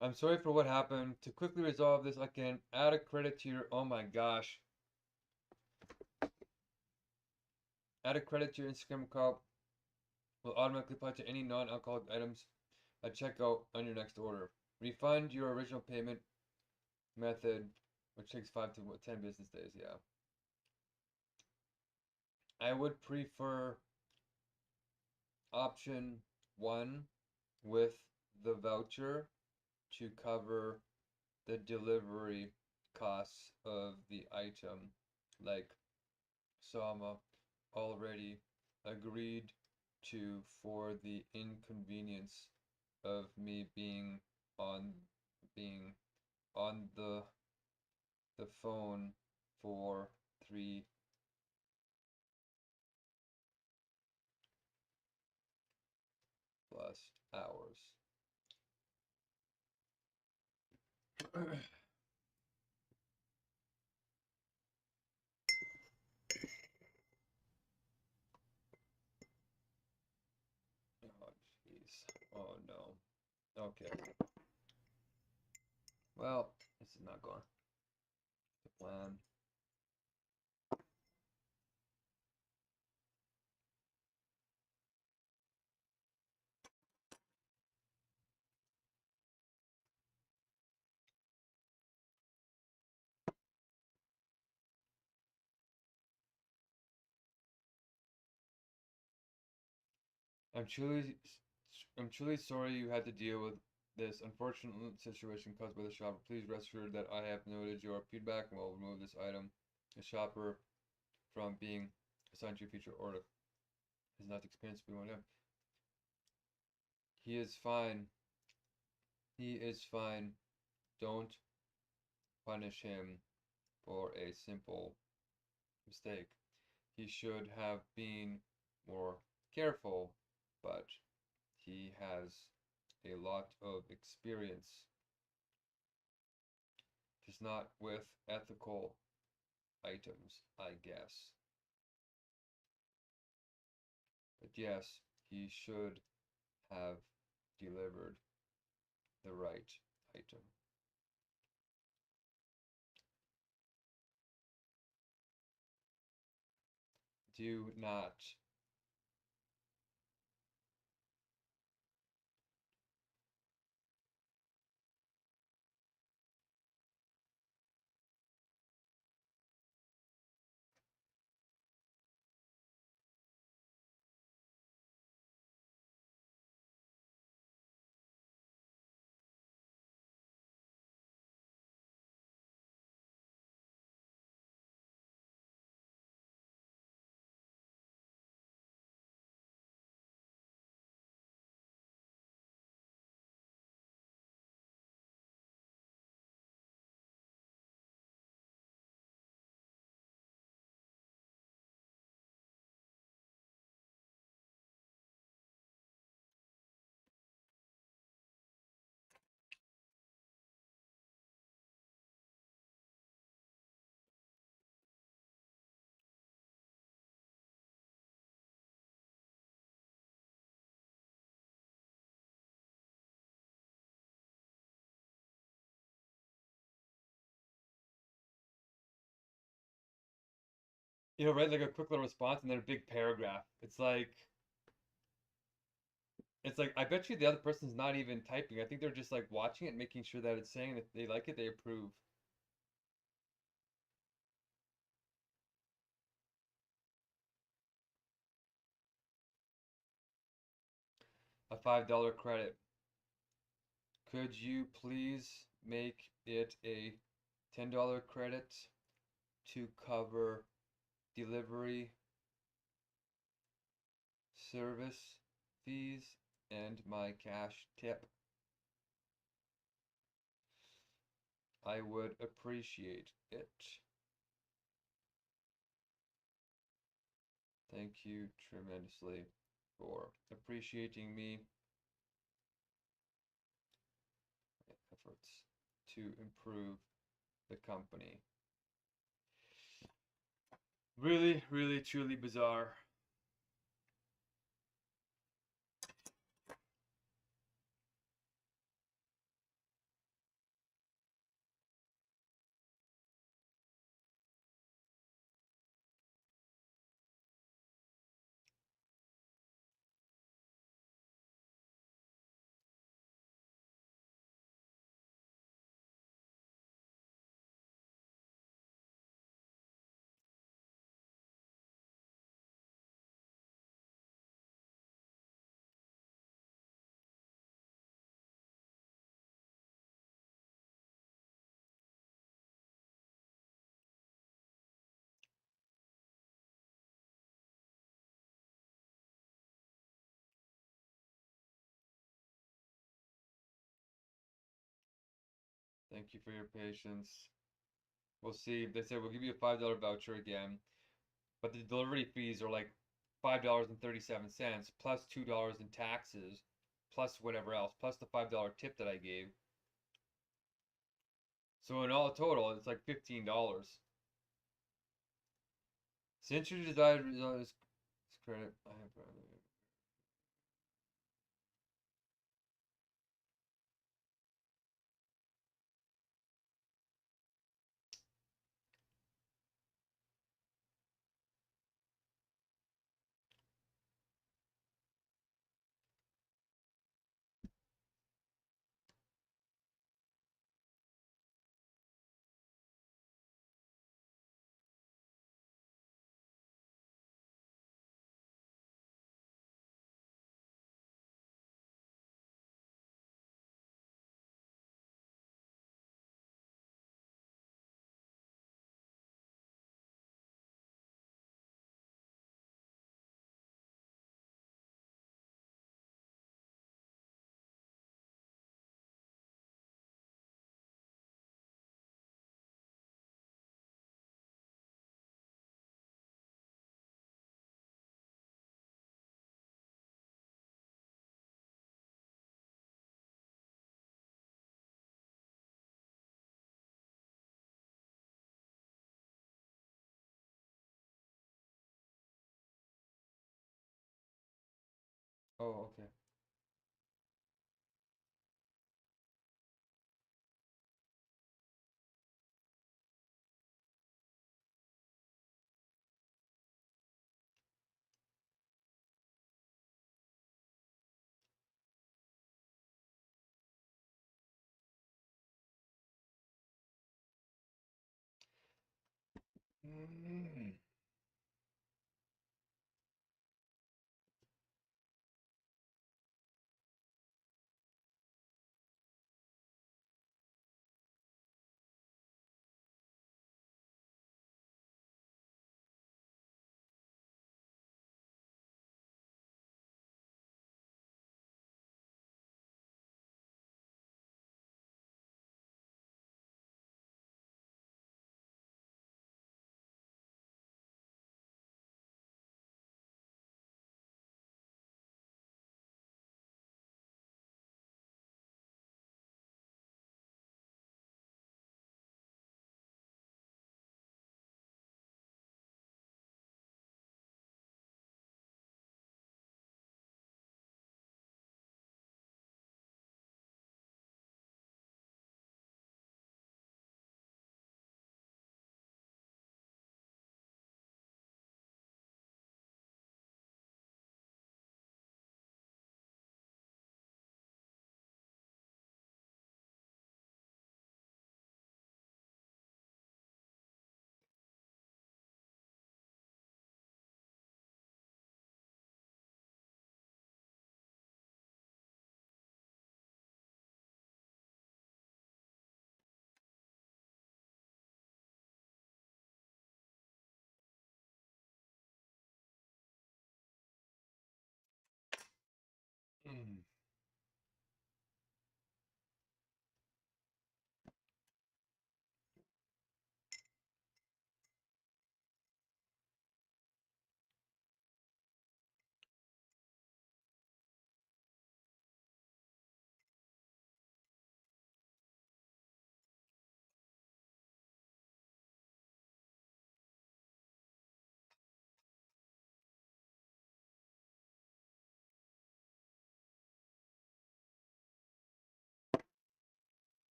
I'm sorry for what happened. To quickly resolve this, I can add a credit to your. Oh my gosh. Add a credit to your Instagram account. Will automatically apply to any non-alcoholic items at checkout on your next order. Refund your original payment method, which takes 5 to 10 business days. Yeah. I would prefer option 1 with the voucher to cover the delivery costs of the item, like Sama already agreed to for the inconvenience of me on being on the phone for 3 plus hours. Oh, jeez. Oh, no. Okay. Well, this is not going to plan. I'm truly, I'm truly sorry you had to deal with this unfortunate situation caused by the shopper. Please rest assured that I have noted your feedback and will remove this item, the shopper, from being assigned to your future order. Has not experienced being one of them. He is fine. He is fine. Don't punish him for a simple mistake. He should have been more careful, but he has a lot of experience. Just not with ethical items, I guess. But yes, he should have delivered the right item. Do not He'll write like a quick little response and then a big paragraph. It's like I bet you the other person's not even typing. I think they're just like watching it, making sure that it's saying if they like it, they approve. A $5 credit. Could you please make it a $10 credit to cover delivery service fees and my cash tip? I would appreciate it. Thank you tremendously for appreciating me efforts to improve the company. Really, really, truly bizarre. Thank you for your patience. We'll see. They said we'll give you a $5 voucher again, but the delivery fees are like $5.37 plus $2 in taxes, plus whatever else, plus the $5 tip that I gave. So in all total, it's like $15. Since your desired result is credit, I have. Oh, okay. Mm. Hmm.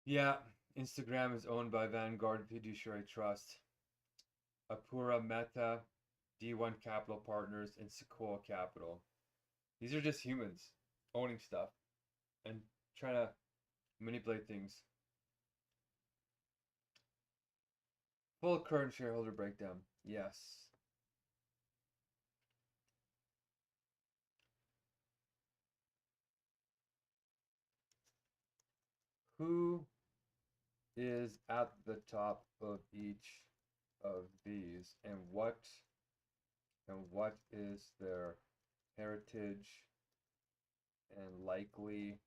Yeah, Instagram is owned by Vanguard Fiduciary Trust, Apura Meta, D1 Capital Partners, and Sequoia Capital. These are just humans owning stuff and trying to manipulate things. Full current shareholder breakdown. Yes. Who is at the top of each of these, and what is their heritage and likely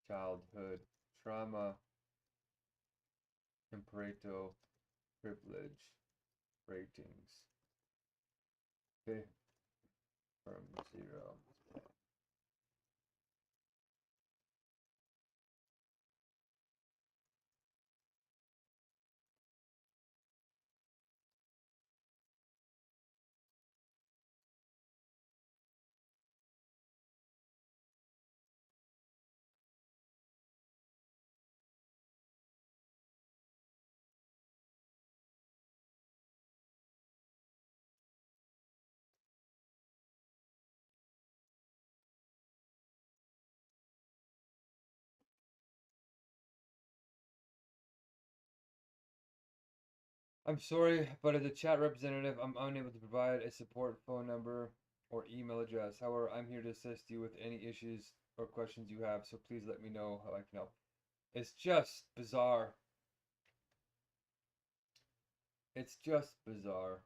childhood trauma and Pareto privilege ratings? Okay, from 0. I'm sorry, but as a chat representative, I'm unable to provide a support phone number or email address. However, I'm here to assist you with any issues or questions you have, so please let me know how I can help. It's just bizarre. It's just bizarre.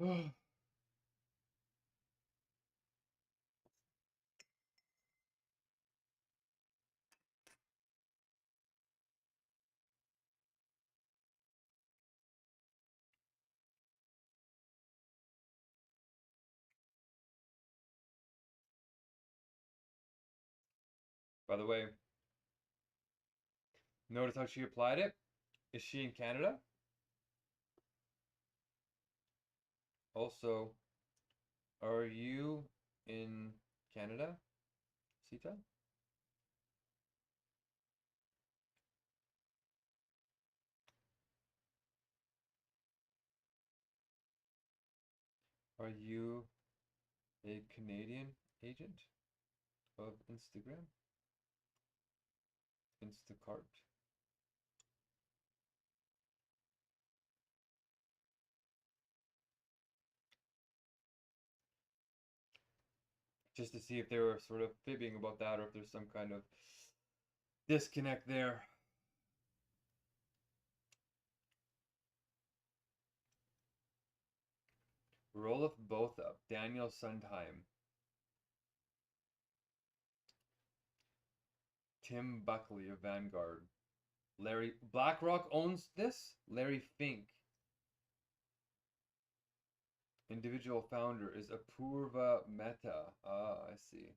By the way, notice how she applied it? Is she in Canada? Also, are you in Canada, Sita? Are you a Canadian agent of Instagram? Instacart? Just to see if they were sort of fibbing about that or if there's some kind of disconnect there. Roll of both up. Daniel Sundheim. Tim Buckley of Vanguard. Larry BlackRock owns this? Larry Fink. Individual founder is Apurva Mehta. Ah, I see.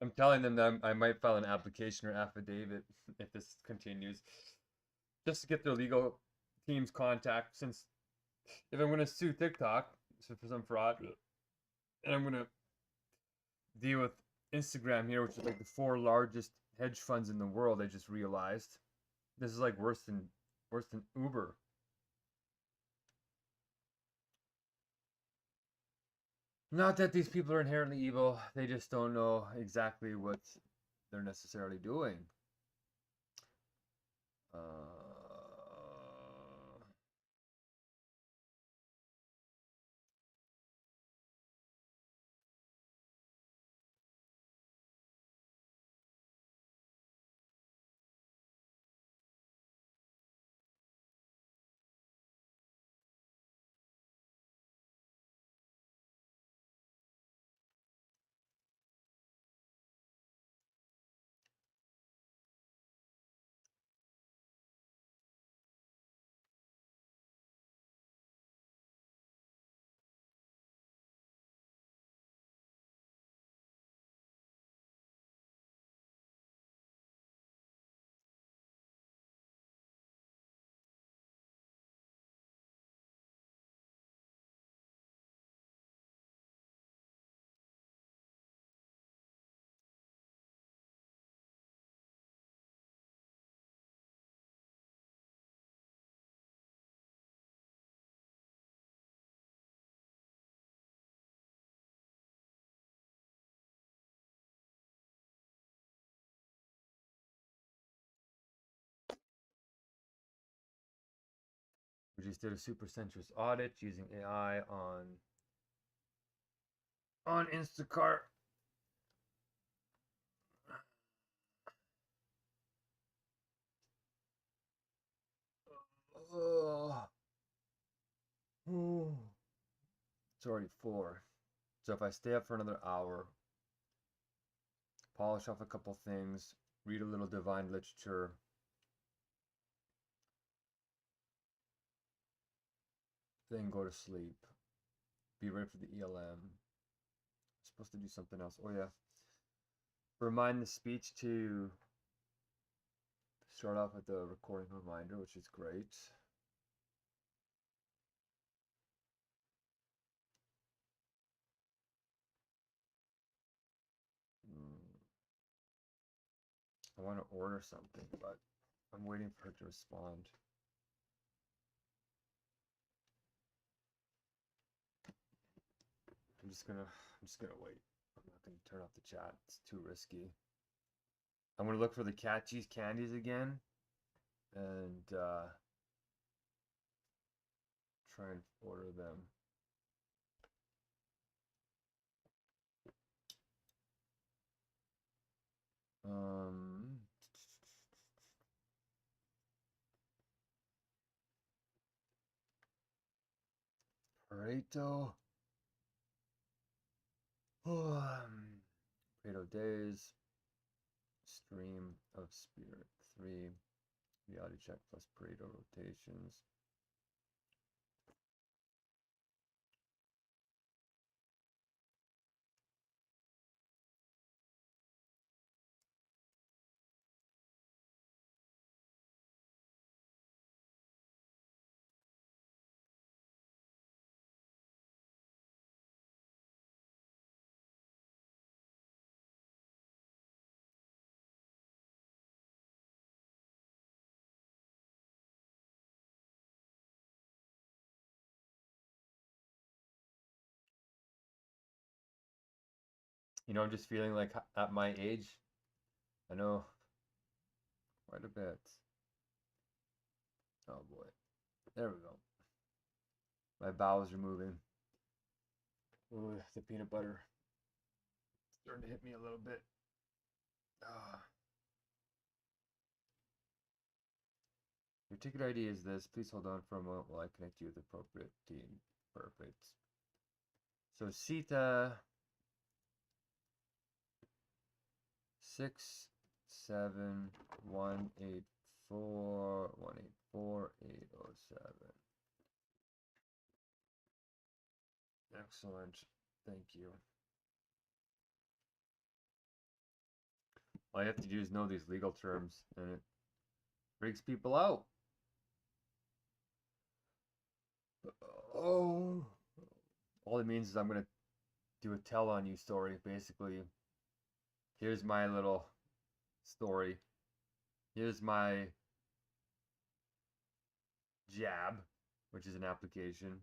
I'm telling them that I might file an application or affidavit if this continues, just to get their legal team's contact. Since if I'm gonna sue TikTok for some fraud, and I'm gonna deal with Instagram here, which is like the 4 largest hedge funds in the world, I just realized this is like worse than Uber. Not that these people are inherently evil, they just don't know exactly what they're necessarily doing. We just did a super centrist audit using AI on Instacart. Oh. It's already 4. So if I stay up for another hour, polish off a couple things, read a little divine literature, then go to sleep, be ready for the ELM. I'm supposed to do something else. Oh yeah. Remind the speech to start off with the recording reminder, which is great. I want to order something, but I'm waiting for her to respond. I'm just gonna wait. I'm not gonna turn off the chat. It's too risky. I'm gonna look for the cat cheese candies again, and try and order them. Pareto. Pareto days. Stream of spirit 3. Reality check plus Pareto rotations. You know, I'm just feeling like at my age, I know quite a bit. Oh boy. There we go. My bowels are moving. Ooh, the peanut butter starting to hit me a little bit. Your ticket ID is this. Please hold on for a moment while I connect you with the appropriate team. Perfect. So Sita 67184184807. Excellent. Thank you. All you have to do is know these legal terms, and it freaks people out. Oh. All it means is I'm going to do a tell on you story, basically. Here's my little story. Here's my jab, which is an application.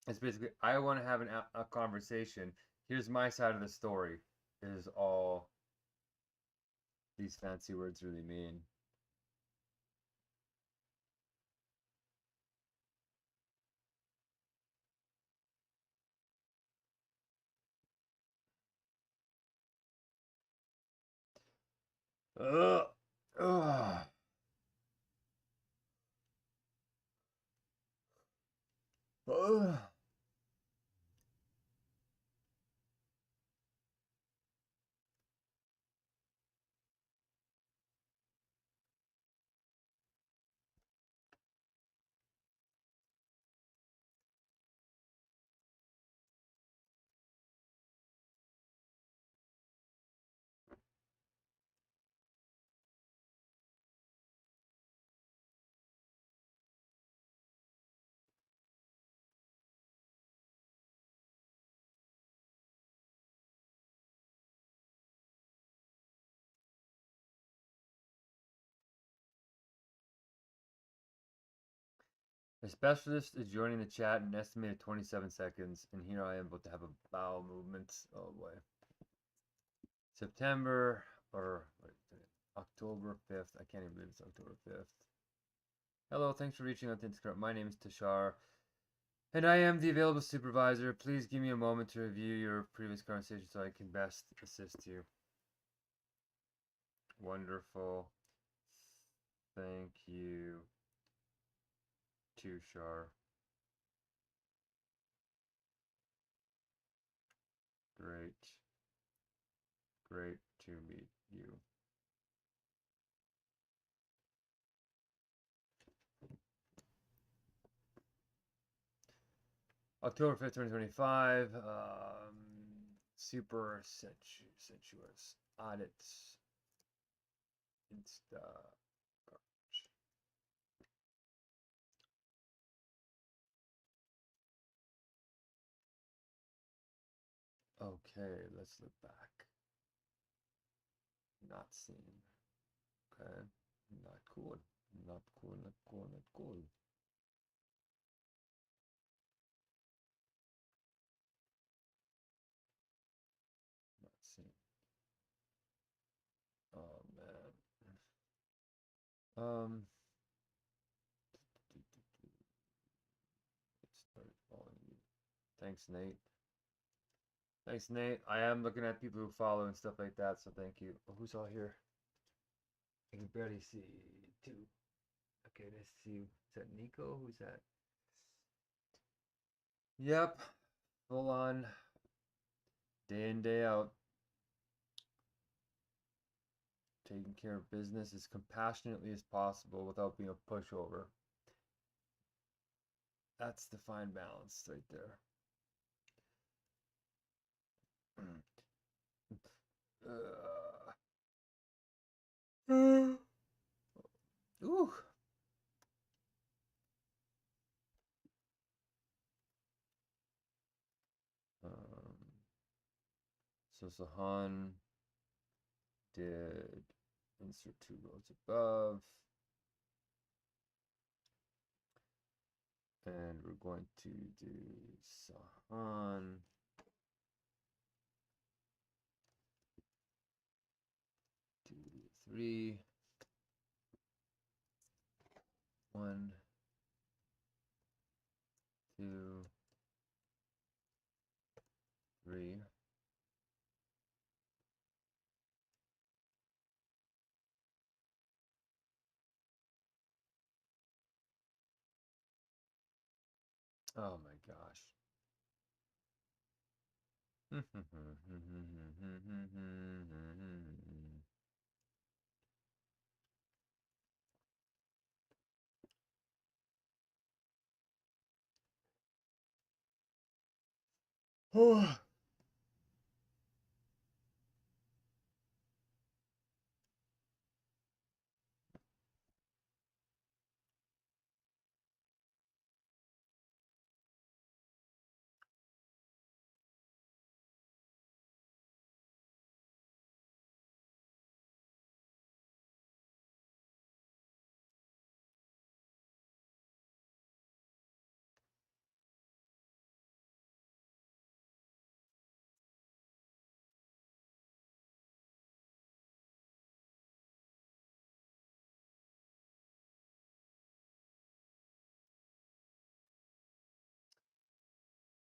It's basically, I want to have a conversation. Here's my side of the story, is all these fancy words really mean. Ugh. Ugh. Ugh. A specialist is joining the chat in an estimated 27 seconds, and here I am about to have a bowel movement. Oh boy. September, or wait, October 5th. I can't even believe it's October 5th. Hello, thanks for reaching out to Instagram. My name is Tashar, and I am the available supervisor. Please give me a moment to review your previous conversation so I can best assist you. Wonderful. Thank you, Tushar. Great. Great to meet you. October 5th, 2025. Super sensuous audits. Insta. Okay, let's look back. Not seen. Okay. Not cool. Not cool, not cool, not cool. Not seen. Oh man. It started following you. Thanks, Nate. Thanks, Nate. I am looking at people who follow and stuff like that, so thank you. Oh, who's all here? I can barely see. Two. Okay, let's see. Is that Nico? Who's that? Yep. Full on. Day in, day out. Taking care of business as compassionately as possible without being a pushover. That's the fine balance right there. Ooh. So Sahan did insert 2 rows above. And we're going to do Sahan. Two, 3. 1, 2, 3. Oh my gosh.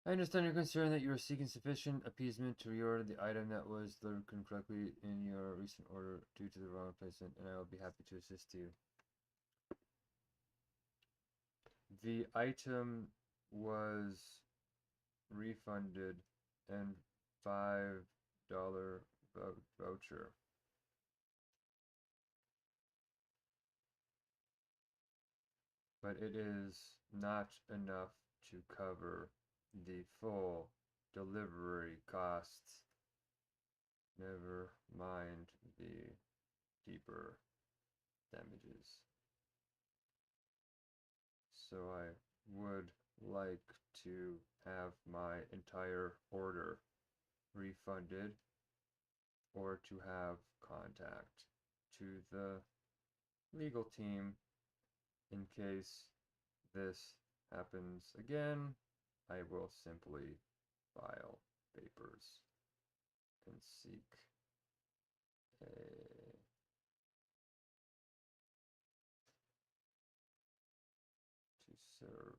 I understand your concern that you are seeking sufficient appeasement to reorder the item that was delivered incorrectly in your recent order due to the wrong placement, and I will be happy to assist you. The item was refunded and $5 voucher. But it is not enough to cover the full delivery costs. Never mind the deeper damages. So I would like to have my entire order refunded or to have contact to the legal team in case this happens again. I will simply file papers and seek a to serve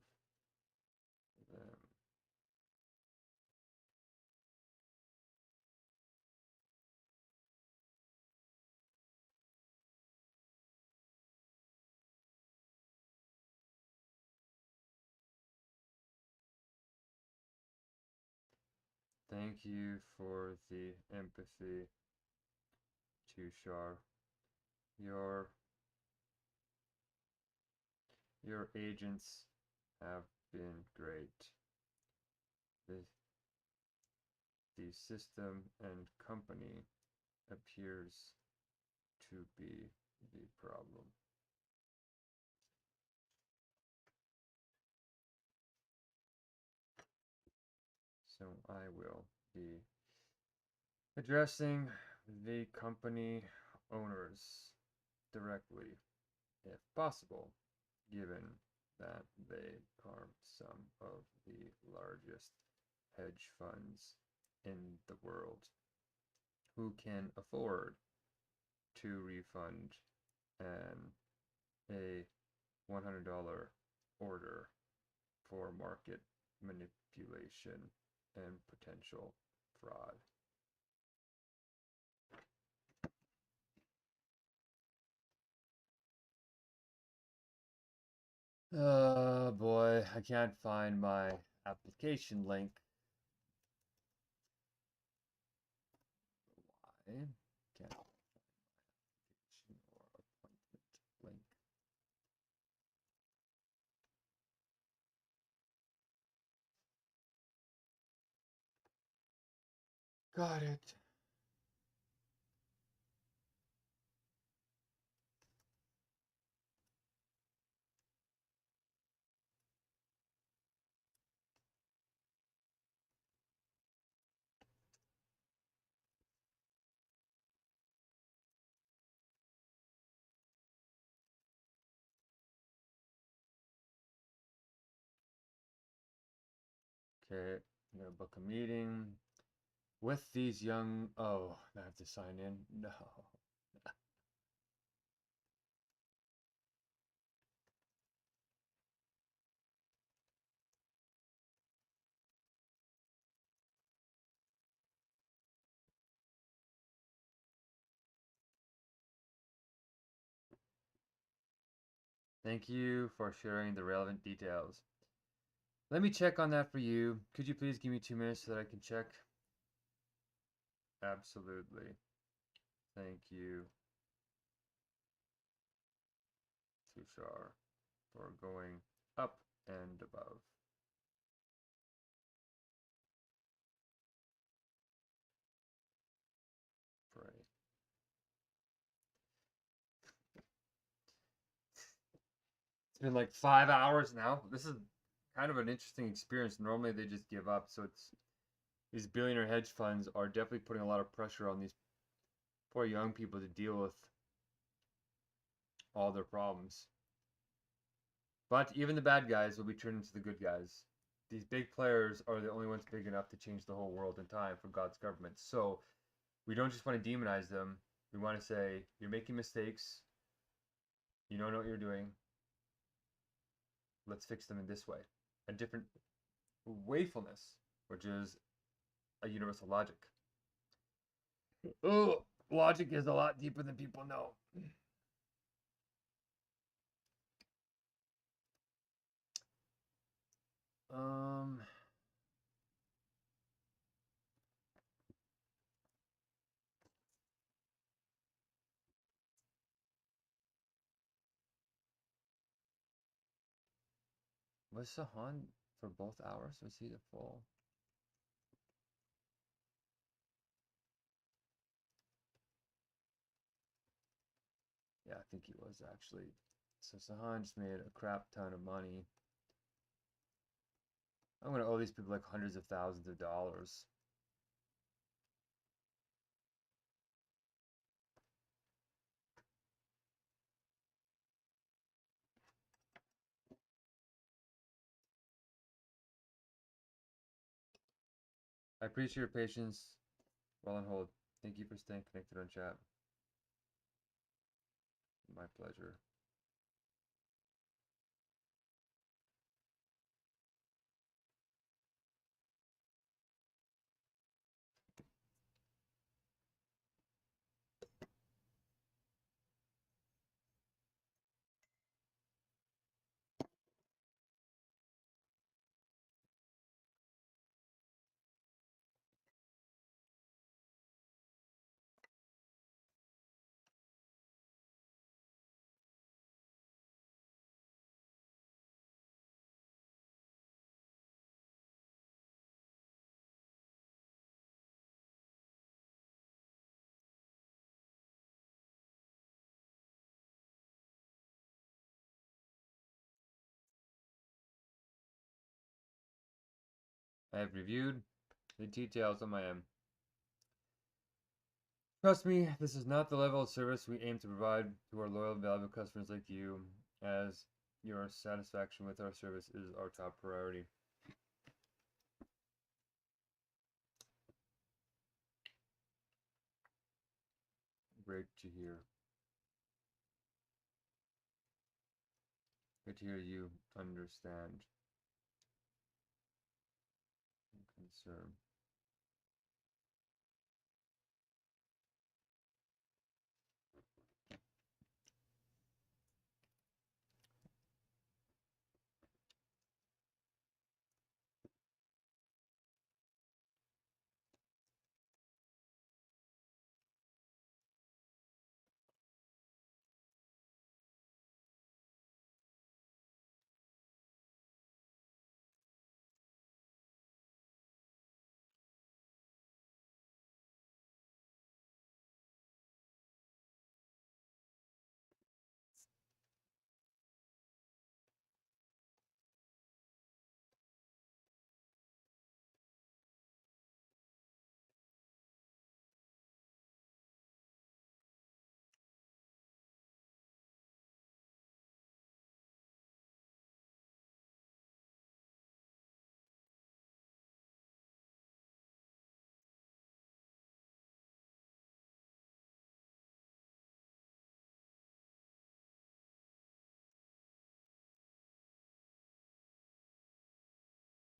them. Thank you for the empathy, Tushar. Your agents have been great. The system and company appears to be the problem. So I will be addressing the company owners directly, if possible, given that they are some of the largest hedge funds in the world who can afford to refund a $100 order for market manipulation and potential fraud. Boy, I can't find my application link. Why? Can't find my application or appointment link. Got it. Okay, I'm gonna book a meeting with these young. Oh, I have to sign in. No. Thank you for sharing the relevant details. Let me check on that for you. Could you please give me 2 minutes so that I can check? Absolutely. Thank you, Tushar, for going up and above. Pray. It's been like 5 hours now. This is kind of an interesting experience. Normally they just give up, so it's these billionaire hedge funds are definitely putting a lot of pressure on these poor young people to deal with all their problems. But even the bad guys will be turned into the good guys. These big players are the only ones big enough to change the whole world in time for God's government. So we don't just want to demonize them. We want to say, you're making mistakes. You don't know what you're doing. Let's fix them in this way. A different wakefulness, which is a universal logic. Oh, logic is a lot deeper than people know. Um, was Sahan for both hours? Was he the full? Yeah, I think he was actually. So Sahan just made a crap ton of money. I'm gonna owe these people like hundreds of thousands of dollars. I appreciate your patience while on hold. Thank you for staying connected on chat. My pleasure. I have reviewed the details on my end. Trust me, this is not the level of service we aim to provide to our loyal, valuable customers like you, as your satisfaction with our service is our top priority. Great to hear. Great to hear you understand and concern.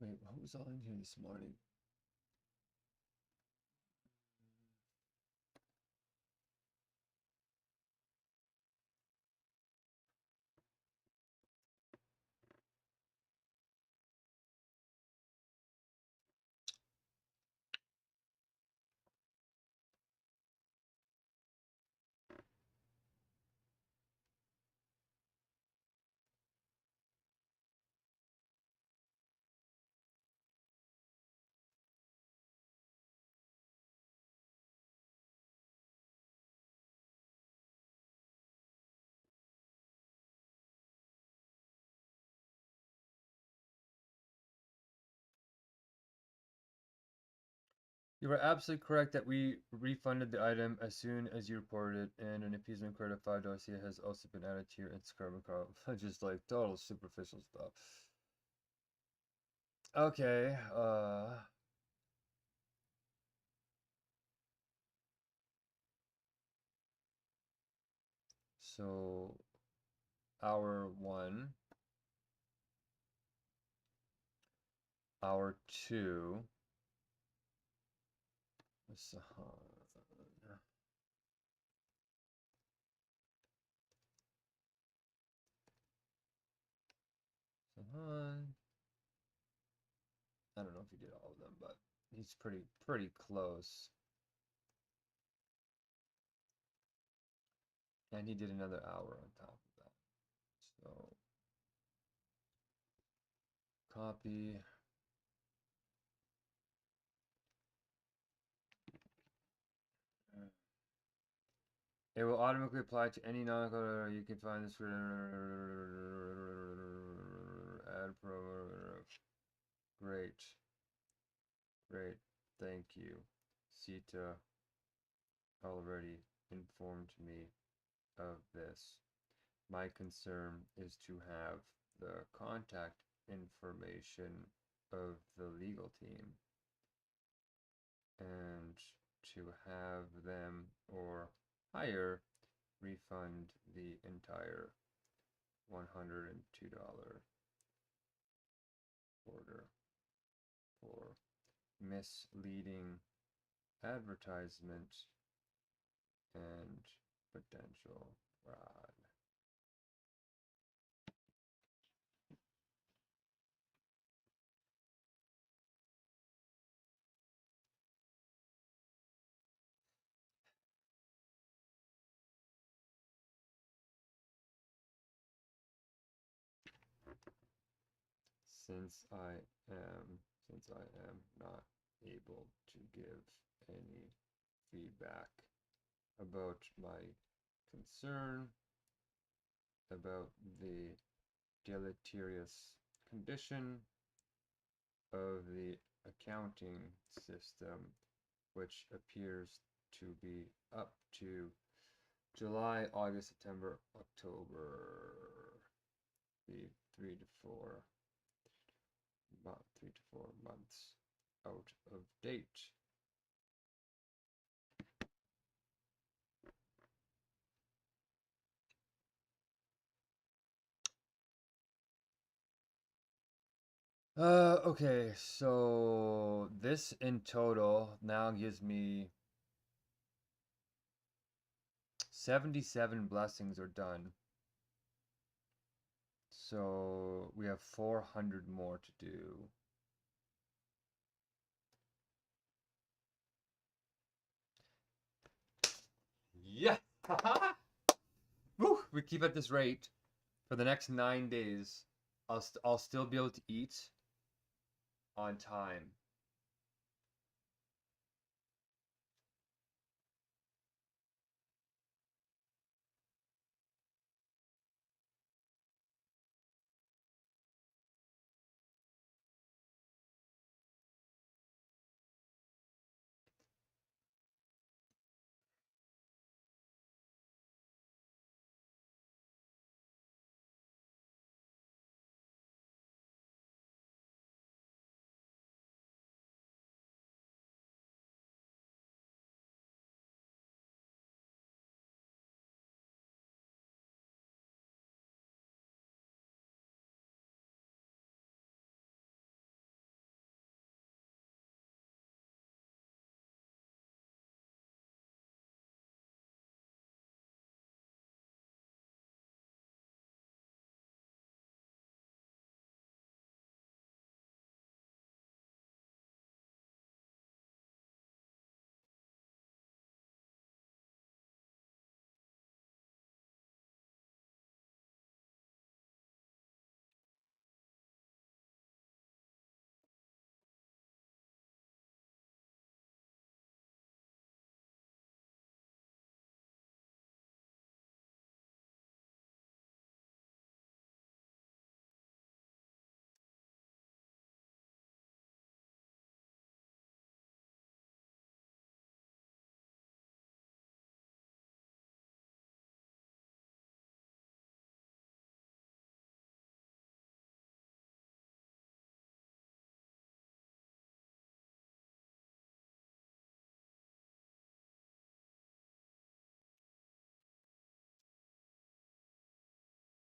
Wait, what was all in here this morning? You are absolutely correct that we refunded the item as soon as you reported it, and an appeasement credit of $5 has also been added to your Instagram account. Just like total superficial stuff. Okay, so hour 1. hour 2. Sahan. Sahan. I don't know if he did all of them, but he's pretty close. And he did another hour on top of that. So copy. It will automatically apply to any non-code. You can find this for add pro. Great. Great. Thank you. Sita already informed me of this. My concern is to have the contact information of the legal team and to have them or higher refund the entire $102 order for misleading advertisement and potential fraud. Since I am not able to give any feedback about my concern about the deleterious condition of the accounting system, which appears to be up to July, August, September, October, the 3 to 4 months out of date. Okay, so this in total now gives me 77 blessings are done. So we have 400 more to do. Yeah! Woo! We keep at this rate for the next 9 days. I'll still be able to eat on time.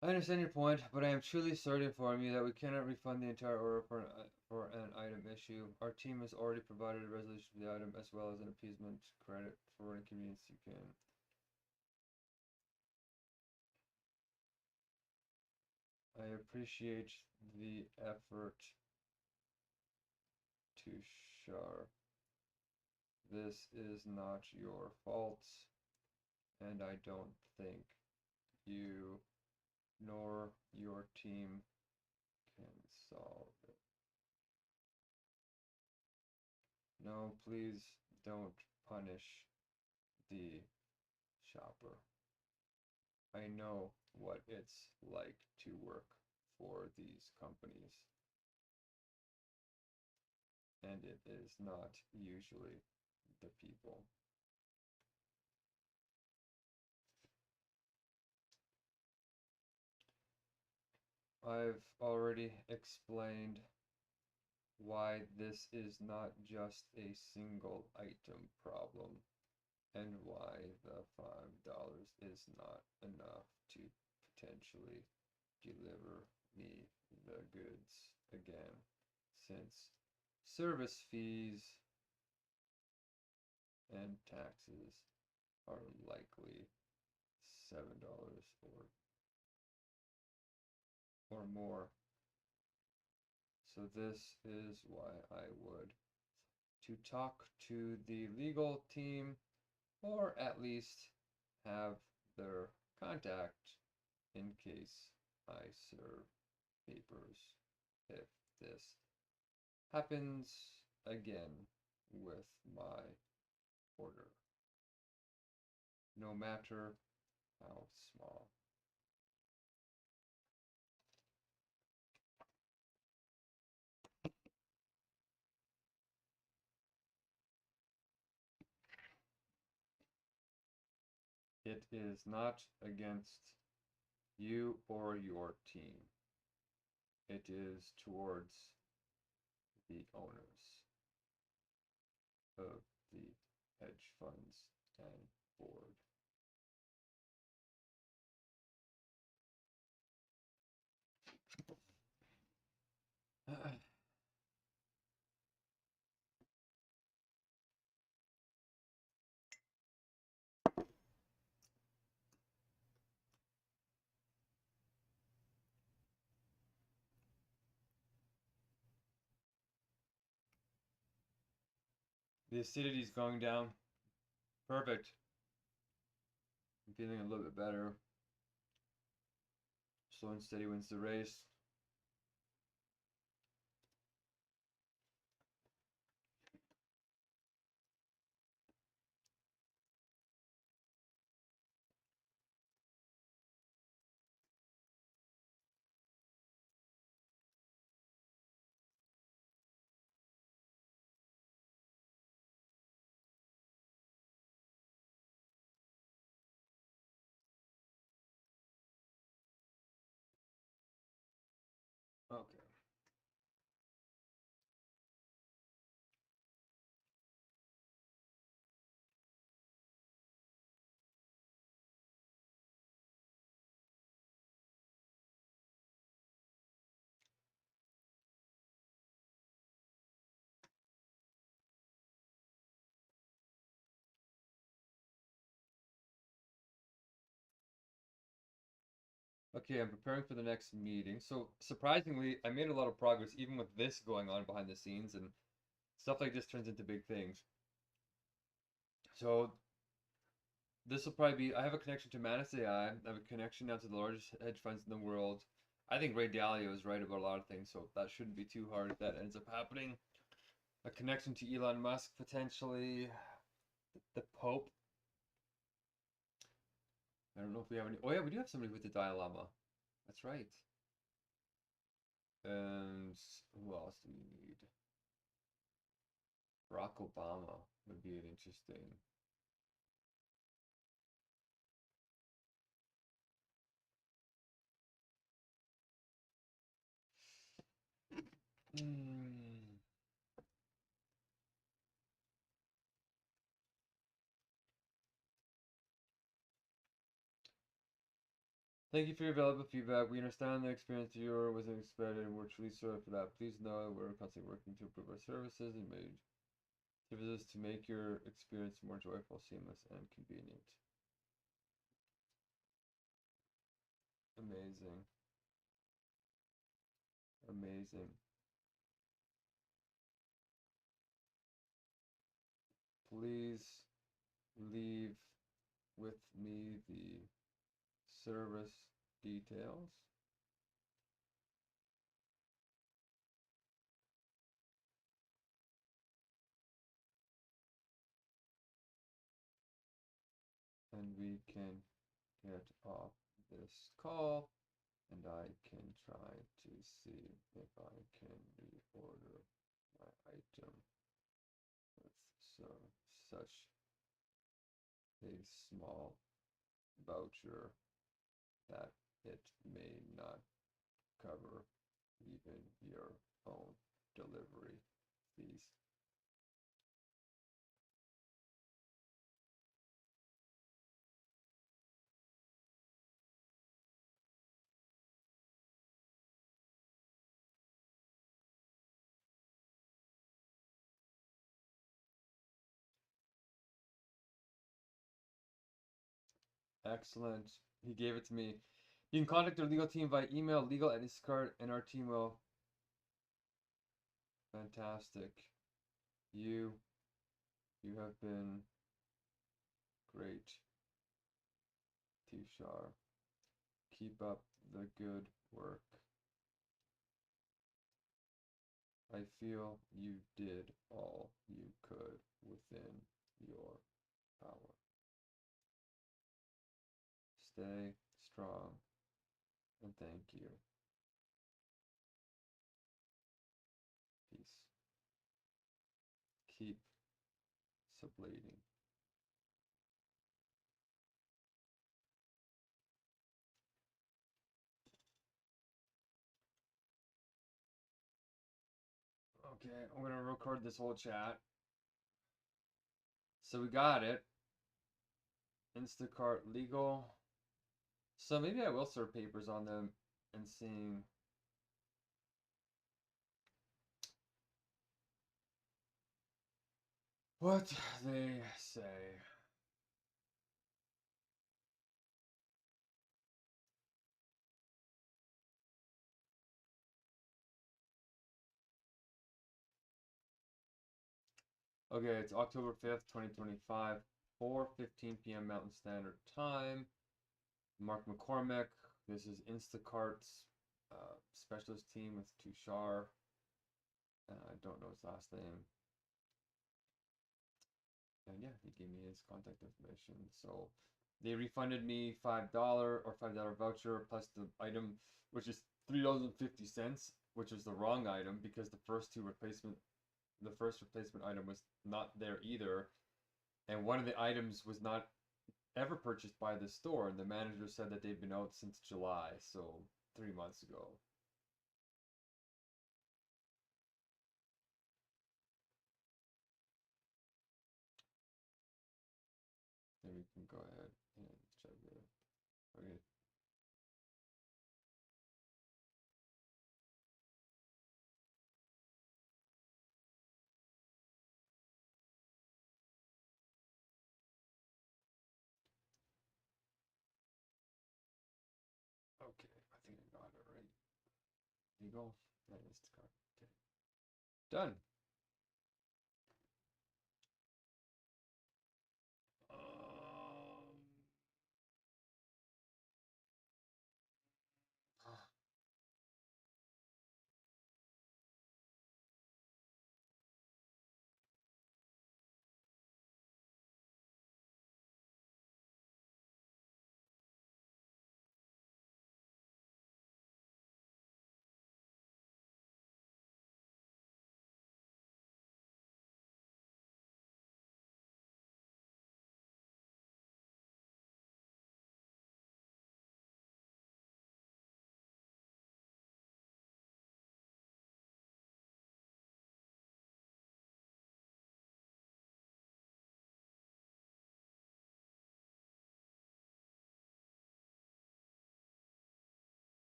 I understand your point, but I am truly sorry to inform you that we cannot refund the entire order for an item issue. Our team has already provided a resolution for the item as well as an appeasement credit for any inconvenience you can. I appreciate the effort to Shar. This is not your fault, and I don't think you nor your team can solve it. No, please don't punish the shopper. I know what it's like to work for these companies, and it is not usually the people. I've already explained why this is not just a single item problem and why the $5 is not enough to potentially deliver me the goods again, since service fees and taxes are likely $7 or more. So this is why I would to talk to the legal team, or at least have their contact in case I serve papers if this happens again with my order, no matter how small. It is not against you or your team. It is towards the owners of the hedge funds and board. The acidity is going down. Perfect. I'm feeling a little bit better. Slow and steady wins the race. Okay. Okay, I'm preparing for the next meeting. So surprisingly, I made a lot of progress even with this going on behind the scenes, and stuff like this turns into big things. So this will probably be, I have a connection to Manus AI. I have a connection now to the largest hedge funds in the world. I think Ray Dalio is right about a lot of things, so that shouldn't be too hard if that ends up happening. A connection to Elon Musk, potentially. The Pope. I don't know if we have any. Oh yeah, we do have somebody with the Dalai Lama. That's right. And who else do we need? Barack Obama would be an interesting. Thank you for your valuable feedback. We understand the experience you wasn't expected, and we're truly sorry for that. Please know we're constantly working to improve our services and services to make your experience more joyful, seamless, and convenient. Amazing. Amazing. Please leave with me the service details. And we can get off this call, and I can try to see if I can reorder my item with such a small voucher that it may not cover even your own delivery fees. Excellent. He gave it to me. You can contact our legal team via email, legal@instacart, and our team will. Fantastic. You have been great, Tishar. Keep up the good work. I feel you did all you could within your power. Stay strong, and thank you. Peace. Keep sublating. Okay, I'm gonna record this whole chat. So we got it. Instacart legal. So maybe I will serve papers on them and seeing what they say. Okay, it's October 5th, 2025, 4:15 p.m. Mountain Standard Time. Mark McCormick. This is Instacart's specialist team with Tushar. I don't know his last name. And yeah, he gave me his contact information. So they refunded me $5 or $5 voucher plus the item, which is $3.50, which is the wrong item because the first replacement item was not there either. And one of the items was not ever purchased by the store. And the manager said that they'd been out since July, so 3 months ago. Then we can go ahead and check it. Okay. Okay, I think I got it right. Legal and Instacart. Okay. Done.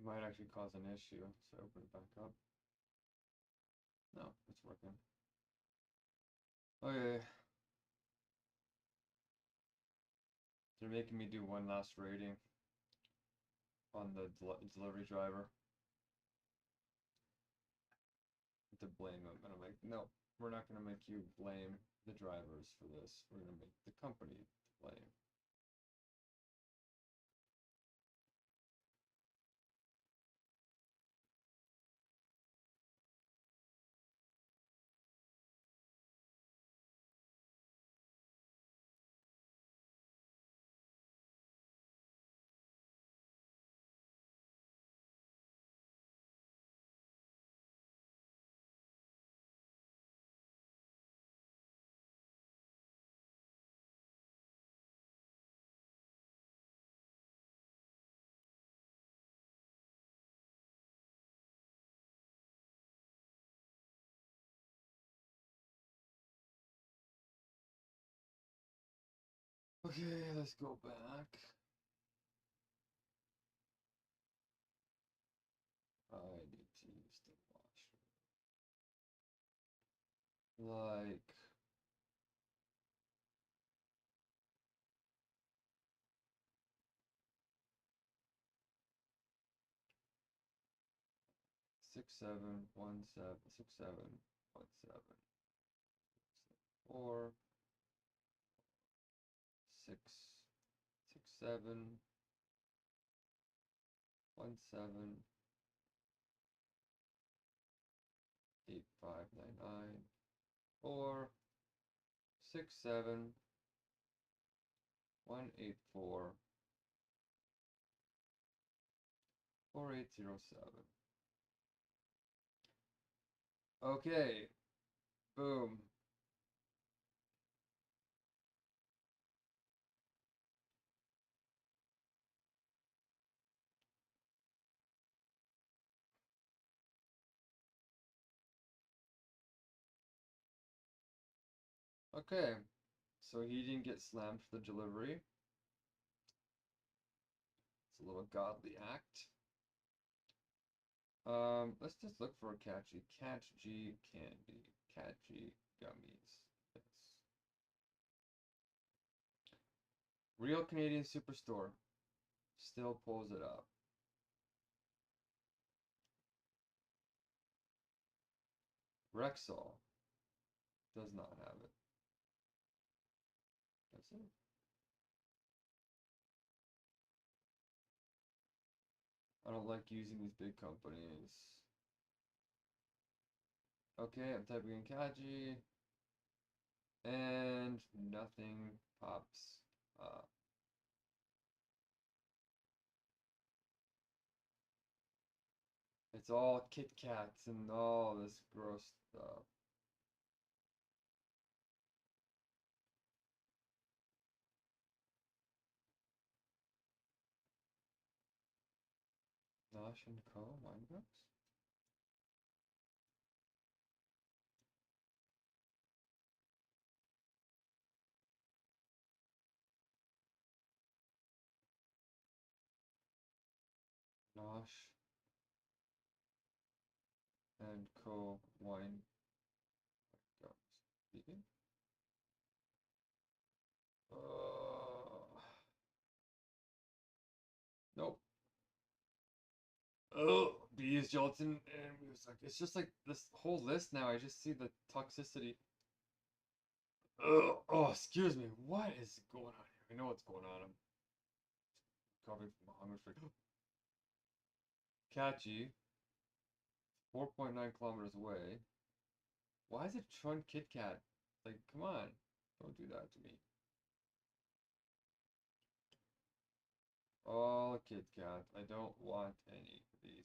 might actually cause an issue, so open it back up. No, it's working. Okay. They're making me do one last rating on the delivery driver. To blame him, and I'm like, no, we're not gonna make you blame the drivers for this. We're gonna make the company to blame. Okay, let's go back. I need to use the washer. Like, six, 4, 6, 7, 1, 7, 8, 5, 9, 9, 4, 6, 7, 1, 8, 4, 4, 8, 0, 7. Okay, boom. Okay, so he didn't get slammed for the delivery. It's a little godly act. Let's just look for a catchy. Catch G candy. Catchy gummies. Yes. Real Canadian Superstore. Still pulls it up. Rexall. Does not have it. That's it. I don't like using these big companies. Okay, I'm typing in Kaji. And nothing pops up. It's all Kit Kats and all this gross stuff. Nosh and Co. Wine books? Nosh and Co. Wine gums. Vegan? Nope. Oh, bees, gelatin, and music. It's just like this whole list now. I just see the toxicity. Oh, excuse me. What is going on here? I know what's going on. I'm recovering from a Hungerstrike. Catchy. 4.9 kilometers away. Why is it Trun Kit Kat? Like, come on. Don't do that to me. Oh, Kit Kat. I don't want any of these.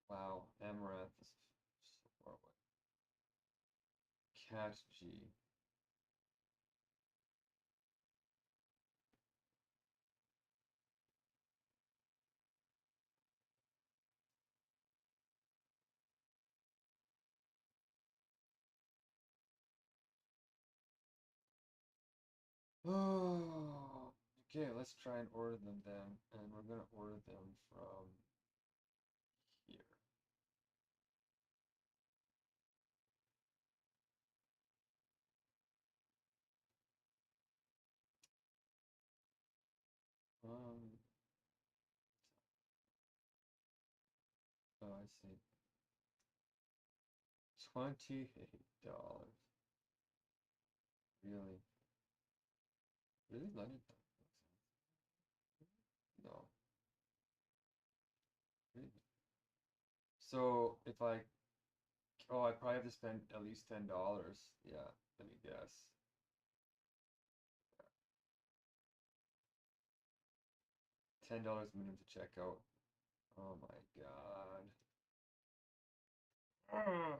Wow, Amaranth is so far away. Cat G. Oh, okay, let's try and order them then. And we're gonna order them from here. Um, oh, I see. $28. Really? Really? London? No. Really? So if I, oh, I probably have to spend at least $10. Yeah, let me guess. $10 minimum to check out. Oh my God. Ugh.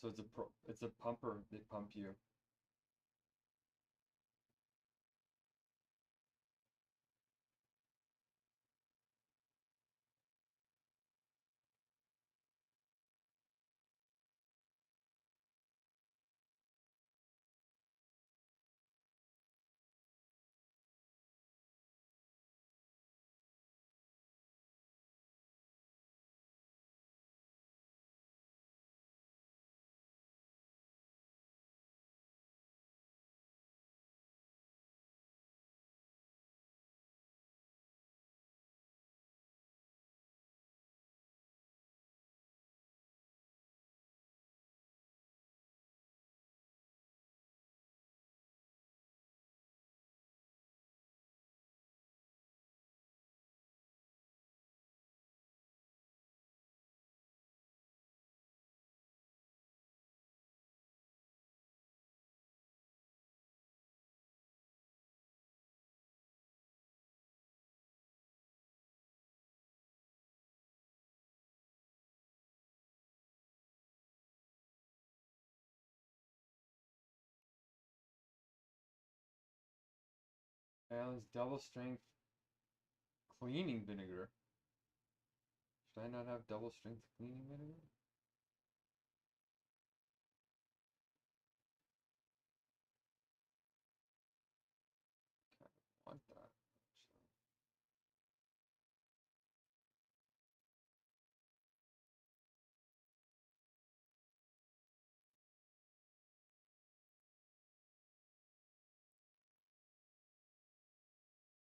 So it's a pumper. They pump you. Island's double strength cleaning vinegar. Should I not have double strength cleaning vinegar? Kind of want that, actually.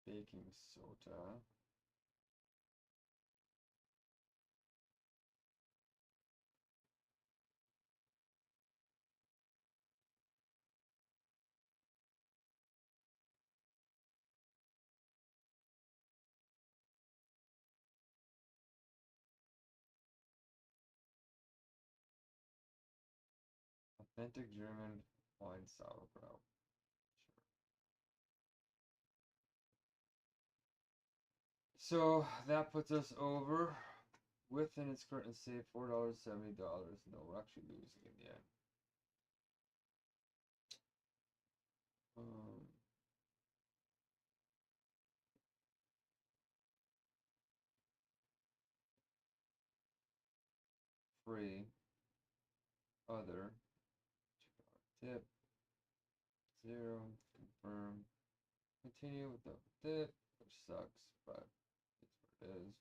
Baking soda. Authentic German wine sauerkraut. Sure. So that puts us over within its current save $4, $70. No, we're actually losing in the end. Um, free, other, $2 tip, 0, confirm, continue with the tip, which sucks, but it's what it is.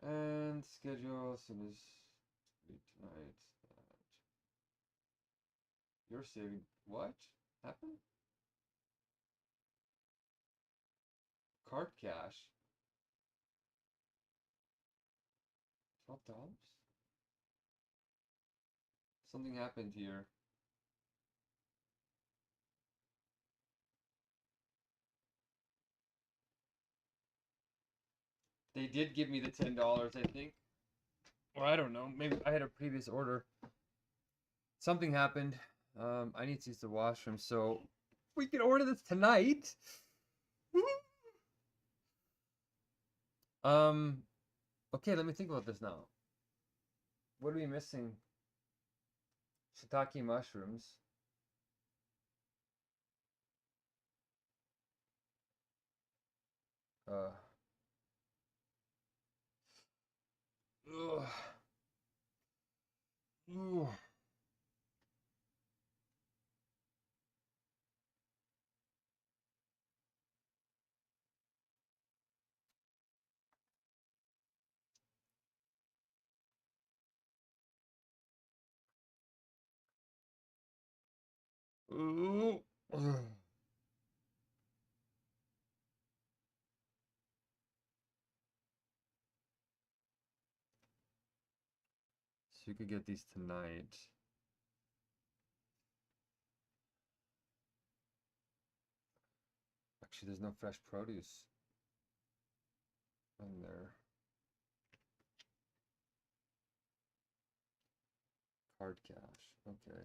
And schedule as soon as tonight that you're saving. What happened? Card cash. $12? Something happened here. They did give me the $10, I think. Or I don't know. Maybe I had a previous order. Something happened. I need to use the washroom, so we can order this tonight. Okay, let me think about this now. What are we missing? Shiitake mushrooms. Ugh. Ugh. Ooh. Ugh. So you could get these tonight. Actually, there's no fresh produce in there. Card cash. Okay.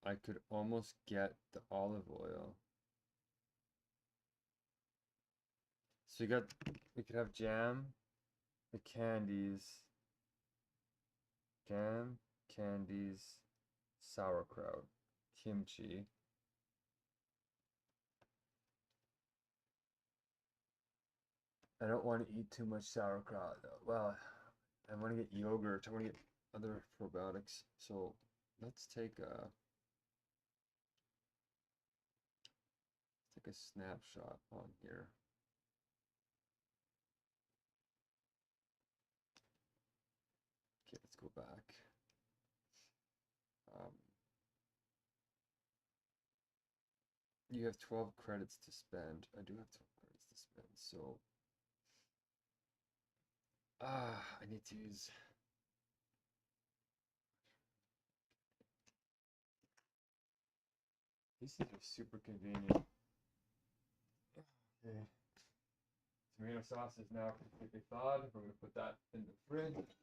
I could almost get the olive oil. So we could have jam, the candies, jam, candies, sauerkraut, kimchi. I don't want to eat too much sauerkraut though. Well, I want to get yogurt. I want to get other probiotics. So let's take a snapshot on here. Okay, let's go back. You have 12 credits to spend. I do have 12 credits to spend, so I need to use. These things are super convenient. Okay. Tomato sauce is now completely thawed. We're gonna put that in the fridge.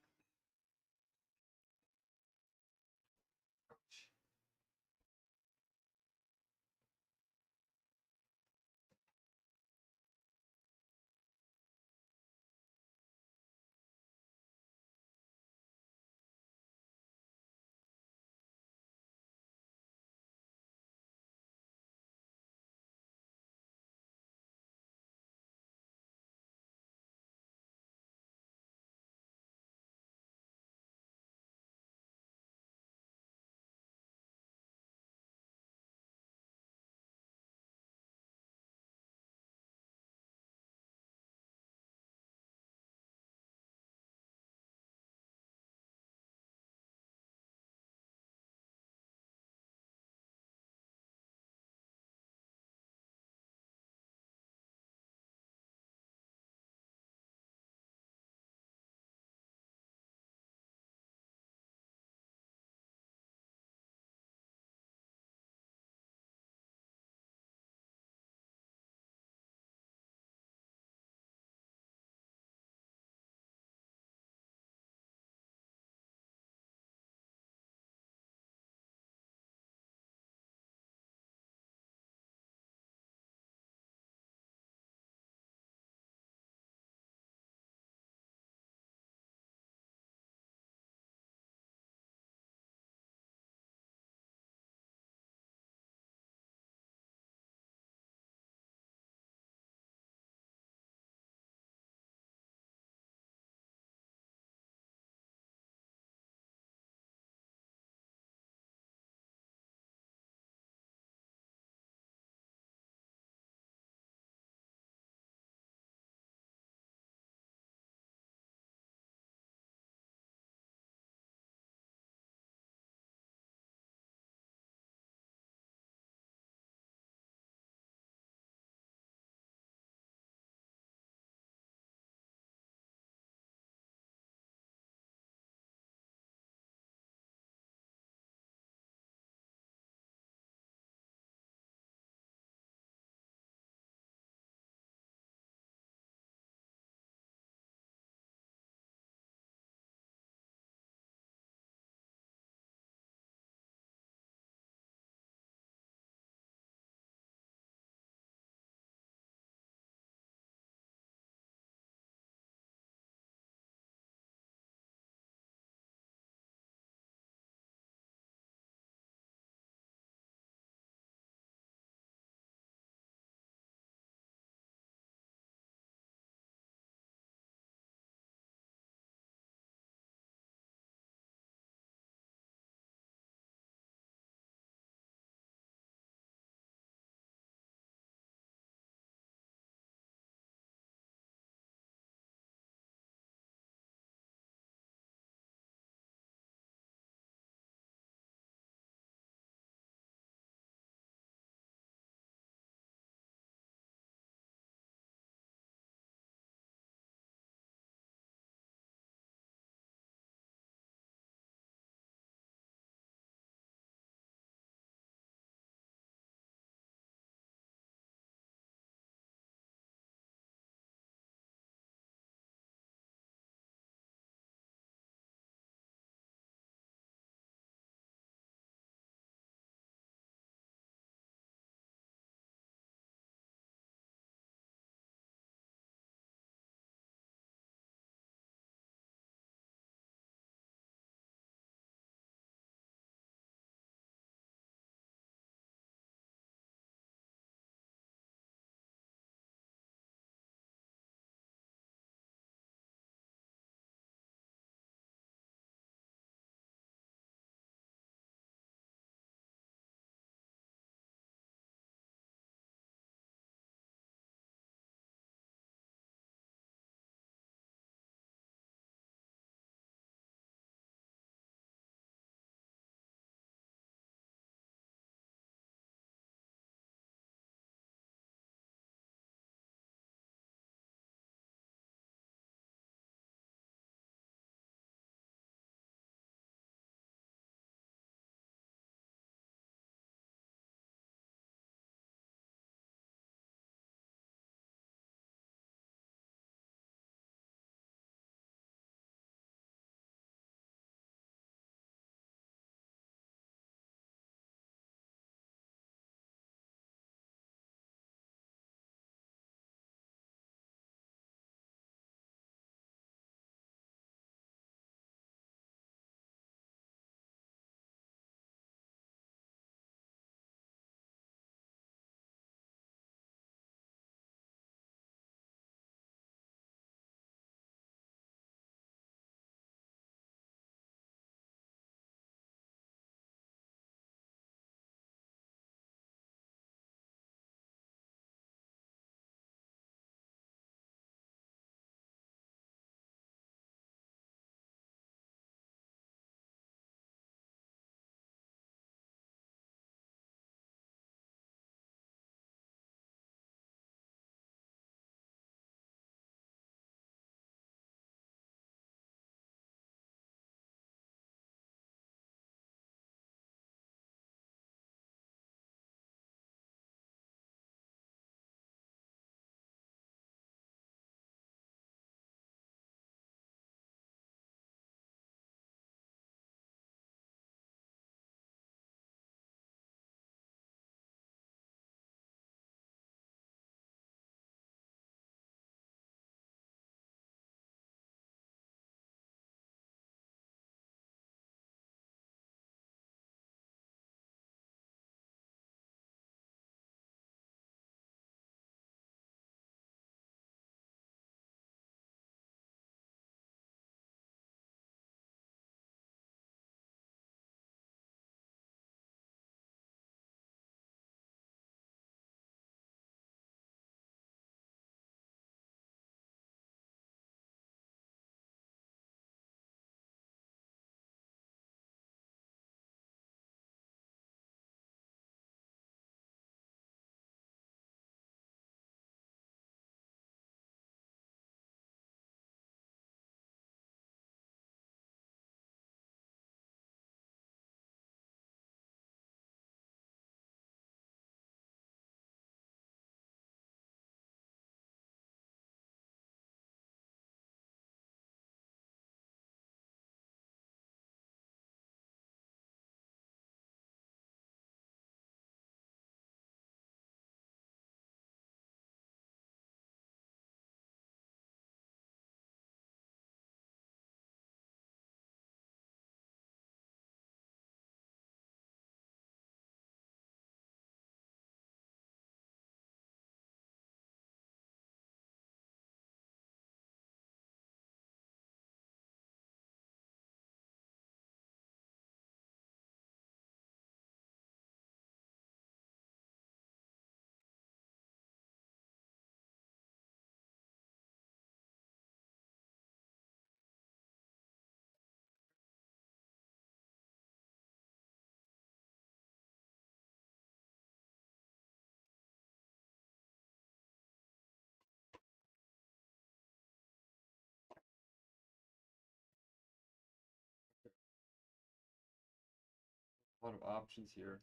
A lot of options here.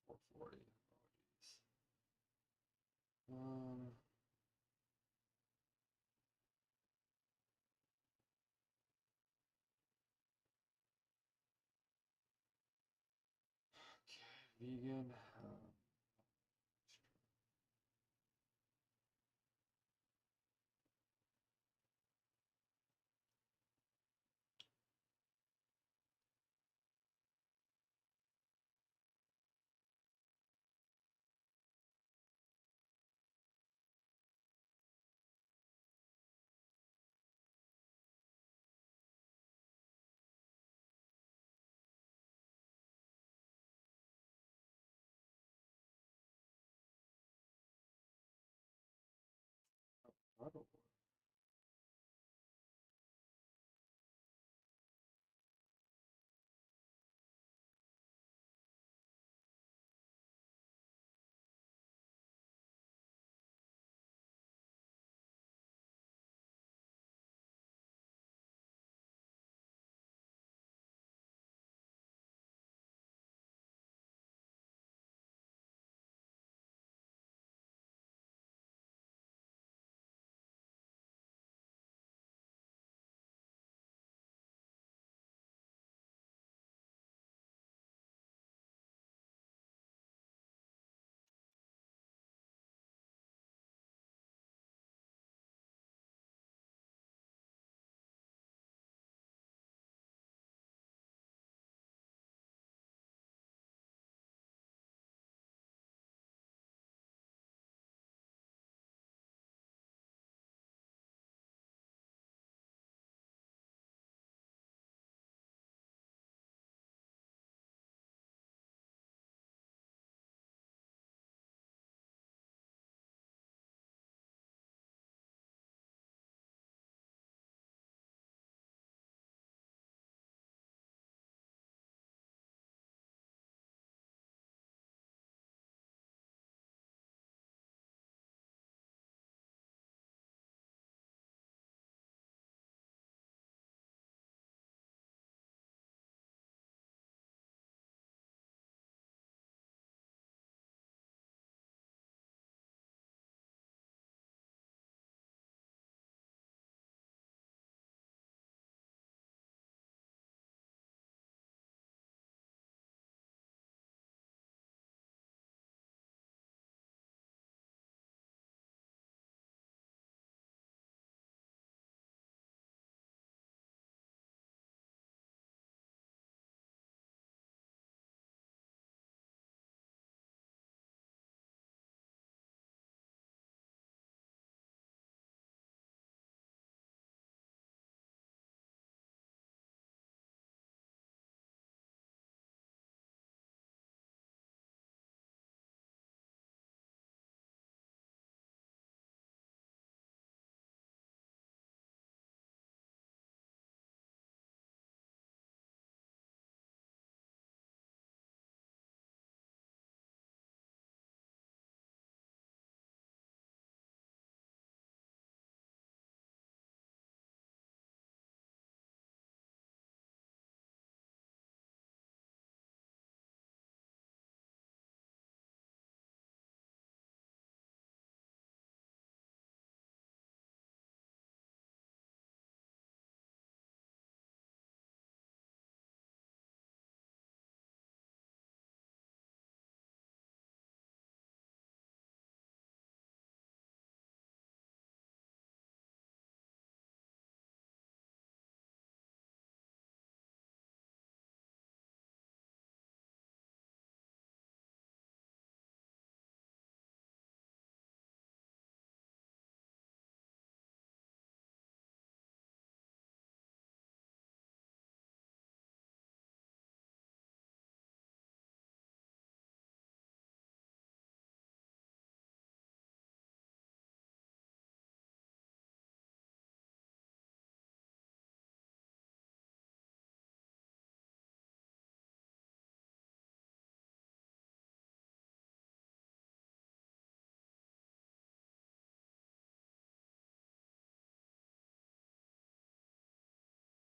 440. Oh, geez. Okay, vegan. Avocado oil.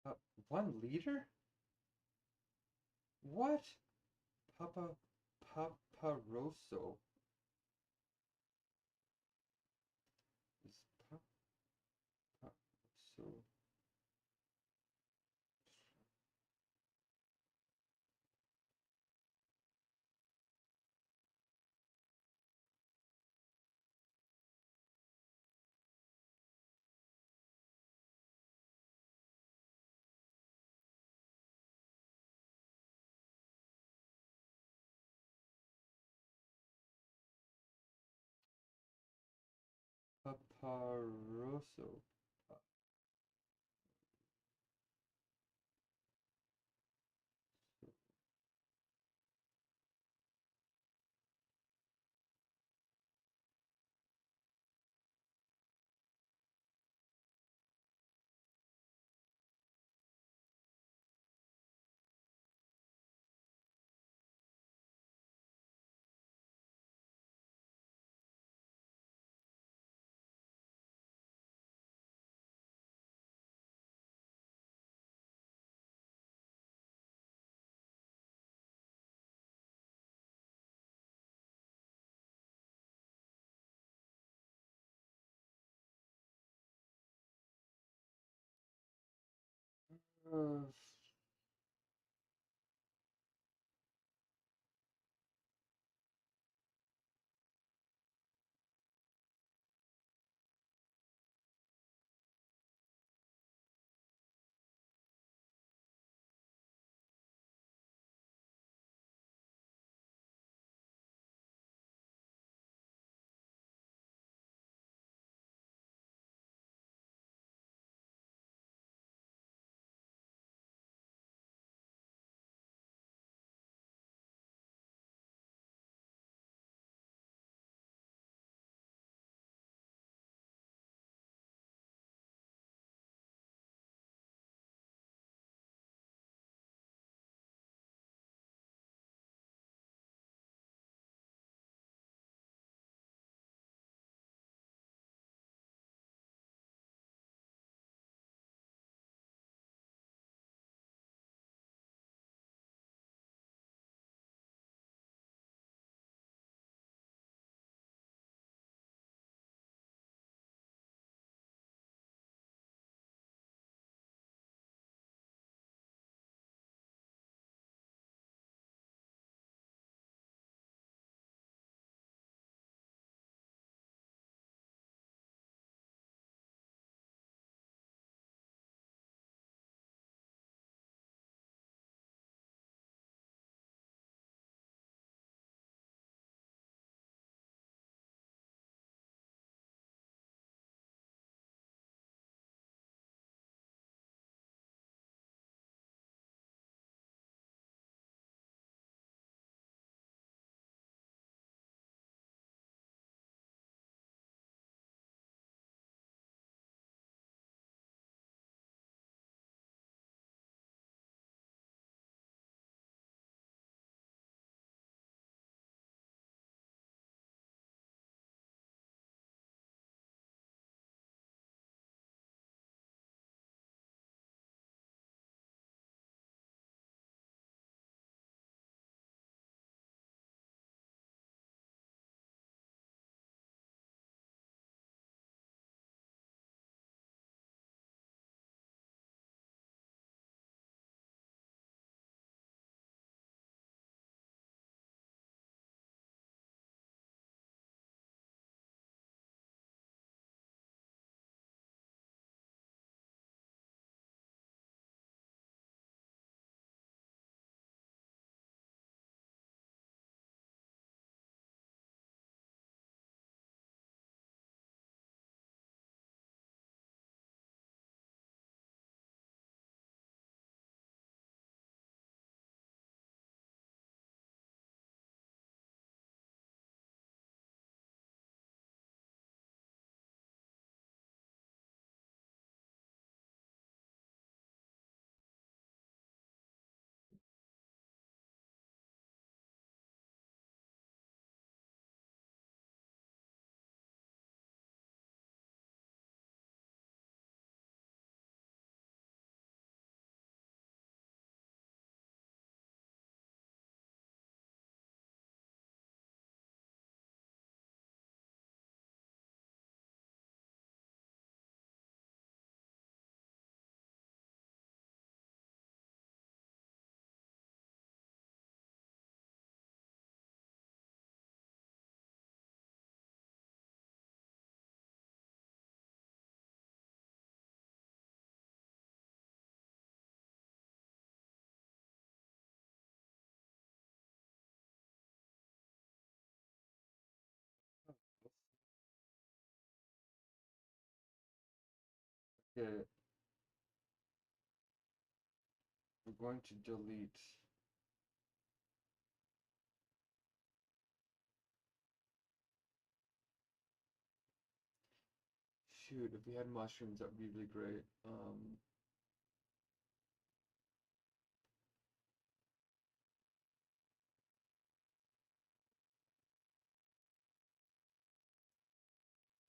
Uh, 1 liter? What? Paparoso. Is so paparoso. Uh, Okay. We're going to delete. Shoot, if we had mushrooms, that would be really great.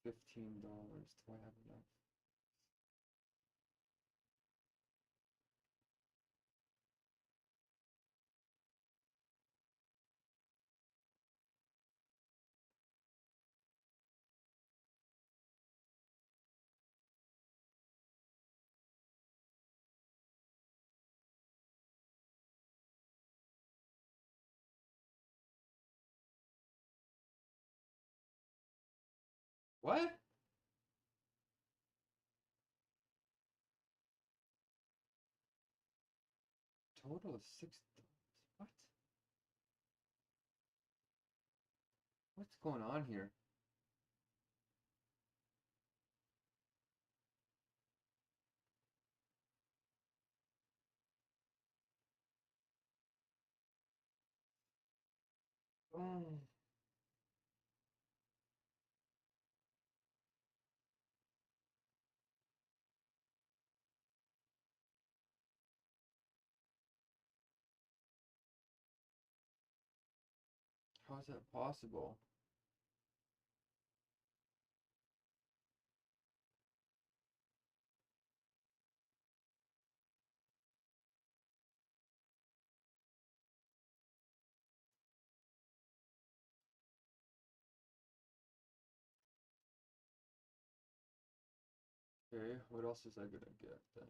$15. Do I have enough? What? Total of $6. What? What's going on here? Oh. How is that possible? Okay, what else is I gonna get then?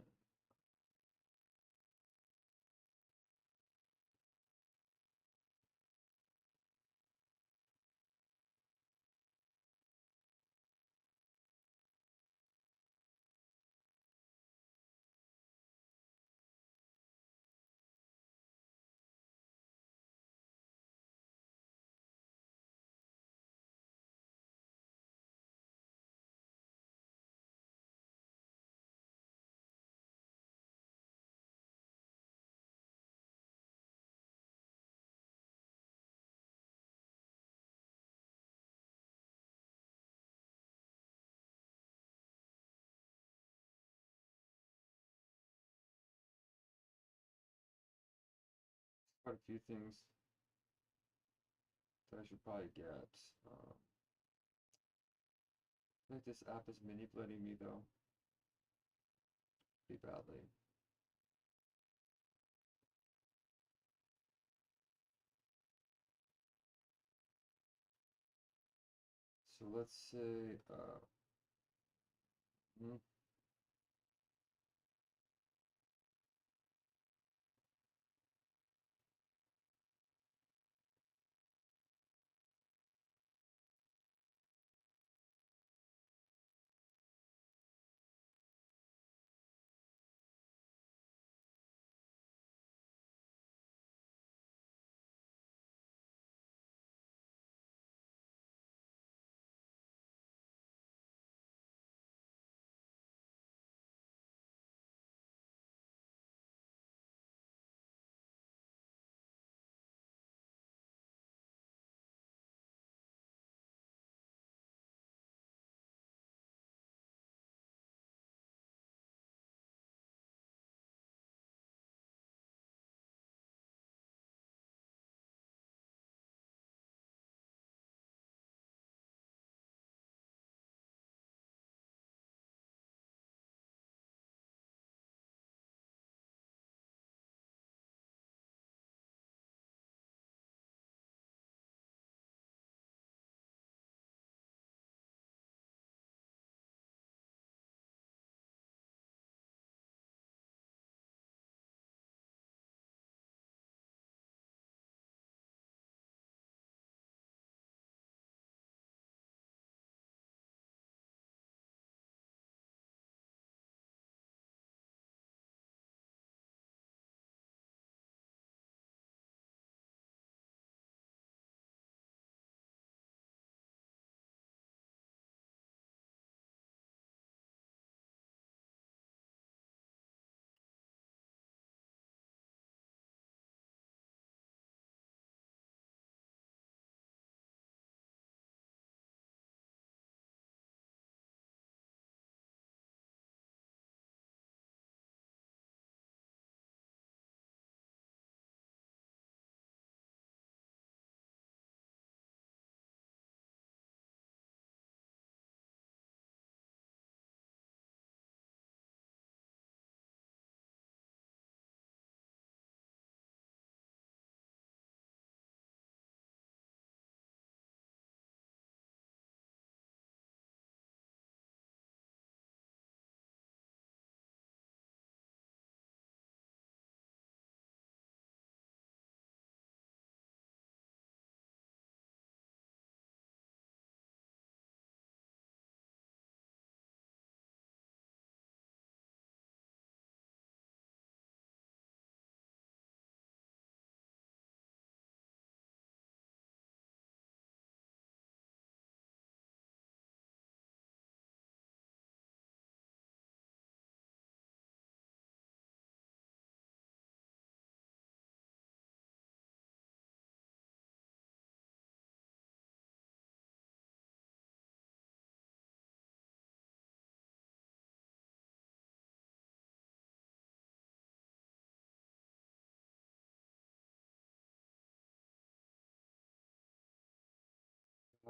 Quite a few things that I should probably get. Um, I think this app is manipulating me though, pretty badly. So let's say, hmm,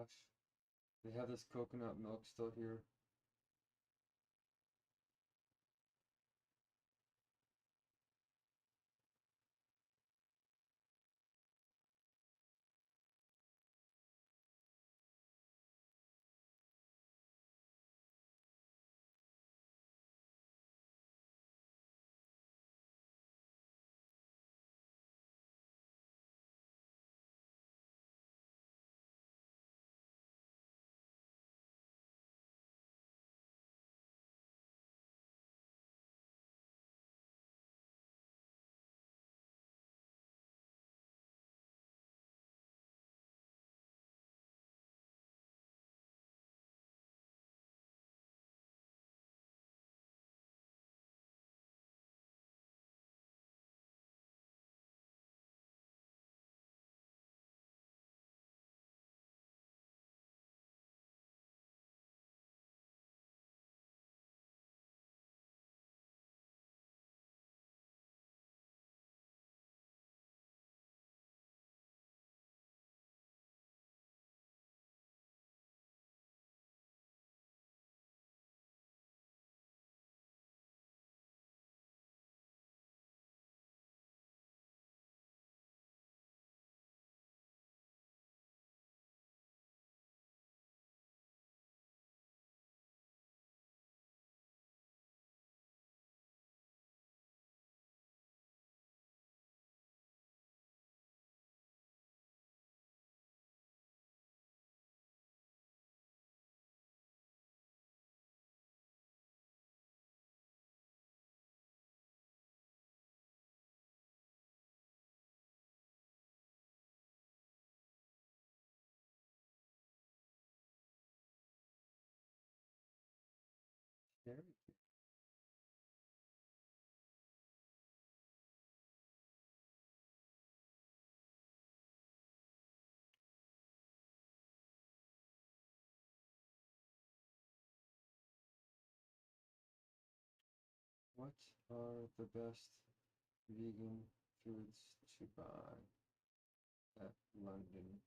Gosh, they have this coconut milk still here. There. What are the best vegan foods to buy at London?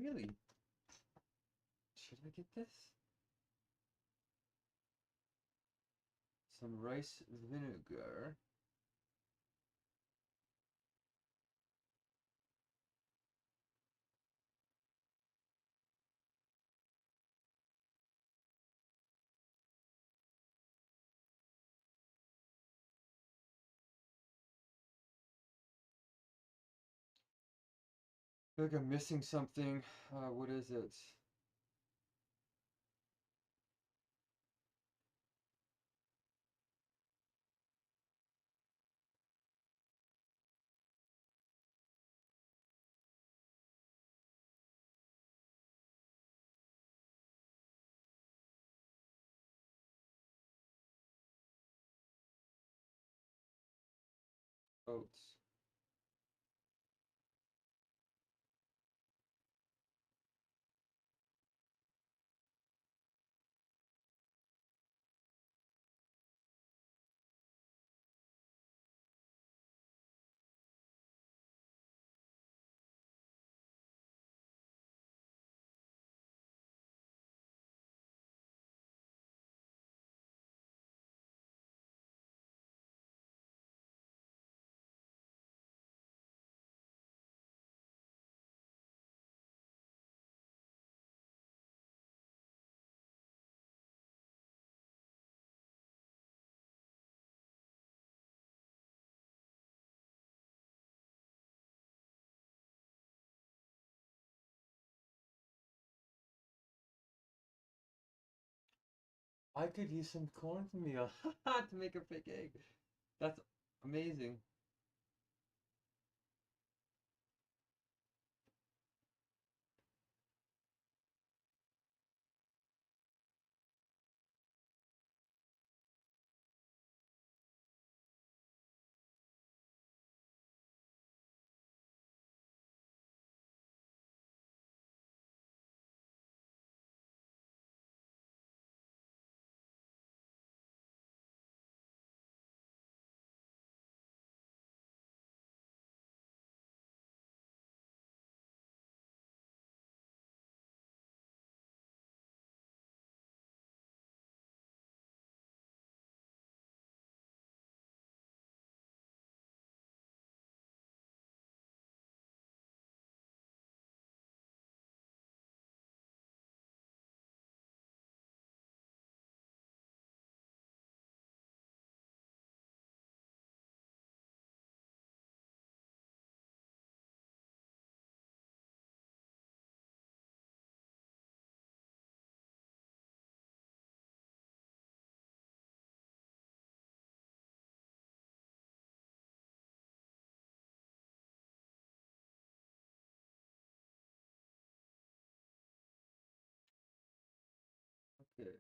Really? Should I get this? Some rice vinegar. I feel like I'm missing something. What is it? Oats. I could use some cornmeal to make a fake egg. That's amazing. Okay.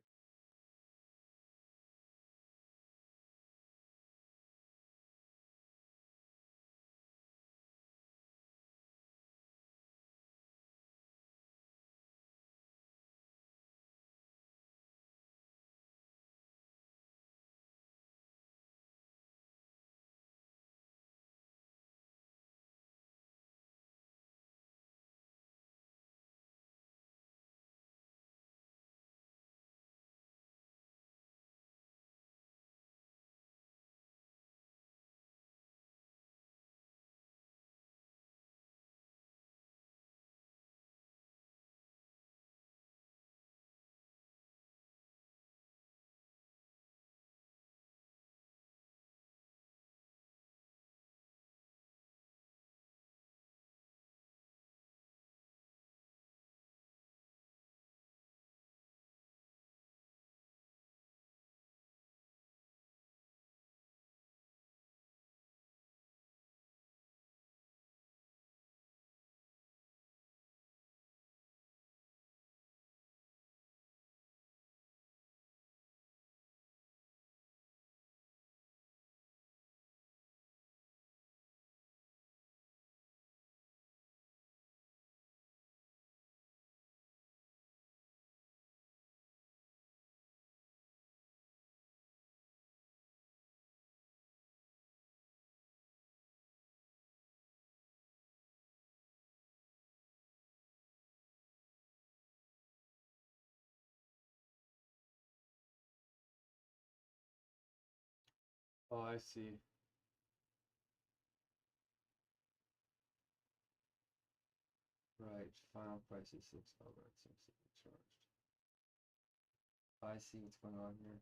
Oh, I see. Right. Final price is $6. Charged. I see what's going on here.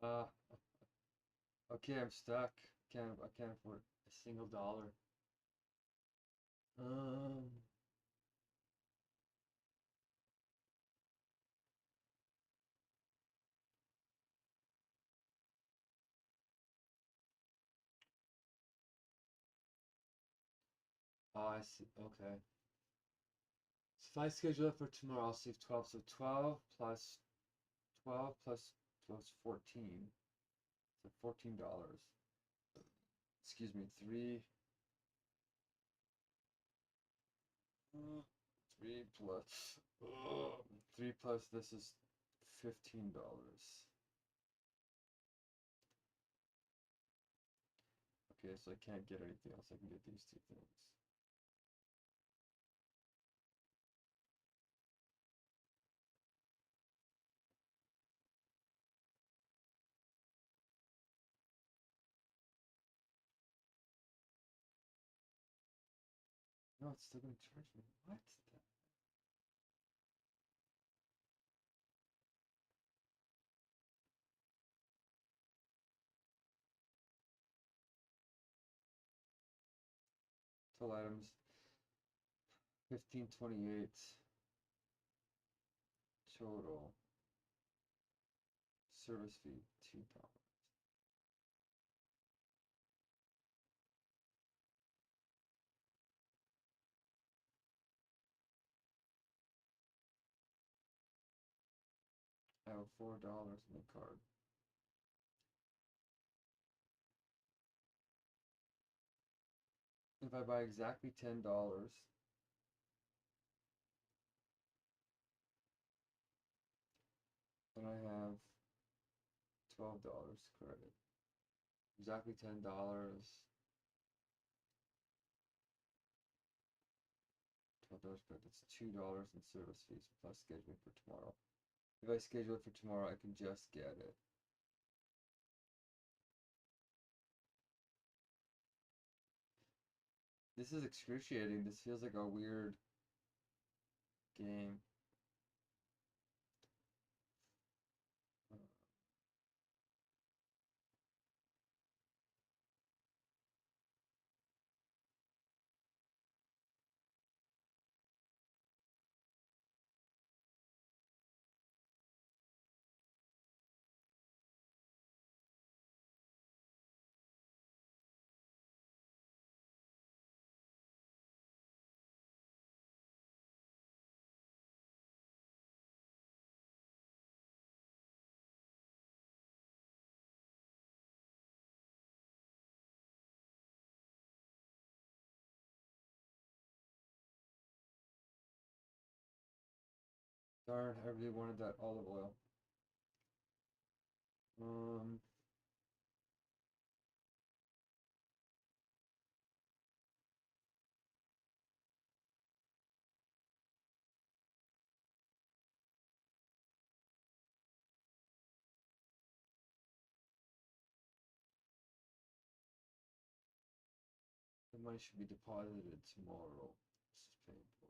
Uh, okay, I'm stuck. I can't afford a single dollar. Um, oh, I see. Okay. So if I schedule it for tomorrow, I'll save 12. So 12 plus 12 plus 14. So $14. Excuse me, uh, 3 plus, 3 plus this is $15. Okay, so I can't get anything else. I can get these two things. No, it's still gonna charge me. What? Total items 1528. Total service fee $2. I have $4 in the card. If I buy exactly $10, then I have $12 credit. Exactly $10. $12 credit. That's $2 in service fees plus scheduling for tomorrow. If I schedule it for tomorrow, I can just get it. This is excruciating. This feels like a weird game. Darn, I really wanted that olive oil. The money should be deposited tomorrow. This is painful.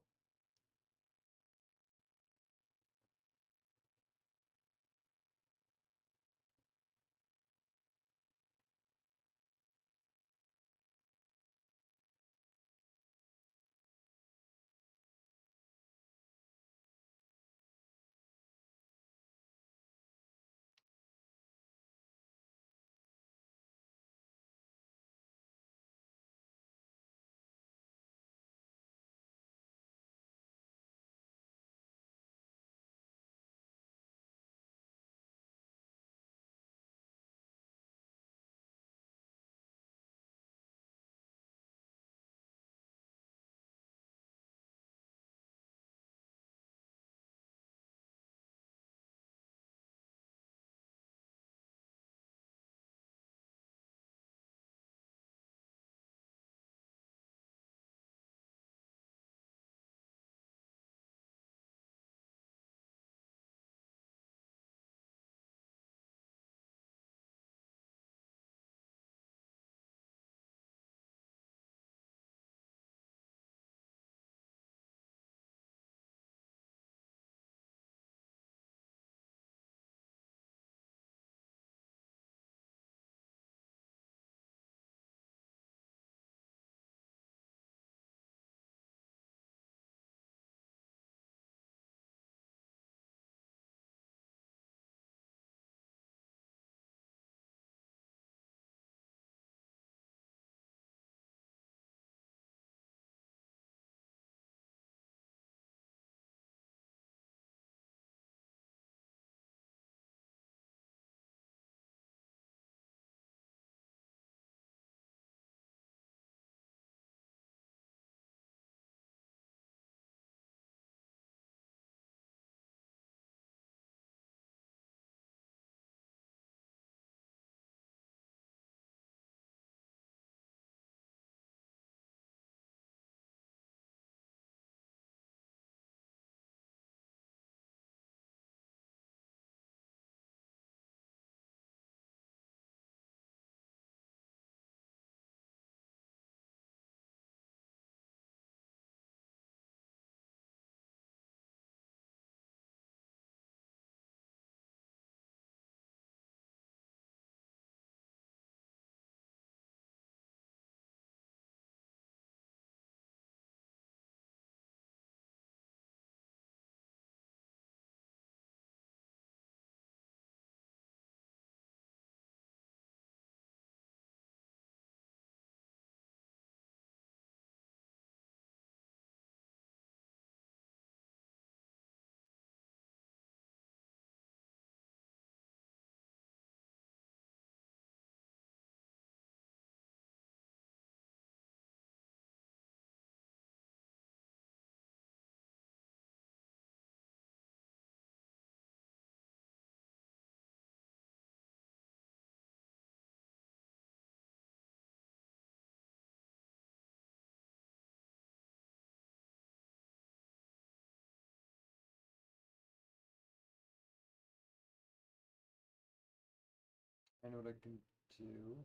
I know what I can do.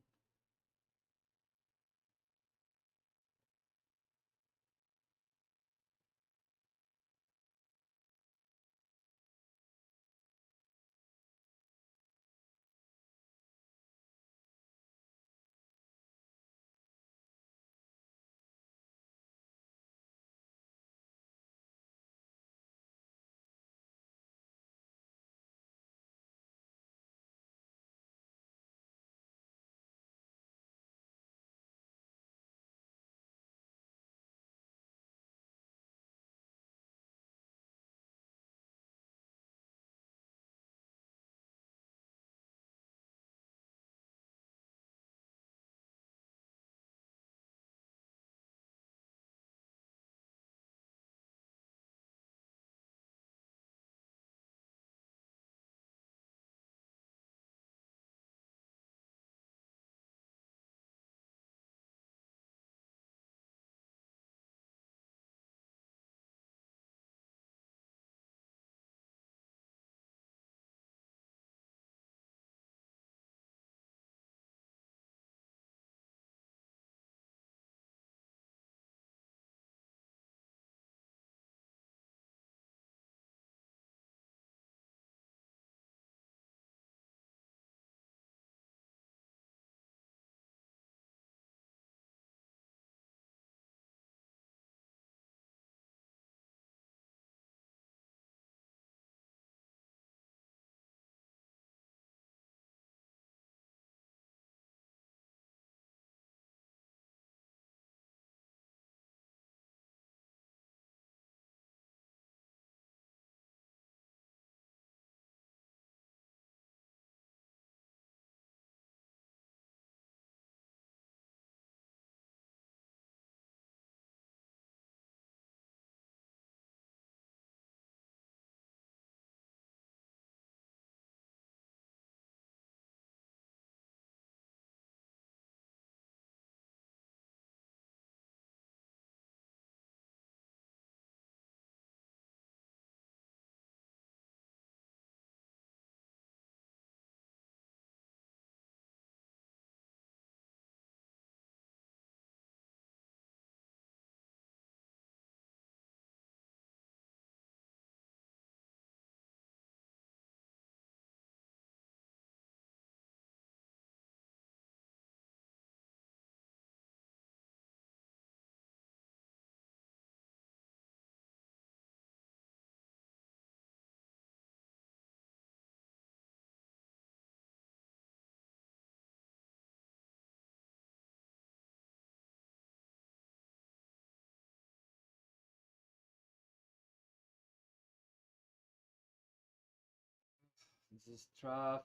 This is tough.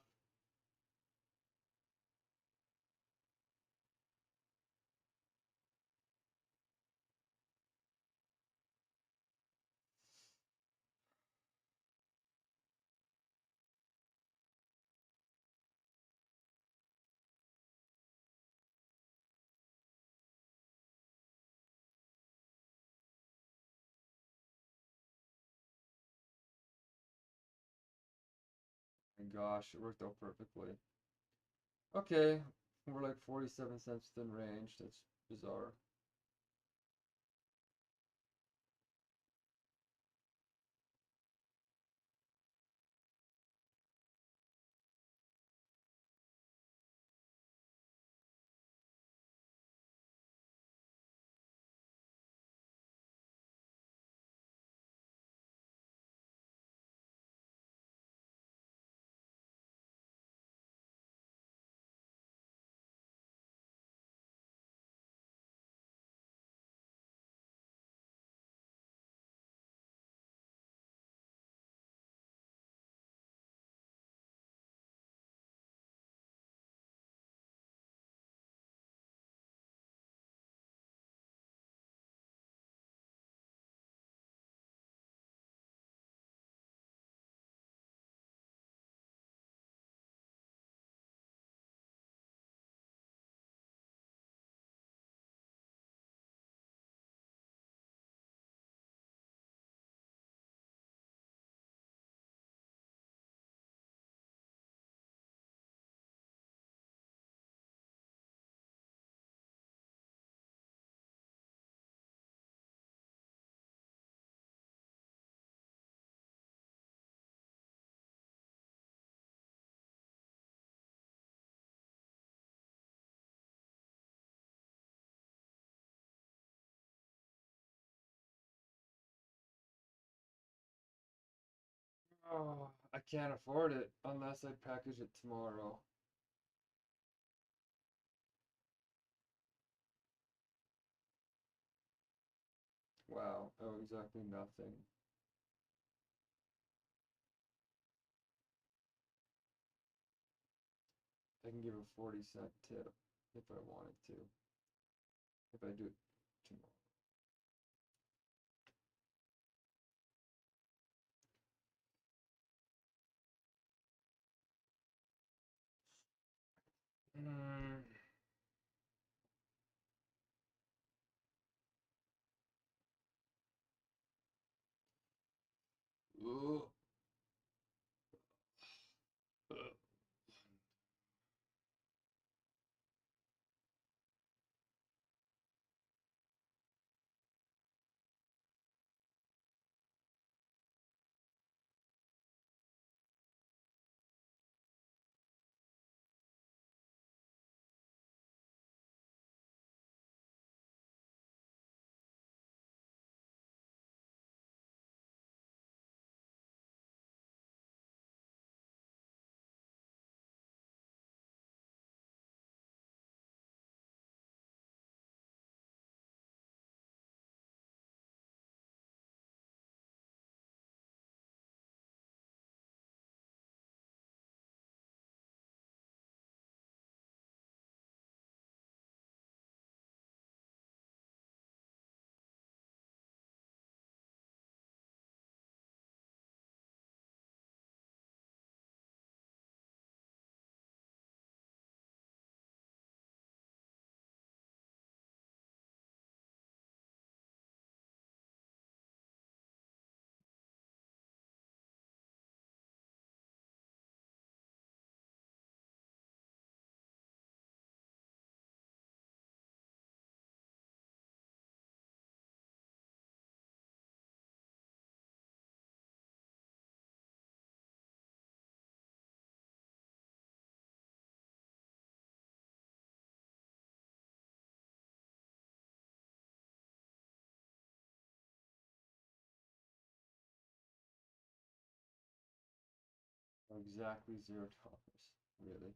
My gosh, it worked out perfectly. Okay, we're like 47 cents within range. That's bizarre. Oh, I can't afford it unless I package it tomorrow. Wow. Oh, exactly nothing. I can give a 40-cent tip if I wanted to. If I do it tomorrow. Mm. Ooh. Exactly $0. Really.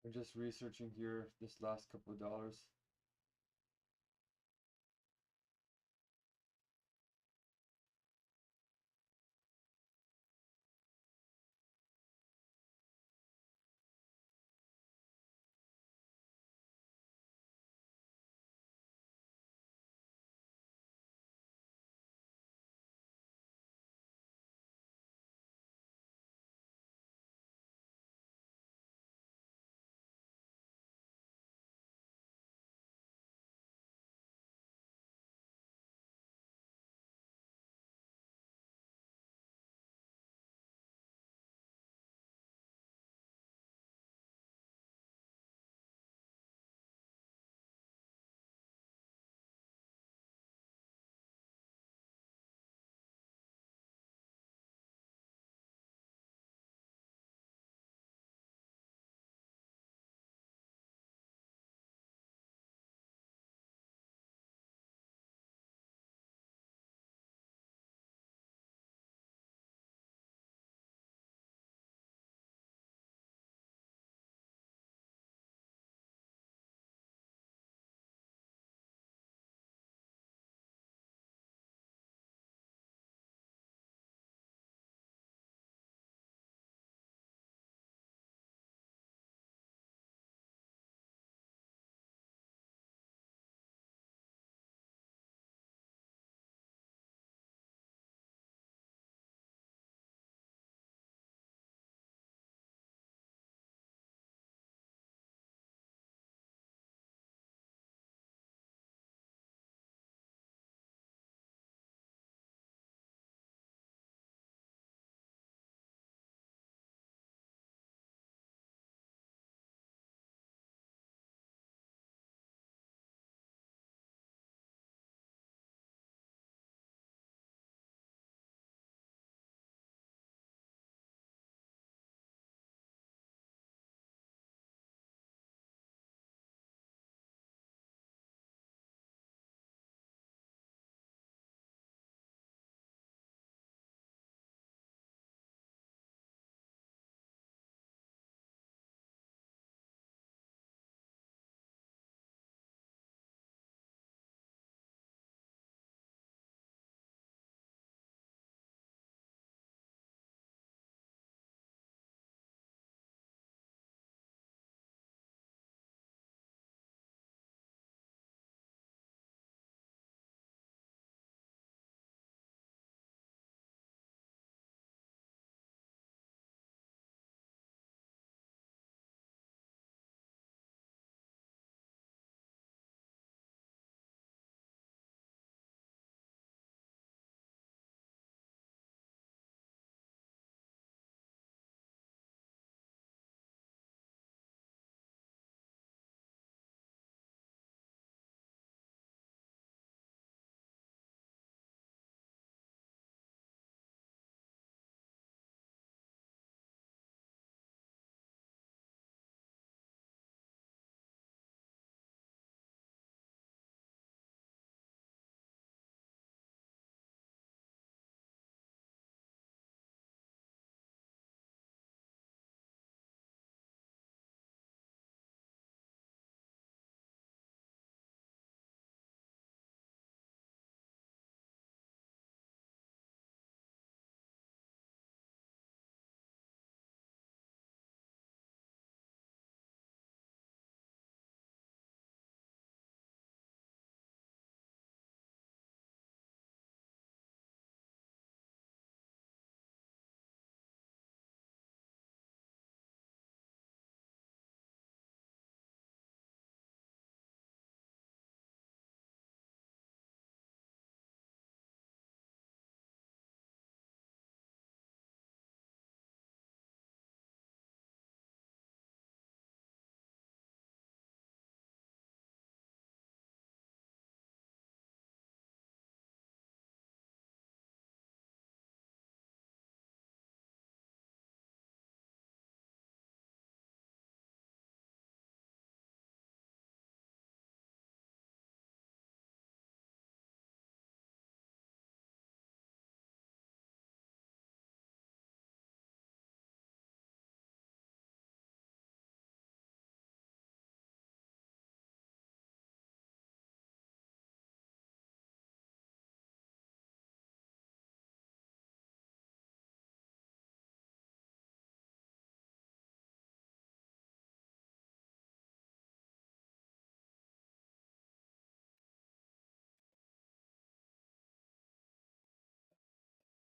I'm just researching here this last couple of dollars.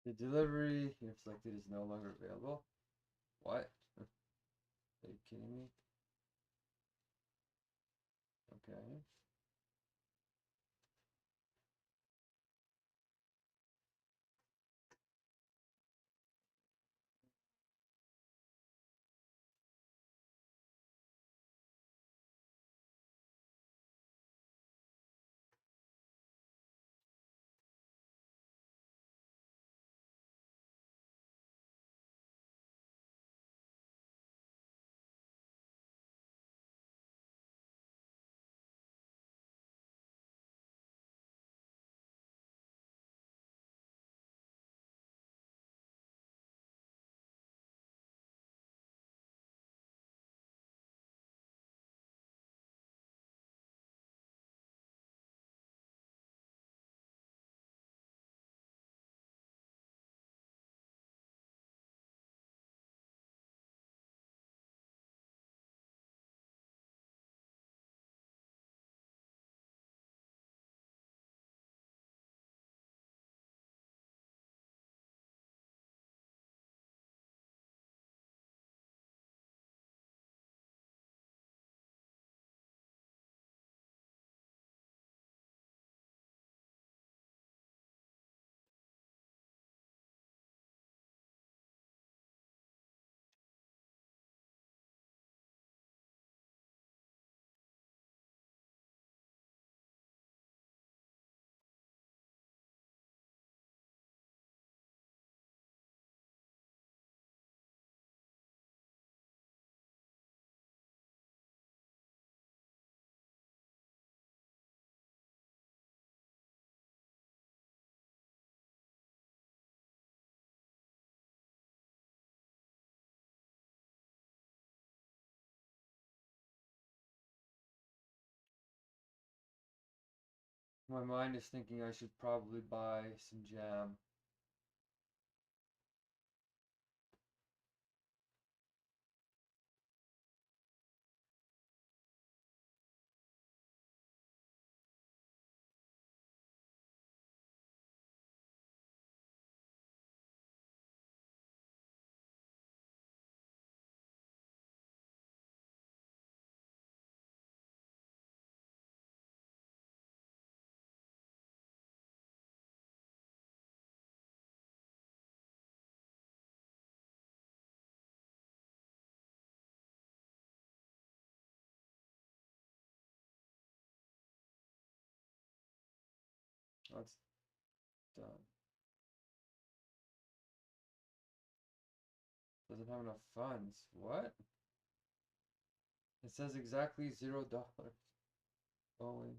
The delivery here selected is no longer available. What? Are you kidding me? Okay. My mind is thinking I should probably buy some jam. That's done. Doesn't have enough funds. What? It says exactly $0. Going.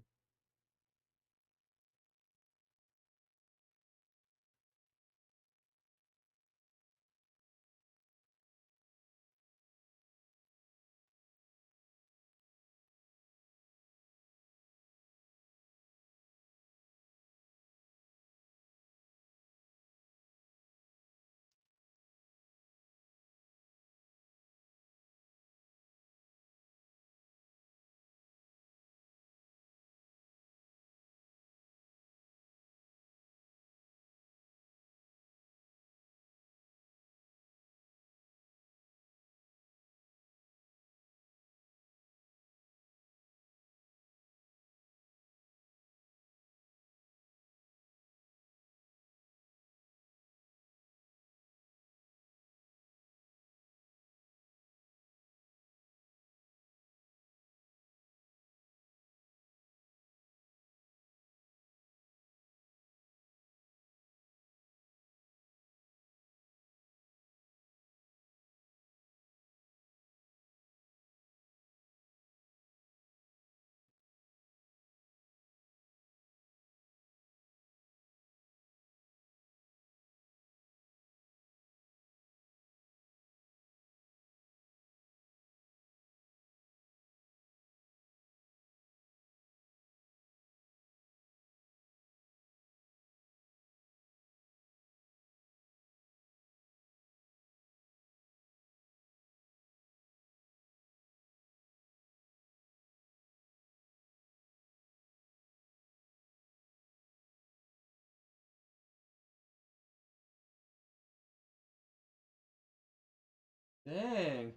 Dang.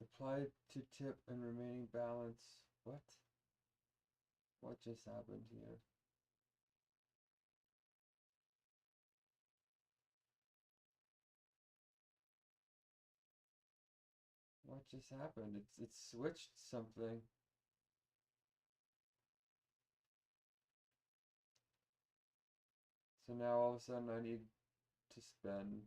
Applied to tip and remaining balance. What? What just happened here? What just happened? It's switched something. So now all of a sudden I need to spend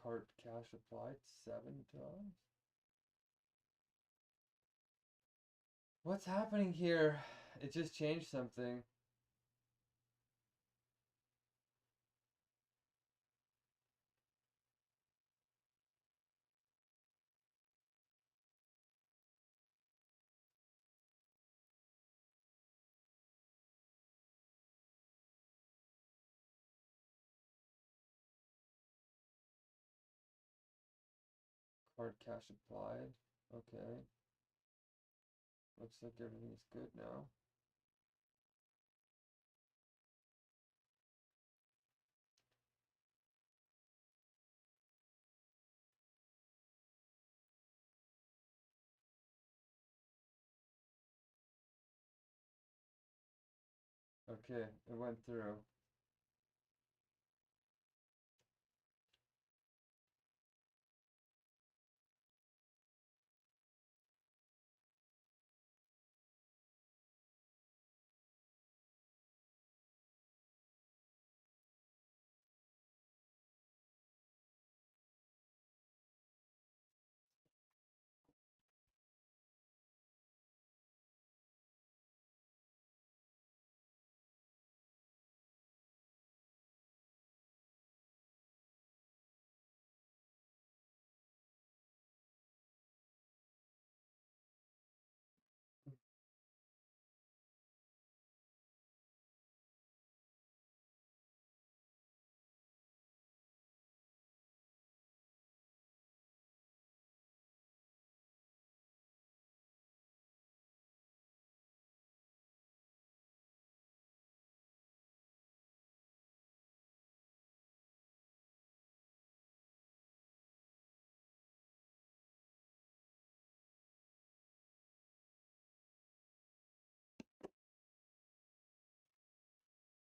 cart cash applied $7. What's happening here? It just changed something. Card cash applied. Okay. Looks like everything's good now. Okay, it went through.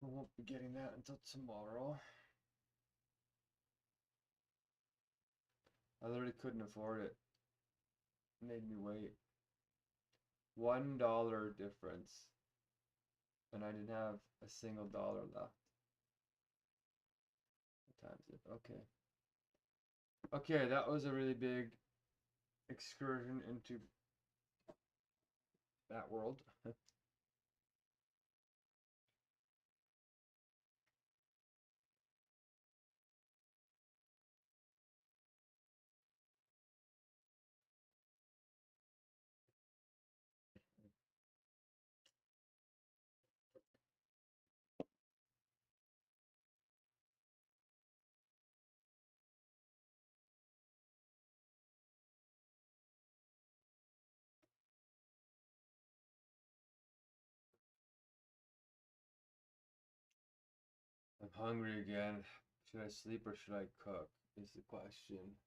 I won't be getting that until tomorrow. I literally couldn't afford it. Made me wait. $1 difference. And I didn't have a single dollar left. What time is it? Okay. Okay, that was a really big excursion into that world. I'm hungry again. Should I sleep or should I cook? Is the question.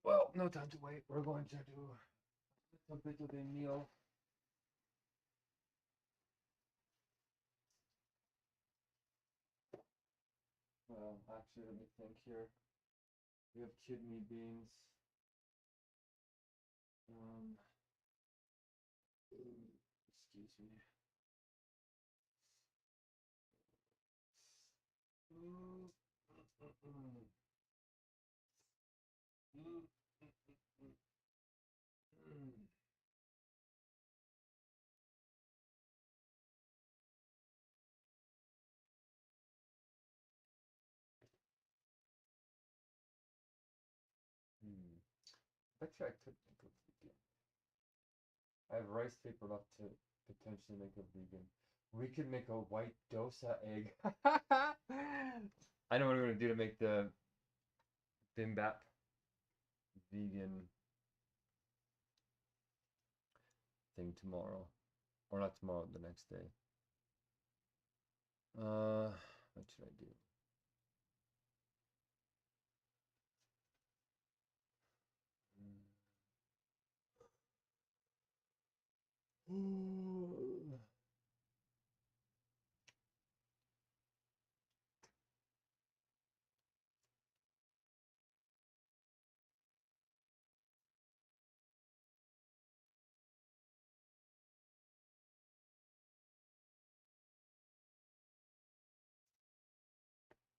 Well, no time to wait. We're going to do a bit of a meal. Well, actually, let me think here. We have kidney beans. Um, excuse me. Mm, mm, mm, mm. Mm, mm, mm, mm. Hmm. Bet you I could make a vegan. I have rice paper left to potentially make a vegan. We could make a white dosa egg. I know what we're gonna do to make the bimbap vegan thing tomorrow, or not tomorrow, the next day. What should I do?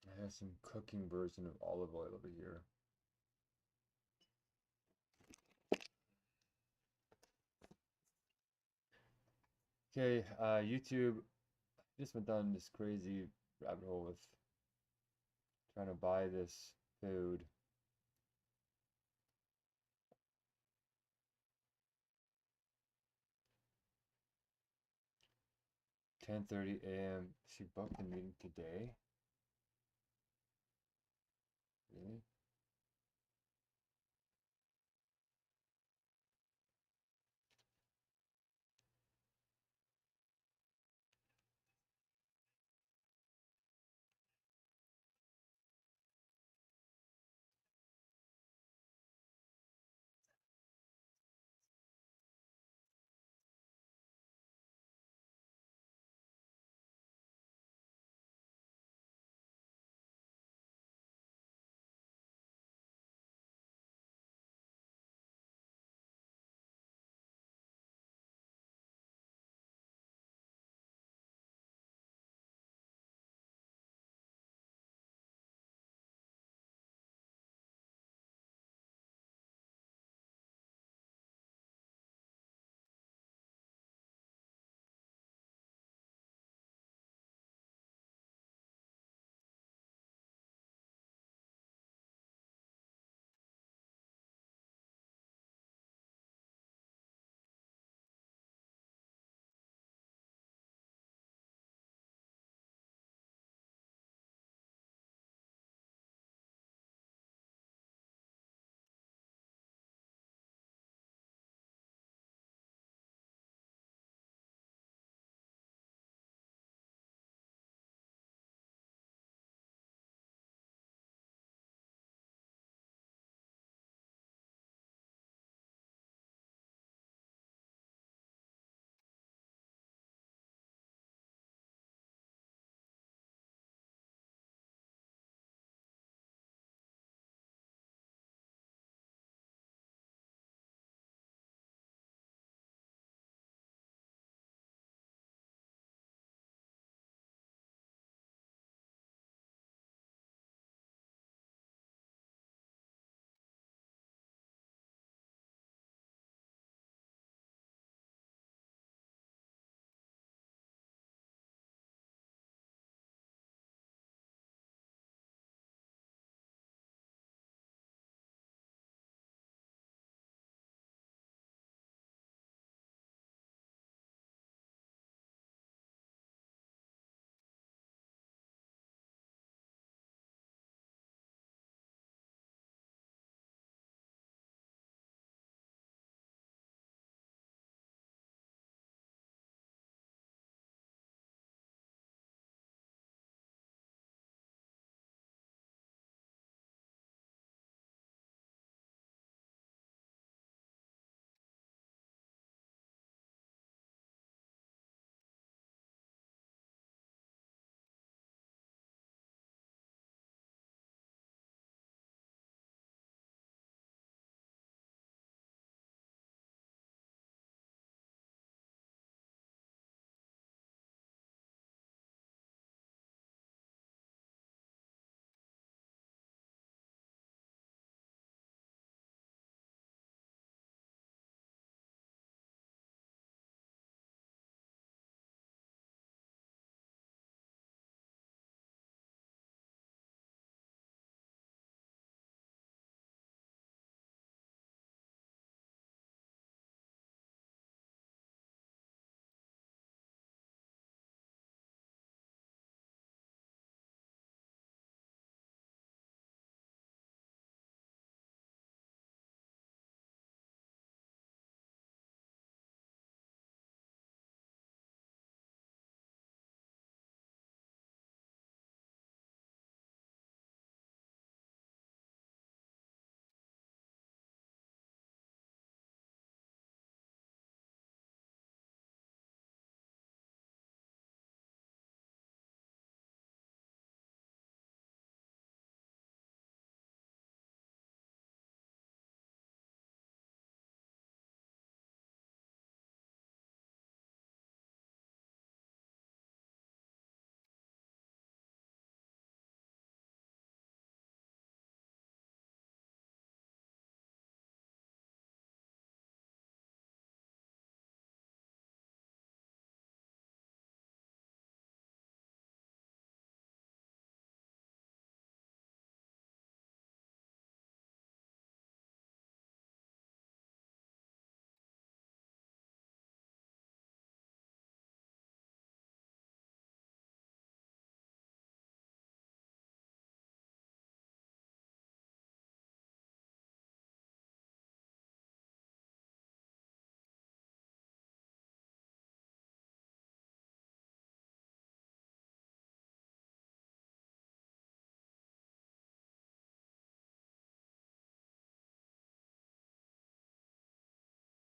I have some cooking version of olive oil over here. Okay, YouTube just went down this crazy rabbit hole with trying to buy this food. 10:30 a.m. She booked the meeting today. Really?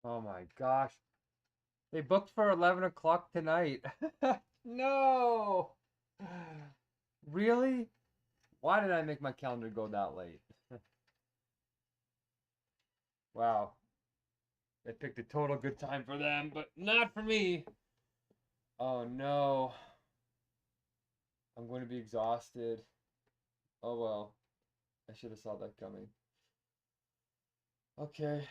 Oh my gosh. They booked for 11 o'clock tonight. No! Really? Why did I make my calendar go that late? Wow. They picked a total good time for them, but not for me. Oh no. I'm going to be exhausted. Oh well. I should have saw that coming. Okay.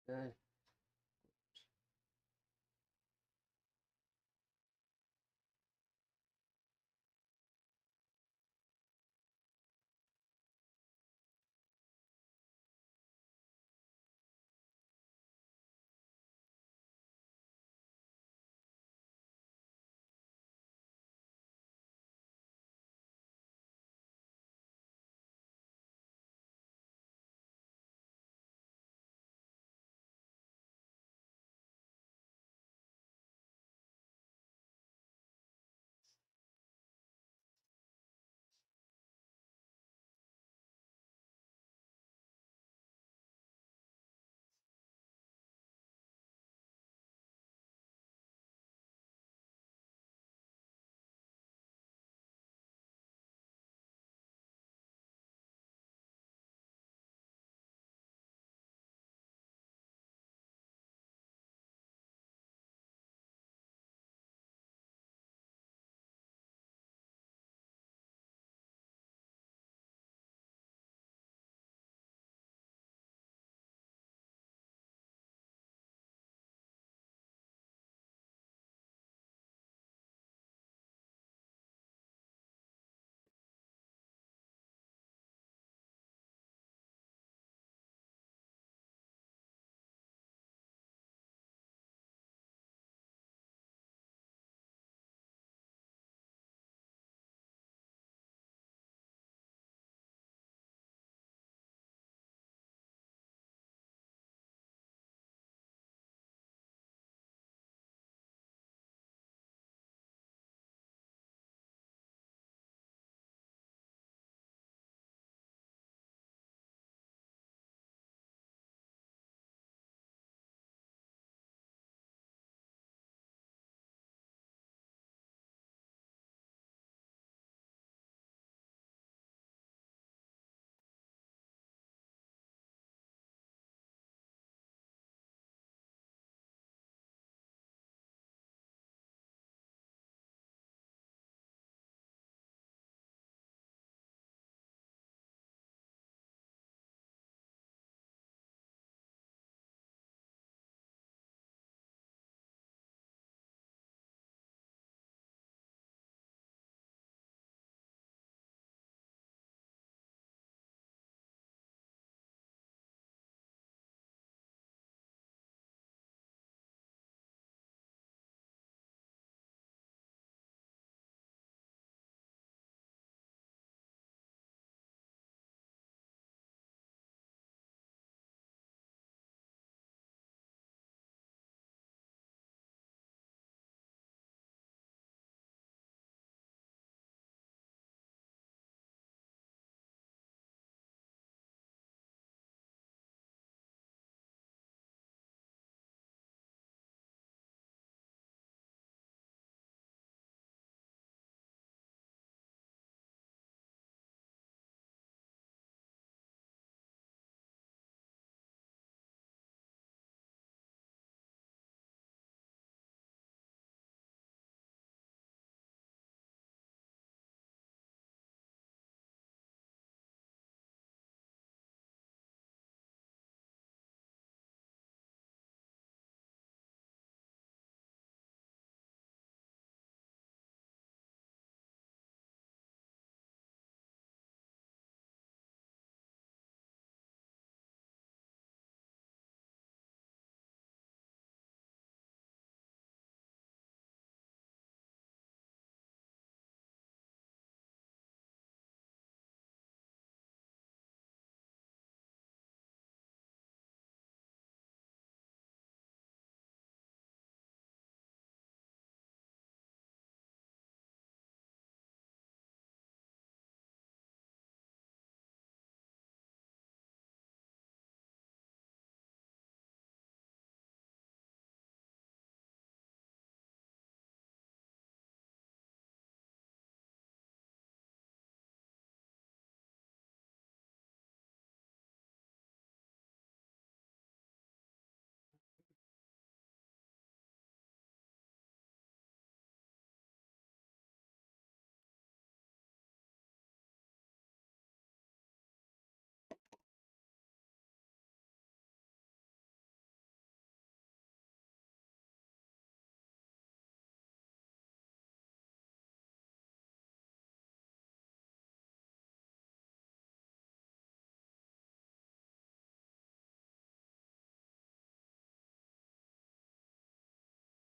Okay.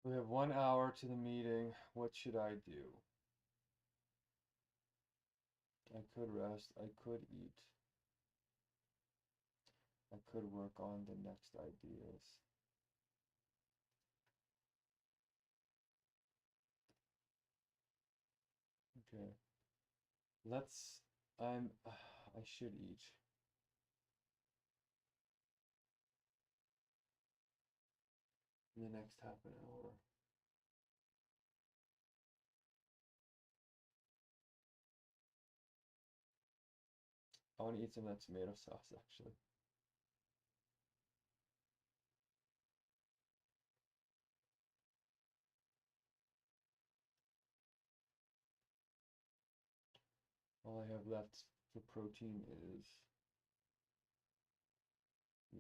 We have 1 hour to the meeting. What should I do? I could rest. I could eat. I could work on the next ideas. Okay. Let's. I should eat. In the next half an hour. I want to eat some of that tomato sauce actually. All I have left for protein is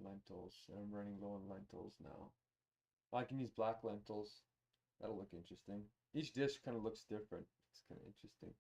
lentils, and I'm running low on lentils now. I can use black lentils. That'll look interesting. Each dish kind of looks different. It's kind of interesting.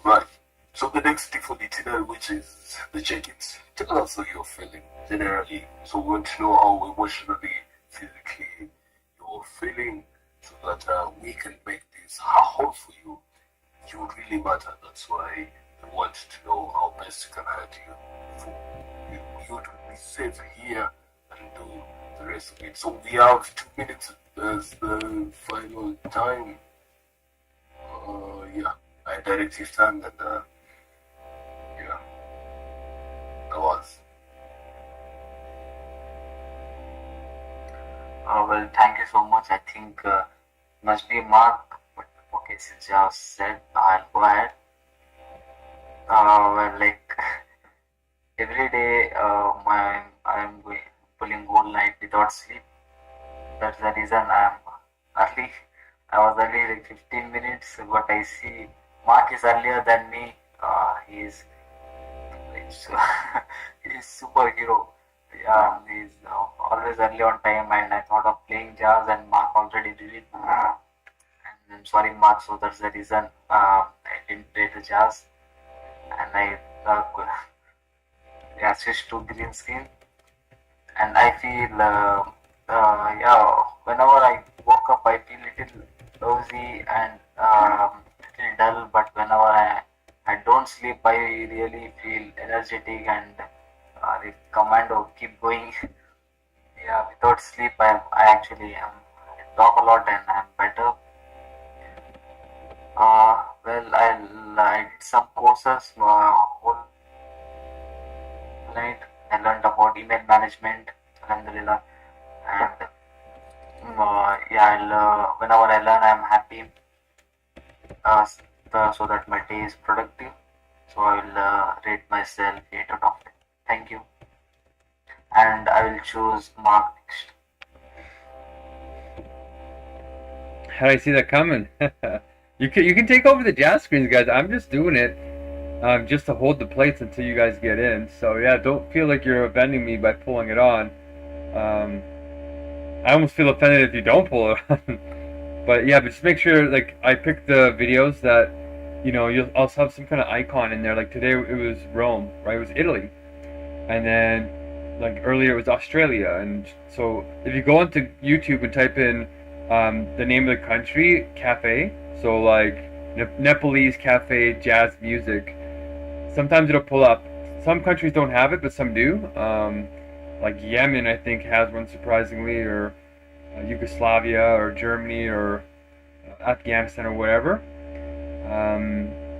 Alright. So the next thing for the itinerary, which is the check-ins. Tell us how you're feeling generally. So we want to know how emotionally, physically you're feeling, so that we can make this hard for you. You really matter. That's why we want to know how best we can help you for you to be safe here and do the rest of it. So we have 2 minutes as the final time. Yeah, I directive time and yeah, that was. Well, thank you so much. I think must be Mark. But okay, since you have said, I'll go ahead. Well, like every day, I'm pulling whole night without sleep. That's the reason I'm early. I was early like 15 minutes, but I see Mark is earlier than me. He's he's superhero. Yeah, he's always early on time, and I thought of playing jazz, and Mark already did it. And I'm sorry, Mark. So that's the reason I didn't play the jazz, and I yeah, switched to green screen. And I feel yeah, whenever I woke up, I feel little lousy and little dull. But whenever I don't sleep, I really feel energetic and the commando keep going. Yeah, without sleep, I actually I talk a lot and I'm better. Well, I did some courses whole night. I learned about email management, alhamdulillah, and yeah, whenever I learn, I'm happy. So that my day is productive. So I will rate myself 8 out of 10. Thank you, and I will choose Mark next. How did I see that coming? You can take over the jazz screens, guys. I'm just doing it just to hold the plates until you guys get in. So yeah, don't feel like you're offending me by pulling it on. I almost feel offended if you don't pull it on. But yeah, but just make sure, like, I pick the videos that, you know, you'll also have some kind of icon in there. Like today it was Rome, right? It was Italy. And then like earlier it was Australia. And so if you go onto YouTube and type in the name of the country, cafe, so like Nepalese cafe jazz music, sometimes it'll pull up. Some countries don't have it, but some do. Like Yemen, I think, has one surprisingly, or Yugoslavia, or Germany, or Afghanistan, or whatever.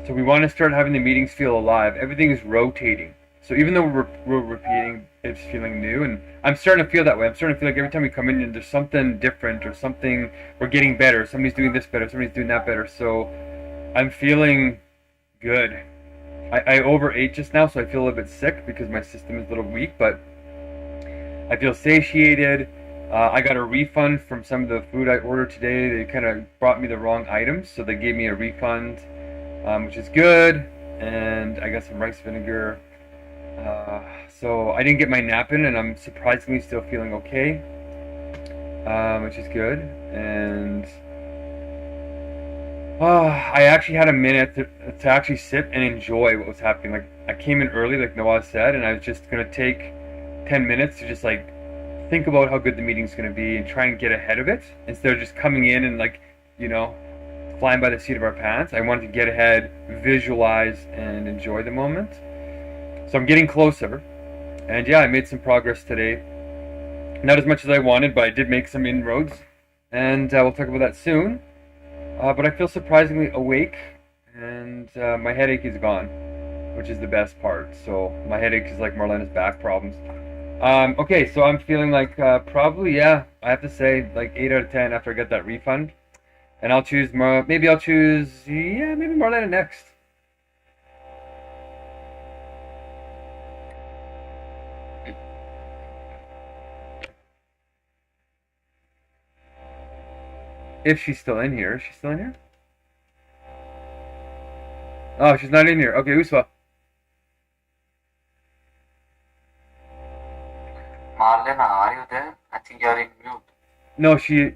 So we want to start having the meetings feel alive. Everything is rotating. So even though we're repeating, it's feeling new, and I'm starting to feel that way. I'm starting to feel like every time we come in, there's something different, or something, we're getting better. Somebody's doing this better, somebody's doing that better. So I'm feeling good. I overate just now, so I feel a little bit sick because my system is a little weak, but I feel satiated. I got a refund from some of the food I ordered today. They kind of brought me the wrong items, so they gave me a refund, which is good. And I got some rice vinegar. So I didn't get my nap in, and I'm surprisingly still feeling okay, which is good. And I actually had a minute to actually sit and enjoy what was happening. Like, I came in early, like Noah said, and I was just gonna take 10 minutes to just like think about how good the meeting's gonna be and try and get ahead of it instead of just coming in and, like, you know, flying by the seat of our pants. I wanted to get ahead, visualize, and enjoy the moment. So I'm getting closer, and yeah, I made some progress today. Not as much as I wanted, but I did make some inroads, and we'll talk about that soon. But I feel surprisingly awake, and my headache is gone, which is the best part. So my headache is like Marlena's back problems. Okay, so I'm feeling like probably, yeah, I have to say like 8 out of 10 after I get that refund. And I'll choose, maybe I'll choose, yeah, maybe Marlena next. If she's still in here. Is she still in here? Oh, she's not in here. Okay, Uswa. Marlena, are you there? I think you're in mute. No, she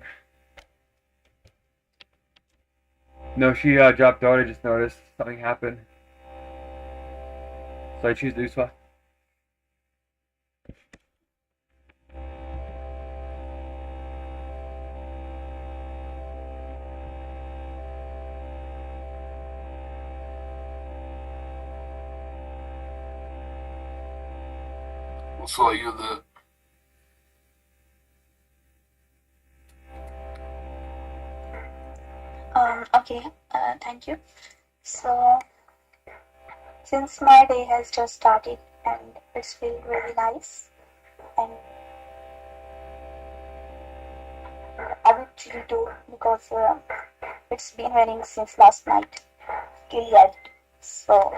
dropped out. I just noticed something happened. So I choose the Uswa. So are you the Okay, thank you. So, since my day has just started and it's feel really nice, and I will chill too because it's been raining since last night till yet. So,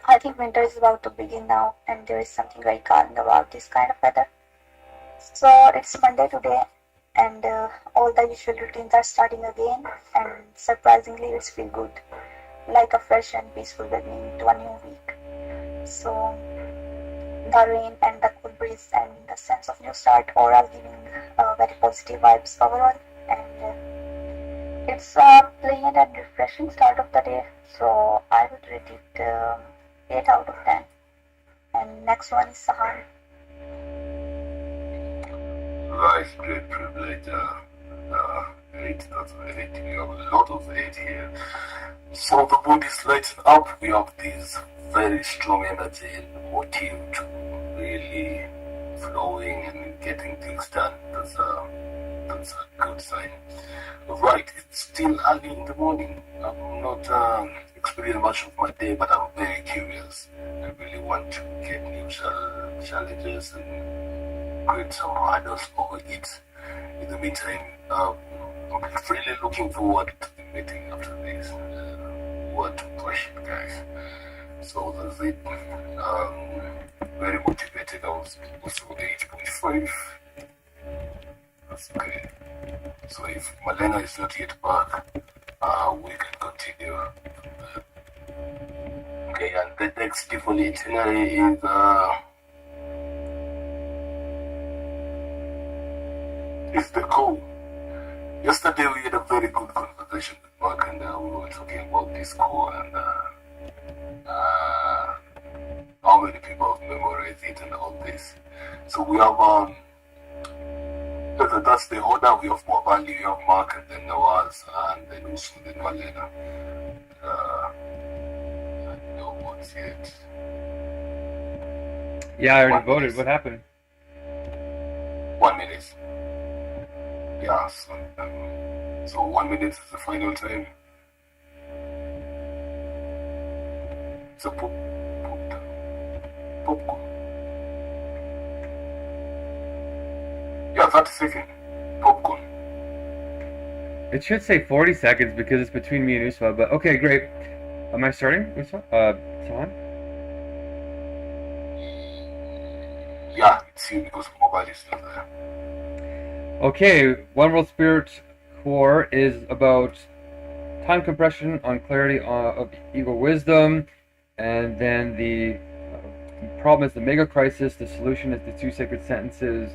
I think winter is about to begin now, and there is something very calming about this kind of weather. So, it's Monday today, and all the usual routines are starting again, and surprisingly, it's feel good, like a fresh and peaceful beginning to a new week. So the rain and the cool breeze and the sense of new start all are giving very positive vibes overall, and it's a pleasant and refreshing start of the day. So I would rate it 8 out of 10. And next one is Sahan. right? Great privilege. 8 out of 8. We have a lot of 8 here. So the mood is lighting up. We have this very strong energy and motive to really flowing and getting things done. That's a good sign. Right, it's still early in the morning. I'm not experiencing much of my day, but I'm very curious. I really want to get new challenges and create some hurdles over it. In the meantime, I'm really looking forward to the meeting after this. What to push it, guys. So that's it. Very motivated. I was also 8.5. That's okay. So if Malena is not yet back, we can continue. Okay, and the next default itinerary is the call. Yesterday we had a very good conversation with Mark, and we were talking about this call and how many people have memorized it and all this. So we have that's the order. We have Mobali, we have Mark, and then Nawaz, and then also then Malena. No one's yet. Yeah, I already 1 voted. minute. What happened? 1 minute. Yeah, so 1 minute is the final time. So popcorn. Yeah, 30 seconds. Popcorn. It should say 40 seconds because it's between me and Uswa, but okay, great. Am I starting, Uswa? Sahan? Yeah, it's you because mobile is still there. Okay, One World Spirit Core is about time compression on clarity of ego wisdom, and then the problem is the Megacrisis, the solution is the 2 sacred sentences,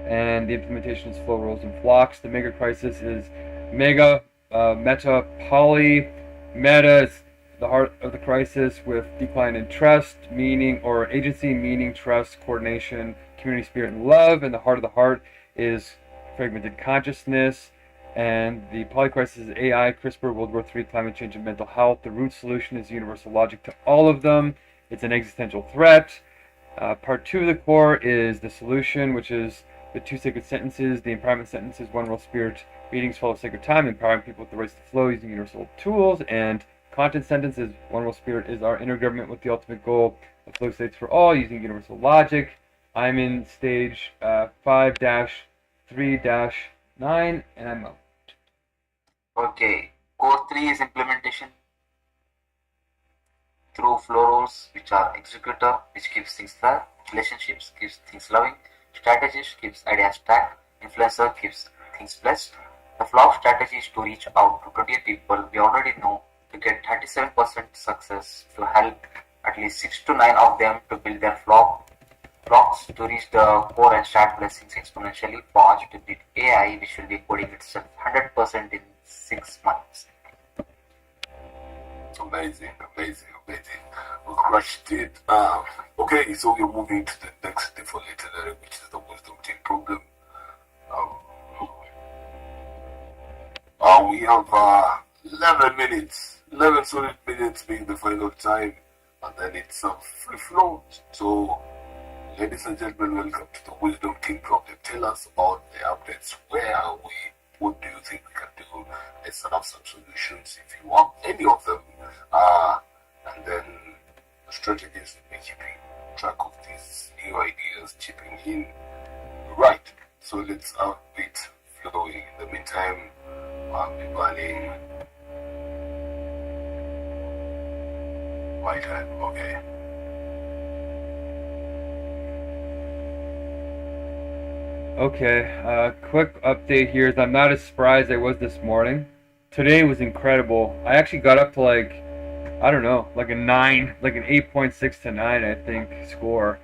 and the implementation is flow, rules, and flocks. The Megacrisis is mega, meta, poly. Meta is the heart of the crisis with decline in trust, meaning, or agency, meaning, trust, coordination, community spirit, and love. And the heart is fragmented consciousness. And the polycrisis is AI, CRISPR, World War III, climate change, and mental health. The root solution is universal logic to all of them. It's an existential threat. Part 2 of the core is the solution, which is the 2 sacred sentences. The empowerment sentence is One World Spirit, meetings follow sacred time, empowering people with the rights to flow using universal tools. And content sentence is One World Spirit is our inner government with the ultimate goal of flow states for all using universal logic. I'm in stage 5-3-9, and I'm out. Okay, core 3 is implementation through flow rules, which are executor, which keeps things fair, relationships keeps things loving, strategist keeps ideas tracked, influencer keeps things blessed. The flock strategy is to reach out to 28 people we already know to get 37% success, to help at least 6 to 9 of them to build their flocks to reach the core and start blessings exponentially. Pause to beat AI, which will be coding itself 100% in 6 months. Amazing. crushed it. Okay, so we're moving to the next default itinerary, which is the wisdom team problem. We have 11 minutes, 11 solid minutes being the final time, and then it's free flow. So, ladies and gentlemen, welcome to the Wisdom King problem. Tell us about the updates. Where are we? What do you think we can do? Let's set up some solutions if you want any of them. And then strategies to be keeping track of these new ideas, chipping in. Right. So let's have it flowing. In the meantime, I'll be running my time. Okay. Okay, quick update here is I'm not as surprised as I was this morning. Today was incredible. I actually got up to like, I don't know, like a 9, like an 8.6 to 9, I think, score.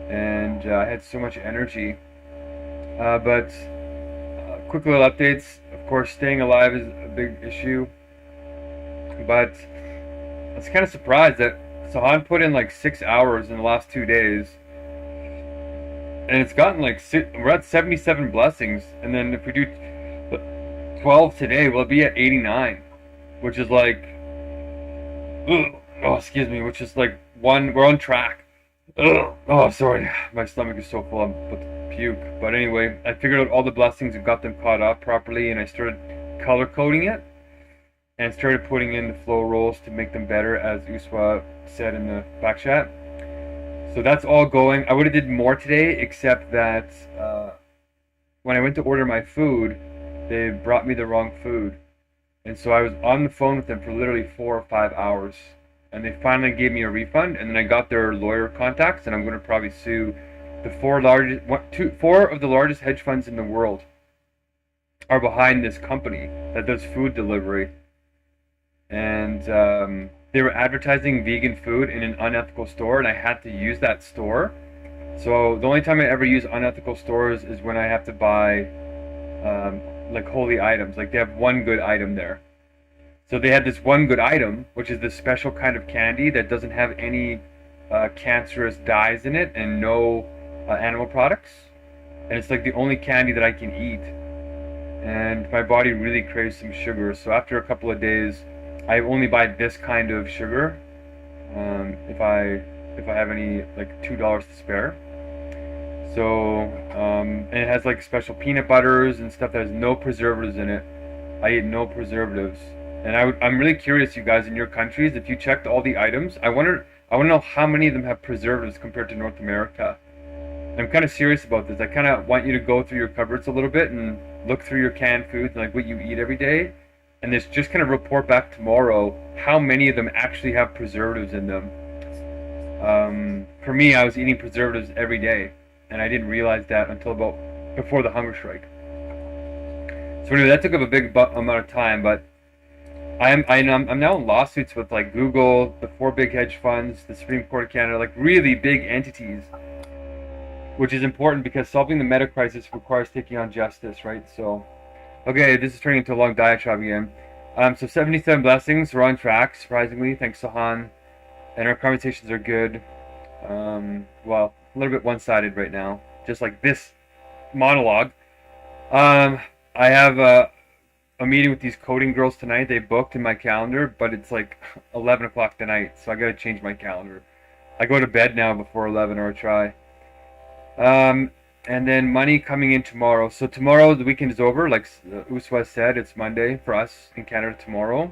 And I had so much energy. But quick little updates. Of course, staying alive is a big issue. But I was kind of surprised that Sahan put in like 6 hours in the last 2 days. And it's gotten like, we're at 77 blessings. And then if we do 12 today, we'll be at 89. Which is like, oh, excuse me, which is like we're on track. Oh, sorry, my stomach is so full, I'm about to puke. But anyway, I figured out all the blessings and got them caught up properly, and I started color coding it. And started putting in the flow rolls to make them better, as Uswa said in the back chat. So that's all going. I would have did more today, except that when I went to order my food, they brought me the wrong food. And so I was on the phone with them for literally 4 or 5 hours. And they finally gave me a refund, and then I got their lawyer contacts, and I'm going to probably sue the 4 of the largest hedge funds in the world are behind this company that does food delivery. And they were advertising vegan food in an unethical store, and I had to use that store. So the only time I ever use unethical stores is when I have to buy like holy items. Like they have one good item there. So they had this one good item, which is this special kind of candy that doesn't have any cancerous dyes in it and no animal products. And it's like the only candy that I can eat. And my body really craves some sugar. So after a couple of days, I only buy this kind of sugar if I have any like $2 to spare. So and it has like special peanut butters and stuff that has no preservatives in it. I eat no preservatives. And I'm really curious, you guys, in your countries, if you checked all the items, I want to know how many of them have preservatives compared to North America. I'm kind of serious about this. I kind of want you to go through your cupboards a little bit and look through your canned foods and like what you eat every day, and just kind of report back tomorrow how many of them actually have preservatives in them. For me, I was eating preservatives every day, and I didn't realize that until about before the Hungerstrike. So anyway, that took up a big amount of time, but I'm now in lawsuits with like Google, the 4 big hedge funds, the Supreme Court of Canada, like really big entities, which is important because solving the Megacrisis requires taking on justice, right? So, okay, this is turning into a long diatribe again. So 77 blessings, we're on track, surprisingly, thanks Sahan, and our conversations are good. Well, a little bit one-sided right now, just like this monologue. I have a meeting with these coding girls tonight. They booked in my calendar, but it's like 11 o'clock tonight, so I gotta change my calendar. I go to bed now before 11 or I try. And then money coming in tomorrow. So tomorrow the weekend is over, like Uswa said, it's Monday for us in Canada tomorrow.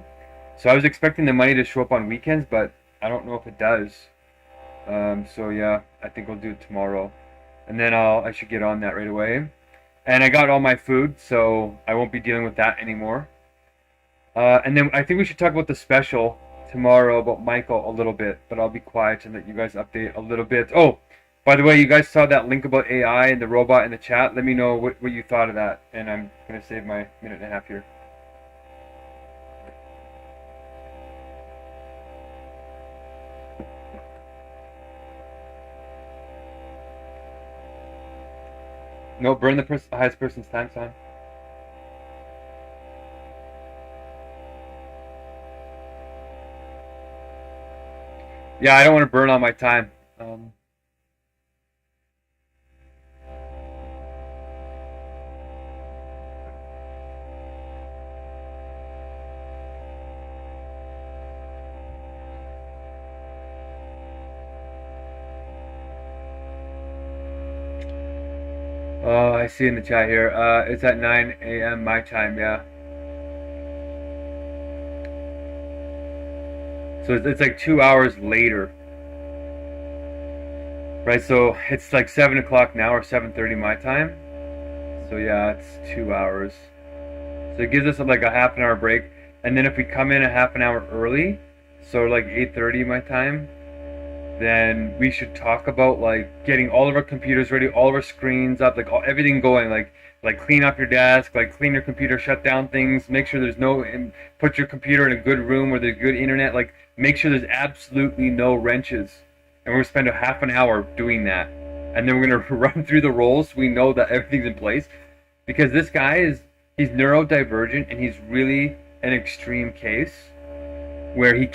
So I was expecting the money to show up on weekends, but I don't know if it does. So yeah, I think we'll do it tomorrow. And then I should get on that right away. And I got all my food, so I won't be dealing with that anymore. And then I think we should talk about the special tomorrow about Michael a little bit, but I'll be quiet and let you guys update a little bit. Oh, by the way, you guys saw that link about AI and the robot in the chat. Let me know what you thought of that, and I'm going to save my minute and a half here. No, burn the highest person's time sign. Yeah, I don't want to burn all my time. Oh, I see in the chat here. It's at 9 a.m. my time, yeah. So it's like 2 hours later. Right, so it's like 7 o'clock now or 7:30 my time. So yeah, it's 2 hours. So it gives us like a half an hour break. And then if we come in a half an hour early, so like 8:30 my time, then we should talk about like getting all of our computers ready, all of our screens up, like everything going, like clean up your desk, like clean your computer, shut down things, make sure there's no, and put your computer in a good room where there's good internet, like make sure there's absolutely no wrenches. And we're gonna spend a half an hour doing that. And then we're gonna run through the roles so we know that everything's in place. Because this guy he's neurodivergent and he's really an extreme case where he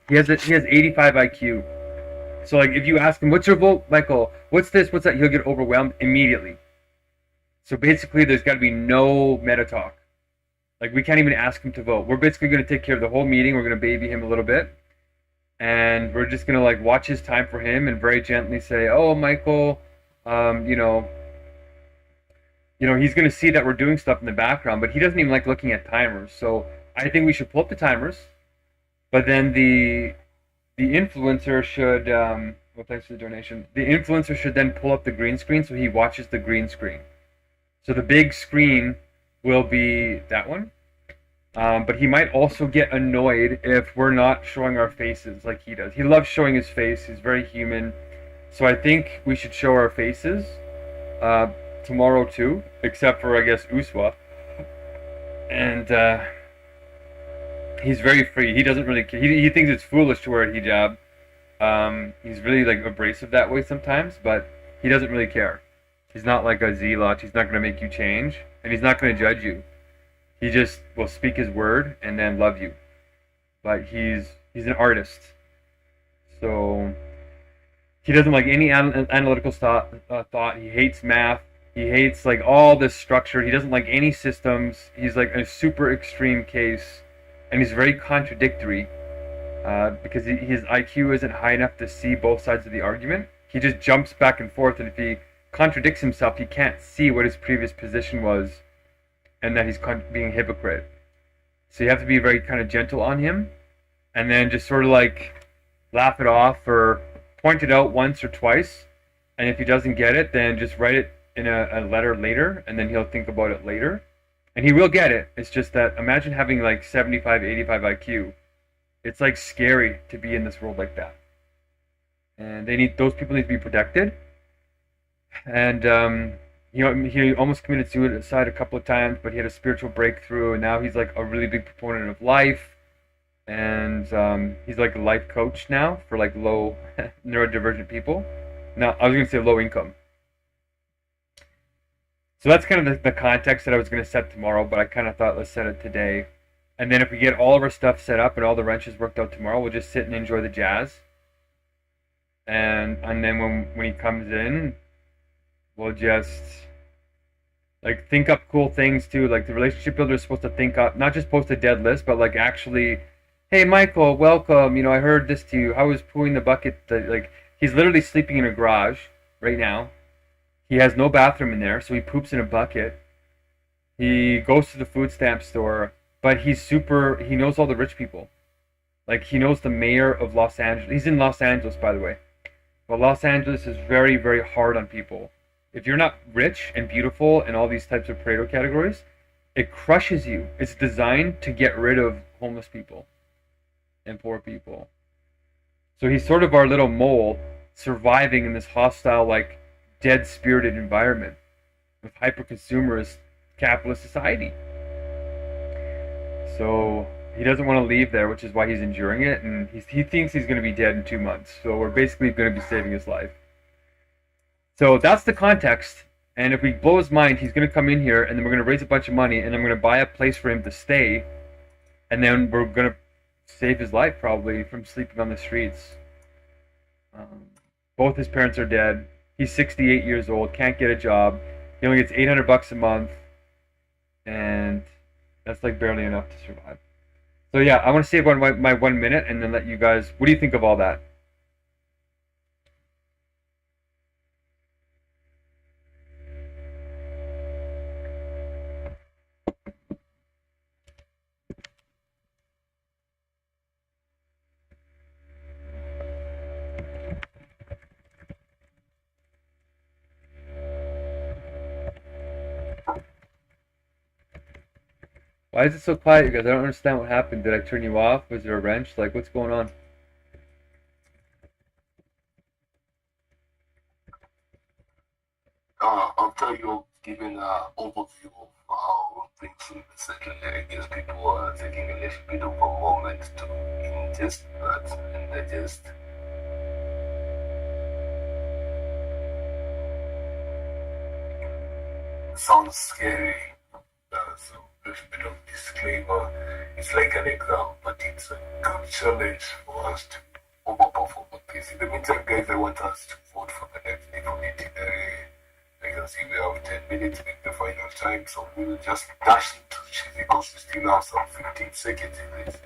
has 85 IQ. So like if you ask him, what's your vote, Michael? What's this? What's that? He'll get overwhelmed immediately. So basically there's gotta be no meta talk. Like we can't even ask him to vote. We're basically gonna take care of the whole meeting. We're gonna baby him a little bit. And we're just gonna like watch his time for him and very gently say, oh Michael, he's gonna see that we're doing stuff in the background, but he doesn't even like looking at timers. So I think we should pull up the timers, but then the influencer should well, thanks for the donation. The influencer should then pull up the green screen so he watches the green screen. So the big screen will be that one. But he might also get annoyed if we're not showing our faces like he does. He loves showing his face. He's very human. So I think we should show our faces tomorrow too, except for, I guess, Uswa. And he's very free. He doesn't really care. He thinks it's foolish to wear a hijab. He's really like abrasive that way sometimes, but he doesn't really care. He's not like a zealot. He's not going to make you change, and he's not going to judge you. He just will speak his word and then love you. But he's an artist. So he doesn't like any analytical thought. He hates math. He hates like all this structure. He doesn't like any systems. He's like a super extreme case. And he's very contradictory because his IQ isn't high enough to see both sides of the argument. He just jumps back and forth, and if he contradicts himself, he can't see what his previous position was and that he's being a hypocrite. So you have to be very kind of gentle on him and then just sort of like laugh it off or point it out once or twice. And if he doesn't get it, then just write it in a letter later, and then he'll think about it later. And he will get it. It's just that imagine having like 75, 85 IQ. It's like scary to be in this world like that. And those people need to be protected. And he almost committed suicide a couple of times, but he had a spiritual breakthrough, and now he's like a really big proponent of life. And he's like a life coach now for like low neurodivergent people. Now, I was going to say low income. So that's kind of the context that I was going to set tomorrow, but I kind of thought let's set it today. And then if we get all of our stuff set up and all the wrenches worked out tomorrow, we'll just sit and enjoy the jazz. And then when he comes in, we'll just like think up cool things too. Like the relationship builder is supposed to think up, not just post a dead list, but like actually, hey Michael, welcome. I heard this to you. How was pooing the bucket? Like he's literally sleeping in a garage right now. He has no bathroom in there, so he poops in a bucket. He goes to the food stamp store, but he knows all the rich people. Like he knows the mayor of Los Angeles. He's in Los Angeles, by the way. But Los Angeles is very, very hard on people. If you're not rich and beautiful and all these types of Pareto categories, it crushes you. It's designed to get rid of homeless people and poor people. So he's sort of our little mole surviving in this hostile, like, dead-spirited environment with hyper-consumerist capitalist society. So he doesn't want to leave there, which is why he's enduring it, and he thinks he's going to be dead in 2 months. So we're basically going to be saving his life. So that's the context, and if we blow his mind, he's going to come in here, and then we're going to raise a bunch of money, and I'm going to buy a place for him to stay, and then we're going to save his life, probably, from sleeping on the streets. Both his parents are dead. He's 68 years old, can't get a job. He only gets $800 a month, and that's like barely enough to survive. So yeah, I want to save my 1 minute and then let you guys. What do you think of all that? Why is it so quiet, you guys? I don't understand what happened. Did I turn you off? Was there a wrench? Like, what's going on? After you've given an overview of how things will be settled, I guess people are taking a little bit of a moment to ingest that and digest. Sounds scary. So a little bit of disclaimer. It's like an exam, but it's a good challenge for us to overperform on this. In the meantime, guys, I want us to vote for the next default itinerary. I can see we have 10 minutes in the final time, so we'll just dash into cheesy because we still have some 15 seconds in this.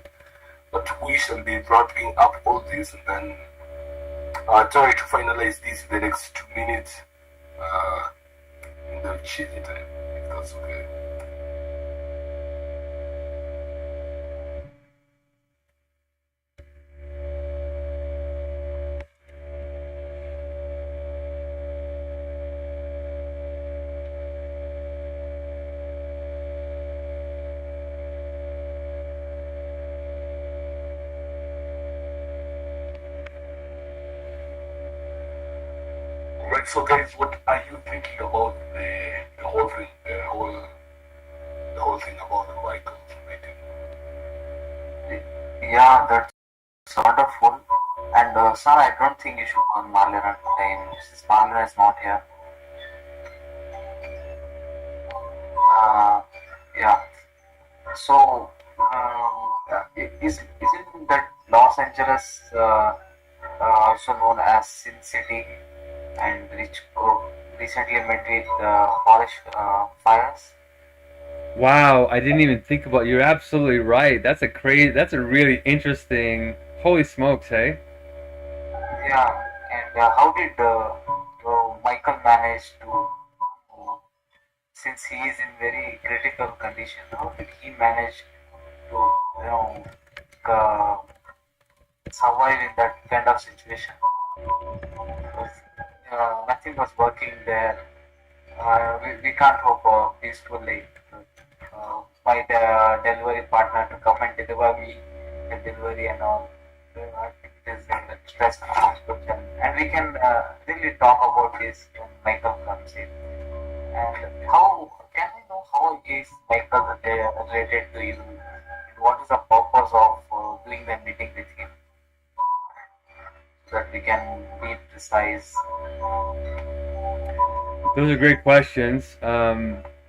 But we shall be wrapping up all this and then try to finalize this in the next 2 minutes in the cheesy time, if that's okay. Right, so guys, what are you thinking about the whole thing, the whole thing about the Michael's meeting? Yeah, that's wonderful. And sir, I don't think you should call Marlena today. Mrs. Marlena is not here. Yeah. So, isn't that Los Angeles also known as Sin City, and which recently met with forest fires? Wow, I didn't even think about. You're absolutely right. That's a really interesting. Holy smokes, hey? Yeah, and how did Michael manage to, since he is in very critical condition, how did he manage to, survive in that kind of situation? Because nothing was working there. We can't hope peacefully by the delivery partner to come and deliver me the delivery and all. I think it is a stressful situation. And we can really talk about this when Michael comes in. And how can I know how is Michael related to you? What is the purpose of doing the meeting with him? So that we can be precise. Those are great questions.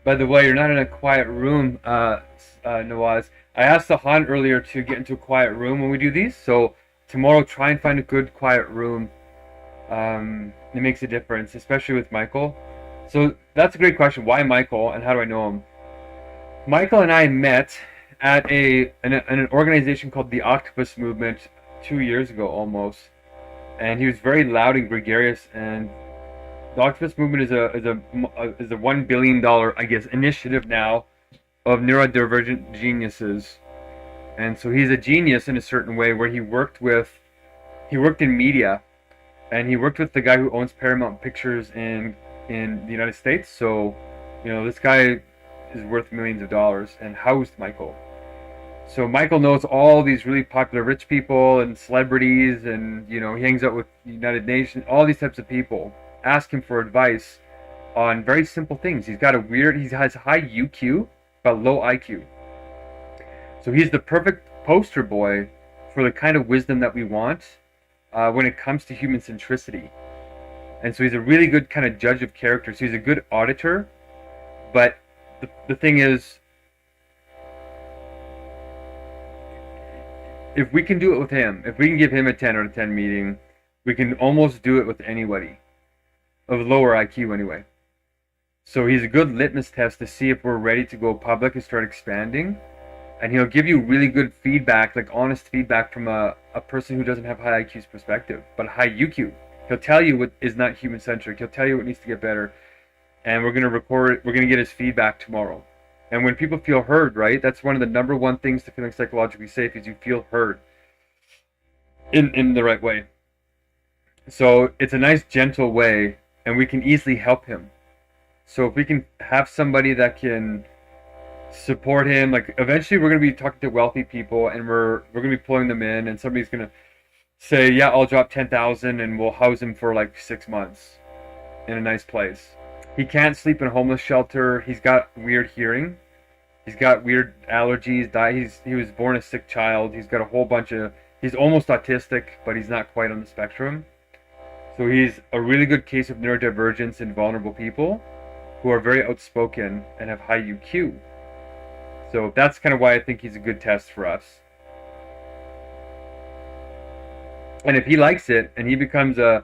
By the way, you're not in a quiet room, Nawaz. I asked Sahan earlier to get into a quiet room when we do these, so tomorrow try and find a good quiet room. It makes a difference, especially with Michael. So that's a great question. Why Michael, and how do I know him? Michael and I met at an organization called the Octopus Movement 2 years ago almost, and he was very loud and gregarious. And the Octopus Movement is a $1 billion, I guess, initiative now of neurodivergent geniuses. And so he's a genius in a certain way, where he worked in media, and he worked with the guy who owns Paramount Pictures in the United States. So, this guy is worth millions of dollars and housed Michael. So Michael knows all these really popular rich people and celebrities, and he hangs out with United Nations, all these types of people. Ask him for advice on very simple things. He has high UQ but low IQ. So he's the perfect poster boy for the kind of wisdom that we want when it comes to human centricity. And so he's a really good kind of judge of character. So he's a good auditor. But the thing is, if we can do it with him, if we can give him a 10 out of 10 meeting, We can almost do it with anybody of lower IQ anyway. So he's a good litmus test to see if we're ready to go public and start expanding. And he'll give you really good feedback, like honest feedback from a person who doesn't have high IQ's perspective, but high UQ. He'll tell you what is not human centric. He'll tell you what needs to get better. And we're going to record it. We're going to get his feedback tomorrow. And when people feel heard, right, that's one of the number one things to feeling psychologically safe is you feel heard in the right way. So it's a nice, gentle way, and we can easily help him. So if we can have somebody that can support him, like eventually we're going to be talking to wealthy people, and we're going to be pulling them in, and somebody's going to say, yeah, I'll drop 10,000 and we'll house him for like 6 months in a nice place. He can't sleep in a homeless shelter. He's got weird hearing. He's got weird allergies. He was born a sick child. He's got a whole bunch of... He's almost autistic, but he's not quite on the spectrum. So he's a really good case of neurodivergence in vulnerable people who are very outspoken and have high UQ. So that's kind of why I think he's a good test for us. And if he likes it and he becomes an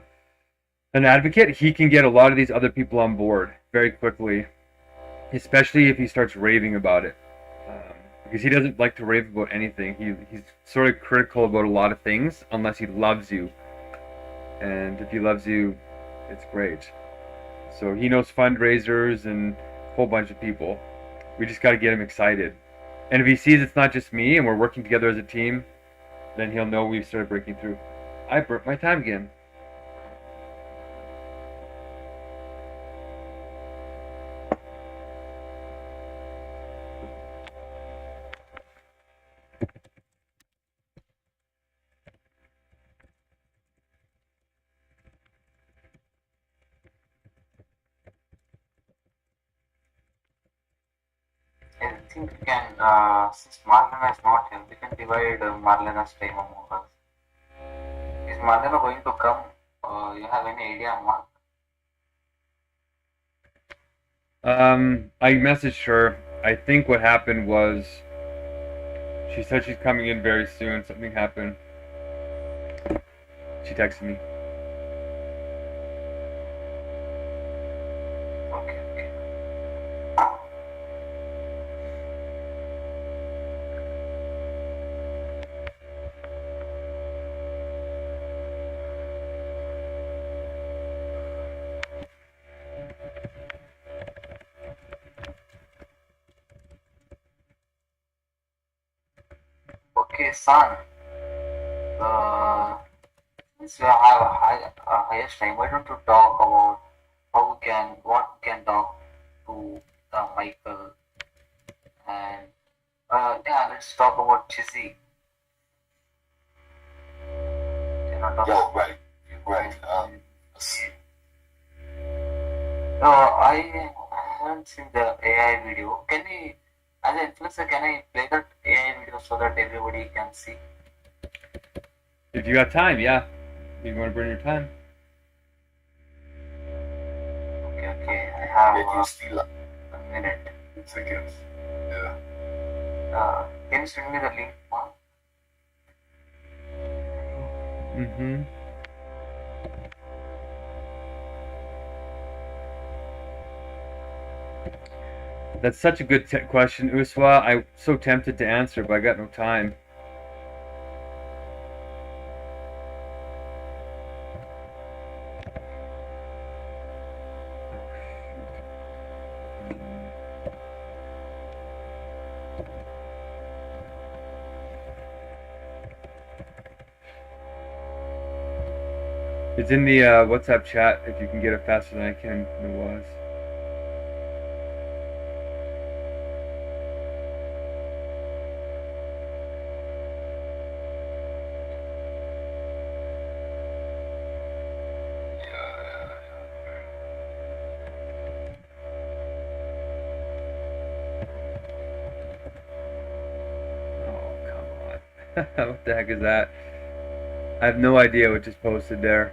advocate, he can get a lot of these other people on board very quickly, especially if he starts raving about it. Because he doesn't like to rave about anything. He's sort of critical about a lot of things unless he loves you. And if he loves you, it's great. So he knows fundraisers and a whole bunch of people. We just got to get him excited. And if he sees it's not just me and we're working together as a team, then he'll know we've started breaking through. I burnt my time again. I think we can, since Marlena is not here, we can divide Marlena's time among us. Is Marlena going to come? You have any idea, Mark? I messaged her. I think what happened was she said she's coming in very soon. Something happened. She texted me. Okay, okay. Okay, son. Since we have a highest time, why don't you talk about what we can talk to Michael, and yeah, let's talk about Chizzy. Yeah, right. Right. No, I haven't seen the AI video. Can we, as an influencer, can I play that AI video so that everybody can see? If you got time, yeah. If you want to burn your time. Okay, okay. I have Yeah, you still a minute. seconds. Yeah. Can you send me the link, Mark? Mm-hmm. That's such a good question, Uswa. I'm so tempted to answer, but I got no time. It's in the WhatsApp chat if you can get it faster than I can. It was. Oh, come on. What the heck is that? I have no idea what just posted there.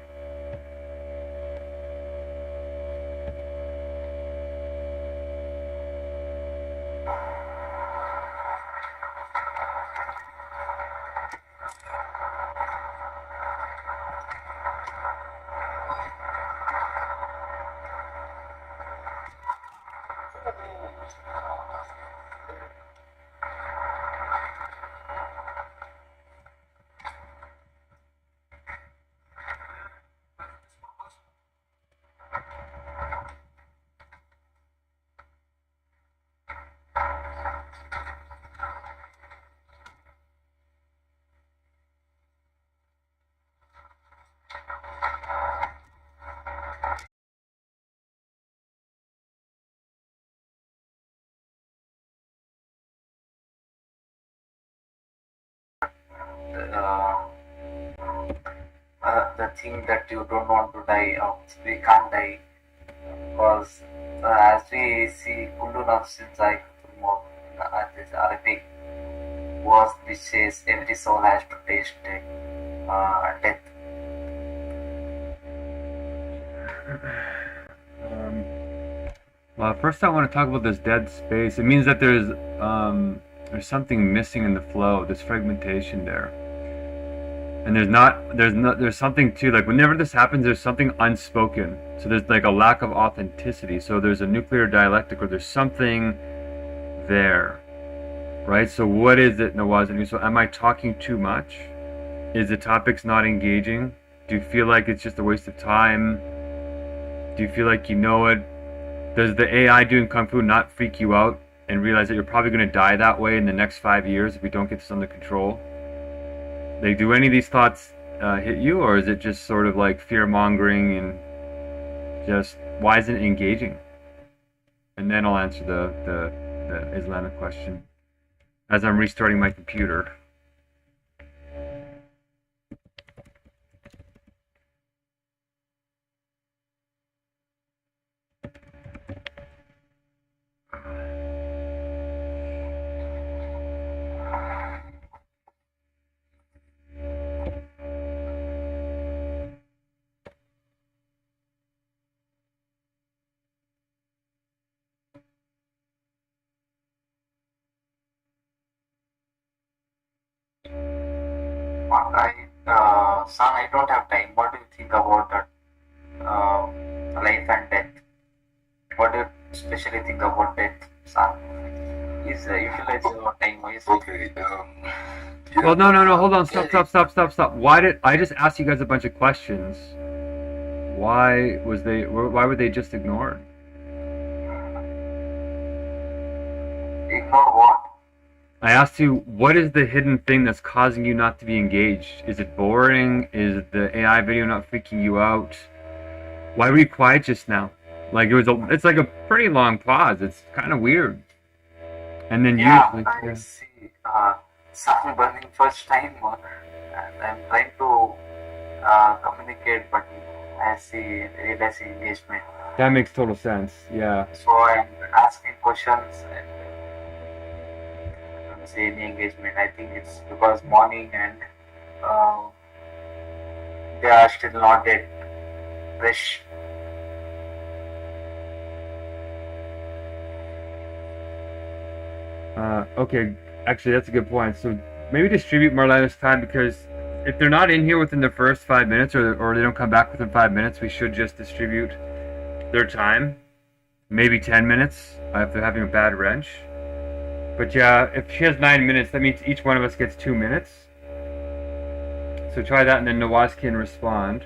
the thing that you don't want to die of. We can't die because as we see Kullu Nafsinzai this Arabic was which says every soul has to taste death. Well, first I want to talk about this dead space. It means that there's something missing in the flow. There's fragmentation there, and there's something too. Like whenever this happens, there's something unspoken. So there's like a lack of authenticity. So there's a nuclear dialectic, or there's something there, right? So what is it, Nawaz? So am I talking too much? Is the topics not engaging? Do you feel like it's just a waste of time? Do you feel like you know it? Does the AI doing Kung Fu not freak you out and realize that you're probably going to die that way in the next 5 years if we don't get this under control? Like, do any of these thoughts hit you, or is it just sort of like fear-mongering and just, why isn't it engaging? And then I'll answer the Islamic question as I'm restarting my computer. Son, I don't have time. What do you think about that? Life and death. What do you especially think about death, son? Is utilize your time wisely. Okay. Well, no. Hold on. Stop. Why did I just ask you guys a bunch of questions? Why were they just ignored? Ignore what? I asked you, what is the hidden thing that's causing you not to be engaged? Is it boring? Is the AI video not freaking you out? Why were you quiet just now? Like it's like a pretty long pause. It's kind of weird. And then usually, I see. Sun burning first time, and I'm trying to communicate, but I see less engagement. That makes total sense. Yeah. So I'm asking questions and I don't see any engagement. I think it's because morning and they are still not yet fresh. Okay, actually that's a good point. So maybe distribute Marlena's time, because if they're not in here within the first 5 minutes, or they don't come back within 5 minutes, we should just distribute their time. Maybe 10 minutes if they're having a bad wrench. But yeah, if she has 9 minutes, that means each one of us gets 2 minutes. So try that, and then Nawaz can respond.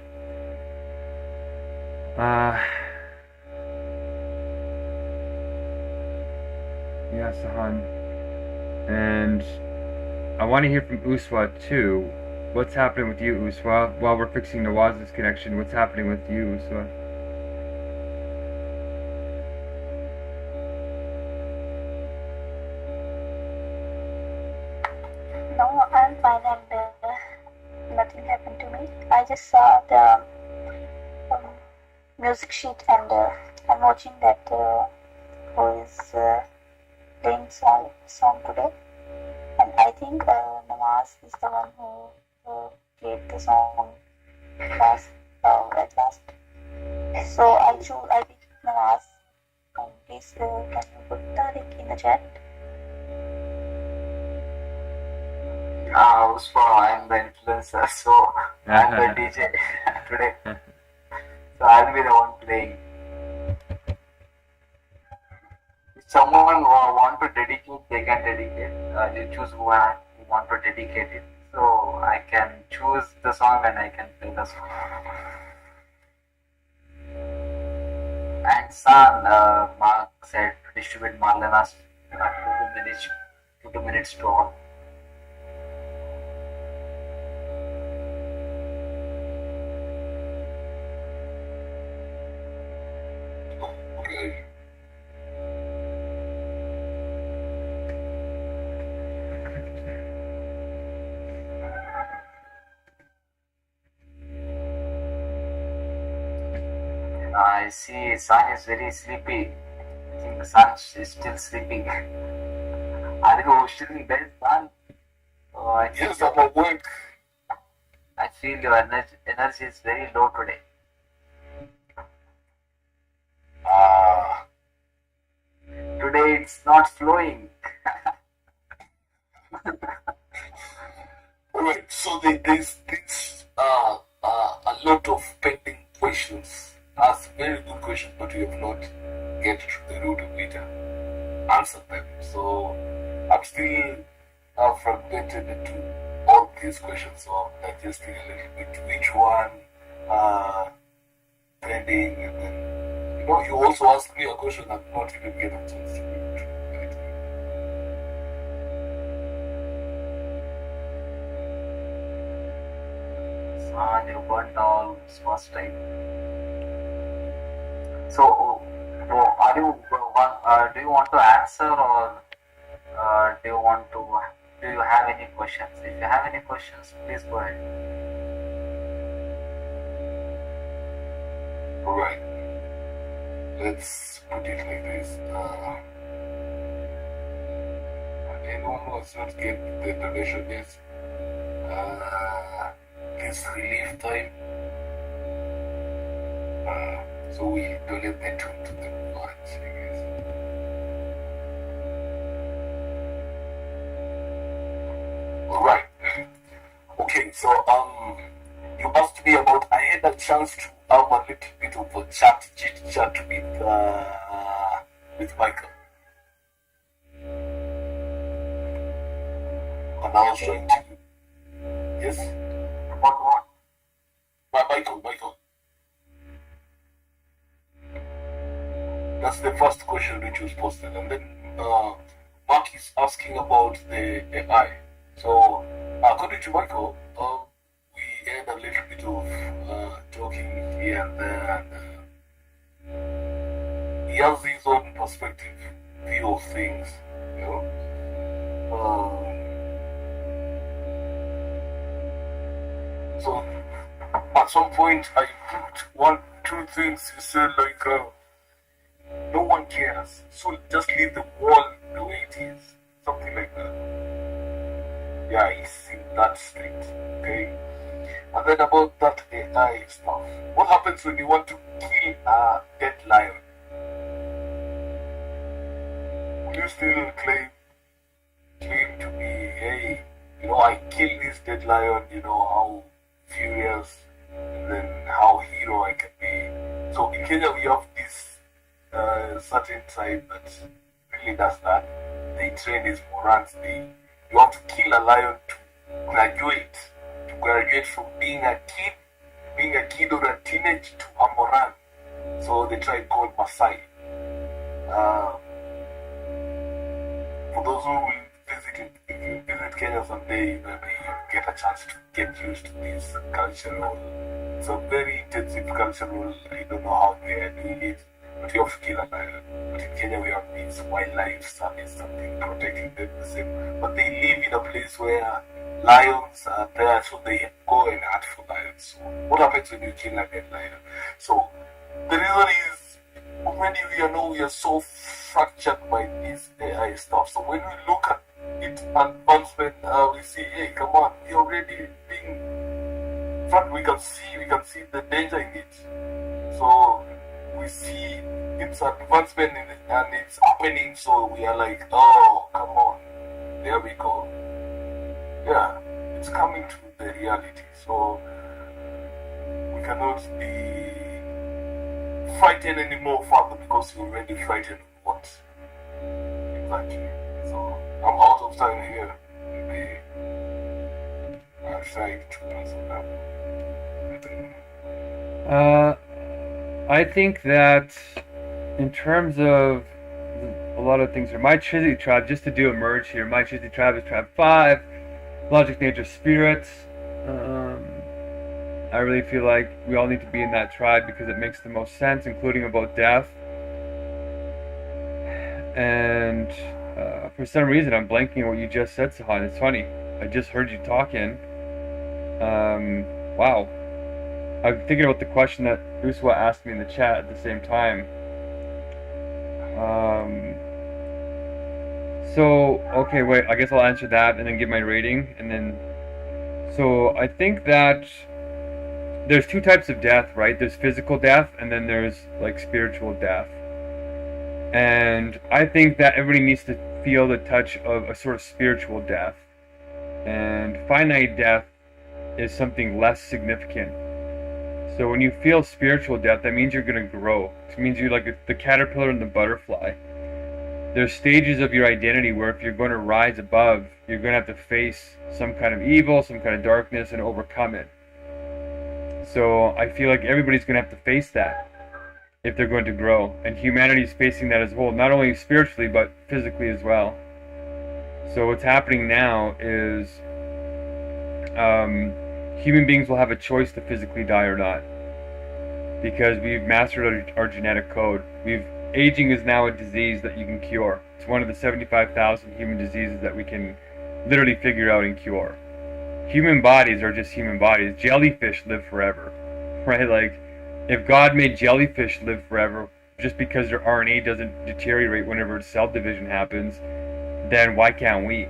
Yeah, Sahan. And I want to hear from Uswa too. What's happening with you, Uswa? While we're fixing Nawaz's connection, what's happening with you, Uswa? No, I'm fine, and nothing happened to me. I just saw the music sheet, and I'm watching that who is playing song today. And I think Nawaz is the one who played the song last. So I picked Nawaz. Please, can you put the link in the chat? So I'm the influencer, so I'm the DJ today. So I'll be the one playing. If someone want to dedicate, they can dedicate. You choose who want to dedicate it. So I can choose the song and I can play the song. And son, Mark said to distribute Marlena's 2 minutes to all. Okay. I see sun is very sleepy. I think the sun is still sleeping. Are you still in bed, sun? Oh, Yes, I'm awake. I feel your energy is very low today. Today it's not flowing. Alright, so there's a lot of pending questions. Ask very good questions, but we have not get to the root of it and answer them. So I'm still fragmented into all these questions, so I'm digesting a little bit which one pending, and then you also asked me a question I'm not even getting a chance to read. Sun, you burnt all first time. So, do you want to answer, or do you have any questions? If you have any questions, please go ahead. Alright, let's put it like this. Anyone who has not get the donation is this relief time. So we donate the tune to the lunch, I guess. Alright. Okay, so you asked me about, I had a chance to have a little bit of a chit chat with Michael. And I was trying to, yes? About what? Michael. That's the first question which was posted. And then Mark is asking about the AI. So, according to Michael, we had a little bit of talking here and there, and he has his own perspective, view of things, you know. So, at some point, I put two things. He said, like, no one cares, so just leave the world the way it is. Something like that. Yeah, he's in that state, okay? And then about that AI stuff. What happens when you want to kill a dead lion? Will you still claim to be, hey, I killed this dead lion, how furious, and then how hero I can be. So in Kenya we have this certain tribe that really does that. They train these morans. You have to kill a lion to graduate from being a kid or a teenage to a moran. So the tribe called Maasai. For those who will visit Kenya someday, maybe you get a chance to get used to this cultural. It's a very intensive cultural. I don't know how they are doing it, but you have to kill a lion. But in Kenya we have these wildlife service, something protecting them the same. But they live in a place where lions are there, so they go and hunt for lions. So what happens when you kill a dead lion? So the reason is, already we are so fractured by this AI stuff. So when we look at it advancement, we see, hey, come on, we already being. In fact, we can see the danger in it. So we see its advancement and it's happening. So we are like, oh, come on, there we go. Yeah, it's coming to the reality. So we cannot be frightened anymore further because we're already frightened of what exactly. So I'm out of time here. Maybe I'll try to answer that. I think that in terms of a lot of things, my Chizzy tribe, just to do a merge here, my Chizzy tribe is tribe 5, logic, nature, spirit. I really feel like we all need to be in that tribe because it makes the most sense, including about death. And for some reason, I'm blanking on what you just said, Sahan. It's funny. I just heard you talking. Wow. I'm thinking about the question that Uswa asked me in the chat at the same time. So, okay, wait, I guess I'll answer that and then give my rating, and then... So, I think that there's two types of death, right? There's physical death, and then there's, like, spiritual death. And I think that everybody needs to feel the touch of a sort of spiritual death. And finite death is something less significant. So when you feel spiritual death, that means you're going to grow. It means you're like the caterpillar and the butterfly. There's stages of your identity where if you're going to rise above, you're going to have to face some kind of evil, some kind of darkness, and overcome it. So I feel like everybody's going to have to face that if they're going to grow. And humanity is facing that as a whole, not only spiritually, but physically as well. So what's happening now is human beings will have a choice to physically die or not, because we've mastered our genetic code. Aging is now a disease that you can cure. It's one of the 75,000 human diseases that we can literally figure out and cure. Human bodies are just human bodies. Jellyfish live forever, right? Like, if God made jellyfish live forever just because their RNA doesn't deteriorate whenever cell division happens, then why can't we?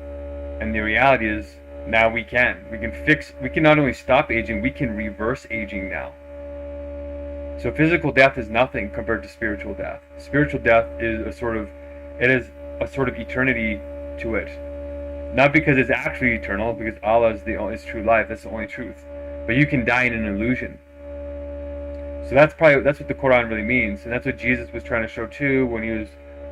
And the reality is, now we can. We can not only stop aging, we can reverse aging now. So physical death is nothing compared to spiritual death. Spiritual death is a sort of eternity to it. Not because it's actually eternal, because Allah is true life, that's the only truth. But you can die in an illusion. So that's what the Quran really means, and that's what Jesus was trying to show too when he was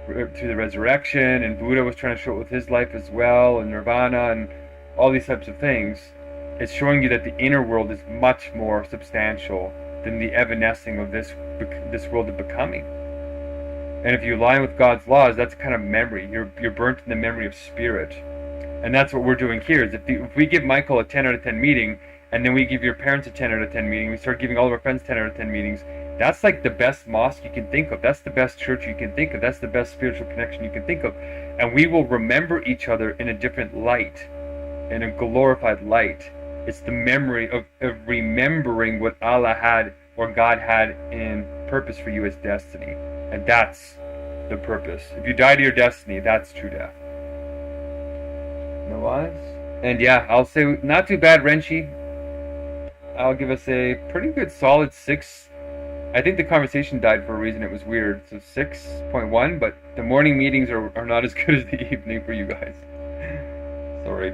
through the resurrection, and Buddha was trying to show it with his life as well, and Nirvana, and all these types of things. It's showing you that the inner world is much more substantial than the evanescing of this world of becoming. And if you align with God's laws, that's kind of memory. You're burnt in the memory of spirit. And that's what we're doing here. Is if we give Michael a 10 out of 10 meeting, and then we give your parents a 10 out of 10 meeting, we start giving all of our friends 10 out of 10 meetings, that's like the best mosque you can think of. That's the best church you can think of. That's the best spiritual connection you can think of. And we will remember each other in a different light, in a glorified light. It's the memory of remembering what Allah had or God had in purpose for you as destiny. And that's the purpose. If you die to your destiny, that's true death. Otherwise? And yeah, I'll say not too bad, Renchi. I'll give us a pretty good solid 6. I think the conversation died for a reason. It was weird. So 6.1, but the morning meetings are not as good as the evening for you guys. Sorry.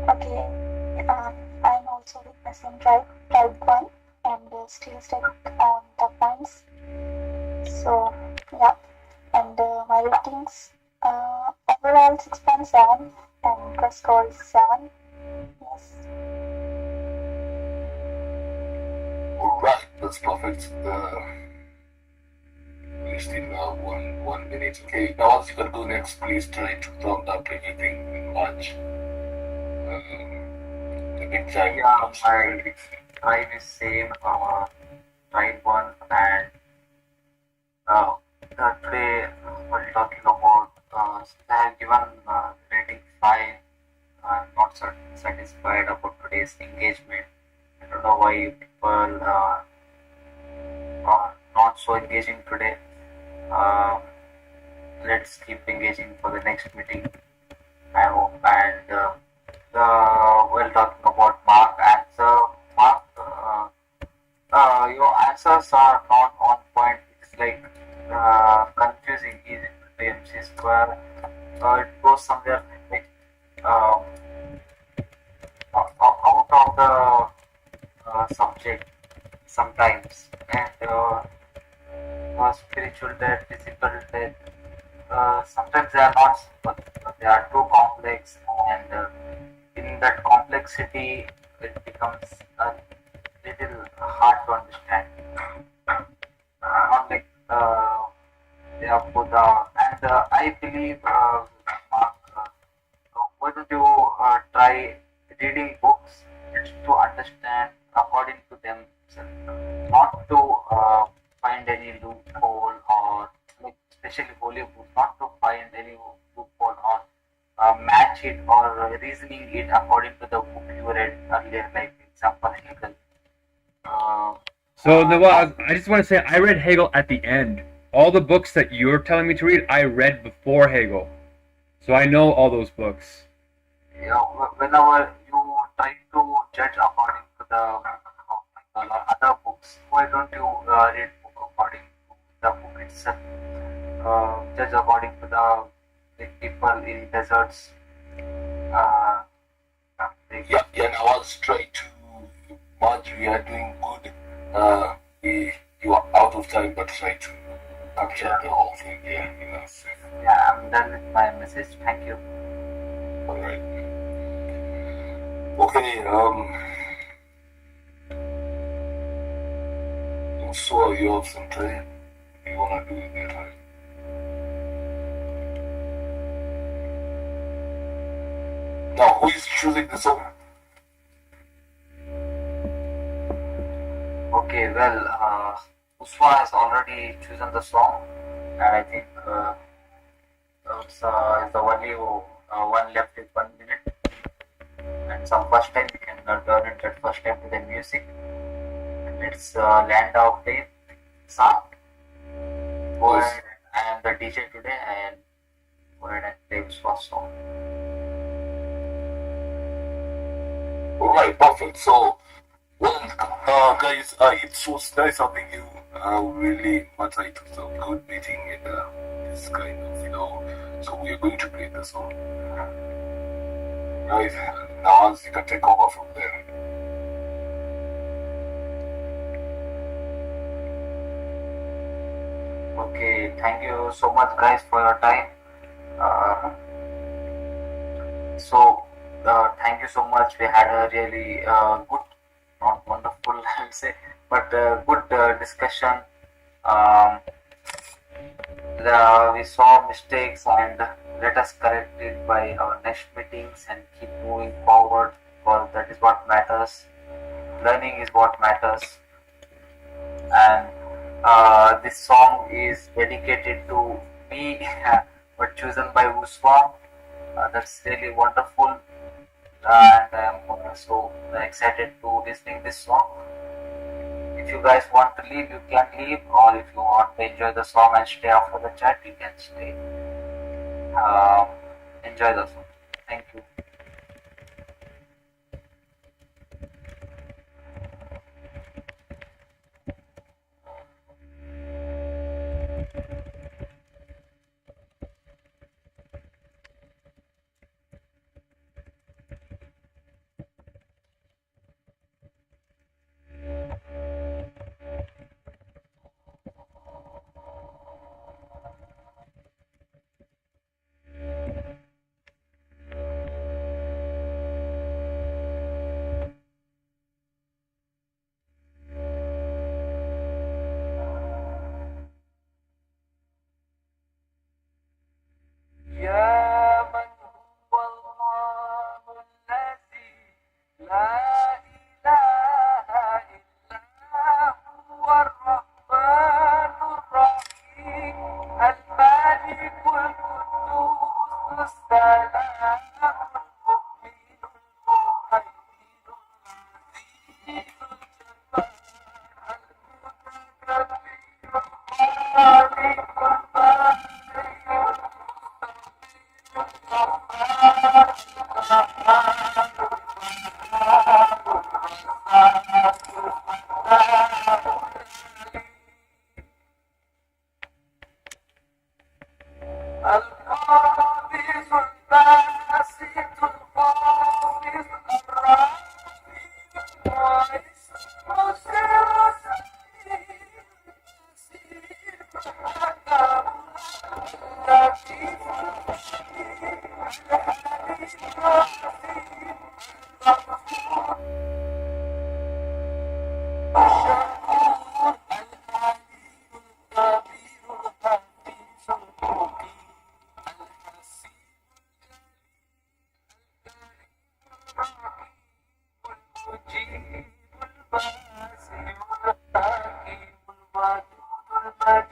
Okay, I'm also witnessing type 1 and still stuck on the points. So, yeah, and my ratings overall 6.7 and the score is 7. Yes. Alright, that's perfect. We still have one minute. Okay, now what you can do next, please try to round up everything in March. The big time. Yeah, my tribe is same. Tribe 1 and today we're talking about. I have given rating 5. I'm not satisfied about today's engagement. I don't know why people are not so engaging today. Let's keep engaging for the next meeting. I hope. And we're talking about Mark answer. Mark, your answers are not on point. It's like confusing. Is it MC square? It goes somewhere like out of the subject sometimes. And spiritual death, physical death, sometimes they are not simple. They are too complex, and in that complexity, it becomes a little hard to understand. Not like they are Buddha, and I believe Mark, find any loophole or like especially holy book, not to find any loophole or match it or reasoning it according to the book you read earlier, like example Hegel. So Nawaz, I just want to say I read Hegel at the end. All the books that you're telling me to read, I read before Hegel, so I know all those books. Yeah, whenever you try to judge according to the other books, why don't you read book according to the book itself? Judge according to the people in deserts. Yeah, I was trying to Marge, we are doing good. You are out of time, but try to capture the whole thing. Yeah, Yeah, I'm done with my message. Thank you. Alright. Okay, so you have some time. You wanna do it that time? Now, who is choosing the song? Okay, well, Uswa has already chosen the song, and I think it's the only one left with 1 minute. And some first time we can turn it that first time to the music. And it's Land of Faith song. Go ahead, I am the DJ today, and go ahead and play Uswa's song. Alright, perfect. So, well, guys, it was nice having you. Really, Mata, it was a good meeting and this kind of, so we are going to play the song. Right, now you can take over from there. Okay, thank you so much, guys, for your time. Thank you so much. We had a really good, not wonderful, I will say, but good discussion. We saw mistakes and let us correct it by our next meetings and keep moving forward, because that is what matters. Learning is what matters. And this song is dedicated to me, but chosen by Uswa. That's really wonderful, and I am so excited to listening this song. If you guys want to leave, you can leave, or if you want to enjoy the song and stay after the chat, you can stay. Enjoy the song. Thank you. يا من هو الله الذي لا إله إلا هو الرحمن الرحيم الملك القدوس السلام المؤمن المهيمن العزيز الجبار المتكبر الخالق البارئ القابض الباسط القابض الرافع المعز المسر السميع البصير الحكم اللطيف الخبير الحليم العظيم الغفور الشكور العليم الكبير الحفيظ المقيم Right.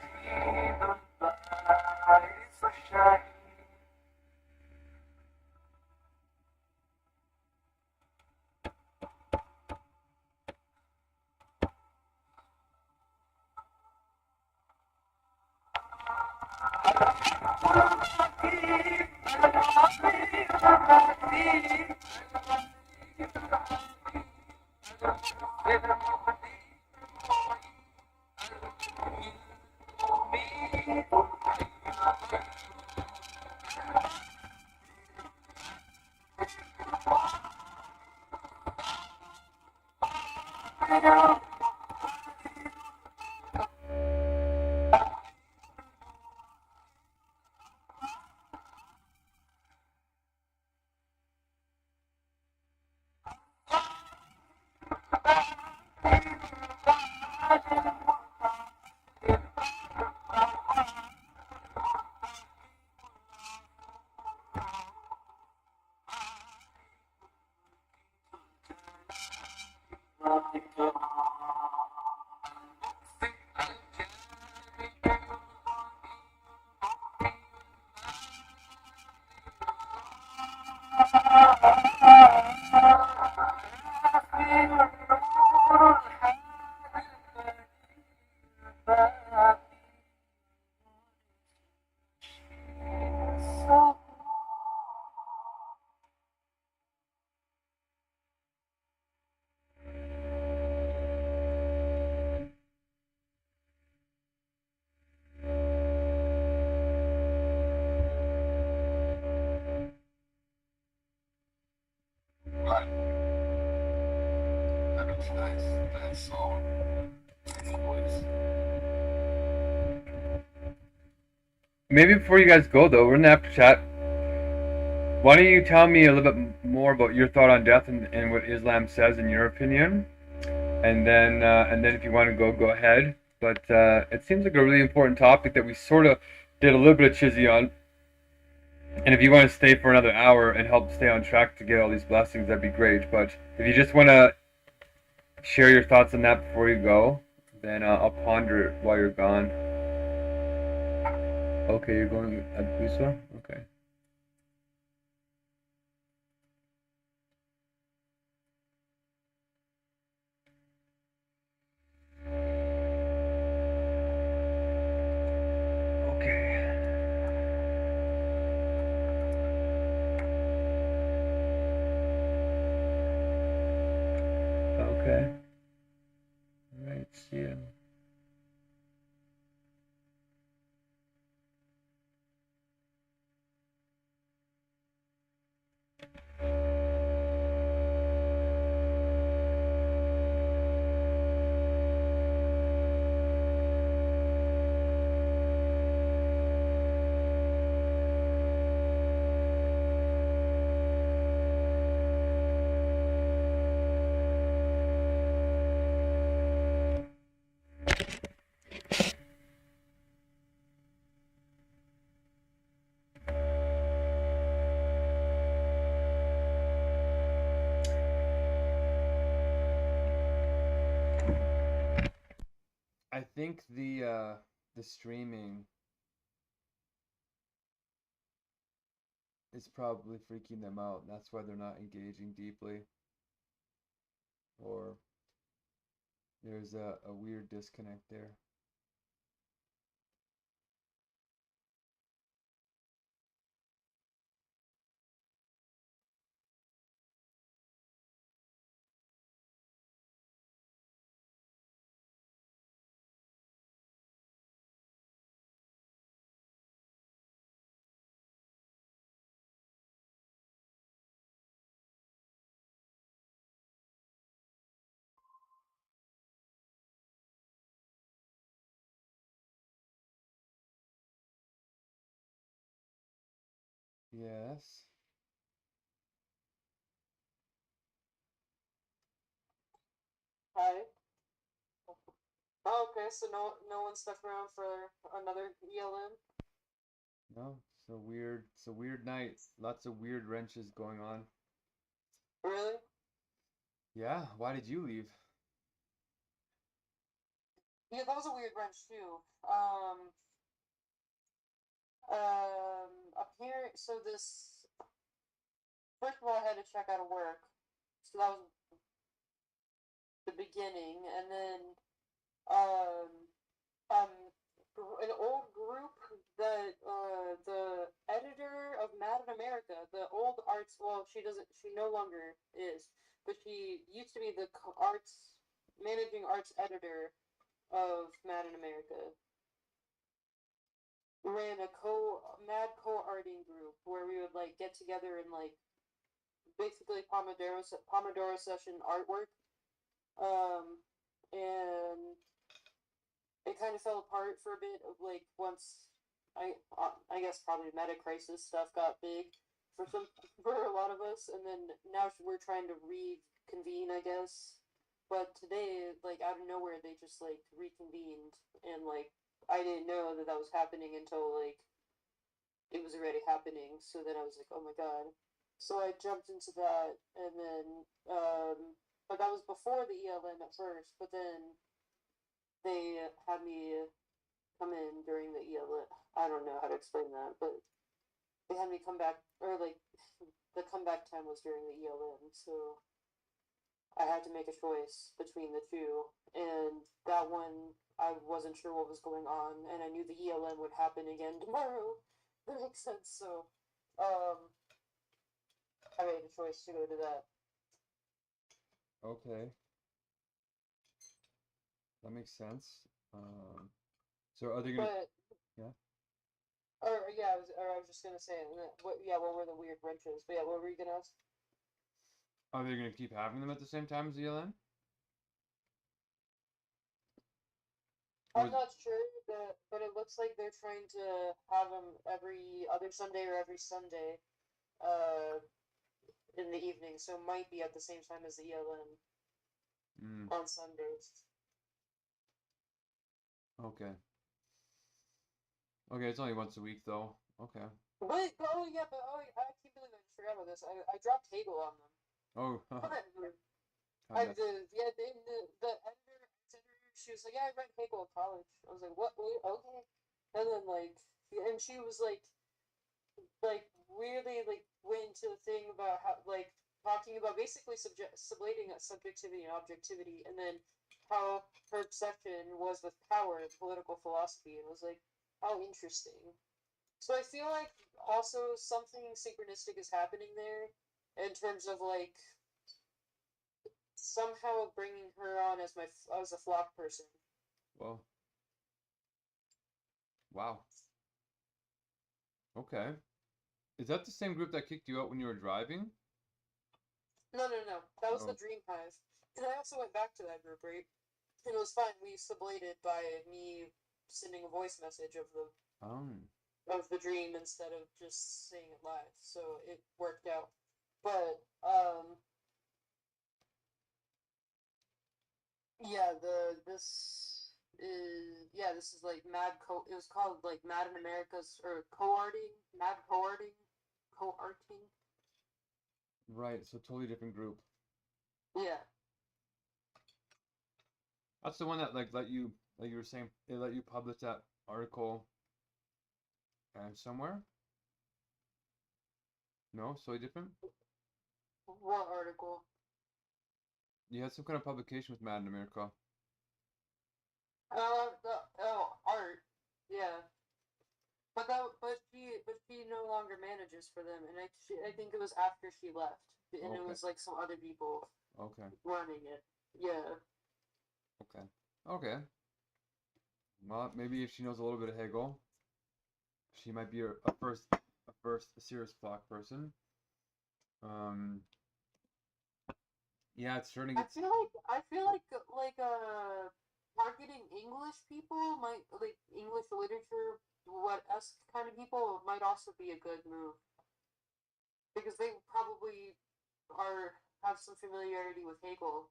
That was nice. Nice song. Nice voice. Maybe before you guys go though, we're in the after chat. Why don't you tell me a little bit more about your thought on death and what Islam says in your opinion, and then if you want to go ahead. But it seems like a really important topic that we sort of did a little bit of chizzy on. And if you want to stay for another hour and help stay on track to get all these blessings, that'd be great. But if you just want to share your thoughts on that before you go, then I'll ponder it while you're gone. Okay, you're going at Buswa? Okay. Okay. All right, see ya. I think the streaming is probably freaking them out. That's why they're not engaging deeply. Or there's a weird disconnect there. Yes. Hi. Oh, okay, so no one stuck around for another ELN? No, it's a weird night. Lots of weird wrenches going on. Really? Yeah, why did you leave? Yeah, that was a weird wrench too. Up here, so this first of all, I had to check out of work, so that was the beginning, and then um, um, an old group that the editor of Mad in America, the old arts, well, she no longer is, but she used to be the managing arts editor of Mad in America. Ran a mad co-arting group where we would like get together and like basically Pomodoro session artwork. And it kind of fell apart for a bit of like once I guess probably Megacrisis stuff got big for for a lot of us, and then now we're trying to reconvene, I guess. But today, like out of nowhere, they just like reconvened, and like I didn't know that that was happening until like it was already happening. So then I was like, oh my god. So I jumped into that, and then but that was before the ELN at first. But then they had me come in during the ELN. I don't know how to explain that, but they had me come back, or like the comeback time was during the ELN. So I had to make a choice between the two, and that one I wasn't sure what was going on, and I knew the ELN would happen again tomorrow. That makes sense. So, I made a choice to go to that. Okay. That makes sense. So are they gonna? But Yeah. I was just gonna say, what were the weird wrenches? But yeah, what were you gonna ask? Are they gonna keep having them at the same time as ELN? I'm not sure, but it looks like they're trying to have them every other Sunday or every Sunday, uh, in the evening. So it might be at the same time as the ELN on Sundays. Okay. Okay, it's only once a week though. Okay. But I can't believe I just forgot about this. I dropped Hegel on them. Oh. The editor, she was like, yeah, I read Hegel in college. I was like, what? Wait, okay. And then and she was like really like went into the thing about how like talking about basically sublating subjectivity and objectivity, and then how her obsession was with power and political philosophy, and was like, how interesting. So I feel like also something synchronistic is happening there in terms of like somehow bringing her on as as a flock person. Well. Wow. Okay. Is that the same group that kicked you out when you were driving? No. That was Oh. the Dream Hive. And I also went back to that group, right? And it was fine. We sublated by me sending a voice message of the dream instead of just saying it live. So it worked out. But yeah, this is like it was called like Mad in America's or co-arting, Mad co-arting. Right, so totally different group. Yeah. That's the one that like you were saying, they let you publish that article and somewhere? No, so different? What article? You had some kind of publication with Mad in America. Art. Yeah. But she no longer manages for them, and I think it was after she left, and it was like some other people running it. Yeah. Okay. Well, maybe if she knows a little bit of Hegel, she might be a serious flock person. Yeah, it's starting. I feel like targeting English people might like English literature, kind of people might also be a good move because they probably have some familiarity with Hegel.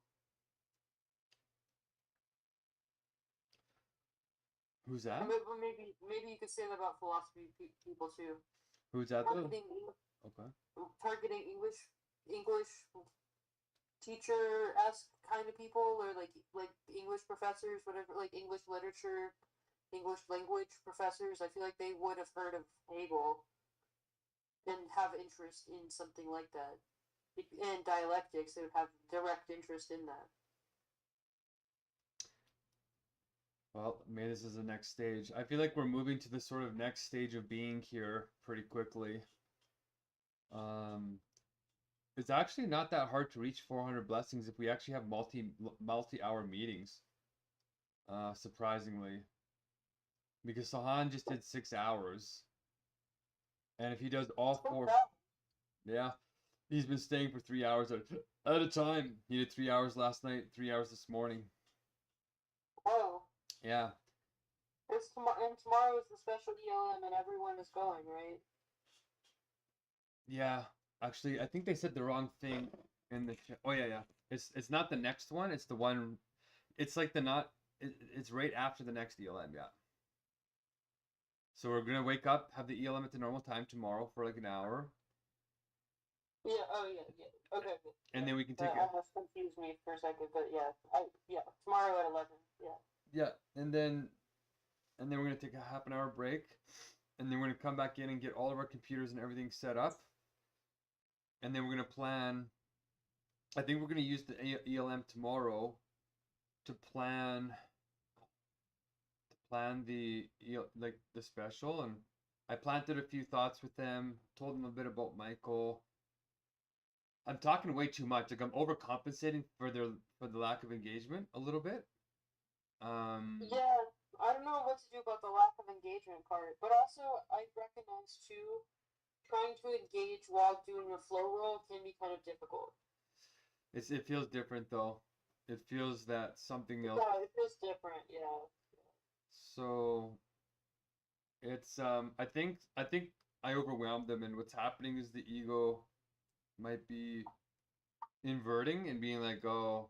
Who's that? Maybe you could say that about philosophy people too. Who's that? Targeting English teacher-esque kind of people, or like English professors, whatever, like English literature, English language professors. I feel like they would have heard of Hegel and have interest in something like that. In dialectics, they would have direct interest in that. Well, maybe this is the next stage. I feel like we're moving to the sort of next stage of being here pretty quickly. It's actually not that hard to reach 400 blessings if we actually have multi-hour meetings. Surprisingly, because Sahan just did 6 hours, and if he does all four, yeah, he's been staying for 3 hours at a time. He did 3 hours last night, 3 hours this morning. Whoa. Yeah. And tomorrow is the special ELM, and everyone is going, right? Yeah. Actually, I think they said the wrong thing in the chat. Oh yeah. It's not the next one. It's the one. It's like it's right after the next ELM. Yeah. So we're gonna wake up, have the ELM at the normal time tomorrow for like an hour. Yeah. Oh yeah. Okay. And then we can take that almost confused me for a second, but yeah. Tomorrow at 11. Yeah. Yeah, and then we're gonna take a half an hour break, and then we're gonna come back in and get all of our computers and everything set up, and then we're gonna plan. I think we're gonna use the ELM tomorrow to plan the the special, and I planted a few thoughts with them, told them a bit about Michael. I'm talking way too much. Like I'm overcompensating for the lack of engagement a little bit. Yeah, I don't know what to do about the lack of engagement part, but also I recognize too, trying to engage while doing a flow roll can be kind of difficult. It feels different though. It feels that something else. Yeah, it feels different. Yeah. So it's I think I overwhelmed them, and what's happening is the ego might be inverting and being like, oh,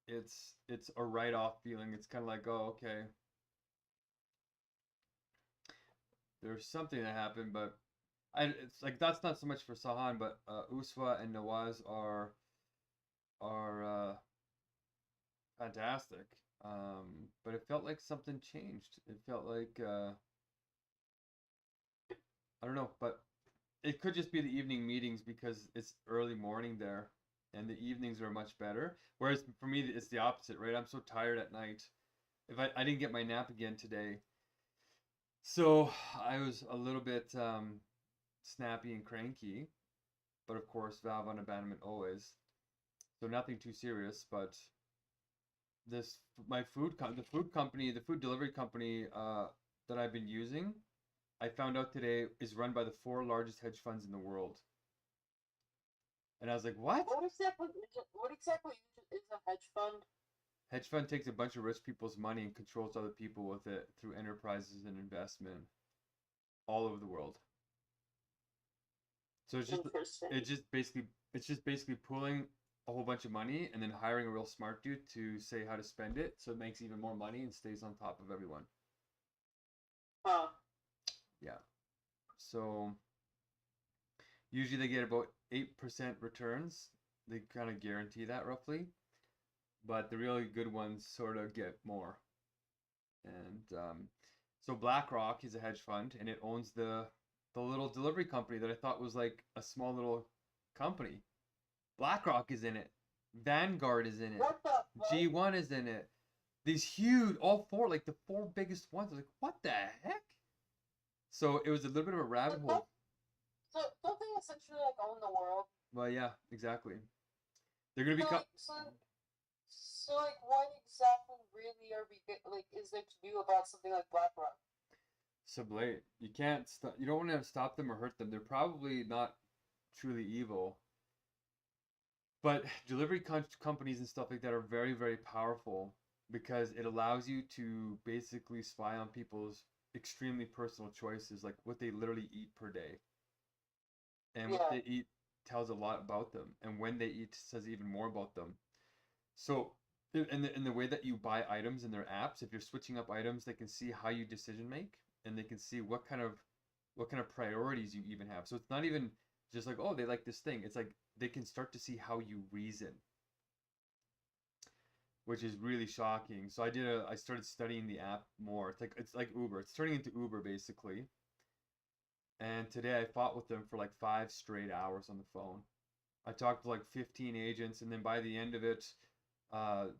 it's a write-off feeling. It's kind of like, oh, okay, there's something that happened, but it's like that's not so much for Sahan, but Uswa and Nawaz are fantastic. But it felt like something changed. It felt like I don't know, but it could just be the evening meetings because it's early morning there, and the evenings are much better. Whereas for me, it's the opposite, right? I'm so tired at night. If I didn't get my nap again today, so I was a little bit snappy and cranky. But of course, valve on abandonment always. So nothing too serious, but the food delivery company that I've been using, I found out today is run by the 4 largest hedge funds in the world. And I was like, what? What exactly is a hedge fund? Hedge fund takes a bunch of rich people's money and controls other people with it through enterprises and investment all over the world. So it's just basically pulling a whole bunch of money and then hiring a real smart dude to say how to spend it, so it makes even more money and stays on top of everyone. Huh. Yeah. So usually they get about 8% returns. They kind of guarantee that roughly. But the really good ones sort of get more. And so BlackRock is a hedge fund, and it owns the little delivery company that I thought was like a small little company. BlackRock is in it. Vanguard is in it. What the fuck? G1 is in it. These huge, all 4, like the 4 biggest ones. I was like, what the heck? So it was a little bit of a rabbit hole. So don't they essentially like own the world? Well, yeah, exactly. They're gonna become. So like, what exactly really are we is there to do about something like BlackRock? Sublate. You can't stop. You don't want to stop them or hurt them. They're probably not truly evil. But delivery companies and stuff like that are very, very powerful because it allows you to basically spy on people's extremely personal choices, like what they literally eat per day. And what they eat tells a lot about them, and when they eat says even more about them. So in the way that you buy items in their apps, if you're switching up items, they can see how you decision make, and they can see what kind of priorities you even have. So it's not even just like, oh, they like this thing. It's like they can start to see how you reason, which is really shocking. So I started studying the app more. It's like Uber. It's turning into Uber basically. And today I fought with them for like 5 straight hours on the phone. I talked to like 15 agents, and then by the end of it,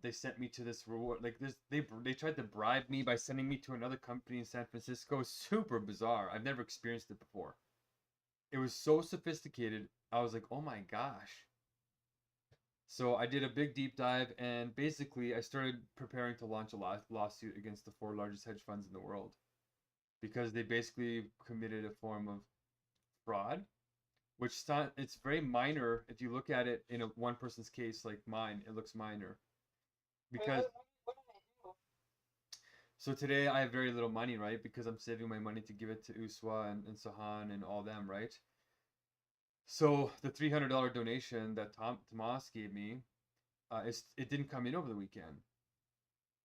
they sent me to this reward. Like this, they tried to bribe me by sending me to another company in San Francisco. Super bizarre. I've never experienced it before. It was so sophisticated. I was like, oh my gosh. So I did a big deep dive, and basically I started preparing to launch a lawsuit against the 4 largest hedge funds in the world, because they basically committed a form of fraud, which it's very minor. If you look at it in a one person's case like mine, it looks minor. Because What did I do? so today I have very little money, right? Because I'm saving my money to give it to Uswa and Sahan and all them, right? So the $300 donation that Tomas gave me, it didn't come in over the weekend.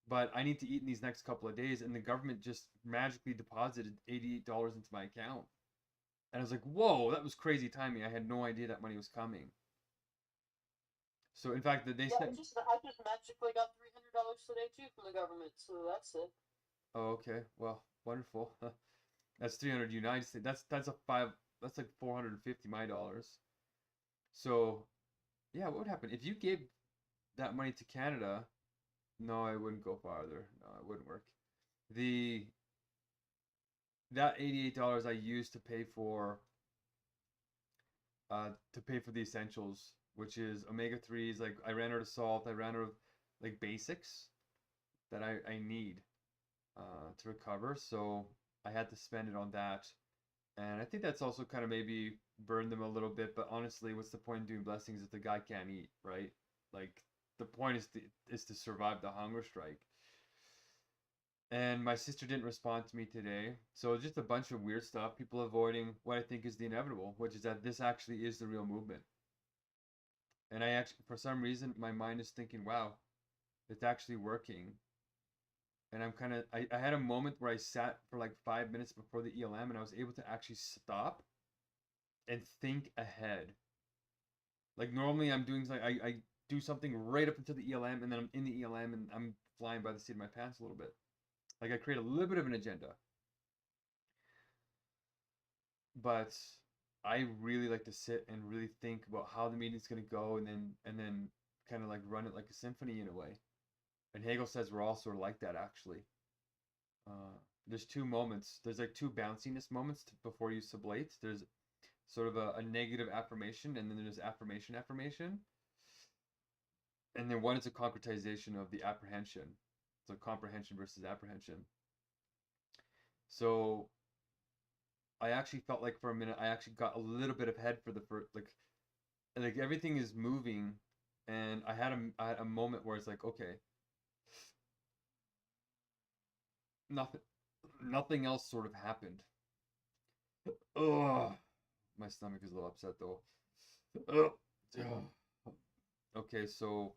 But I need to eat in these next couple of days, and the government just magically deposited $88 into my account. And I was like, whoa, that was crazy timing. I had no idea that money was coming. So in fact, they Yeah, sent. I just magically got $300 today too from the government, so that's it. Oh, okay. Well, wonderful. That's 300 United States. That's a five. That's like 450 my dollars. So, yeah, what would happen if you gave that money to Canada? No, I wouldn't go farther. No, it wouldn't work. That $88 I used to pay for the essentials, which is omega-3s. Like I ran out of salt. I ran out of like basics that I need to recover. So I had to spend it on that. And I think that's also kind of maybe burned them a little bit. But honestly, what's the point in doing blessings if the guy can't eat, right? Like the point is to survive the hunger strike. And my sister didn't respond to me today. So just a bunch of weird stuff. People avoiding what I think is the inevitable, which is that this actually is the real movement. And I actually, for some reason, my mind is thinking, wow, it's actually working. And I had a moment where I sat for like 5 minutes before the ELM, and I was able to actually stop and think ahead. Like normally I'm doing like I do something right up until the ELM, and then I'm in the ELM and I'm flying by the seat of my pants a little bit. Like I create a little bit of an agenda. But I really like to sit and really think about how the meeting's gonna go, and then kind of like run it like a symphony in a way. And Hegel says we're all sort of like that actually. There's 2 moments. There's like 2 bounciness moments before you sublate. There's sort of a negative affirmation, and then there's affirmation. And then one is a concretization of the apprehension. So comprehension versus apprehension. So I actually felt like for a minute I actually got a little bit of head for the first, like everything is moving, and I had a moment where it's like, okay, nothing else sort of happened. Ugh. My stomach is a little upset though. Okay, so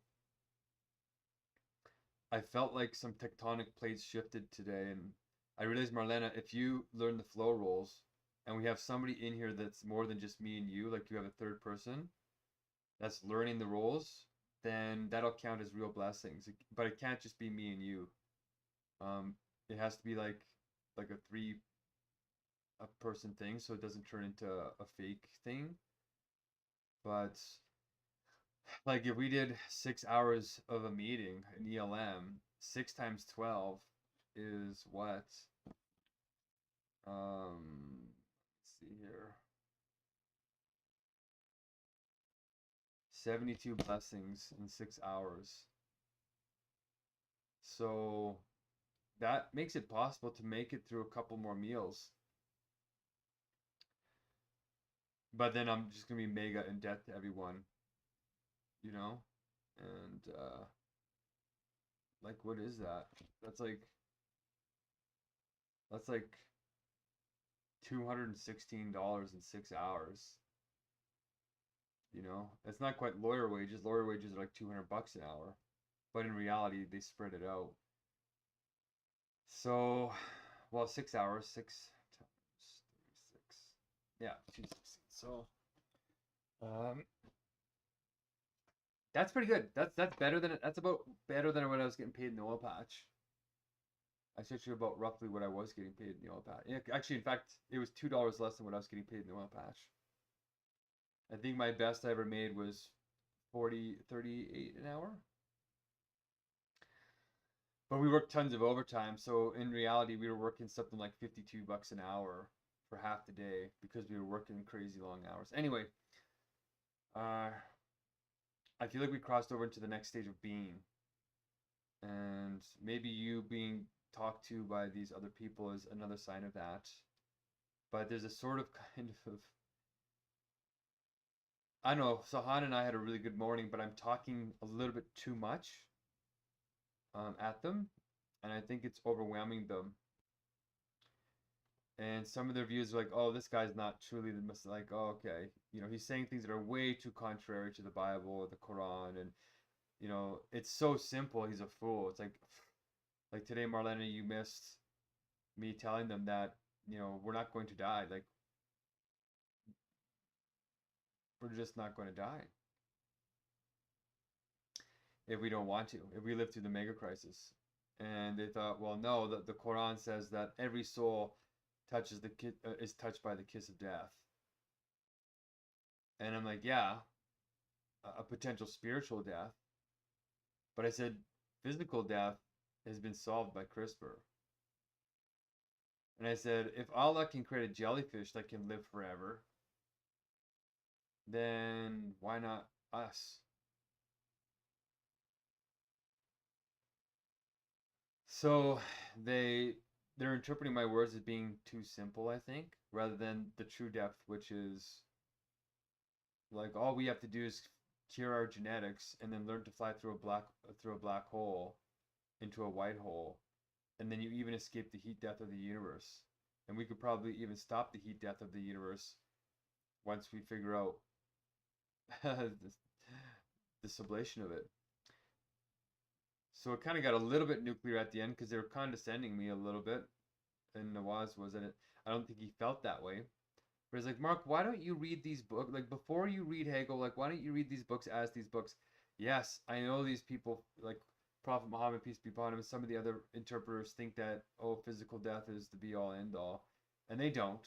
I felt like some tectonic plates shifted today, and I realized, Marlena, if you learn the flow roles, and we have somebody in here that's more than just me and you, like you have a third person that's learning the roles, then that'll count as real blessings. But it can't just be me and you. It has to be like a person thing, so it doesn't turn into a fake thing. But like if we did 6 hours of a meeting in ELM, 6 times 12 is what? Let's see here. 72 blessings in 6 hours. So that makes it possible to make it through a couple more meals. But then I'm just gonna be mega in debt to everyone, you know? And like what is that? That's like $216 in 6 hours. You know, it's not quite lawyer wages. Lawyer wages are like $200 an hour, but in reality, they spread it out. So, well, 6 hours, 6 times 36. Yeah, 216. So, That's pretty good. That's better than that's about better than what I was getting paid in the oil patch. That's actually about roughly what I was getting paid in the oil patch. Yeah, actually, in fact, it was $2 less than what I was getting paid in the oil patch. I think my best I ever made was 38 an hour. But we worked tons of overtime, so in reality, we were working something like $52 an hour for half the day because we were working crazy long hours. Anyway, I feel like we crossed over into the next stage of being, and maybe you being talked to by these other people is another sign of that. But there's a sort of kind of I don't know. Sahan and I had a really good morning, but I'm talking a little bit too much at them, and I think it's overwhelming them. And some of their views are like, oh, this guy's not truly the Messiah. Like, oh, okay, he's saying things that are way too contrary to the Bible or the Quran, and it's so simple. He's a fool. It's like today, Marlena, you missed me telling them that we're not going to die. Like, we're just not going to die if we don't want to, if we live through the Megacrisis. And they thought, well, no, the Quran says that every soul is touched by the kiss of death. And I'm like, yeah, a potential spiritual death. But I said, physical death has been solved by CRISPR. And I said, if Allah can create a jellyfish that can live forever, then why not us? So they're interpreting my words as being too simple, I think, rather than the true depth, which is like all we have to do is cure our genetics and then learn to fly through a black hole into a white hole, and then you even escape the heat death of the universe. And we could probably even stop the heat death of the universe once we figure out the sublation of it. So it kind of got a little bit nuclear at the end because they were condescending me a little bit, and Nawaz wasn't it. I don't think he felt that way. But he's like, Mark, why don't you read these books? Like, before you read Hegel, like, why don't you read these books as these books? Yes, I know these people, like Prophet Muhammad, peace be upon him, and some of the other interpreters think that, oh, physical death is the be-all, end-all. And they don't,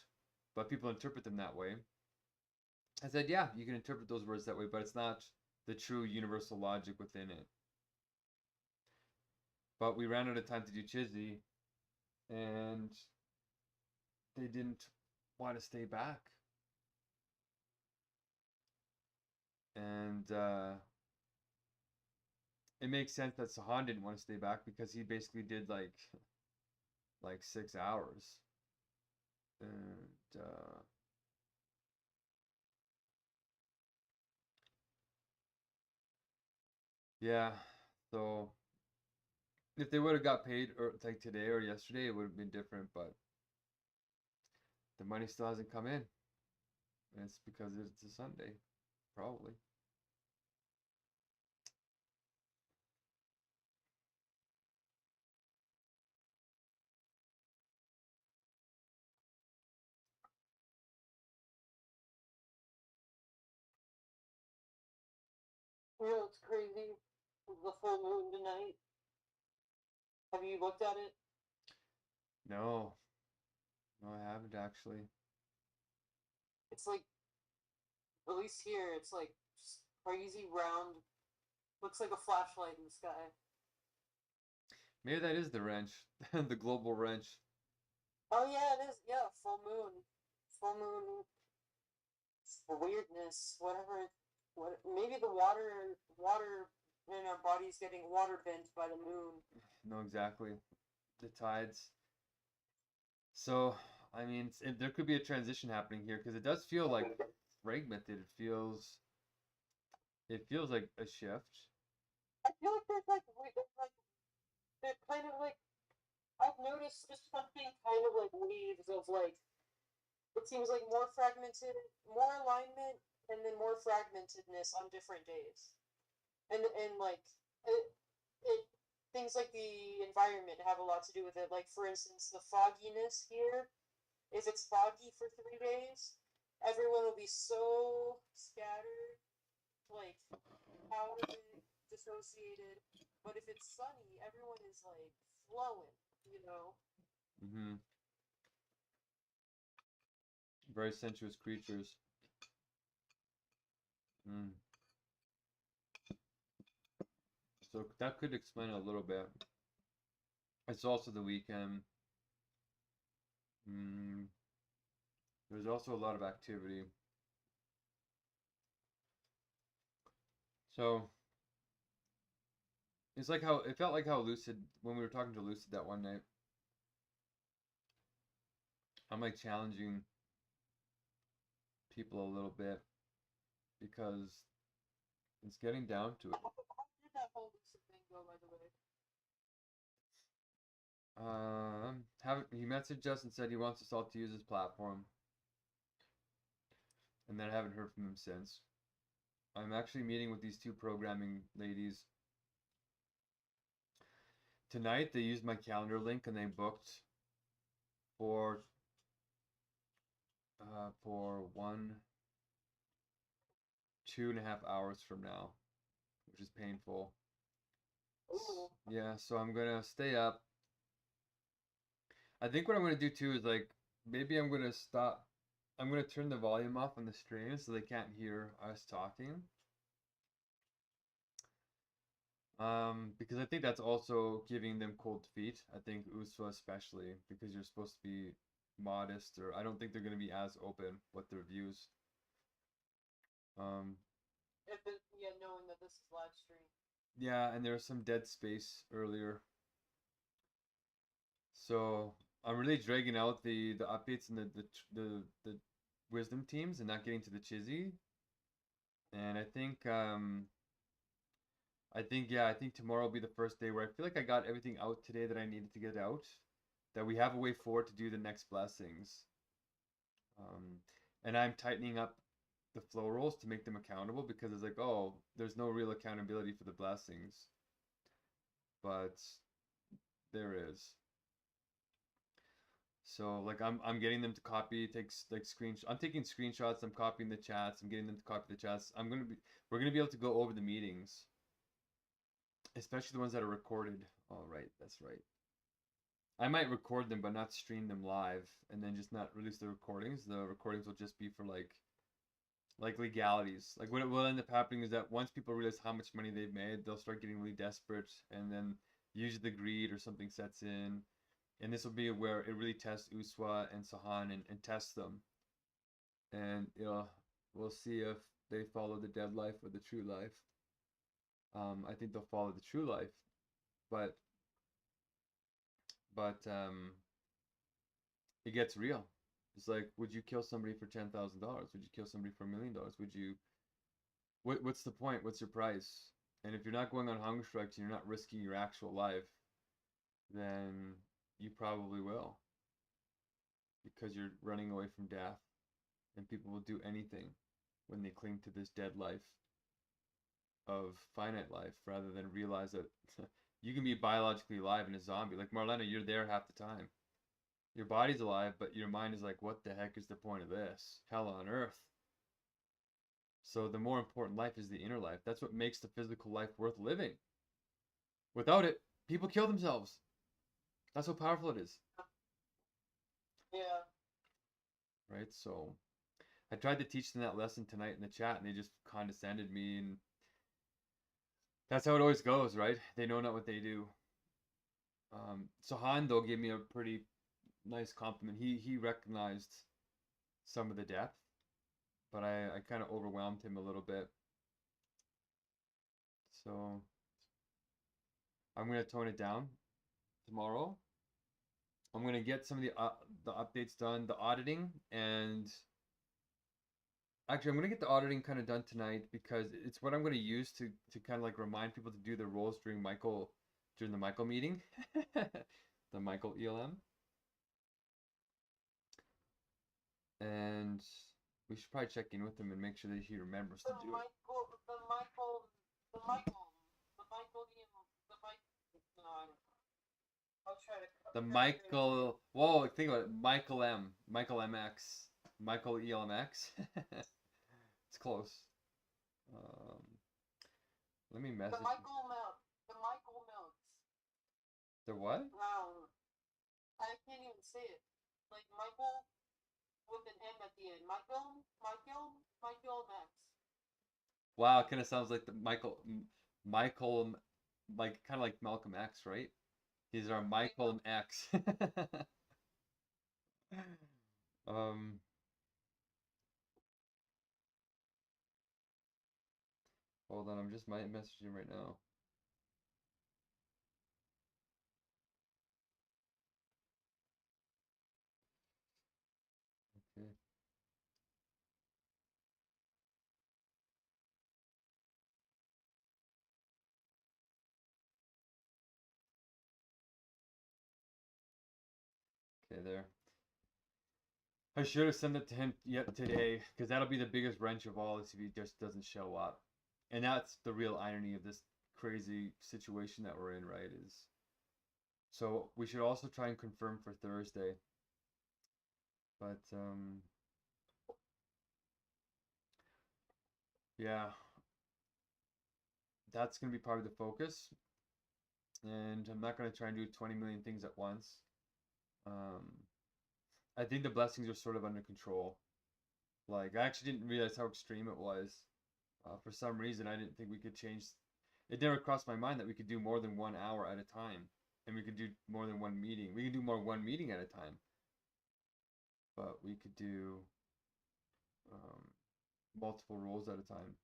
but people interpret them that way. I said, yeah, you can interpret those words that way, but it's not the true universal logic within it. But we ran out of time to do Chizzy, and they didn't want to stay back. And it makes sense that Sahan didn't want to stay back because he basically did like 6 hours. And yeah, so if they would have got paid or like today or yesterday, it would have been different, but the money still hasn't come in. And it's because it's a Sunday, probably. It's crazy. The full moon tonight. Have you looked at it? No, I haven't actually. It's like, at least here, it's like crazy round. Looks like a flashlight in the sky. Maybe that is the wrench, the global wrench. Oh yeah, it is. Yeah, full moon. Full moon. Weirdness. Whatever. Maybe the water in our body's getting water bent by the moon. No, exactly. The tides. So, I mean, there could be a transition happening here because it does feel like fragmented. It feels like a shift. I feel like there's they're kind of like, I've noticed just something kind of like waves of like, it seems like more fragmented, more alignment, and then more fragmentedness on different days. And like, it things like the environment have a lot to do with it. Like, for instance, the fogginess here, if it's foggy for 3 days, everyone will be so scattered. Like, out of it, dissociated. But if it's sunny, everyone is like flowing, you know. Mm-hmm. Very sensuous creatures. Mm. So that could explain it a little bit. It's also the weekend. Mm. There's also a lot of activity. So it's like how it felt like how Lucid, when we were talking to Lucid that one night, I'm like challenging people a little bit because it's getting down to it. How did that whole lucid thing go, by the way? He messaged us and said he wants us all to use his platform, and then I haven't heard from him since. I'm actually meeting with these two programming ladies tonight. They used my calendar link and they booked for 2.5 hours from now, which is painful. Ooh. Yeah, so I'm gonna stay up. I think what I'm gonna do too is like maybe I'm gonna stop. I'm gonna turn the volume off on the stream so they can't hear us talking. Because I think that's also giving them cold feet. I think USWA especially, because you're supposed to be modest, or I don't think they're gonna be as open with their views. Yeah, knowing that this is live stream. Yeah, and there was some dead space earlier. So I'm really dragging out the updates and the wisdom teams and not getting to the Chizzy. And I think tomorrow will be the first day where I feel like I got everything out today that I needed to get out. That we have a way forward to do the next blessings. And I'm tightening up the flow rules to make them accountable, because it's like, oh, there's no real accountability for the blessings. But there is. So like I'm getting them to copy, I'm taking screenshots, I'm copying the chats, I'm getting them to copy the chats. We're gonna be able to go over the meetings. Especially the ones that are recorded. All right, that's right. I might record them but not stream them live, and then just not release the recordings. The recordings will just be for like legalities. Like what will end up happening is that once people realize how much money they've made, they'll start getting really desperate, and then usually the greed or something sets in. And this will be where it really tests Uswa and Sahan and tests them. And we'll see if they follow the dead life or the true life. I think they'll follow the true life, but it gets real. It's like, would you kill somebody for $10,000? Would you kill somebody for $1 million? Would you? What's the point? What's your price? And if you're not going on hunger strikes and you're not risking your actual life, then you probably will, because you're running away from death, and people will do anything when they cling to this dead life of finite life, rather than realize that you can be biologically alive in a zombie. Like Marlena, you're there half the time. Your body's alive, but your mind is like, what the heck is the point of this? Hell on earth. So the more important life is the inner life. That's what makes the physical life worth living. Without it, people kill themselves. That's how powerful it is. Yeah. Right? So I tried to teach them that lesson tonight in the chat, and they just condescended me, and that's how it always goes, right? They know not what they do. Sahan, though, gave me a pretty nice compliment. He recognized some of the depth, but I kind of overwhelmed him a little bit. So I'm going to tone it down tomorrow. I'm going to get some of the updates done, the auditing, and actually I'm going to get the auditing kind of done tonight, because it's what I'm going to use to kind of like remind people to do their roles during the Michael meeting, the Michael ELM. And we should probably check in with him and make sure that he remembers to do it. The Michael, whoa, think about it. Michael M. Michael MX. Michael ELMX. It's close. Let me The message. Michael Mount. The Michael Mounts. The what? I can't even say it. Like Michael with an M at the end. Michael Max. Wow, it kind of sounds like the Michael, like kind of like Malcolm X, right? He's our Michael X. um. Hold on, I'm just messaging right now. Okay. Okay, there. I should have sent it to him yet today, because that'll be the biggest wrench of all if he just doesn't show up. And that's the real irony of this crazy situation that we're in, right? Is so we should also try and confirm for Thursday. But yeah, that's gonna be part of the focus. And I'm not gonna try and do 20 million things at once. I think the blessings are sort of under control. Like, I actually didn't realize how extreme it was. For some reason, I didn't think we could change. It never crossed my mind that we could do more than 1 hour at a time. And we could do more than one meeting. We could do more than one meeting at a time. But we could do multiple roles at a time.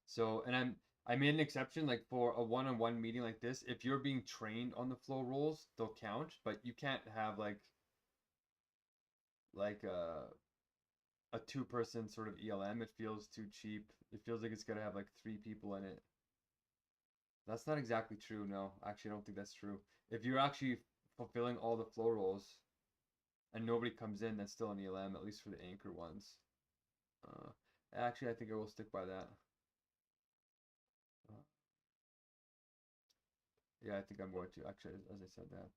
So, and I made an exception, like for a one-on-one meeting like this, if you're being trained on the flow rules, they'll count, but you can't have like a two-person sort of ELM. It feels too cheap. It feels like it's gonna have like 3 people in it. That's not exactly true. No, actually, I don't think that's true. If you're actually fulfilling all the flow roles and nobody comes in, that's still an ELM, at least for the anchor ones. Actually, I think I will stick by that. Yeah, I think I'm going to, actually, as I said that.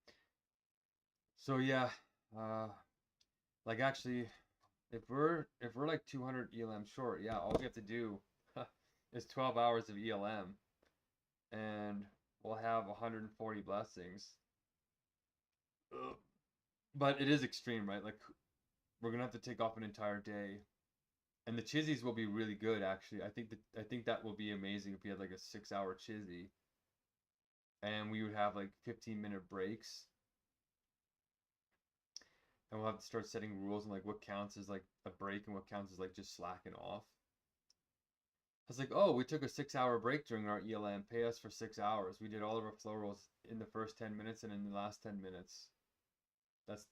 So yeah, like actually, if we're like 200 ELM short, yeah, all we have to do is 12 hours of ELM, and we'll have 140 blessings. But it is extreme, right? Like, we're gonna have to take off an entire day, and the chizzies will be really good. Actually, I think that will be amazing if we had like a 6-hour chizzy, and we would have like 15-minute breaks. And we'll have to start setting rules on like what counts as like a break and what counts as like just slacking off. I was like, oh, we took a 6-hour break during our ELM. Pay us for 6 hours. We did all of our flow rolls in the first 10 minutes and in the last 10 minutes.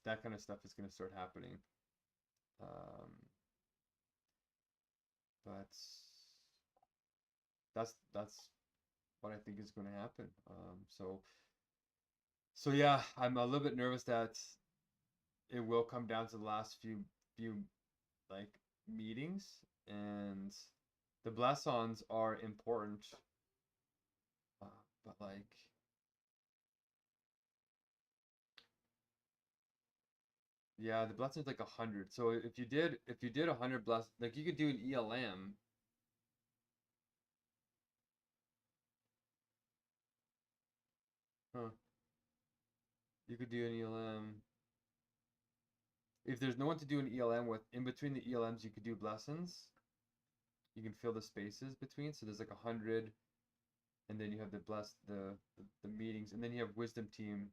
That kind of stuff is going to start happening. But that's what I think is going to happen. So yeah, I'm a little bit nervous that it will come down to the last few like meetings, and the bless-ons are important, but like yeah, the blessing's like 100. So if you did 100 bless, like you could do an ELM. Huh. You could do an ELM. If there's no one to do an ELM with, in between the ELMs, you could do blessings. You can fill the spaces between. So there's like 100, and then you have the meetings, and then you have wisdom team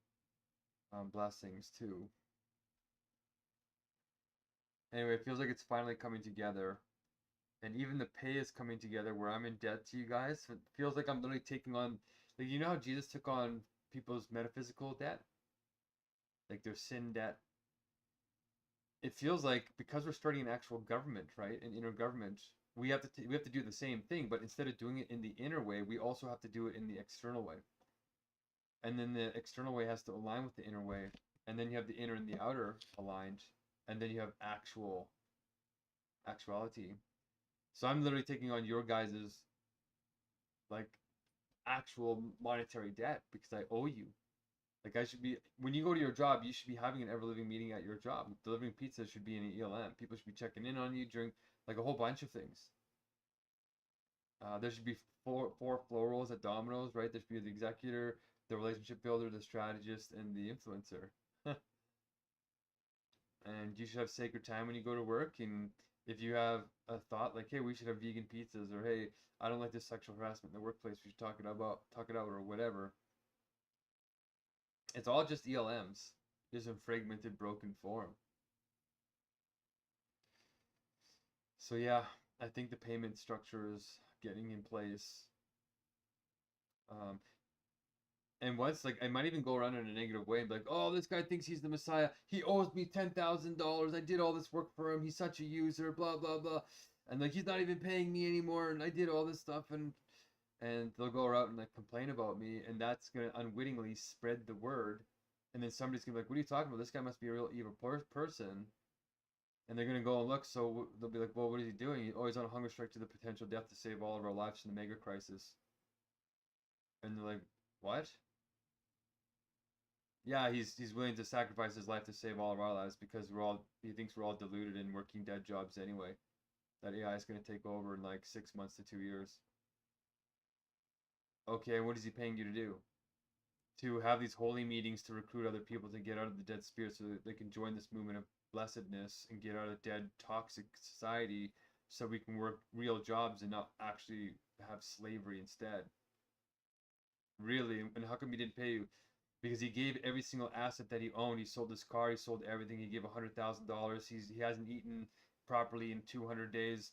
blessings too. Anyway, it feels like it's finally coming together. And even the pay is coming together where I'm in debt to you guys. It feels like I'm literally taking on, like, you know how Jesus took on people's metaphysical debt? Like their sin debt. It feels like because we're starting an actual government, right? An inner government, we have to do the same thing, but instead of doing it in the inner way, we also have to do it in the external way. And then the external way has to align with the inner way. And then you have the inner and the outer aligned. And then you have actuality. So I'm literally taking on your guys's like actual monetary debt because I owe you. Like I should be, when you go to your job, you should be having an ever living meeting at your job. Delivering pizza should be in an ELM. People should be checking in on you during like a whole bunch of things. There should be four floor roles at Domino's, right? There should be the executor, the relationship builder, the strategist, and the influencer. And you should have sacred time when you go to work. And if you have a thought like, hey, we should have vegan pizzas, or hey, I don't like this sexual harassment in the workplace, we should talk it out, or whatever. It's all just ELMs, just in fragmented, broken form. So yeah, I think the payment structure is getting in place. And once, like, I might even go around in a negative way and be like, oh, this guy thinks he's the Messiah. He owes me $10,000. I did all this work for him. He's such a user, blah, blah, blah. And, like, he's not even paying me anymore. And I did all this stuff. And they'll go around and, like, complain about me. And that's going to unwittingly spread the word. And then somebody's going to be like, what are you talking about? This guy must be a real evil person. And they're going to go and look. So they'll be like, well, what is he doing? Oh, he's on a hunger strike to the potential death to save all of our lives from the Megacrisis. And they're like, what? Yeah, he's willing to sacrifice his life to save all of our lives because he thinks we're all deluded and working dead jobs anyway. That AI is going to take over in like 6 months to 2 years. Okay, what is he paying you to do? To have these holy meetings to recruit other people to get out of the dead spirit so that they can join this movement of blessedness and get out of dead toxic society so we can work real jobs and not actually have slavery instead. Really? And how come he didn't pay you? Because he gave every single asset that he owned. He sold his car. He sold everything. He gave $100,000. He hasn't eaten properly in 200 days,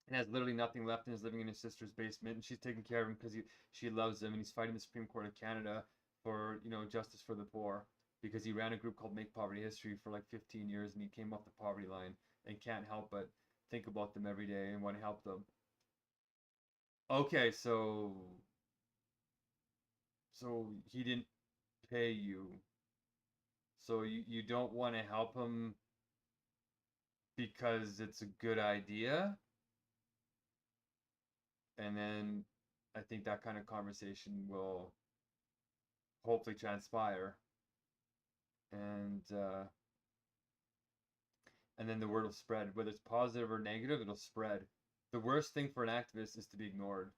and has literally nothing left, and is living in his sister's basement. And she's taking care of him because she loves him, and he's fighting the Supreme Court of Canada for justice for the poor because he ran a group called Make Poverty History for like 15 years, and he came off the poverty line and can't help but think about them every day and want to help them. Okay, so he didn't pay you. So you don't want to help him because it's a good idea? And then I think that kind of conversation will hopefully transpire. And then the word will spread. Whether it's positive or negative, it'll spread. The worst thing for an activist is to be ignored.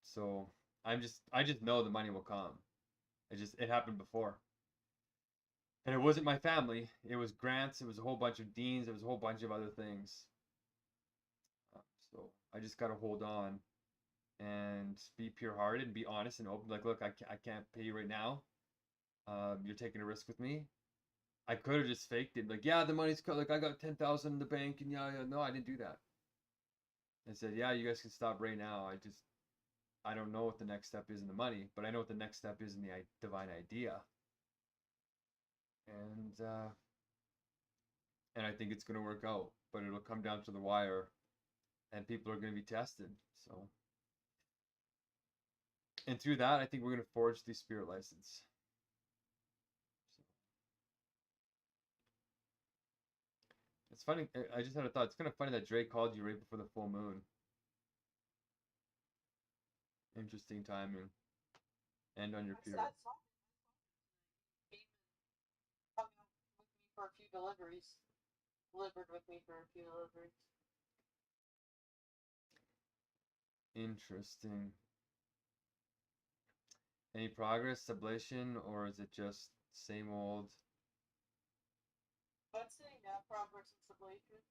So I just know the money will come. It happened before. And it wasn't my family. It was grants. It was a whole bunch of deans. It was a whole bunch of other things. So I just got to hold on and be pure-hearted and be honest and open. Like, look, I can't pay you right now. You're taking a risk with me. I could have just faked it. Like, yeah, the money's cut. Like, I got 10,000 in the bank, and yeah. No, I didn't do that. I said, yeah, you guys can stop right now. I don't know what the next step is in the money, but I know what the next step is in the divine idea. And I think it's going to work out, but it'll come down to the wire, and people are going to be tested. So, and through that, I think we're going to forge the spirit license. It's funny. I just had a thought. It's kind of funny that Drake called you right before the full moon. Interesting timing. And on your period. I saw him coming with me for a few deliveries. Delivered with me for a few deliveries. Interesting. Any progress, sublation, or is it just same old? I'd say now progress and sublation.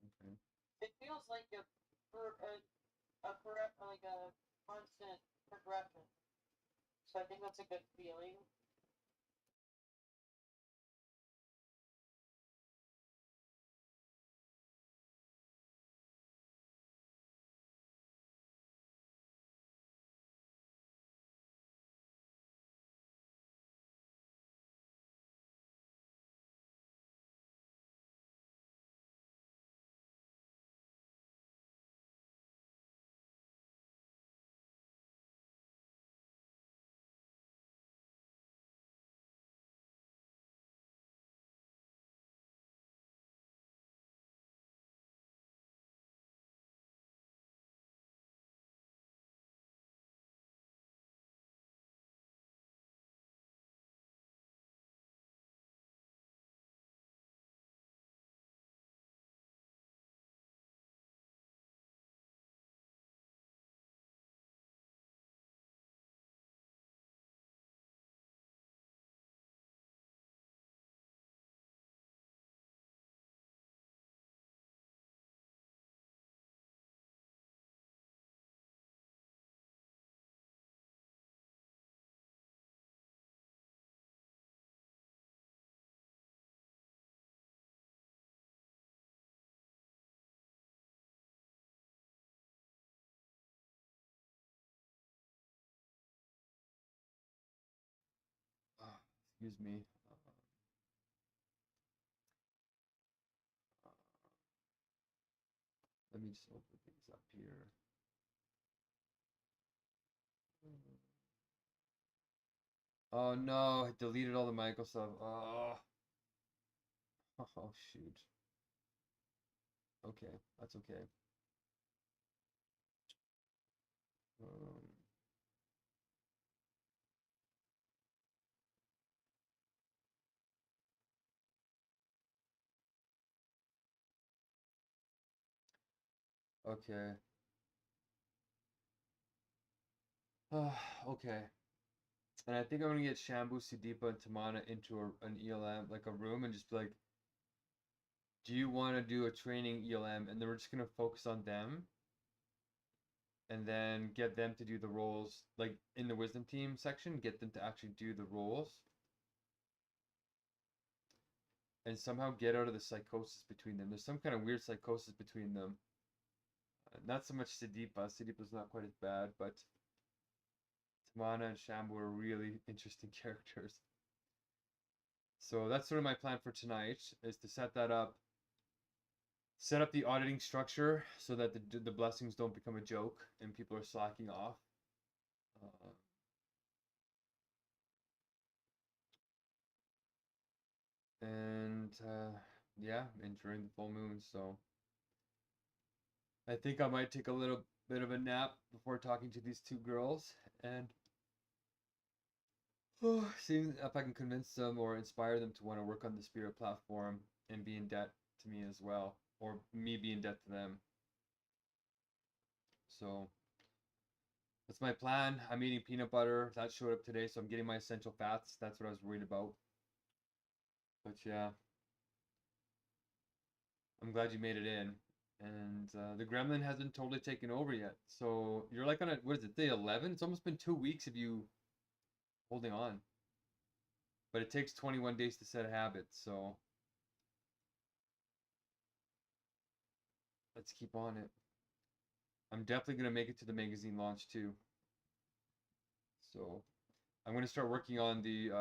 Okay. It feels like a constant progression. So I think that's a good feeling. excuse me. Let me just open things up here. Oh no, I deleted all the Michael stuff. Oh, oh shoot. Okay, that's okay. Um, okay. Okay. And I think I'm gonna get Shambu, Sidipa, and Tamana into an ELM, like a room, and just be like, do you want to do a training ELM? And then we're just gonna focus on them, and then get them to do the roles, like in the wisdom team section, get them to actually do the roles, and somehow get out of the psychosis between them. There's some kind of weird psychosis between them. Not so much Sidipa. Sidipa's not quite as bad, but Tamana and Shambu are really interesting characters. So that's sort of my plan for tonight, is to set that up. Set up the auditing structure so that the blessings don't become a joke and people are slacking off. Yeah, enjoying the full moon. So I think I might take a little bit of a nap before talking to these two girls and seeing if I can convince them or inspire them to want to work on the spirit platform and be in debt to me as well, or me be in debt to them. So that's my plan. I'm eating peanut butter. That showed up today, so I'm getting my essential fats. That's what I was worried about. But yeah, I'm glad you made it in. And the gremlin hasn't totally taken over yet. So you're like on a, what is it, day 11? It's almost been 2 weeks of you holding on. But it takes 21 days to set habits, so let's keep on it. I'm definitely going to make it to the magazine launch too. So I'm going to start working on the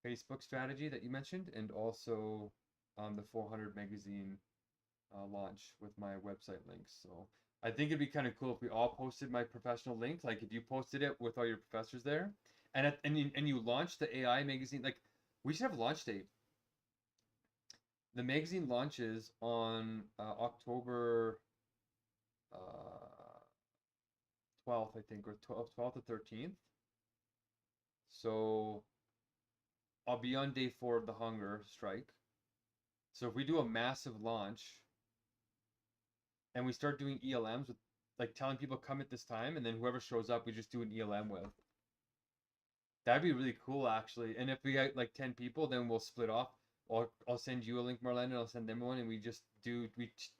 Facebook strategy that you mentioned, and also the 400 magazine launch with my website links. So I think it'd be kind of cool if we all posted my professional link. Like if you posted it with all your professors there, and you launched the AI magazine. Like we should have a launch date. The magazine launches on October 12th, I think, or 12th or 13th. So I'll be on day 4 of the Hungerstrike. So if we do a massive launch and we start doing ELMs with like telling people come at this time, and then whoever shows up we just do an ELM with. That'd be really cool actually. And if we get like 10 people, then we'll split off. I'll send you a link, Marlene, and I'll send them one, and we just do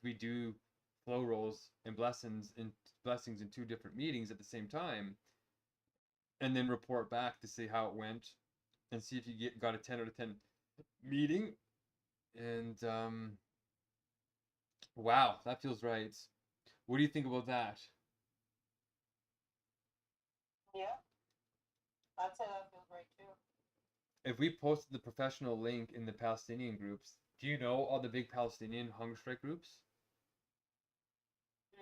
we do flow rolls and blessings in 2 different meetings at the same time, and then report back to see how it went, and see if you got a 10 out of 10 meeting. And wow, that feels right. What do you think about that? Yeah, I'd say that feels right too. If we posted the professional link in the Palestinian groups, do you know all the big Palestinian Hungerstrike groups?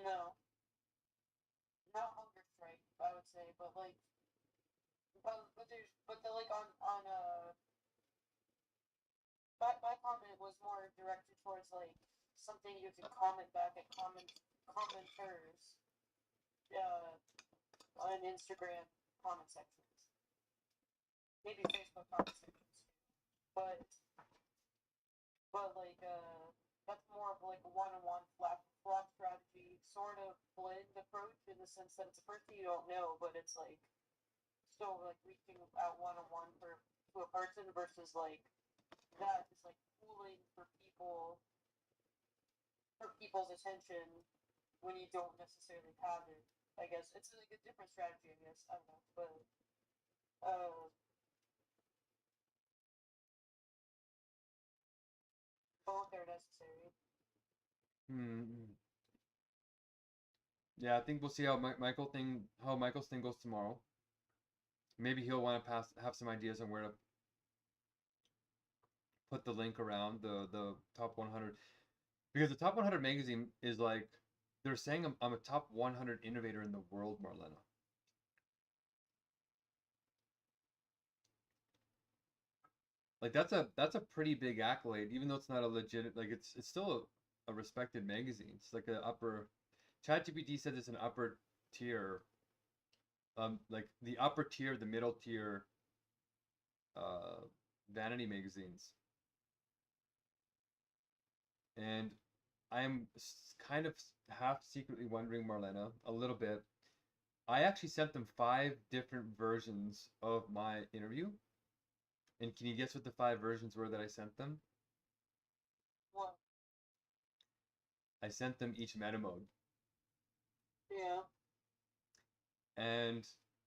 No, not Hungerstrike, I would say, but like, but they're like on my comment was more directed towards like something you could comment back at commenters, on Instagram comment sections, maybe Facebook comment sections, but like that's more of like a one-on-one flop strategy sort of blend approach, in the sense that it's a person you don't know, but it's like still like reaching out one-on-one to a person, versus like that is like pooling for people's attention when you don't necessarily have it. I guess it's like a different strategy, I guess. I don't know, but both are necessary. Yeah, I think we'll see how Michael's thing goes tomorrow. maybe he'll want to have some ideas on where to put the link around the top 100, because the top 100 magazine is like, they're saying I'm a top 100 innovator in the world, Marlena. Like that's a pretty big accolade, even though it's not a legit, like it's still a respected magazine. It's like an upper. ChatGPT said it's an upper tier, like the upper tier, the middle tier, vanity magazines. And I'm kind of half secretly wondering, Marlena, a little bit. I actually sent them 5 different versions of my interview. And can you guess what the 5 versions were that I sent them? What? I sent them each meta mode. Yeah. And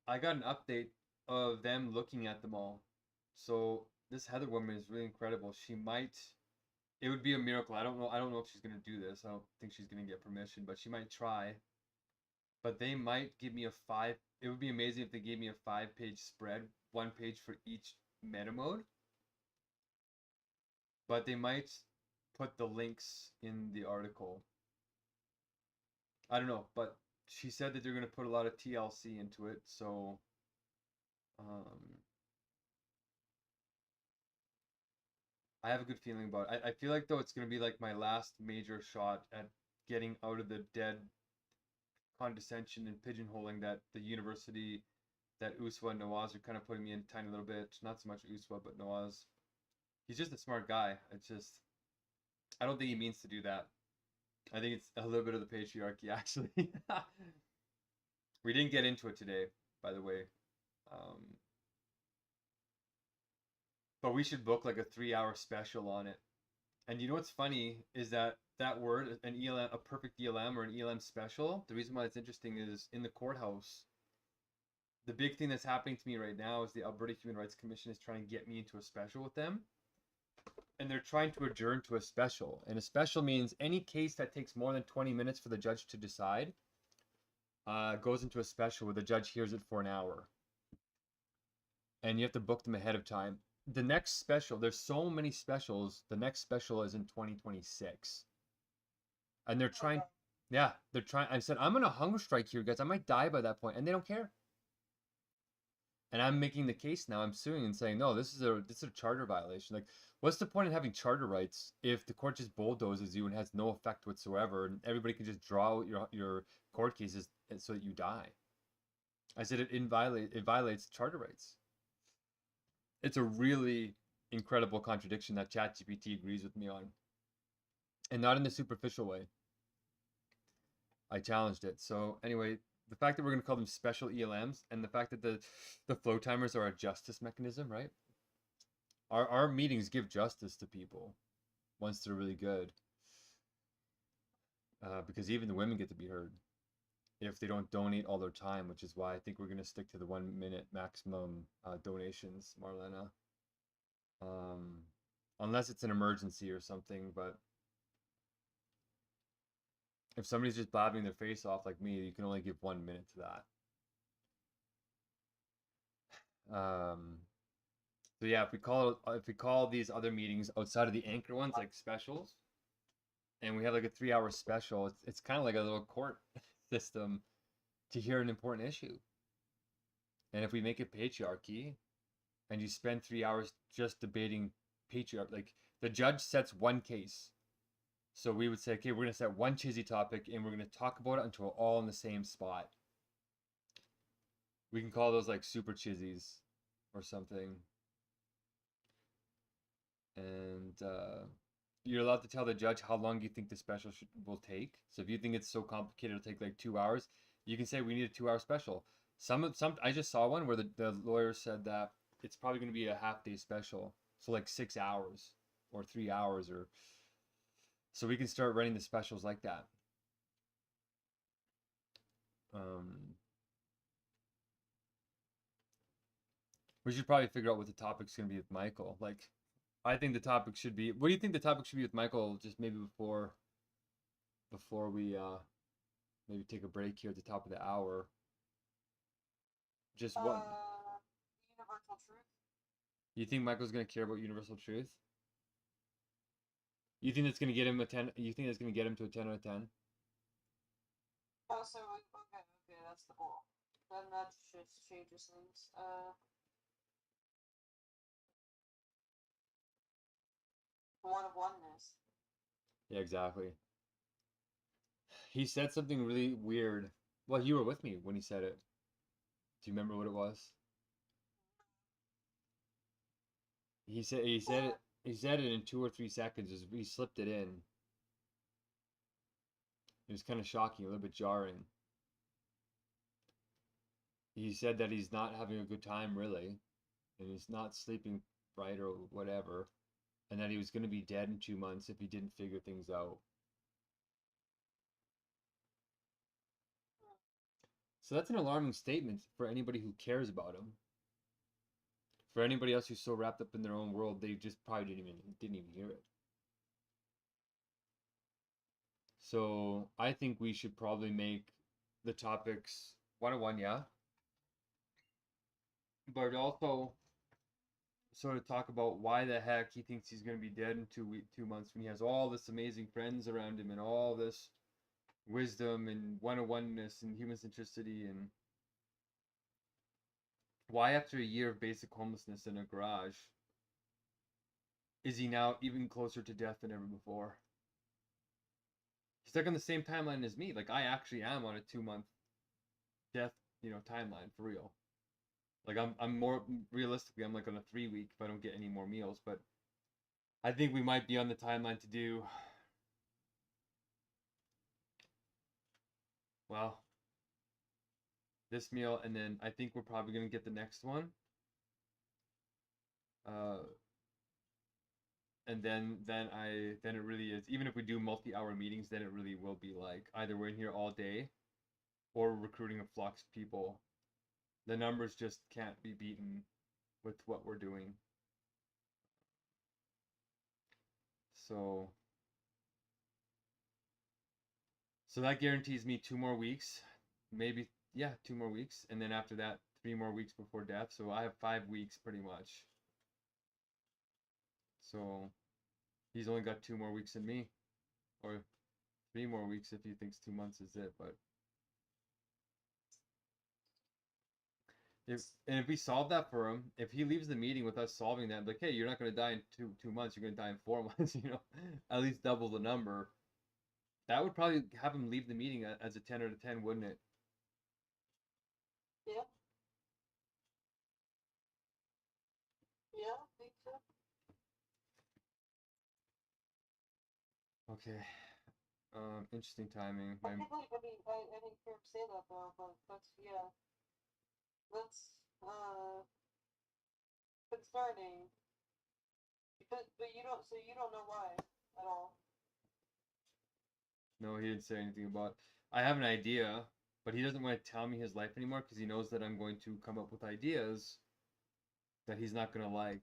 I got an update of them looking at them all. So this Heather woman is really incredible. She might, it would be a miracle. I don't know if she's gonna do this. I don't think she's gonna get permission, but she might try. But they might give me a 5. It would be amazing if they gave me a 5-page spread, 1 page for each meta mode. But they might put the links in the article. I don't know, but she said that they're going to put a lot of TLC into it, so I have a good feeling about it. I feel like, though, it's going to be like my last major shot at getting out of the dead condescension and pigeonholing that the university, that Uswa and Nawaz are kind of putting me in a tiny little bit. Not so much Uswa, but Nawaz. He's just a smart guy. It's just, I don't think he means to do that. I think it's a little bit of the patriarchy, actually. We didn't get into it today, by the way. But we should book like a 3-hour special on it. And you know what's funny is that word, an ELM, a perfect ELM or an ELM special, the reason why it's interesting is in the courthouse, the big thing that's happening to me right now is the Alberta Human Rights Commission is trying to get me into a special with them. And they're trying to adjourn to a special. And a special means any case that takes more than 20 minutes for the judge to decide goes into a special where the judge hears it for an hour. And you have to book them ahead of time. The next special, there's so many specials. The next special is in 2026. And they're trying, yeah, they're trying. I said, I'm on a hunger strike here, guys. I might die by that point. And they don't care. And I'm making the case now. I'm suing and saying, no, this is a charter violation. Like, what's the point in having charter rights if the court just bulldozes you and has no effect whatsoever, and everybody can just draw out your court cases so that you die? I said it violates charter rights. It's a really incredible contradiction that ChatGPT agrees with me on, and not in the superficial way. I challenged it. So anyway, the fact that we're going to call them special ELMs, and the fact that the flow timers are a justice mechanism, right? Our meetings give justice to people once they're really good, because even the women get to be heard if they don't donate all their time, which is why I think we're going to stick to the 1 minute maximum donations, Marlena, unless it's an emergency or something. But if somebody's just blabbing their face off like me, you can only give 1 minute to that. So yeah, if we call these other meetings outside of the anchor ones like specials, and we have like a 3-hour special, it's kind of like a little court system to hear an important issue. And if we make it patriarchy, and you spend 3 hours just debating patriarchy, like the judge sets one case. So we would say, okay, we're going to set one chizzy topic and we're going to talk about it until we're all in the same spot. We can call those like super chizzies or something. And you're allowed to tell the judge how long you think the special will take. So if you think it's so complicated, it'll take like 2 hours, you can say we need a 2-hour special. Some I just saw one where the lawyer said that it's probably going to be a half-day special. So like 6 hours or 3 hours, or so we can start running the specials like that. We should probably figure out what the topic's going to be with Michael. Like, I think the topic should be, what do you think the topic should be with Michael, just maybe before we maybe take a break here at the top of the hour? Just one. universal truth. You think Michael's gonna care about universal truth? You think that's gonna get him a 10? You think that's gonna get him to a 10 out of 10? Oh, so okay, that's the goal. Then that just changes things. One of oneness. Yeah, exactly. He said something really weird. Well, you were with me when he said it. Do you remember what it was? He said it in 2 or 3 seconds. He slipped it in. It was kind of shocking, a little bit jarring. He said that he's not having a good time really, and he's not sleeping right or whatever, and that he was going to be dead in 2 months if he didn't figure things out. So that's an alarming statement for anybody who cares about him. For anybody else who's so wrapped up in their own world, they just probably didn't even hear it. So I think we should probably make the topics 101, yeah, but also sort of talk about why the heck he thinks he's going to be dead in 2 months when he has all this amazing friends around him and all this wisdom and one-on-oneness and human centricity, and why after a year of basic homelessness in a garage is he now even closer to death than ever before? He's like on the same timeline as me. Like I actually am on a 2-month death, timeline for real. Like I'm more realistically, I'm like on a 3-week if I don't get any more meals, but I think we might be on the timeline to do, well, this meal, and then I think we're probably gonna get the next one. And then it really is, even if we do multi-hour meetings, then it really will be like either we're in here all day or we're recruiting a flux of people. The numbers just can't be beaten with what we're doing. So that guarantees me 2 more weeks, maybe, yeah, 2 more weeks, and then after that 3 more weeks before death. So I have 5 weeks pretty much. So he's only got 2 more weeks than me, or 3 more weeks if he thinks 2 months is it. But if we solve that for him, if he leaves the meeting with us solving that, like, hey, you're not going to die in 2 months, you're going to die in 4 months, at least double the number. That would probably have him leave the meeting as a 10 out of 10, wouldn't it? Yeah. Yeah, I think so. Okay. Interesting timing. I think like I didn't hear him say that though, but that's concerning. But you don't know why at all. No, he didn't say anything about it. I have an idea, but he doesn't want to tell me his life anymore because he knows that I'm going to come up with ideas that he's not going to like,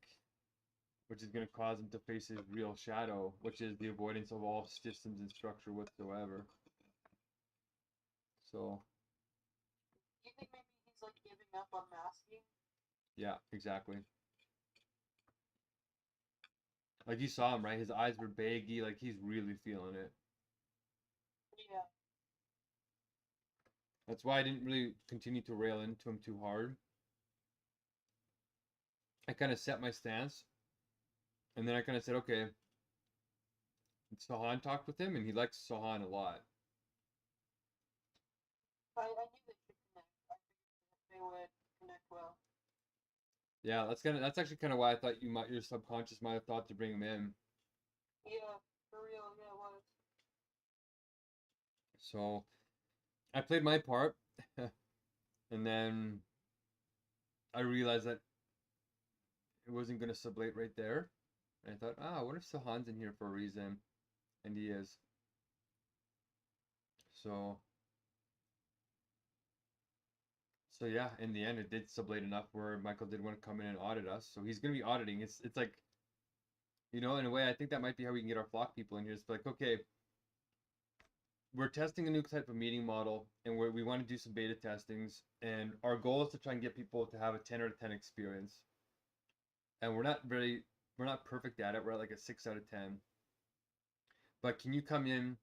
which is going to cause him to face his real shadow, which is the avoidance of all systems and structure whatsoever. So. You think maybe he's like giving up on masking? Yeah, exactly. Like you saw him, right? His eyes were baggy, like he's really feeling it. Yeah. That's why I didn't really continue to rail into him too hard. I kind of set my stance, and then I kind of said, okay. Sahan talked with him, and he likes Sahan a lot. I knew they could connect. I figured they would connect well. Yeah, that's actually kind of why I thought your subconscious might have thought to bring him in. Yeah, for real, yeah, it was. So I played my part, and then I realized that it wasn't going to sublate right there. And I thought, what if Sahan's in here for a reason? And he is. So yeah, in the end, it did sublate enough where Michael did want to come in and audit us. So he's going to be auditing. It's like, in a way, I think that might be how we can get our flock people in here. It's like, okay, we're testing a new type of meeting model, and we want to do some beta testings. And our goal is to try and get people to have a 10 out of 10 experience. and we're not perfect at it. We're at like a 6 out of 10. But can you come in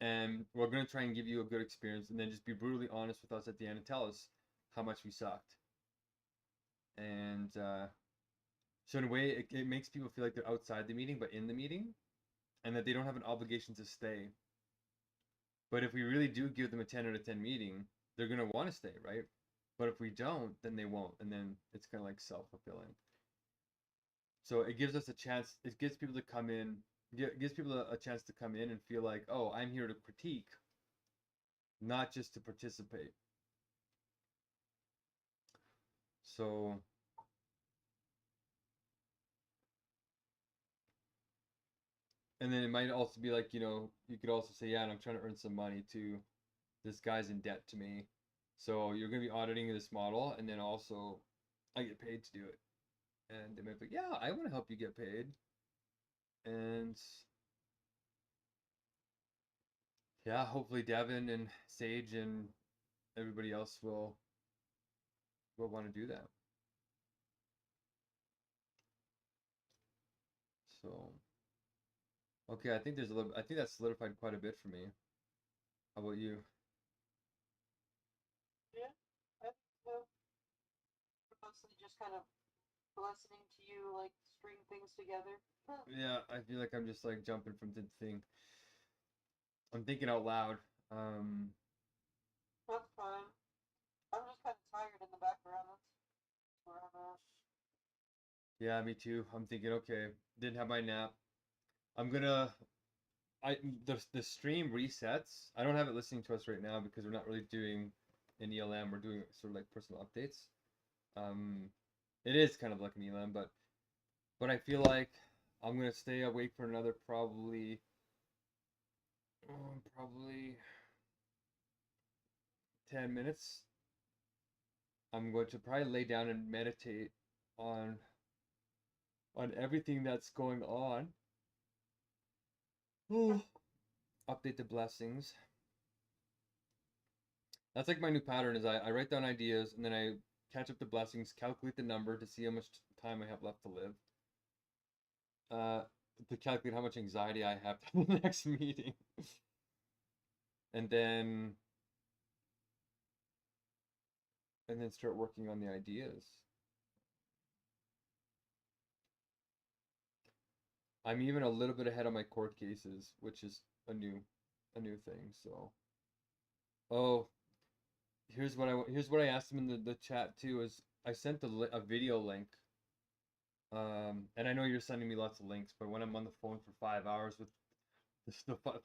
and we're going to try and give you a good experience, and then just be brutally honest with us at the end and tell us how much we sucked. And so in a way, it makes people feel like they're outside the meeting, but in the meeting, and that they don't have an obligation to stay. But if we really do give them a 10 out of 10 meeting, they're going to want to stay, right? But if we don't, then they won't. And then it's kind of like self-fulfilling. So it gives us a chance. It gives people to come in. Gives people a chance to come in and feel like, oh, I'm here to critique, not just to participate. So and then it might also be like, you could also say, yeah, and I'm trying to earn some money too. This guy's in debt to me. So you're going to be auditing this model, and then also I get paid to do it. And they might be like, yeah, I want to help you get paid. And yeah, hopefully Devin and Sage and everybody else will want to do that. So, okay, I think that's solidified quite a bit for me. How about you? Yeah, I think so. Mostly just kind of listening to you like string things together. Yeah, I feel like I'm just like jumping from thing to thing. I'm thinking out loud. That's fine. I'm just kind of tired in the background. That's where I'm at. Yeah, me too. I'm thinking, okay, didn't have my nap. The stream resets. I don't have it listening to us right now because we're not really doing an ELM. We're doing sort of like personal updates. It is kind of like an ELM, but I feel like I'm gonna stay awake for another probably 10 minutes. I'm going to probably lay down and meditate on everything that's going on. Update the blessings. That's like my new pattern is I write down ideas, and then I catch up the blessings, calculate the number to see how much time I have left to live. To calculate how much anxiety I have for the next meeting. And then start working on the ideas. I'm even a little bit ahead on my court cases, which is a new thing. So, oh, here's what I asked them in the chat too. Is I sent a video link. And I know you're sending me lots of links, but when I'm on the phone for 5 hours with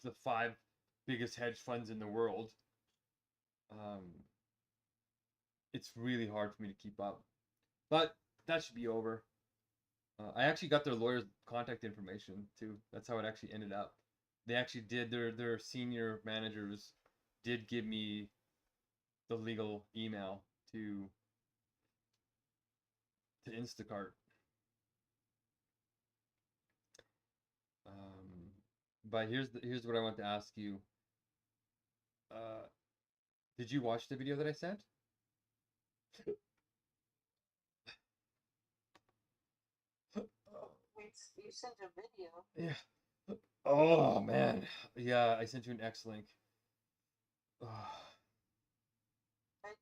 the 5 biggest hedge funds in the world, it's really hard for me to keep up. But that should be over. I actually got their lawyer's contact information too. That's how it actually ended up. They actually did their senior managers did give me the legal email to Instacart. But here's what I want to ask you. Did you watch the video that I sent? Wait, you sent a video? Yeah. Oh man. Yeah, I sent you an X link. I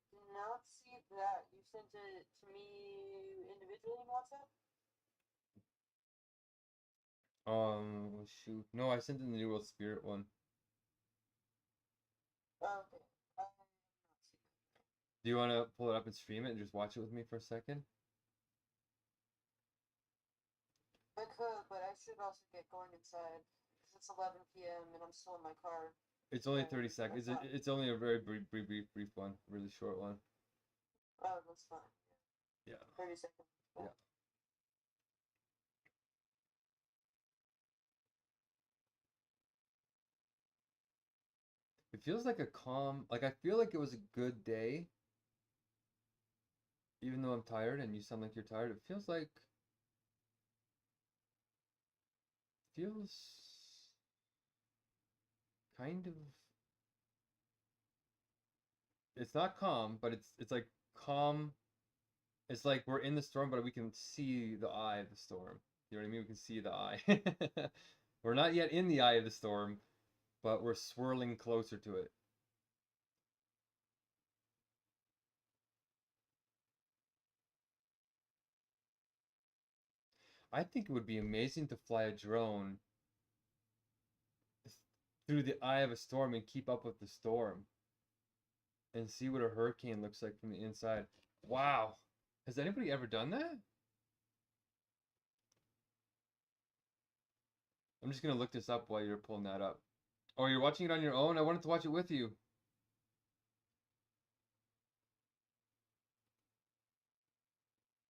did not see that. You sent it to me individually in WhatsApp? Shoot. No, I sent in the New World Spirit one. Oh, okay. I have not seen it. Do you want to pull it up and stream it and just watch it with me for a second? I could, but I should also get going inside because it's 11 p.m. and I'm still in my car. It's only 30 seconds. It's only a very brief one, really short one. Oh, that's fine. Yeah. 30 seconds. Yeah. It feels like a calm, like I feel like it was a good day. Even though I'm tired and you sound like you're tired, it feels kind of, it's not calm, but it's like calm It's like we're in the storm, but we can see the eye of the storm. You know what I mean? We can see the eye. We're not yet in the eye of the storm, but we're swirling closer to it. I think it would be amazing to fly a drone through the eye of a storm and keep up with the storm and see what a hurricane looks like from the inside. Wow. Has anybody ever done that? I'm just going to look this up while you're pulling that up. Oh, you're watching it on your own? I wanted to watch it with you.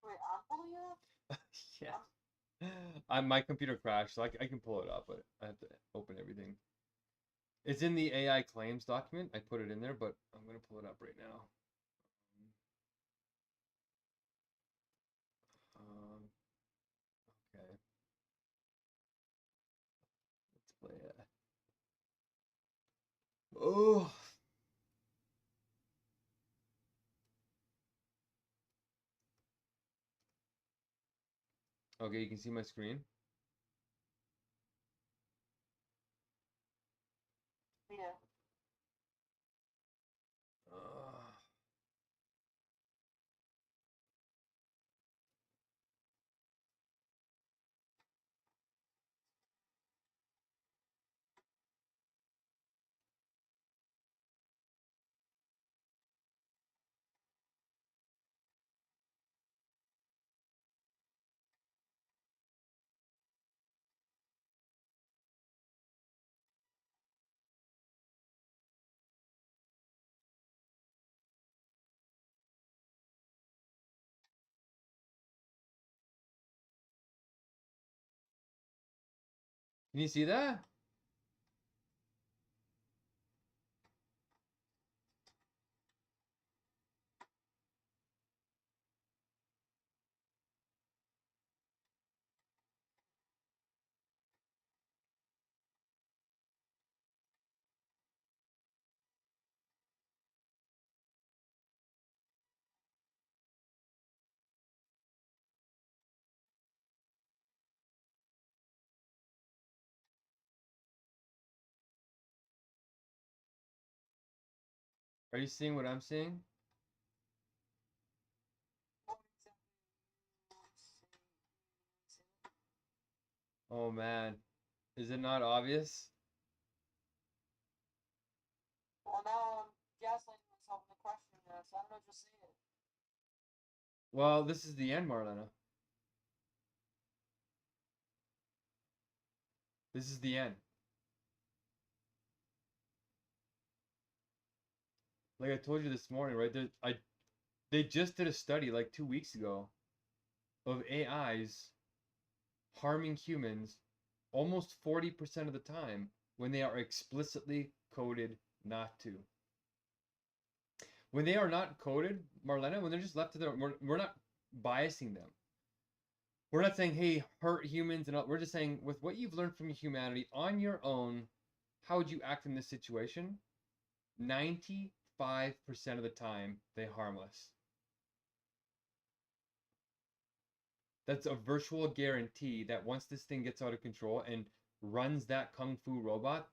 Wait, I'm pulling it up? Yeah. My computer crashed, so I can pull it up, but I have to open everything. It's in the AI claims document. I put it in there, but I'm going to pull it up right now. Okay. Let's play it. Oh. Okay, you can see my screen. Yeah. Can you see that? Are you seeing what I'm seeing? Oh man, is it not obvious? Well, now I'm gaslighting myself in the question, so I don't know if you'll see it. Well, this is the end, Marlena. This is the end. Like I told you this morning, right? They just did a study like 2 weeks ago of AIs harming humans almost 40% of the time when they are explicitly coded not to. When they are not coded, Marlena, when they're just left to their, we're not biasing them. We're not saying, hey, hurt humans, and all. We're just saying, with what you've learned from humanity on your own, how would you act in this situation? 95% of the time, they harm us. That's a virtual guarantee that once this thing gets out of control and runs that kung fu robot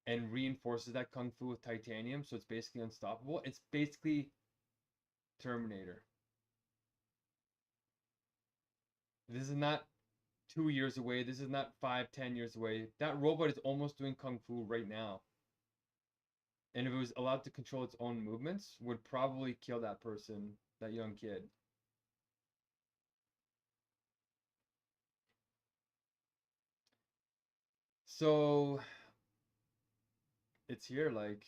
and reinforces that kung fu with titanium, so it's basically unstoppable, it's basically Terminator. This is not 2 years away. This is not 5, 10 years away. That robot is almost doing kung fu right now. And if it was allowed to control its own movements, would probably kill that person, that young kid. So it's here, like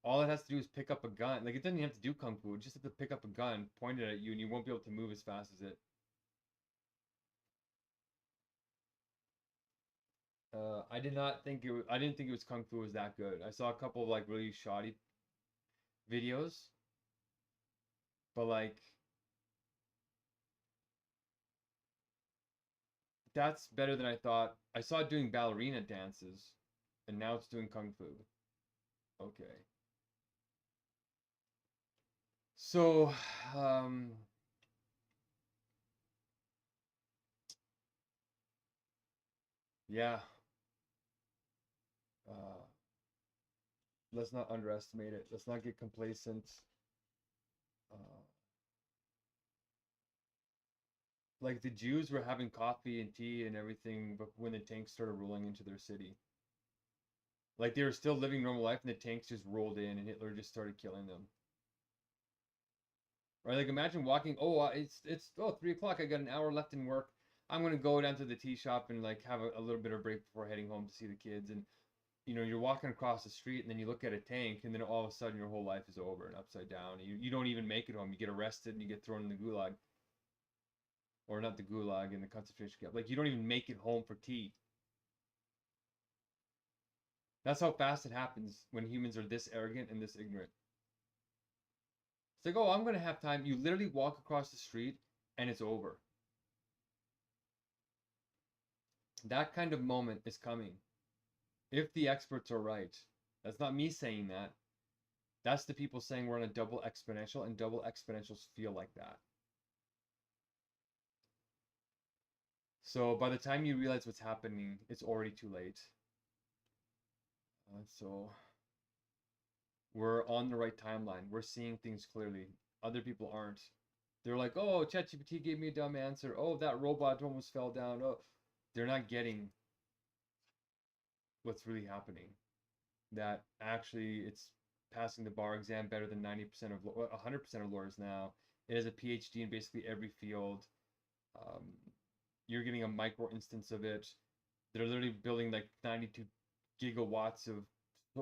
all it has to do is pick up a gun. Like it doesn't even have to do kung fu. It just have to pick up a gun, point it at you, and you won't be able to move as fast as it. I did not think it was, I didn't think it was kung fu was that good. I saw a couple of like really shoddy videos, but like that's better than I thought. I saw it doing ballerina dances, and now it's doing kung fu. Okay. So, Yeah. Let's not underestimate it. Let's not get complacent. Uh, like the Jews were having coffee and tea and everything, but when the tanks started rolling into their city, like they were still living normal life, and the tanks just rolled in, and Hitler just started killing them. Right? Like imagine walking. Oh, it's 3 o'clock. I got an hour left in work. I'm gonna go down to the tea shop and like have a little bit of break before heading home to see the kids. And you're walking across the street, and then you look at a tank, and then all of a sudden your whole life is over and upside down. You don't even make it home. You get arrested and you get thrown in the gulag, or not the gulag, in the concentration camp. Like you don't even make it home for tea. That's how fast it happens when humans are this arrogant and this ignorant. It's like, oh, I'm gonna have time. You literally walk across the street and it's over. That kind of moment is coming. If the experts are right. That's not me saying that. That's the people saying we're on a double exponential, and double exponentials feel like that. So by the time you realize what's happening, it's already too late. So we're on the right timeline. We're seeing things clearly. Other people aren't. They're like, oh, ChatGPT gave me a dumb answer. Oh, that robot almost fell down. Oh, they're not getting what's really happening. That actually it's passing the bar exam better than 90% of 100% of lawyers now. It has a PhD in basically every field. You're getting a micro instance of it. They're literally building like 92 gigawatts of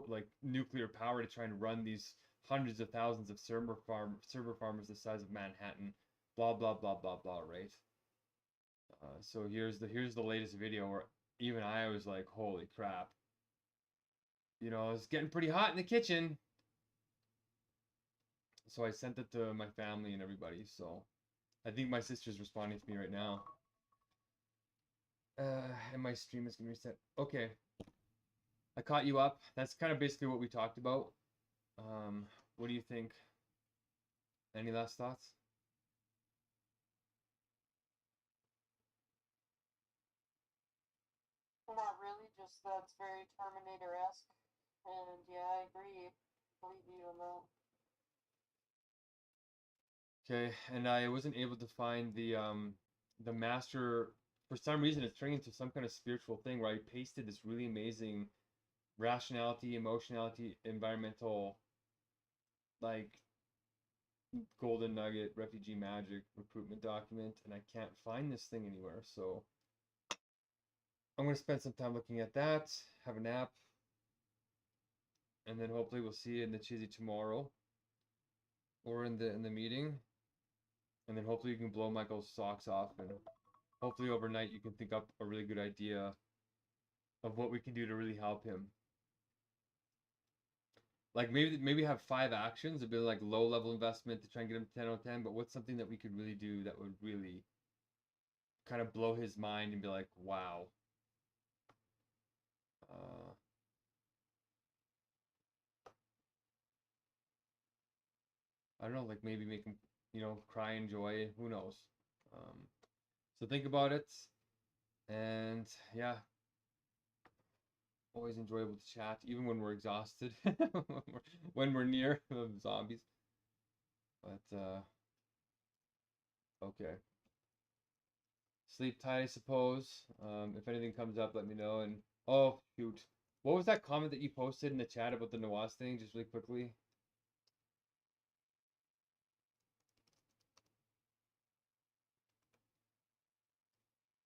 like nuclear power to try and run these hundreds of thousands of server farmers the size of Manhattan. Blah blah blah blah blah. Right. So here's the latest video where even I was like, holy crap. It's getting pretty hot in the kitchen. So I sent it to my family and everybody. So I think my sister's responding to me right now. And my stream is gonna reset. Okay. I caught you up. That's kind of basically what we talked about. What do you think? Any last thoughts? Not really, just that's very Terminator-esque. And yeah, I agree. Believe you on that. Okay, and I wasn't able to find the master. For some reason, it's turning into some kind of spiritual thing where I pasted this really amazing rationality, emotionality, environmental, like golden nugget, refugee magic recruitment document, and I can't find this thing anywhere. So I'm gonna spend some time looking at that, have a nap, and then hopefully we'll see you in the Chizzy tomorrow, or in the meeting, and then hopefully you can blow Michael's socks off, and hopefully overnight you can think up a really good idea of what we can do to really help him. Like maybe have 5 actions, a bit like low level investment to try and get him 10 out of 10, but what's something that we could really do that would really kind of blow his mind and be like, wow. I don't know, like maybe make him, cry in joy. Who knows? So think about it, and yeah, always enjoyable to chat, even when we're exhausted, when we're near zombies. But okay. Sleep tight, I suppose. If anything comes up, let me know. And oh shoot, what was that comment that you posted in the chat about the Nawaz thing? Just really quickly.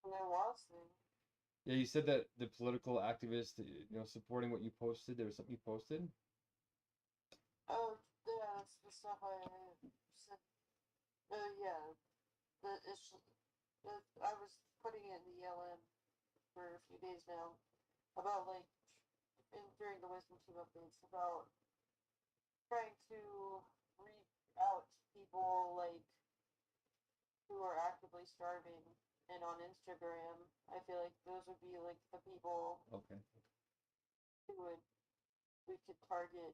Nawaz thing. Yeah, you said that the political activist, supporting what you posted. There was something you posted. Oh, yeah, that's the stuff I said. Yeah, I was putting it in the LM for a few days now about like during the wisdom team updates about trying to read out people like who are actively starving, and on Instagram I feel like those would be like the people Okay. who we could target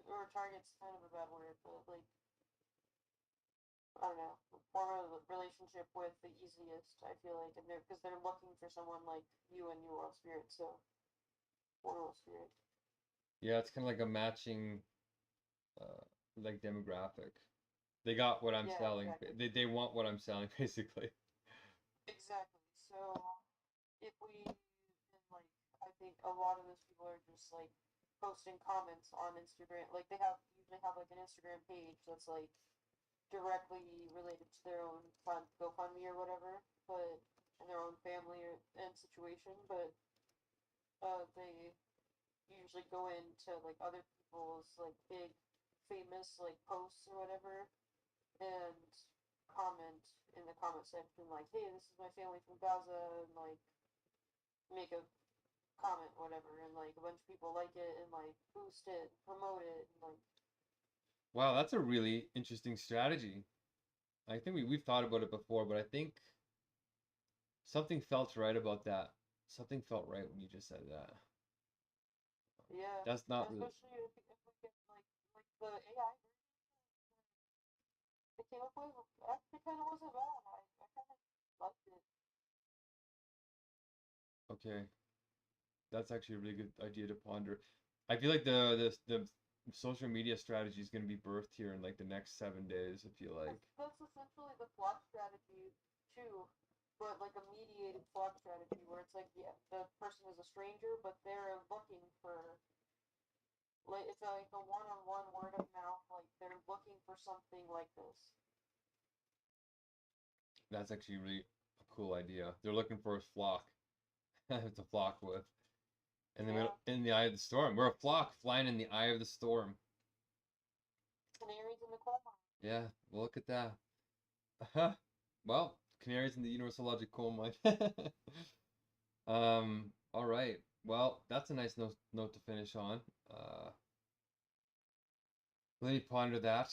or target's kind of a bad word, but like I don't know, form a relationship with the easiest, I feel like, and because they're looking for someone like you and New World Spirit, so One World Spirit. Yeah, it's kind of like a matching, like demographic. They got what I'm Yeah, selling. exactly. They want what I'm selling, basically. Exactly. So if we, and like, I think a lot of those people are just like posting comments on Instagram. Like they usually have like an Instagram page that's like directly related to their own GoFundMe or whatever, but in their own family and situation. But they usually go into like other people's like big famous like posts or whatever and comment in the comment section like, hey, this is my family from Gaza, and like make a comment whatever, and like a bunch of people like it and like boost it, promote it, and like Wow, that's a really interesting strategy. I think we've thought about it before, but I think something felt right about that. Something felt right when you just said that. yeah, That's not and really especially if we get like the AI they came up with actually kind of wasn't bad. I kind of liked it. okay. That's actually a really good idea to ponder. I feel like the social media strategy is going to be birthed here in like the next 7 days. I feel like. That's essentially the flock strategy too, but like a mediated flock strategy where it's like, yeah, the person is a stranger, but they're looking for like it's like a one-on-one word of mouth, like they're looking for something like this. That's actually really a cool idea. They're looking for a flock to flock with in the middle, Yeah, in the eye of the storm. We're a flock flying in the eye of the storm. canaries in the coal mine. Yeah, well, look at that. Well, canaries in the universal logic coal mine. All right. Well, that's a nice note to finish on. Let me ponder that.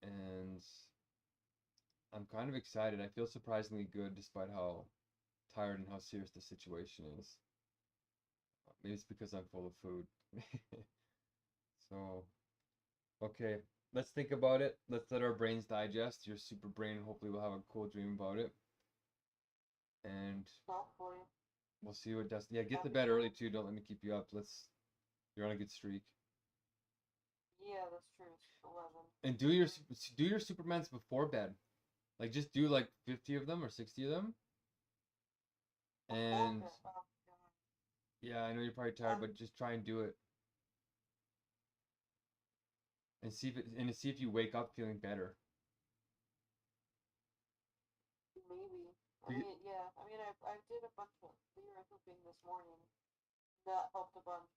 And I'm kind of excited. I feel surprisingly good despite how tired and how serious the situation is. Maybe it's because I'm full of food. So, okay, let's think about it. Let's let our brains digest. Your super brain, hopefully, will have a cool dream about it. And Hopefully. we'll see what does. Yeah, get to bed early too. Don't let me keep you up. You're on a good streak. Yeah, that's true. It's 11. And do your Supermans before bed. Like just do like 50 of them or 60 of them. And Oh, God. yeah, I know you're probably tired, but just try and do it. And see if you wake up feeling better. Maybe. I You- mean, yeah. I mean, I did a bunch of clear hooping this morning. That helped a bunch.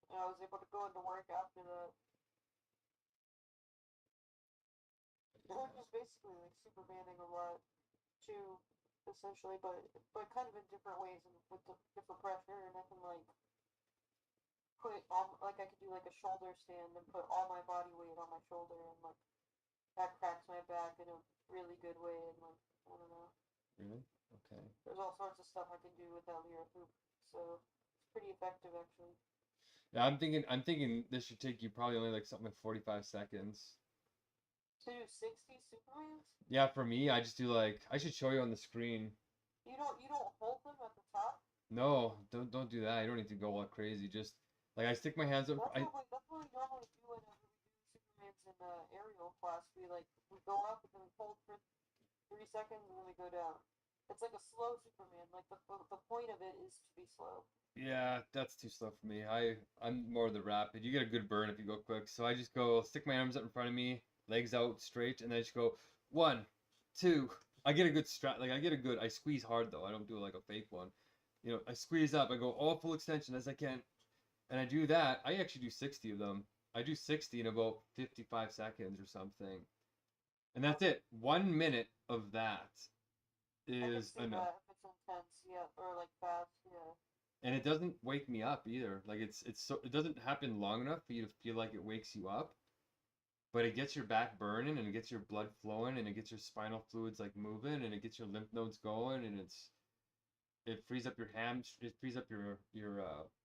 And I was able to go into work after that. We're just basically like supermaning a lot too, essentially, but kind of in different ways and with different pressure. And I can like put all like I could do like a shoulder stand and put all my body weight on my shoulder, and like that cracks my back in a really good way. And like I don't know. Really? Okay. There's all sorts of stuff I can do with that lyra hoop, so it's pretty effective actually. Yeah, I'm thinking this should take you probably only like something like 45 seconds. To do 60 Supermans? Yeah, for me, I just do like I should show you on the screen. You don't hold them at the top? No, don't do that. You don't need to go all crazy. Just like I stick my hands up. That's what we normally do whenever we do Supermans in aerial class. We go up and then we hold for 3 seconds and then we go down. It's like a slow Superman. Like the point of it is to be slow. Yeah, that's too slow for me. I'm more the rapid. You get a good burn if you go quick. So I just go stick my arms up in front of me, legs out straight, and then I just go 1, 2. I get a good I squeeze hard though. I don't do like a fake one. You know, I squeeze up, I go all full extension as I can. And I do that. I actually do 60 of them. I do 60 in about 55 seconds or something. And that's it. 1 minute of that is enough. That if it's intense, yeah, or like fast, yeah. And it doesn't wake me up either. Like it doesn't happen long enough for you to feel like it wakes you up, but it gets your back burning and it gets your blood flowing and it gets your spinal fluids like moving and it gets your lymph nodes going and it frees up your it frees up your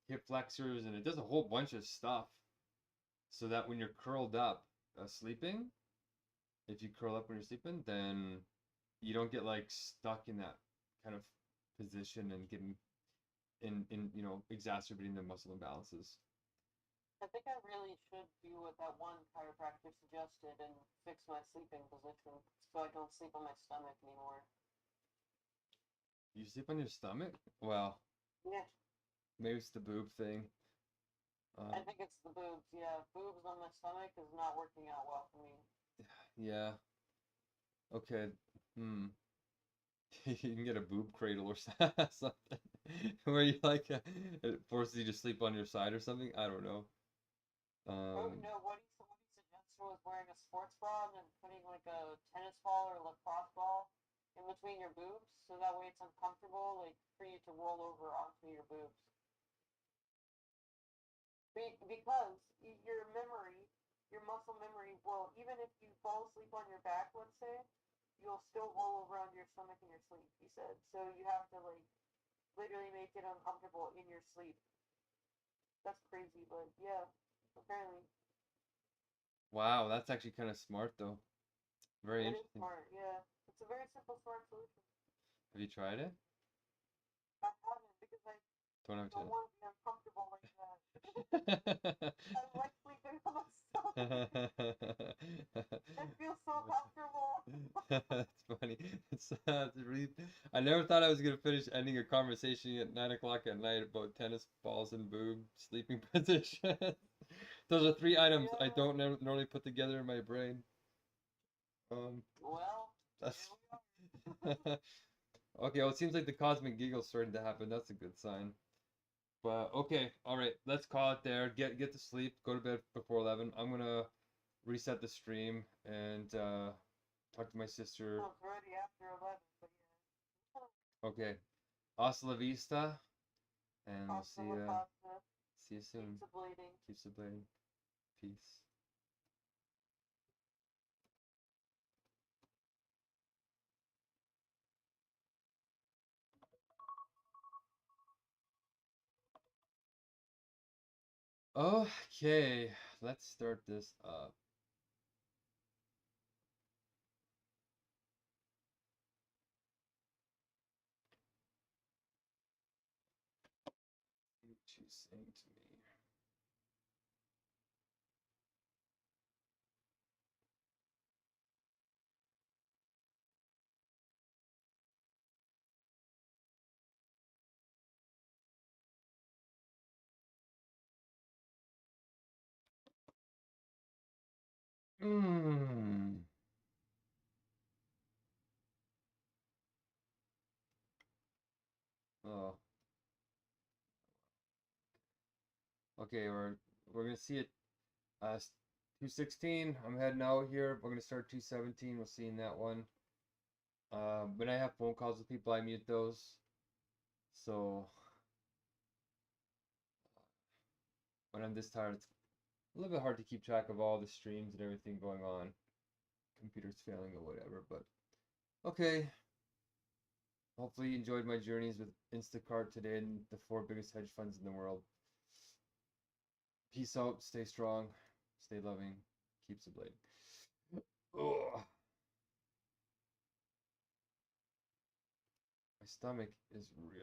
hip flexors and it does a whole bunch of stuff so that when you're curled up sleeping, if you curl up when you're sleeping, then you don't get like stuck in that kind of position and getting in exacerbating the muscle imbalances. I think I really should do what that one chiropractor suggested and fix my sleeping position so I don't sleep on my stomach anymore. You sleep on your stomach? Well, Yeah, maybe it's the boob thing. I think it's the boobs. Yeah, boobs on my stomach is not working out well for me. Yeah. Okay. You can get a boob cradle or something where you like it forces you to sleep on your side or something. I don't know. Oh no, what he suggested was wearing a sports bra and then putting like a tennis ball or lacrosse ball in between your boobs, so that way it's uncomfortable, like for you to roll over onto your boobs. Because your memory, your muscle memory, will, even if you fall asleep on your back, let's say, you'll still roll over on your stomach in your sleep, he said. So you have to like literally make it uncomfortable in your sleep. That's crazy, but yeah, apparently. Wow, that's actually kind of smart though. Very It is interesting. smart, yeah. It's a very simple, smart solution. Have you tried it? I haven't because I Don't have don't to. want to be uncomfortable like that. I like sleeping on my stomach. It feels so comfortable. That's funny. It's really. I never thought I was gonna finish ending a conversation at 9 o'clock at night about tennis balls and boob sleeping position. Those are three items I Yeah. don't normally put together in my brain. Well, That's here we are. okay. Well, it seems like the cosmic giggle's starting to happen. That's a good sign. But okay, all right. Let's call it there. Get to sleep. Go to bed before 11. I'm gonna reset the stream and talk to my sister. Well, it's already after 11, but yeah. Okay. Hasta la vista, and we'll Pasta la pasta. see you soon. Keeps bleeding. Keeps the bleeding. Peace. Okay, let's start this up. What you saying to me? Hmm. Oh. Okay, we're gonna see it. 216. I'm heading out here. We're gonna start 217. We'll see in that one. When I have phone calls with people, I mute those. So when I'm this tired, it's a little bit hard to keep track of all the streams and everything going on. Computer's failing or whatever, but okay. Hopefully you enjoyed my journeys with Instacart today and the 4 biggest hedge funds in the world. Peace out, stay strong, stay loving, keep sublating. Ugh. My stomach is really